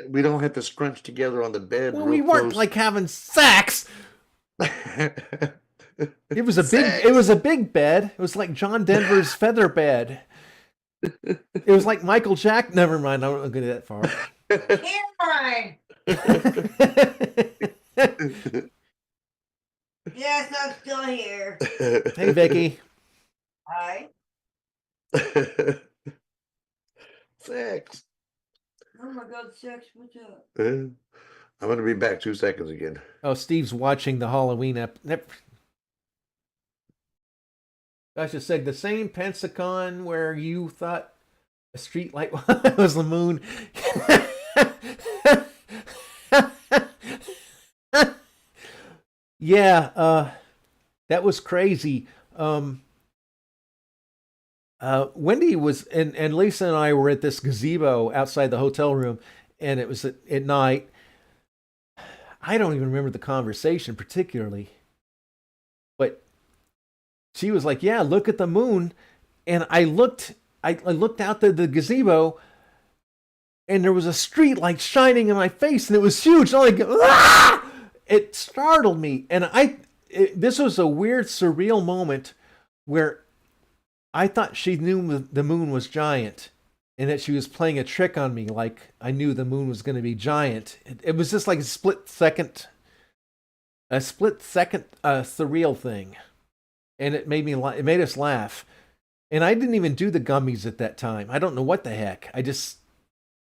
We don't have to scrunch together on the bed. Well, real we weren't close. like having sex. It was a big bed. It was like John Denver's feather bed. It was like Michael Jack. Never mind. I don't go that far. Cameron! Yes, I'm still here. Hey, Vicky. Hi. Sex. Oh my God, sex, what's up? I'm going to be back 2 seconds again. Oh, Steve's watching the Halloween I should say the same Pensacon where you thought a street light was the moon. Yeah, that was crazy. Wendy was and Lisa and I were at this gazebo outside the hotel room, and it was at night. I don't even remember the conversation particularly, but she was like, "Yeah, look at the moon," and I looked out the gazebo, and there was a street light shining in my face, and it was huge. And I'm like, ah! It startled me, and this was a weird, surreal moment where I thought she knew the moon was giant, and that she was playing a trick on me, like I knew the moon was going to be giant. It was just like a split second surreal thing, and it made us laugh. And I didn't even do the gummies at that time. I don't know what the heck.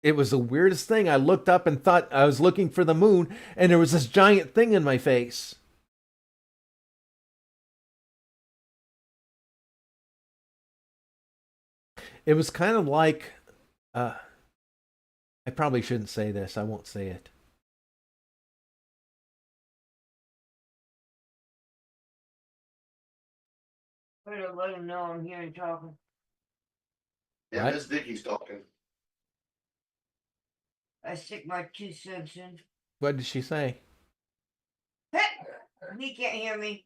It was the weirdest thing. I looked up and thought I was looking for the moon, and there was this giant thing in my face. It was kind of like, I probably shouldn't say this. I won't say it. Better let him know I'm here and talking. Yeah, What? Miss Vicky's talking. I stick my 2 cents in. What did she say? He can't hear me.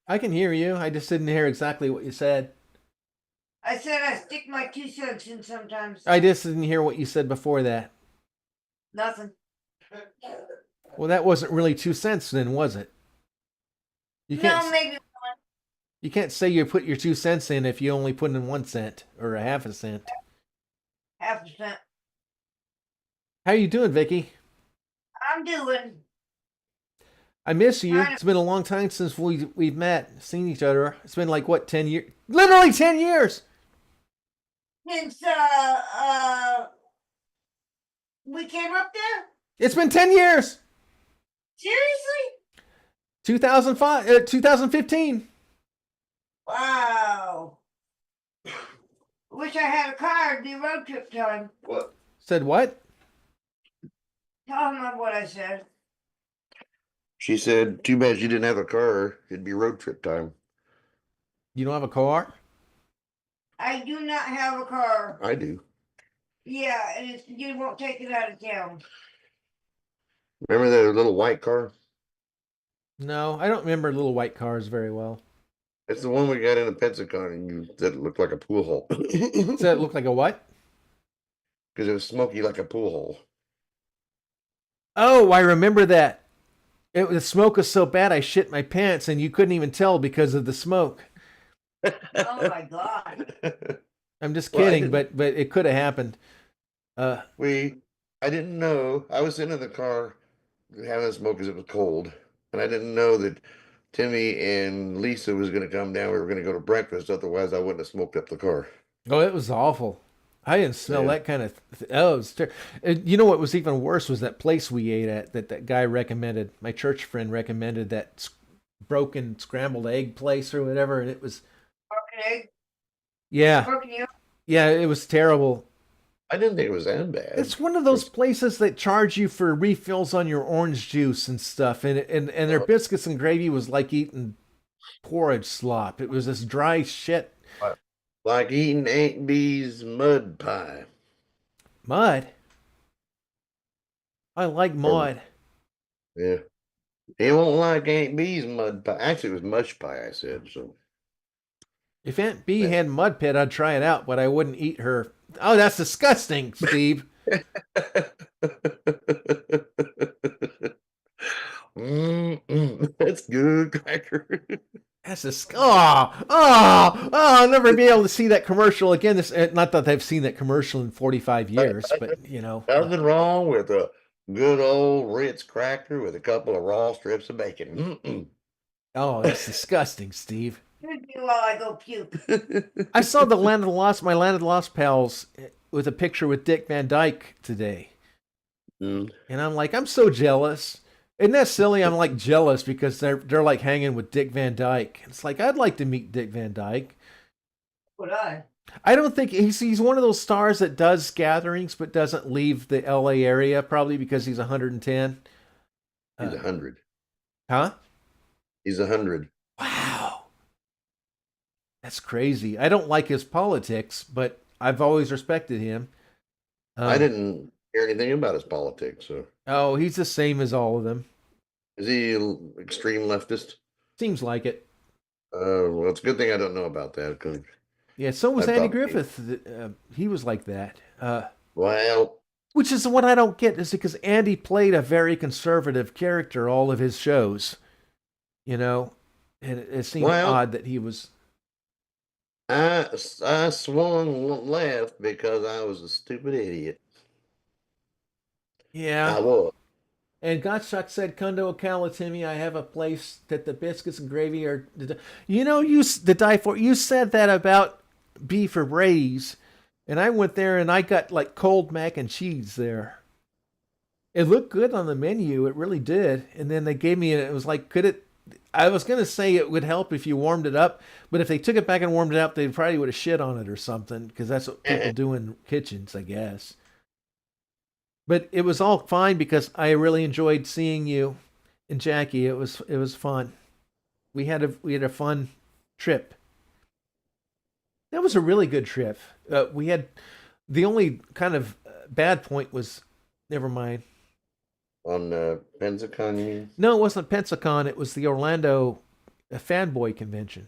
I can hear you. I just didn't hear exactly what you said. I said I stick my 2 cents in sometimes. I just didn't hear what you said before that. Nothing. Well, that wasn't really 2 cents then, was it? You can't, No, maybe you can't say you put your 2 cents in if you only put in 1 cent or a half a cent. 0.5%. How you doing, Vicky? I'm doing. I miss you. It's been a long time since we've met, seen each other. It's been like, what, 10 years? Literally 10 years! Since we came up there? It's been 10 years! Seriously? 2015. Wow. Wish I had a car. It'd be road trip time. What? Said what? Tell him what I said. She said, too bad you didn't have a car. It'd be road trip time. You don't have a car? I do not have a car. I do. Yeah, and you won't take it out of town. Remember that little white car? No, I don't remember little white cars very well. It's the one we got in a Pensacon and you said it looked like a pool hole. Does that look like a what? Because it was smoky like a pool hole. Oh, I remember that. The smoke was so bad I shit my pants and you couldn't even tell because of the smoke. Oh my God. I'm just Well, kidding, but it could have happened. I didn't know. I was in the car having a smoke because it was cold. And I didn't know that Timmy and Lisa was going to come down. We were going to go to breakfast. Otherwise, I wouldn't have smoked up the car. Oh, it was awful. I didn't smell that kind of. Oh, it was you know what was even worse was that place we ate at that guy recommended. My church friend recommended that broken scrambled egg place or whatever, and it was. Broken egg? Yeah. Broken egg? Yeah, it was terrible. I didn't think it was that bad. It's one of those places that charge you for refills on your orange juice and stuff, and their biscuits and gravy was like eating porridge slop. It was this dry shit. Like eating Aunt Bee's mud pie. Mud? I like mud. Yeah. He won't like Aunt Bee's mud pie. Actually, it was mush pie, I said. So. If Aunt Bee had mud pit, I'd try it out, but I wouldn't eat her. Oh, that's disgusting, Steve. That's good, Cracker. That's just I'll never be able to see that commercial again. This not that I've seen that commercial in 45 years, but you know, Nothing wrong with a good old Ritz cracker with a couple of raw strips of bacon. Mm-mm. oh, that's disgusting, Steve. Should be while I go puke. I saw the Land of the Lost, my Land of the Lost pals, with a picture with Dick Van Dyke today, Mm. and I'm like, I'm so jealous. Isn't that silly? I'm like jealous because they're like hanging with Dick Van Dyke. It's like I'd like to meet Dick Van Dyke. Would I? I don't think he's one of those stars that does gatherings but doesn't leave the LA area, probably because he's 110. He's 100. Huh? He's 100. Wow. That's crazy. I don't like his politics, but I've always respected him. I didn't hear anything about his politics. So Oh, he's the same as all of them. is he extreme leftist? Seems like it. Well, it's a good thing I don't know about that because Yeah, so was I Andy thought- Griffith. He was like that. well, Which is what I don't get, is because Andy played a very conservative character all of his shows. You know? And it seemed odd that he was... I swung left because I was a stupid idiot. Yeah. I was. And Gottschalk said, "Come to Ocala, Timmy. I have a place that the biscuits and gravy are." You know, the die for you said that about beef or Brady's, and I went there and I got like cold mac and cheese there. It looked good on the menu. It really did. And then they gave me it. It was like, could it? I was gonna say it would help if you warmed it up, but if they took it back and warmed it up, they probably would have shit on it or something because that's what people do in kitchens, I guess. But it was all fine because I really enjoyed seeing you and Jackie. It was fun. We had a fun trip. That was a really good trip. We had the only kind of bad point was, never mind. On Pensacon, you mean? No, it wasn't Pensacon. It was the Orlando Fanboy Convention.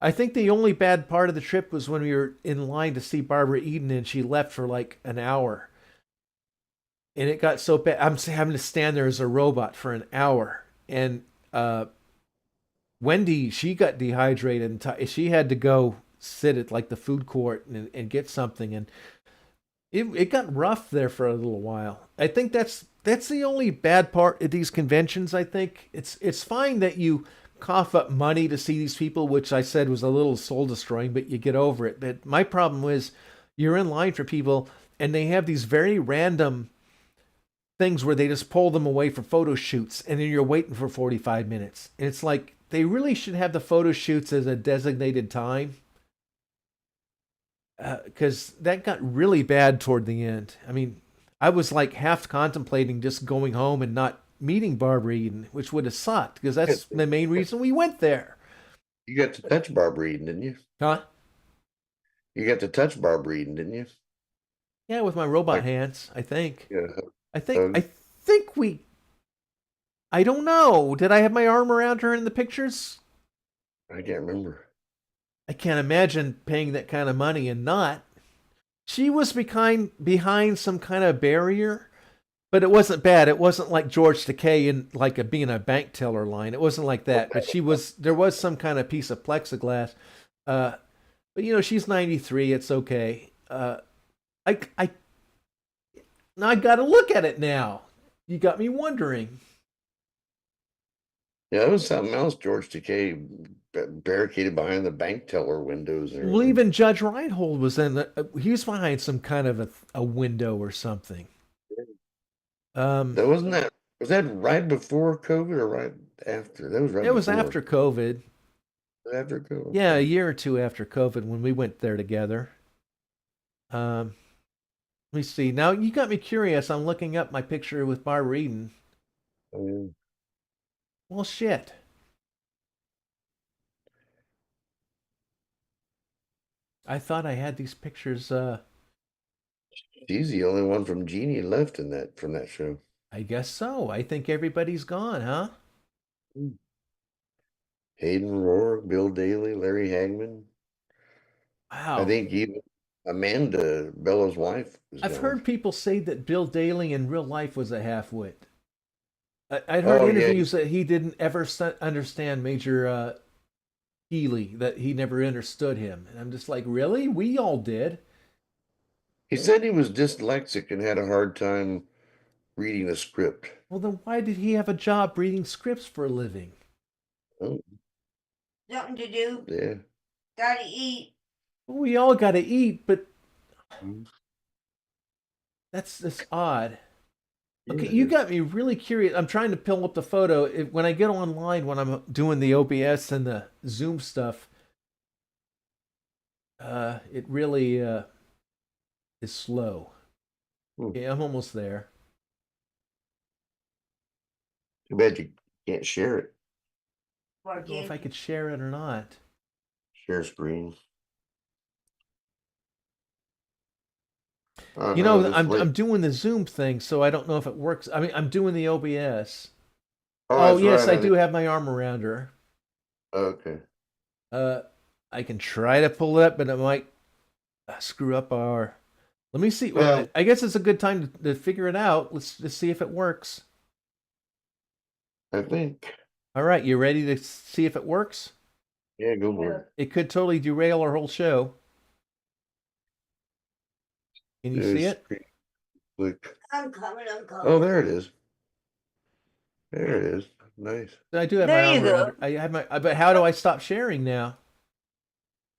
I think the only bad part of the trip was when we were in line to see Barbara Eden and she left for like an hour. And it got so bad. I'm having to stand there as a robot for an hour. And Wendy, she got dehydrated and she had to go sit at like the food court and get something. And it got rough there for a little while. I think that's the only bad part of these conventions. I think it's fine that you cough up money to see these people, which I said was a little soul destroying, but you get over it. But my problem was you're in line for people and they have these very random things where they just pull them away for photo shoots and then you're waiting for 45 minutes. And it's like they really should have the photo shoots as a designated time. Because that got really bad toward the end. I mean, I was like half contemplating just going home and not meeting Barbara Eden, which would have sucked because that's the main reason we went there. You got to touch Barbara Eden, didn't you? Huh? You got to touch Barbara Eden, didn't you? Yeah, with my robot hands, I think. Yeah. I think we... I don't know. Did I have my arm around her in the pictures? I can't remember. I can't imagine paying that kind of money and not. She was behind some kind of barrier, but it wasn't bad. It wasn't like George Takei in like being a bank teller line. It wasn't like that. But there was some kind of piece of plexiglass. But you know, she's 93. It's okay. Now I got to look at it now. You got me wondering. Yeah, it was something else. George Takei barricaded behind the bank teller windows. Well, even Judge Reinhold was he was behind some kind of a window or something. Was that right before COVID or right after? That was right. It was after COVID. After COVID. Yeah, a year or two after COVID when we went there together. Let me see. Now you got me curious. I'm looking up my picture with Barbara Eden. Oh, yeah. Well, shit. I thought I had these pictures. She's the only one from Genie left from that show. I guess so. I think everybody's gone, huh? Hayden Rourke, Bill Daly, Larry Hagman. Wow. I think even Amanda, Bella's wife. I've heard people say that Bill Daly in real life was a halfwit. I'd heard interviews that he didn't ever understand major Healy that he never understood him. And I'm just like, really? We all did. He said he was dyslexic and had a hard time reading a script. Well, then why did he have a job reading scripts for a living? Oh, Something to do. yeah. Gotta eat. Well, we all got to eat, but Mhm. that's odd. Okay, Yeah, you it got me really curious. I'm trying to pull up the photo. When I get online, when I'm doing the OBS and the Zoom stuff, it really is slow. Hmm. Okay, I'm almost there. Too bad you can't share it. I don't know if I could share it or not. Share screen. Oh, You no, know, this I'm doing the Zoom thing, so I don't know if it works. I mean, I'm doing the OBS. Oh, Oh, that's yes, right. I do have my arm around her. Okay. I can try to pull it up, but it might screw up our. Let me see. Well, I guess it's a good time to figure it out. Let's see if it works. I think. All right, you ready to see if it works? Yeah, go for it. It could totally derail our whole show. Can you see it? Click. I'm coming. Oh, there it is. There it is. Nice. I do have There my you arm go. around her. I have my. But how do I stop sharing now?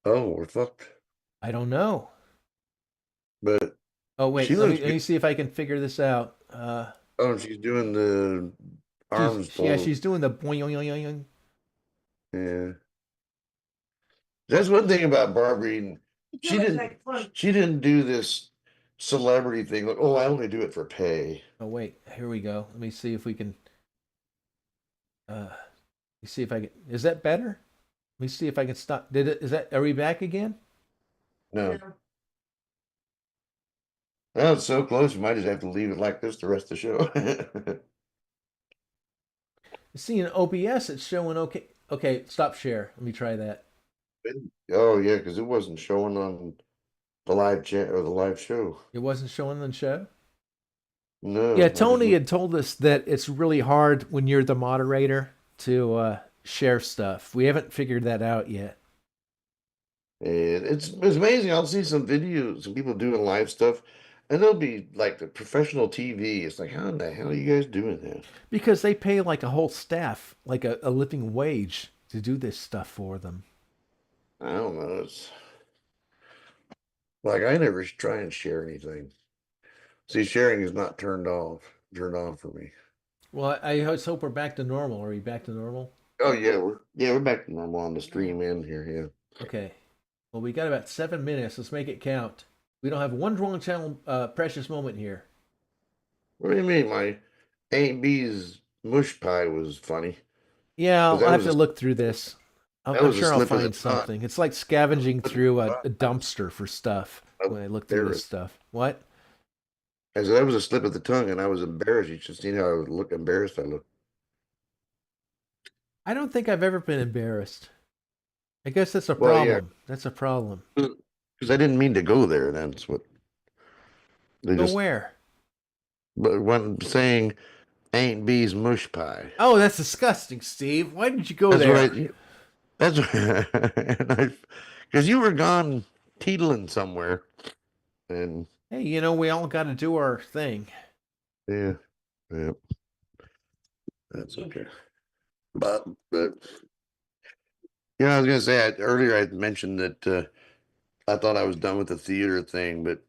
Oh, we're fucked. I don't know. But Oh wait, she let looks me good. see if I can figure this out. Oh, she's doing the arms fold. She's doing the boing. Yeah. That's one thing about Barbara Eden. She didn't do this celebrity thing. Like, oh, I only do it for pay. Oh wait, here we go. Let me see if we can. Let me see if I can. Is that better? Let me see if I can stop. Did it? Is that? Are we back again? No. Well, it's so close. You might just have to leave it like this the rest of the show. You see, in OBS, it's showing okay. Okay, stop share. Let me try that. Oh yeah, because it wasn't showing on the live chat or the live show. It wasn't showing on the show. No, Yeah, I just Tony had told us that it's really hard when you're the moderator to share stuff. We haven't figured that out yet. and it's amazing. I'll see some videos, some people doing live stuff, and they'll be like the professional TV. It's like, how in the hell are you guys doing that? Because they pay like a whole staff, like a living wage to do this stuff for them. I don't know. It's like I never try and share anything. See, sharing is not turned on for me. Well, I just hope we're back to normal. Are we back to normal? Oh yeah, we're back to normal on the stream in here. Yeah. Okay. Well, we got about 7 minutes. Let's make it count. We don't have one wrong channel precious moment here. What do you mean? My Aunt B's mush pie was funny. Yeah, 'Cause I'll have to look through this. that I'm was a sure I'll slip of the find tongue. something. It's like scavenging through a dumpster for stuff Oh, when I look through there this it- stuff. What? I said that was a slip of the tongue, and I was embarrassed. You should see how embarrassed I look. I don't think I've ever been embarrassed. I guess that's a Well, problem. yeah. That's a problem. Because I didn't mean to go there. That's what they Go just. where? But when saying Aunt B's mush pie, Oh, that's disgusting, Steve. Why did you go that's there? what I. That's because you were gone teetling somewhere, and Hey, you know, we all got to do our thing. yeah, that's okay. But I was gonna say earlier I mentioned that I thought I was done with the theater thing, but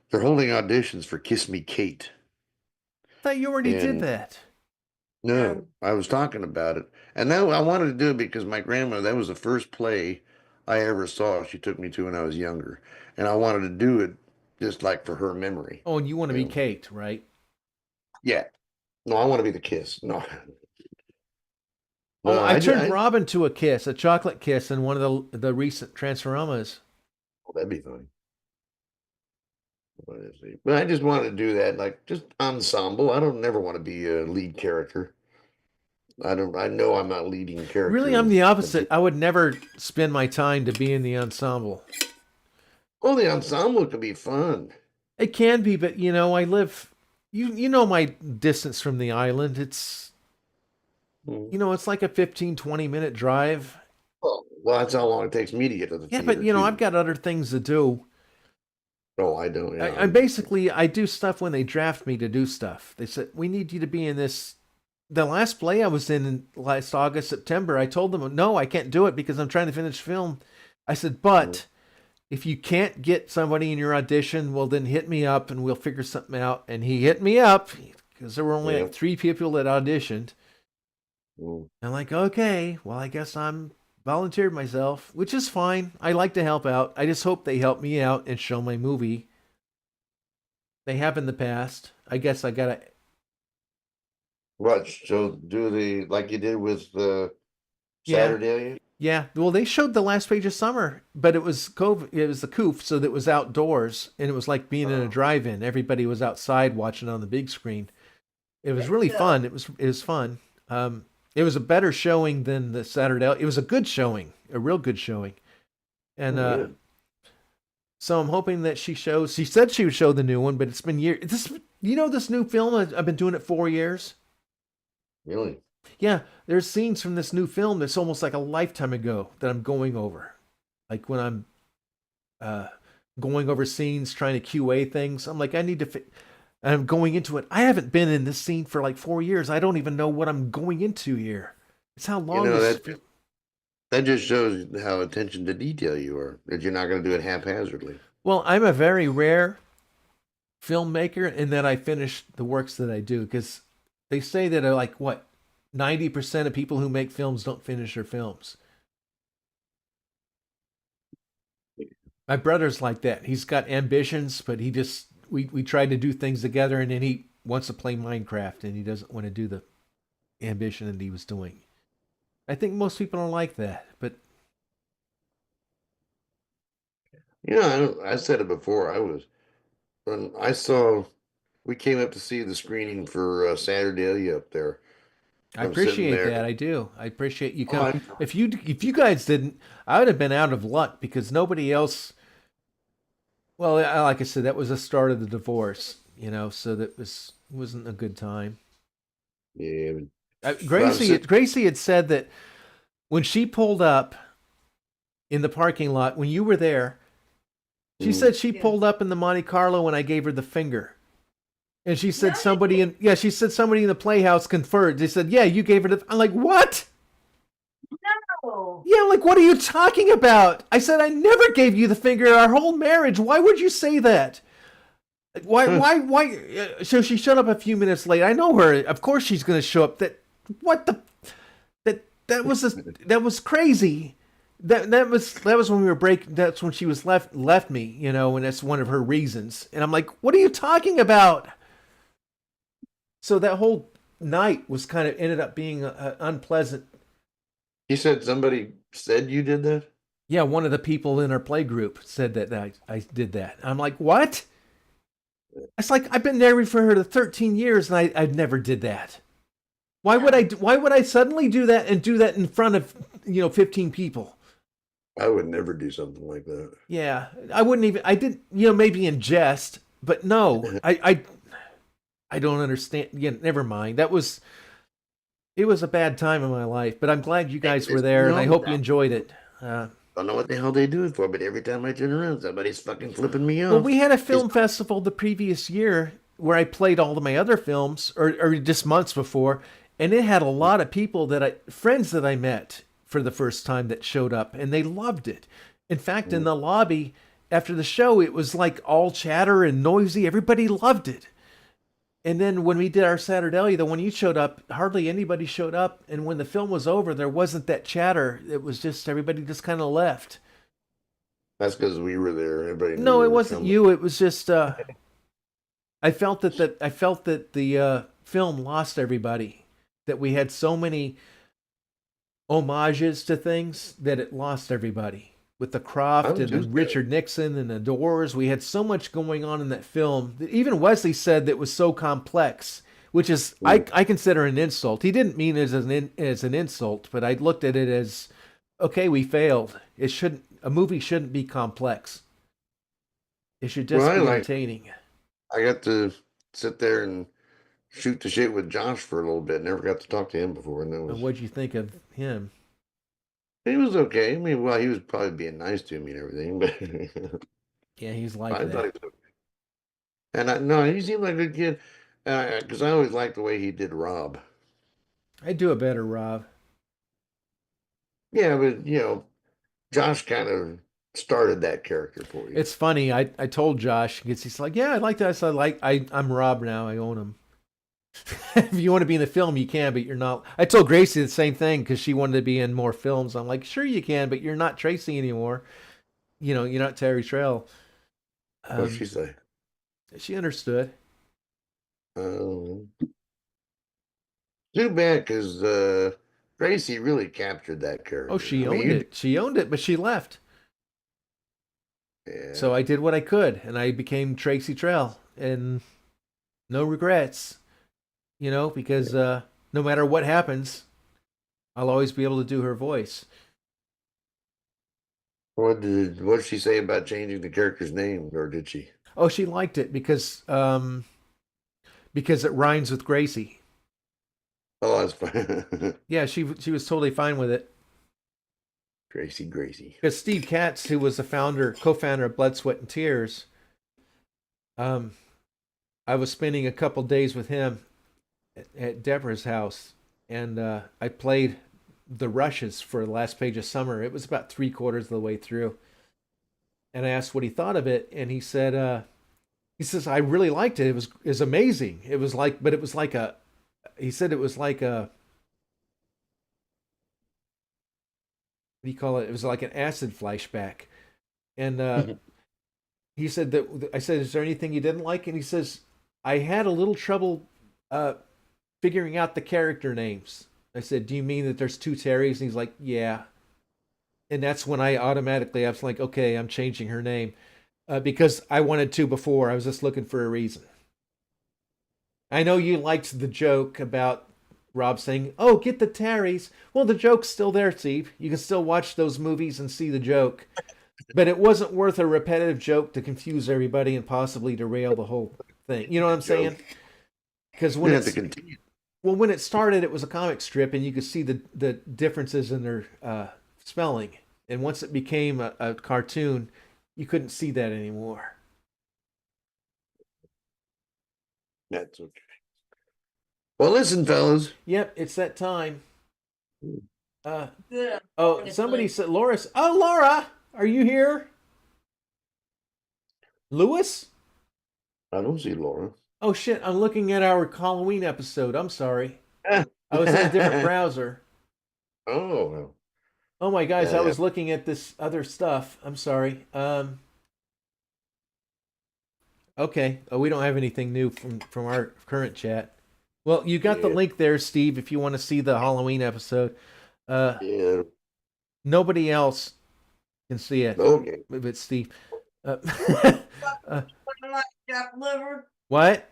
they're holding auditions for Kiss Me Kate. I thought you already did And that. no, I was talking about it, and now I wanted to do it because my grandmother, that was the first play I ever saw. She took me to when I was younger, and I wanted to do it just like for her memory. Oh, and you want to You be know? Kate, right? Yeah. No, I want to be the Kiss. No. Oh, No, I turned Robin to a kiss, a chocolate kiss, in one of the recent Transformers. Oh, that'd be fun. But I just wanted to do that, like just ensemble. I don't never want to be a lead character. I don't. I know I'm not leading character. Really, I'm the opposite. I would never spend my time to be in the ensemble. Oh, the ensemble can be fun. It can be, but you know, I live. You know my distance from the island. It's Hmm. you know, it's like a 15, 20-minute drive. Well, Well, that's how long it takes me to get to the Yeah, theater. but you know, too. I've got other things to do. Oh, I don't. Yeah, I basically I do stuff when they draft me to do stuff. They said we need you to be in this. The last play I was in last August, September, I told them no, I can't do it because I'm trying to finish film. I said, but if you can't get somebody in your audition, well then hit me up and we'll figure something out. And he hit me up because there were only like 3 people that auditioned. I'm like, okay, well I guess I'm volunteered myself, which is fine. I like to help out. I just hope they help me out and show my movie. They have in the past. I guess I gotta. What? So do the like you did with the Saturday? Yeah. Well, they showed the last page of summer, but it was COVID. It was the coof, so that it was outdoors, and it was like being in a drive-in. Everybody was outside watching on the big screen. It was really fun. It was fun. It was a better showing than the Saturday. It was a good showing, a real good showing, and so I'm hoping that she shows. She said she would show the new one, but it's been years. This new film. I've been doing it 4 years. Really? Yeah, there's scenes from this new film that's almost like a lifetime ago that I'm going over. Like when I'm going over scenes, trying to QA things. I'm like, I need to. I'm going into it. I haven't been in this scene for like 4 years. I don't even know what I'm going into here. It's how long that just shows how attention to detail you are. That you're not going to do it haphazardly. Well, I'm a very rare filmmaker in that I finish the works that I do because they say that 90% of people who make films don't finish their films. My brother's like that. He's got ambitions, but we try to do things together, and then he wants to play Minecraft, and he doesn't want to do the ambition that he was doing. I think most people are like that, but I said it before. When we came up to see the screening for Saturday up there. I appreciate that. I do. I appreciate you coming. If you guys didn't, I would have been out of luck because nobody else. Well, like I said, that was the start of the divorce, so that wasn't a good time. Yeah. Gracie had said that when she pulled up in the parking lot when you were there, she said she pulled up in the Monte Carlo when I gave her the finger. And she said somebody in the Playhouse conferred. They said, yeah, you gave her the. I'm like, what? No. Yeah, I'm like, what are you talking about? I said, I never gave you the finger our whole marriage. Why would you say that? Why? So she showed up a few minutes late. I know her. Of course she's going to show up. That was crazy. That was when we were breaking. That's when she was left me, and that's one of her reasons. And I'm like, what are you talking about? So that whole night was ended up being unpleasant. You said somebody said you did that? Yeah, one of the people in our play group said that I did that. I'm like, what? It's like I've been married for her to 13 years and I never did that. Why would I suddenly do that and do that in front of 15 people? I would never do something like that. Yeah, I wouldn't even. I did, maybe in jest, but no, I don't understand. Yeah, never mind. It was a bad time in my life, but I'm glad you guys were there, and I hope you enjoyed it. I don't know what the hell they do it for, but every time I turn around, somebody's fucking flipping me off. Well, we had a film festival the previous year where I played all of my other films, or just months before, and it had a lot of people friends that I met for the first time that showed up, and they loved it. In fact, in the lobby after the show, it was like all chatter and noisy. Everybody loved it. And then when we did our Saturday, the one you showed up, hardly anybody showed up. And when the film was over, there wasn't that chatter. It was just everybody just kind of left. That's because we were there. Everybody. No, it wasn't you. It was just I felt that the film lost everybody. That we had so many homages to things that it lost everybody. With the Croft and Richard Nixon and the Doors, we had so much going on in that film that even Wesley said that was so complex, which is I consider an insult. He didn't mean it as an insult, but I looked at it as, okay, we failed. A movie shouldn't be complex. It should just be entertaining. I got to sit there and shoot the shit with Josh for a little bit. Never got to talk to him before. And what'd you think of him? He was okay. I mean, well, he was probably being nice to me and everything, but Yeah, he's like I that. thought he was okay. And no, he seemed like a good kid. Because I always liked the way he did Rob. I do a better Rob. Yeah, but Josh kind of started that character for you. It's funny. I told Josh because he's like, yeah, I like that. So I'm Rob now. I own him. If you want to be in the film, you can, but you're not. I told Gracie the same thing because she wanted to be in more films. I'm like, sure you can, but you're not Tracy anymore. You're not Terry Trail. What'd she say? She understood. Um, Too bad, because Gracie really captured that character. Oh, she I mean, owned it. She owned it, but she left. Yeah. So I did what I could, and I became Tracy Trail, and no regrets. Because no matter what happens, I'll always be able to do her voice. What did she say about changing the character's name, or did she? Oh, she liked it because it rhymes with Gracie. Oh, that's fine. Yeah, she was totally fine with it. Gracie. Because Steve Katz, who was the co-founder of Blood, Sweat, and Tears, I was spending a couple days with him at Deborah's house, and I played the Rushes for the last page of Summer. It was about 3/4 of the way through, and I asked what he thought of it, and he said, I really liked it. It was amazing. It was like, but it was like a, he said it was like a, what do you call it? It was like an acid flashback, and he said that I said, is there anything you didn't like? And he says, I had a little trouble figuring out the character names. I said, do you mean that there's two Terrys? And he's like, yeah. And that's when I was like, okay, I'm changing her name. Because I wanted to before. I was just looking for a reason. I know you liked the joke about Rob saying, oh, get the Terrys. Well, the joke's still there, Steve. You can still watch those movies and see the joke. But it wasn't worth a repetitive joke to confuse everybody and possibly derail the whole thing. You know what I'm saying? Because when when it started, it was a comic strip, and you could see the differences in their spelling. And once it became a cartoon, you couldn't see that anymore. That's okay. Well, listen, fellas. Yep, it's that time. Yeah. Oh, somebody said, Laura. Oh, Laura, are you here? Lewis? I don't see Laura. Oh, shit, I'm looking at our Halloween episode. I'm sorry. I was in a different browser. Oh. Oh, my guys, Yeah. I was looking at this other stuff. I'm sorry. Okay. Oh, we don't have anything new from our current chat. Well, you got the link there, Steve, if you want to see the Halloween episode. Yeah. Nobody else can see it. Okay. But Steve. Chopped liver. What?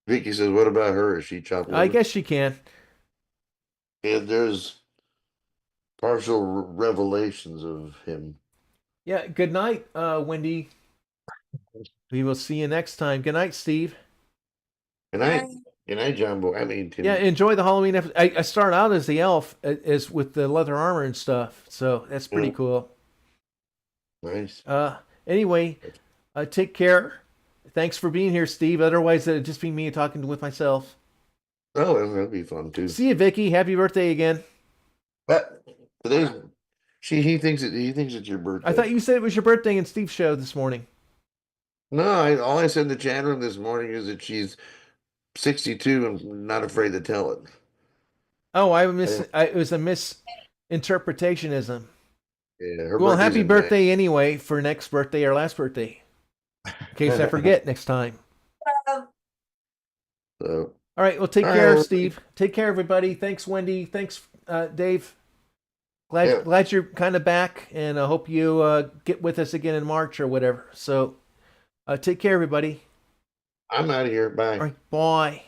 Vicky says, what about her? Is she chopped liver? I guess she can. Yeah, there's partial revelations of him. Yeah, good night, Wendy. We will see you next time. Good night, Steve. Good night, Jumbo. I mean, Yeah, enjoy the Halloween episode. I start out as the elf, as with the leather armor and stuff. So that's pretty cool. Nice. Anyway, take care. Thanks for being here, Steve. Otherwise, it'd just be me talking with myself. Oh, that'll be fun too. See you, Vicky. Happy birthday again. But today's he thinks it's your birthday. I thought you said it was your birthday in Steve's show this morning. No, all I said in the chat room this morning is that she's 62 and not afraid to tell it. Oh, it was a misinterpretationism. Yeah. Well, happy birthday anyway for next birthday or last birthday. In case I forget next time. So, all right. Well, take care, Steve. Take care, everybody. Thanks, Wendy. Thanks, Dave. Glad you're kind of back, and I hope you get with us again in March or whatever. So, take care, everybody. I'm out of here. Bye. All right. Bye.